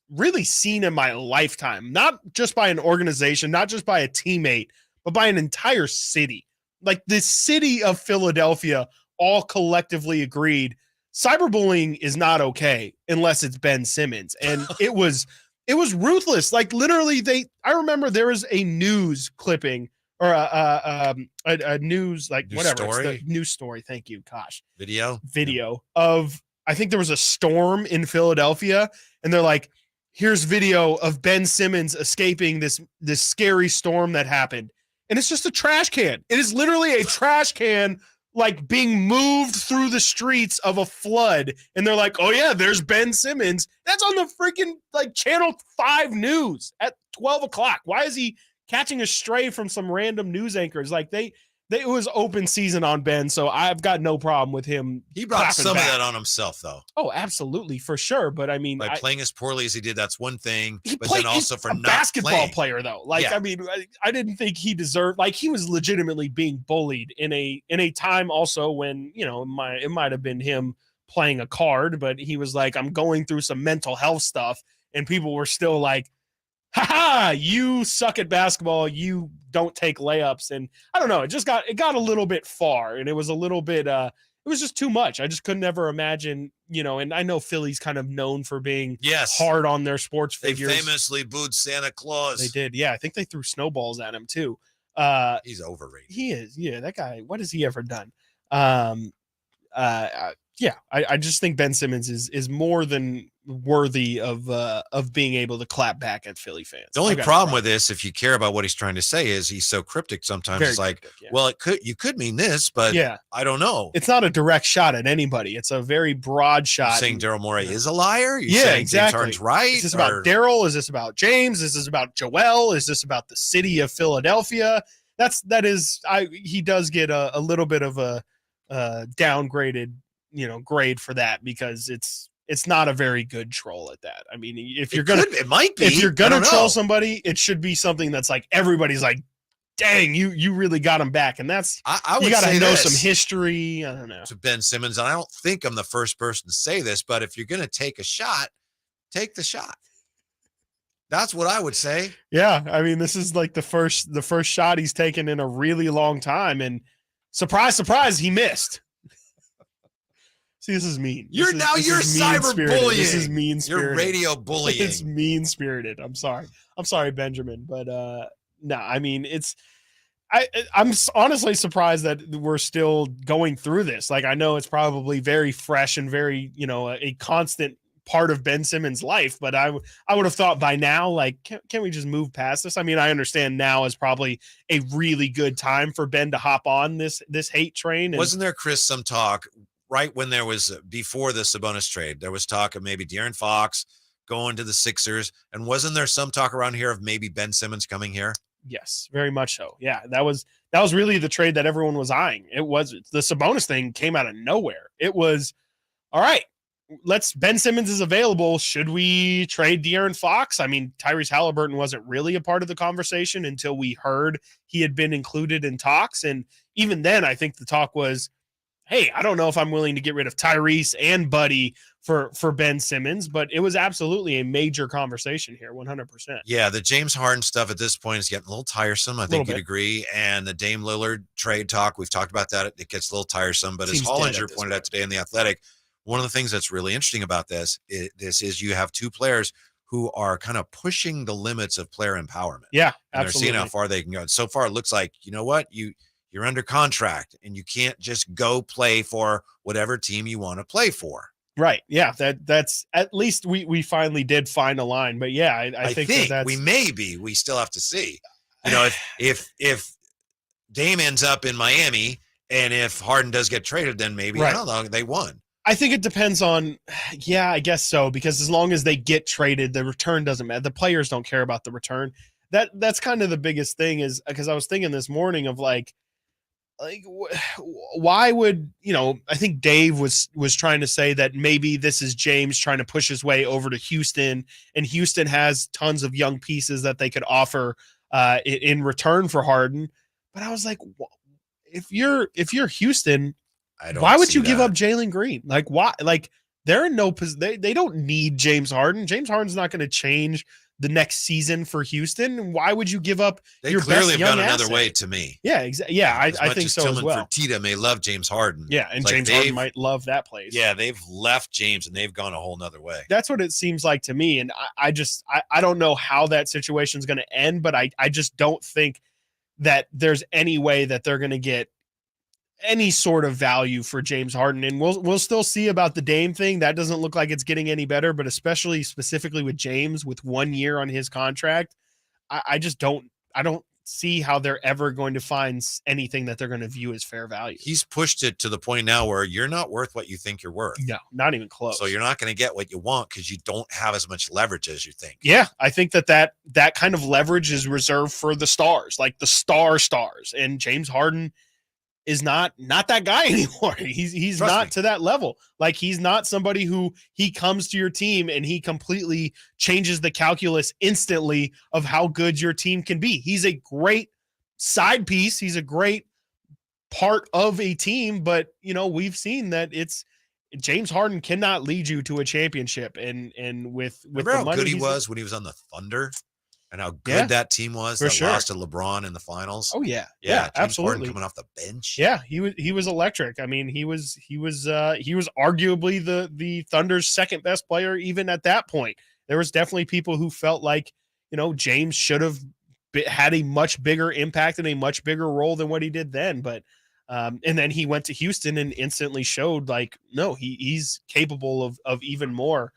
really seen in my lifetime, not just by an organization, not just by a teammate, but by an entire city. Like the city of Philadelphia all collectively agreed cyberbullying is not okay unless it's Ben Simmons. And it was ruthless. Like literally I remember there was a news clipping or a news, like News whatever. story? It's the news story. Thank you. Gosh. Video of, I think there was a storm in Philadelphia, and they're like, here's video of Ben Simmons escaping this scary storm that happened. And it's just a trash can. It is literally a trash can, like being moved through the streets of a flood. And they're like, oh yeah, there's Ben Simmons. That's on the freaking like Channel 5 news at 12 o'clock. Why is he catching a stray from some random news anchors? Like it was open season on Ben, so I've got no problem with him. He brought some back. of that on himself, though. Oh, absolutely, for sure. But I mean, By playing as poorly as he did, that's one thing. But played, then also for a not basketball playing. player, though. Like, Yeah. I mean, I didn't think he deserved. Like, he was legitimately being bullied in a time also when it might have been him playing a card, but he was like, I'm going through some mental health stuff, and people were still like, ha, you suck at basketball, you don't take layups. And I don't know, it got a little bit far, and it was a little bit it was just too much. I just couldn't ever imagine, and I know Philly's kind of known for being hard on their sports figures. They famously booed Santa Claus. They did. Yeah, I think they threw snowballs at him too. He's overrated. He is. Yeah, that guy, what has he ever done? Yeah, I just think Ben Simmons is more than worthy of being able to clap back at Philly fans. The only problem with this, if you care about what he's trying to say, is he's so cryptic sometimes. Very It's like, cryptic, yeah. well, you could mean this, but I don't know. It's not a direct shot at anybody. It's a very broad shot. You're saying Daryl Morey is a liar? You're Yeah, saying exactly. James Harden's right? Is this about Daryl? Is this about James? Is this about Joel? Is this about the city of Philadelphia? He does get a little bit of a downgraded, grade for that, because it's not a very good troll at that. I mean, it might be. If you're gonna troll somebody, it should be something that's like everybody's like, dang, you really got him back. And that's I would you gotta say know this some history. I don't know. to Ben Simmons, and I don't think I'm the first person to say this, but if you're gonna take a shot, take the shot. That's what I would say. Yeah, I mean, this is like the first shot he's taken in a really long time, and surprise, surprise, he missed. See, this is mean. You're cyberbullying. This is mean spirited. You're radio bullying. It's mean spirited. I'm sorry, Benjamin, but no, I mean, I'm honestly surprised that we're still going through this. Like, I know it's probably very fresh and very, a constant part of Ben Simmons' life, but I would have thought by now, like, can we just move past this? I mean, I understand now is probably a really good time for Ben to hop on this hate train. And Wasn't there, Chris, some talk right when there was, before the Sabonis trade, there was talk of maybe De'Aaron Fox going to the Sixers, and wasn't there some talk around here of maybe Ben Simmons coming here? Yes, very much so. Yeah, that was really the trade that everyone was eyeing. The Sabonis thing came out of nowhere. It was, all right, Ben Simmons is available. Should we trade De'Aaron Fox? I mean, Tyrese Halliburton wasn't really a part of the conversation until we heard he had been included in talks. And even then, I think the talk was, hey, I don't know if I'm willing to get rid of Tyrese and Buddy for Ben Simmons, but it was absolutely a major conversation here, 100%. Yeah, the James Harden stuff at this point is getting a little tiresome. I think you'd agree. And the Dame Lillard trade talk, we've talked about that. It gets a little tiresome. But as Hollinger pointed out today in The Athletic, one of the things that's really interesting about this is you have two players who are kind of pushing the limits of player empowerment. Yeah, and absolutely. they're seeing how far they can go. And so far, it looks like, you know what? You're under contract and you can't just go play for whatever team you want to play for. Right. Yeah. That's at least we finally did find a line. But yeah, I think that's, we still have to see. If Dame ends up in Miami and if Harden does get traded, then maybe I don't know, they won. I think it depends on, I guess so, because as long as they get traded, the return doesn't matter. The players don't care about the return. that's kind of the biggest thing, is because I was thinking this morning of like why would, I think Dave was trying to say that maybe this is James trying to push his way over to Houston, and Houston has tons of young pieces that they could offer in return for Harden. But I was like, if you're Houston, why would you give up Jalen Green? Like, why? Like, they're in no position. They don't need James Harden. James Harden's not going to change the next season for Houston. Why would you give up your clearly best have gone young another asset? way to me. Yeah, exactly. Yeah, I think so Tillman as well. Fertitta may love James Harden. Yeah, and James Harden might love that place. Yeah, they've left James and they've gone a whole nother way. That's what it seems like to me. And I don't know how that situation is going to end, but I just don't think that there's any way that they're going to get any sort of value for James Harden. And we'll still see about the Dame thing. That doesn't look like it's getting any better, but especially specifically with James with 1 year on his contract, I don't see how they're ever going to find anything that they're going to view as fair value. He's pushed it to the point now where you're not worth what you think you're worth. No, not even close. So you're not going to get what you want because you don't have as much leverage as you think. Yeah, I think that kind of leverage is reserved for the stars, like the stars. And James Harden is not that guy anymore. He's not to that level. Like, he's not somebody who he comes to your team and he completely changes the calculus instantly of how good your team can be. He's a great side piece. He's a great part of a team, but we've seen that James Harden cannot lead you to a championship. And with Remember the how money good he was when he was on the Thunder? And how good that team was that lost to LeBron in the finals. Oh yeah, James absolutely. Harden coming off the bench. Yeah, he was electric. I mean, he was arguably the Thunder's second best player even at that point. There was definitely people who felt like James should have had a much bigger impact and a much bigger role than what he did then. But and then he went to Houston and instantly showed like no, he's capable of even more.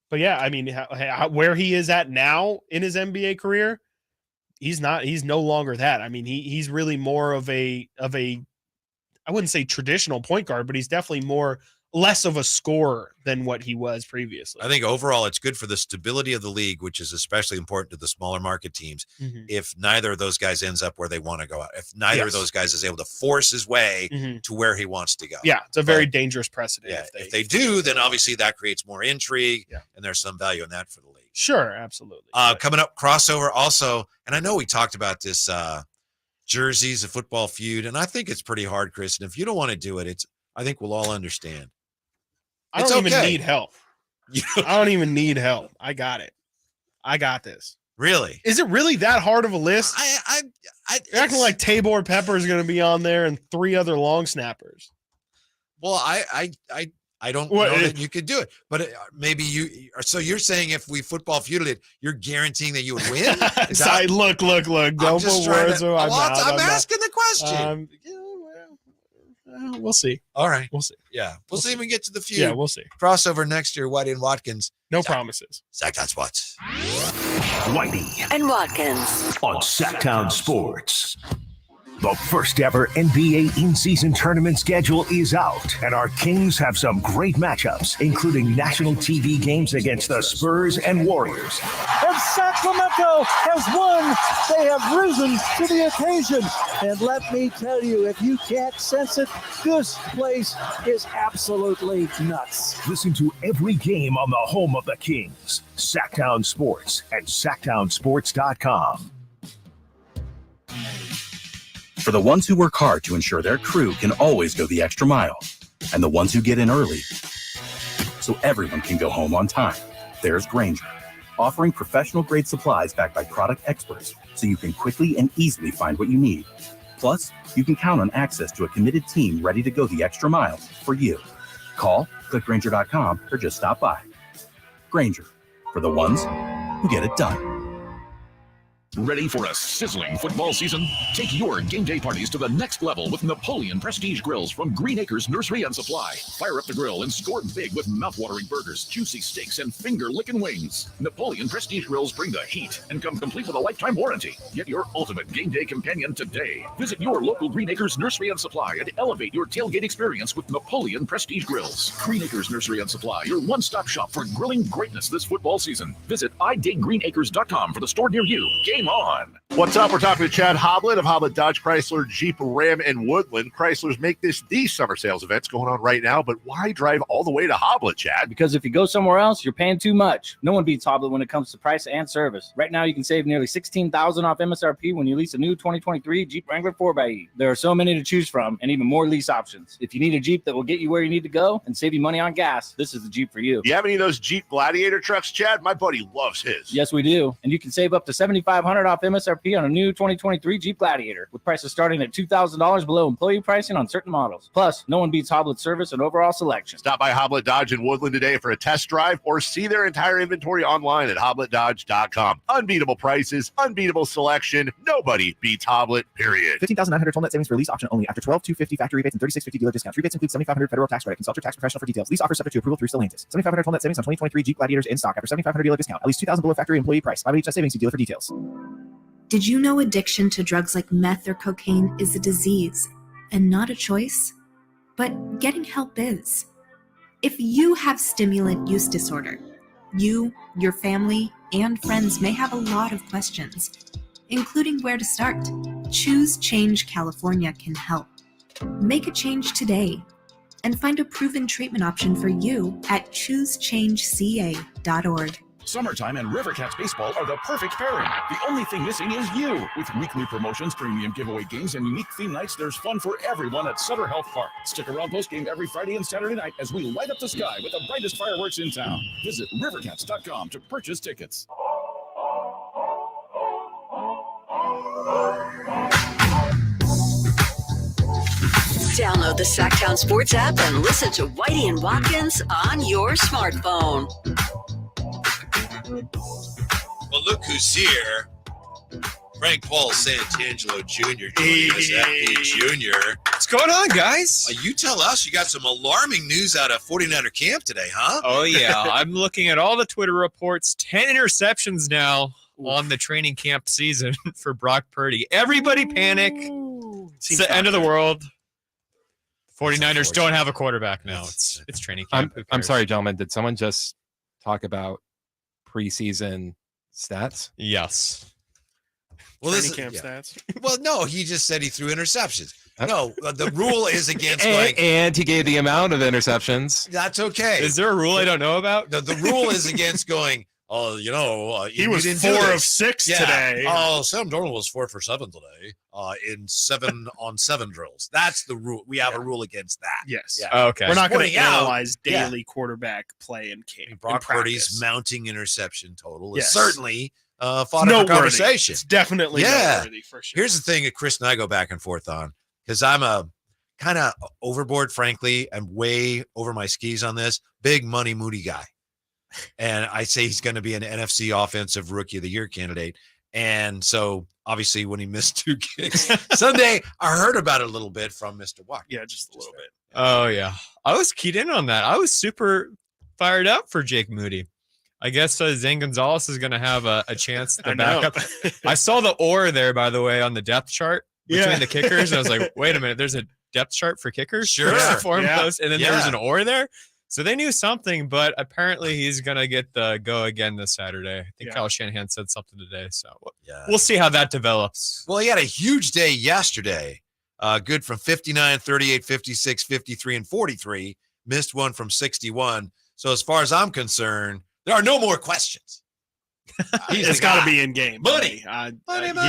But yeah, I mean, where he is at now in his NBA career, he's no longer that. I mean, he's really more of a I wouldn't say traditional point guard, but he's definitely less of a scorer than what he was previously. I think overall it's good for the stability of the league, which is especially important to the smaller market teams. Mm-hmm. If neither of those guys ends up where they want to go out, if neither of those guys is able to force his way to where he wants to go. Yeah, it's a very dangerous precedent. Yeah, if they do, then obviously that creates more intrigue and there's some value in that for the league. Sure, absolutely. Coming up, crossover also, and I know we talked about this jerseys, a football feud, and I think it's pretty hard, Chris. And if you don't want to do it, I think we'll all understand. I don't even need help. I don't even need help. I got it. I got this. Really? Is it really that hard of a list? You're acting like Tabor Pepper is going to be on there and 3 other long snappers. Well, I don't know that you could do it, but maybe you. So you're saying if we football feuded it, you're guaranteeing that you would win? Look. Don't put words in my mouth. I'm asking the question. We'll see. All right. We'll see. Yeah. We'll see when we get to the feud. Yeah, we'll see. Crossover next year, Whitey and Watkins. No promises. Sactown Sports. Whitey and Watkins on Sactown Sports. The first ever NBA in-season tournament schedule is out, and our Kings have some great matchups, including national TV games against the Spurs and Warriors. And Sacramento has won. They have risen to the occasion. And let me tell you, if you can't sense it, this place is absolutely nuts. Listen to every game on the home of the Kings, Sactown Sports and SactownSports.com. For the ones who work hard to ensure their crew can always go the extra mile, and the ones who get in early so everyone can go home on time, there's Grainger, offering professional-grade supplies backed by product experts so you can quickly and easily find what you need. Plus, you can count on access to a committed team ready to go the extra mile for you. Call, click Grainger.com, or just stop by. Grainger, for the ones who get it done. Ready for a sizzling football season? Take your game day parties to the next level with Napoleon Prestige Grills from Green Acres Nursery and Supply. Fire up the grill and score big with mouthwatering burgers, juicy steaks, and finger-licking wings. Napoleon Prestige Grills bring the heat and come complete with a lifetime warranty. Get your ultimate game day companion today. Visit your local Green Acres Nursery and Supply and elevate your tailgate experience with Napoleon Prestige Grills. Green Acres Nursery and Supply, your one-stop shop for grilling greatness this football season. Visit idategreenacres.com for the store near you. Game on. What's up? We're talking to Chad Hoblet of Hoblet Dodge Chrysler Jeep Ram and Woodland. Chryslers make this the summer sales events going on right now, but why drive all the way to Hoblet, Chad? Because if you go somewhere else, you're paying too much. No one beats Hoblet when it comes to price and service. Right now, you can save nearly $16,000 off MSRP when you lease a new 2023 Jeep Wrangler 4xe. There are so many to choose from and even more lease options. If you need a Jeep that will get you where you need to go and save you money on gas, this is the Jeep for you. Do you have any of those Jeep Gladiator trucks, Chad? My buddy loves his. Yes, we do. And you can save up to $7,500 off MSRP on a new 2023 Jeep Gladiator, with prices starting at $2,000 below employee pricing on certain models. Plus, no one beats Hoblet's service and overall selection. Stop by Hoblet Dodge in Woodland today for a test drive or see their entire inventory online at HobletDodge.com. Unbeatable prices, unbeatable selection. Nobody beats Hoblet, period. 15,900 total net savings for lease option only after 12,250 factory rebates and 3650 dealer discounts. Rebates include 7,500 federal tax credit. Consult your tax professional for details. Lease offer subject to approval through Stellantis. 7,500 total net savings on 2023 Jeep Gladiators in stock after 7,500 dealer discount. At least 2,000 below factory employee price. 5 each net savings. See dealer for details. Did you know addiction to drugs like meth or cocaine is a disease and not a choice? But getting help is. If you have stimulant use disorder, you, your family, and friends may have a lot of questions, including where to start. Choose Change California can help. Make a change today and find a proven treatment option for you at choosechangeca.org. Summertime and Rivercats baseball are the perfect pairing. The only thing missing is you. With weekly promotions, premium giveaway games, and unique theme nights, there's fun for everyone at Sutter Health Park. Stick around postgame every Friday and Saturday night as we light up the sky with the brightest fireworks in town. Visit rivercats.com to purchase tickets. Download the Sactown Sports app and listen to Whitey and Watkins on your smartphone. Well, look who's here. Frank Paul Santangelo Jr. USFP Jr. What's going on, guys? You tell us. You got some alarming news out of 49er camp today, huh? Oh, yeah. I'm looking at all the Twitter reports. 10 interceptions now on the training camp season for Brock Purdy. Everybody panic. It's the end of the world. 49ers don't have a quarterback now. It's training camp. I'm sorry, gentlemen. Did someone just talk about preseason stats? Yes. Well, Training camp stats. Well, no, he just said he threw interceptions. No, the rule is against and he gave the amount of interceptions. That's okay. Is there a rule I don't know about? The rule is against going, he was 4 of 6 today. Oh, Sam Darnold was 4 for 7 today in 7-on-7 drills. That's the rule. We have a rule against that. Yes. Yeah. Okay. We're not going to analyze daily quarterback play in camp. Brock in Purdy's mounting interception total is Yes. certainly fodder for conversation. It's definitely noteworthy for sure. Here's the thing that Chris and I go back and forth on, because I'm a kind of overboard, frankly. I'm way over my skis on this. Big money Moody guy. And I say he's going to be an NFC Offensive Rookie of the Year candidate. And so, obviously, when he missed 2 kicks Sunday, I heard about it a little bit from Mr. Watkins. Yeah, just a little bit. Oh, yeah. I was keyed in on that. I was super fired up for Jake Moody. I guess Zane Gonzalez is going to have a chance to back up. I saw the or there, by the way, on the depth chart between the kickers. And I was like, wait a minute, there's a depth chart for kickers? Sure. Post, and then there was an or there. So they knew something, but apparently he's going to get the go again this Saturday. I think Kyle Shanahan said something today. So we'll see how that develops. Well, he had a huge day yesterday. Good from 59, 38, 56, 53, and 43. Missed one from 61. So as far as I'm concerned, there are no more questions. It's got to be in game. Money. Money.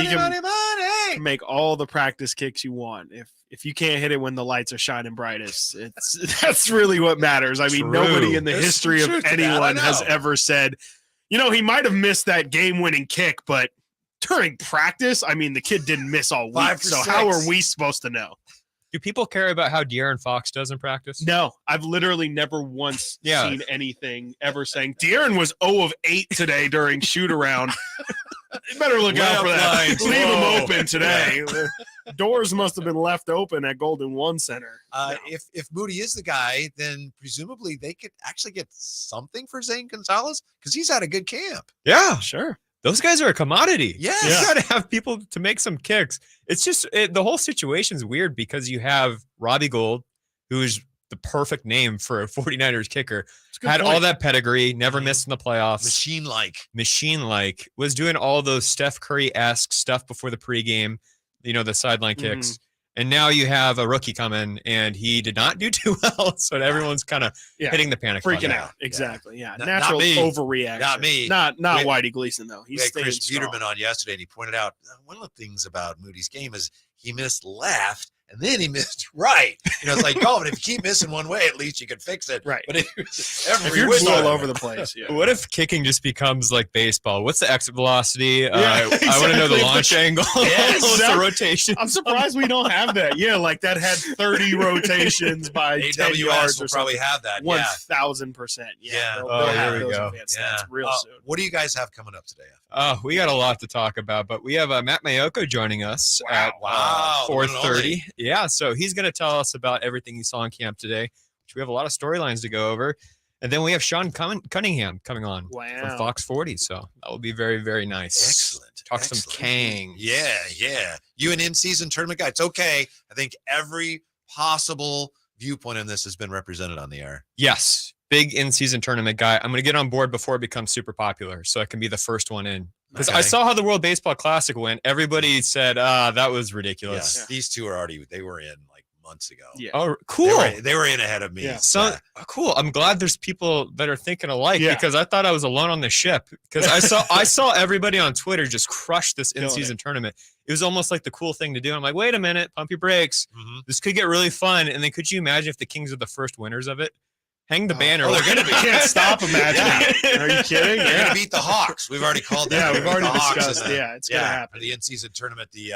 You can make all the practice kicks you want. If you can't hit it when the lights are shining brightest, that's really what matters. I mean, nobody in the history of anyone has ever said, he might have missed that game-winning kick, but during practice, I mean, the kid didn't miss all week. So how are we supposed to know? Do people care about how De'Aaron Fox does in practice? No, I've literally never once seen anything ever saying De'Aaron was 0 of 8 today during shoot around. You better look out for that. Lines. Leave them Whoa. open today. Doors must have been left open at Golden One Center. If Moody is the guy, then presumably they could actually get something for Zane Gonzalez because he's had a good camp. Yeah, sure. Those guys are a commodity. Yes. You got to have people to make some kicks. It's just the whole situation's weird because you have Robbie Gould, who is the perfect name for a 49ers kicker, had all that pedigree, never missed in the playoffs. Machine-like, was doing all those Steph Curry-esque stuff before the pregame, the sideline kicks. And now you have a rookie coming, and he did not do too well. So everyone's kind of hitting the panic button. Freaking out. Exactly. Yeah. Not Natural me. overreaction. Not me. Not We- Whitey Gleason, though. We He's had staying Chris strong. Peterman on yesterday, and he pointed out one of the things about Moody's game is he missed left, and then he missed right. It's like, oh, but if you keep missing one way, at least you can fix it. Right. But If every you're just which all way. over the place. Yeah. What if kicking just becomes like baseball? What's the exit velocity? I want to exactly. know the launch angle. Yes. What's the rotation? I'm surprised we don't have that. Yeah, like that had 30 rotations by 10 AWS yards will probably or something. have that. 1,000%. Yeah. They'll Oh, have here we those go. advanced stats real soon. What do you guys have coming up today? We got a lot to talk about, but we have Matt Mayoko joining us at Wow, the one and 4:30. only. Yeah, so he's going to tell us about everything he saw in camp today, which we have a lot of storylines to go over. And then we have Sean Cunningham coming on from Fox 40, so that will be very, very nice. Excellent. Talk some Kang. Yeah. You an in-season tournament guy. It's okay. I think every possible viewpoint in this has been represented on the air. Yes, big in-season tournament guy. I'm going to get on board before it becomes super popular, so I can be the first one in. Because I saw how the World Baseball Classic went. Everybody said, that was ridiculous. Yeah. These two they were in like months ago. Yeah. Oh, cool. They were in ahead of me. Yeah. So cool. I'm glad there's people that are thinking alike because I thought I was alone on the ship. Because I saw everybody on Twitter just crush this in-season tournament. It was almost like the cool thing to do. I'm like, wait a minute, pump your brakes. This could get really fun. And then could you imagine if the Kings are the first winners of it? Hang the banner. they're going to be. Can't stop imagining. Are you kidding? They're going Yeah. to beat the Hawks. We've already called that. Yeah, we've already The Hawks discussed. in the- Yeah, it's going to happen. The in-season tournament, the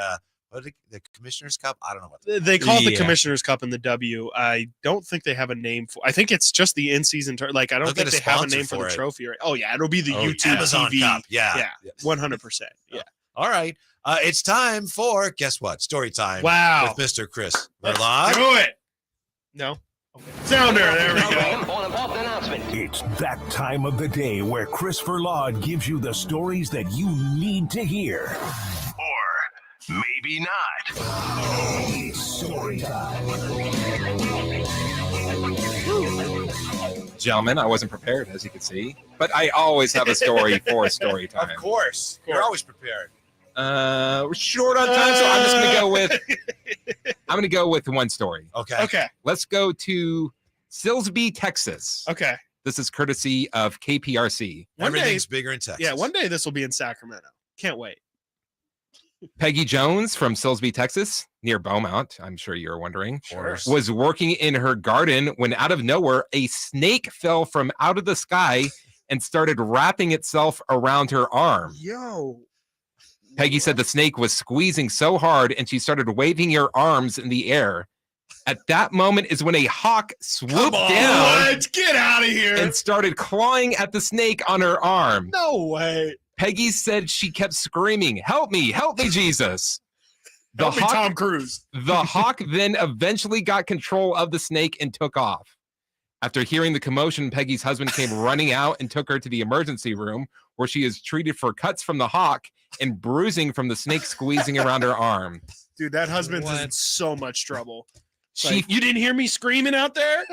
Commissioner's Cup. I don't know what They call it the Commissioner's Cup in the W. I don't think they have a name for. I think it's just the in-season tournament. Like I don't think they have a name for the trophy. Right? Oh yeah, it'll be the YouTube Amazon TV Cup. Yeah. 100%. Yeah. All right. It's time for guess what? Story time. Wow. With Mr. Chris Let's Verlaine. do it. No. Okay. Sounder. There we go. It's that time of the day where Chris Verlaine gives you the stories that you need to hear. Or maybe not. It's story time. Gentlemen, I wasn't prepared, as you can see, but I always have a story for story time. Of course. You're always prepared. We're short on time, so I'm just going to go with one story. Okay. Let's go to Silsbee, Texas. Okay. This is courtesy of KPRC. Everything's bigger in Texas. Yeah, one day this will be in Sacramento. Can't wait. Peggy Jones from Silsbee, Texas, near Beaumont, I'm sure you're wondering, was working in her garden when out of nowhere, a snake fell from out of the sky and started wrapping itself around her arm. Yo. Peggy said the snake was squeezing so hard and she started waving her arms in the air. At that moment is when a hawk swooped down. What? Get out of here. And started clawing at the snake on her arm. No way. Peggy said she kept screaming, help me, Jesus. Help me, Tom Cruise. The hawk then eventually got control of the snake and took off. After hearing the commotion, Peggy's husband came running out and took her to the emergency room where she is treated for cuts from the hawk and bruising from the snake squeezing around her arm. Dude, that husband's in so much trouble. She- You didn't hear me screaming out there?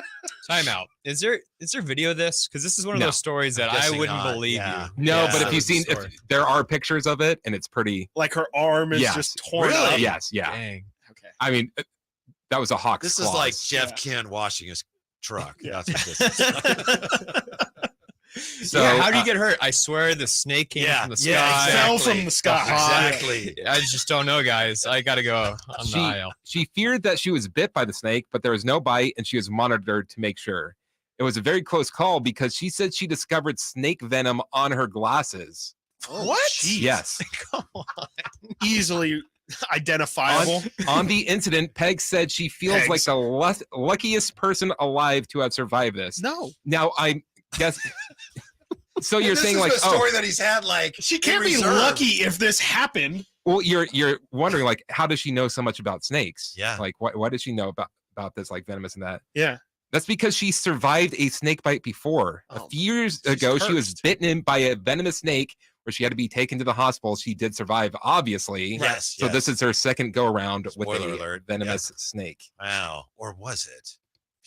Time out. Is there video of this? Because this is one of No. those stories that I guessing wouldn't not. believe Yeah. you. No, Yeah, but if you've seen, if there are pictures of it and it's pretty. Like her arm is Yes. just torn Really? up. Yes, yeah. Dang. Okay. I mean, that was a hawk's This claws. is like Jeff Ken washing his truck. That's what this is. So, yeah, how do you get hurt? I swear the snake came from the sky. exactly. Fell from the sky. Exactly. I just don't know, guys. I got to go on the aisle. She feared that she was bit by the snake, but there was no bite, and she was monitored to make sure. It was a very close call because she said she discovered snake venom on her glasses. What? Yes. Come on. Easily identifiable. On the incident, Peg said she feels like the luckiest person alive to have survived this. No. Now, I guess So you're This saying is like a story that he's had like She can't be lucky if this happened. Well, you're wondering like how does she know so much about snakes? Yeah. Like why does she know about this like venomous and that? Yeah. That's because she survived a snake bite before. A few years ago, she was bitten by a venomous snake where she had to be taken to the hospital. She did survive, obviously. Yes. So this is her second go around with Spoiler a alert. venomous snake. Wow. Or was it?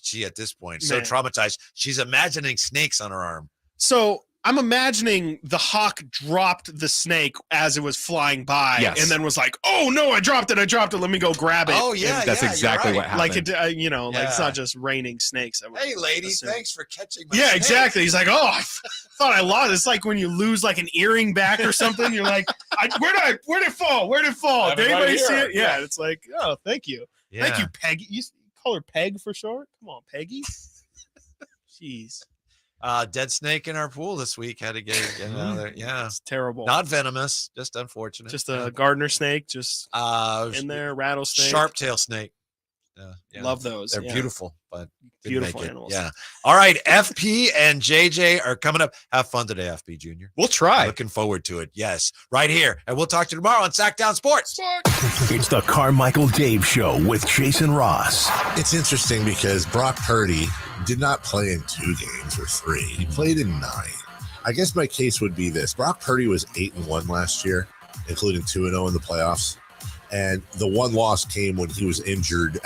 She at this point so Man. traumatized. She's imagining snakes on her arm. So I'm imagining the hawk dropped the snake as it was flying by, Yes. and then was like, "Oh no, I dropped it! Let me go grab it." Oh yeah, And that's exactly what happened. Like it, like it's Yeah. not just raining snakes. I would Hey, lady, assume. thanks for catching my Yeah, snake. exactly. He's like, "Oh, I thought I lost." It's like when you lose like an earring back or something. You're like, "Where'd it fall? Where'd it fall? Have Did it right anybody see here." it?" Yeah, it's like, "Oh, thank you, thank you, Peggy." You call her Peg for short? Come on, Peggy. Jeez. Dead snake in our pool this week. Had to get out of there. Yeah, It's terrible. not venomous, just unfortunate. Just a gardener snake, just in there, rattlesnake. Sharp tail snake. Yeah. Love those. They're yeah. beautiful, but didn't Beautiful make it. animals. Yeah. All right. FP and JJ are coming up. Have fun today, FP Jr. We'll try. Looking forward to it. Yes. Right here. And we'll talk to you tomorrow on Sactown Sports. It's the Carmichael Dave Show with Jason Ross. It's interesting because Brock Purdy did not play in 2 games or 3. He played in 9. I guess my case would be this. Brock Purdy was 8-1 last year, including 2-0 in the playoffs. And the one loss came when he was injured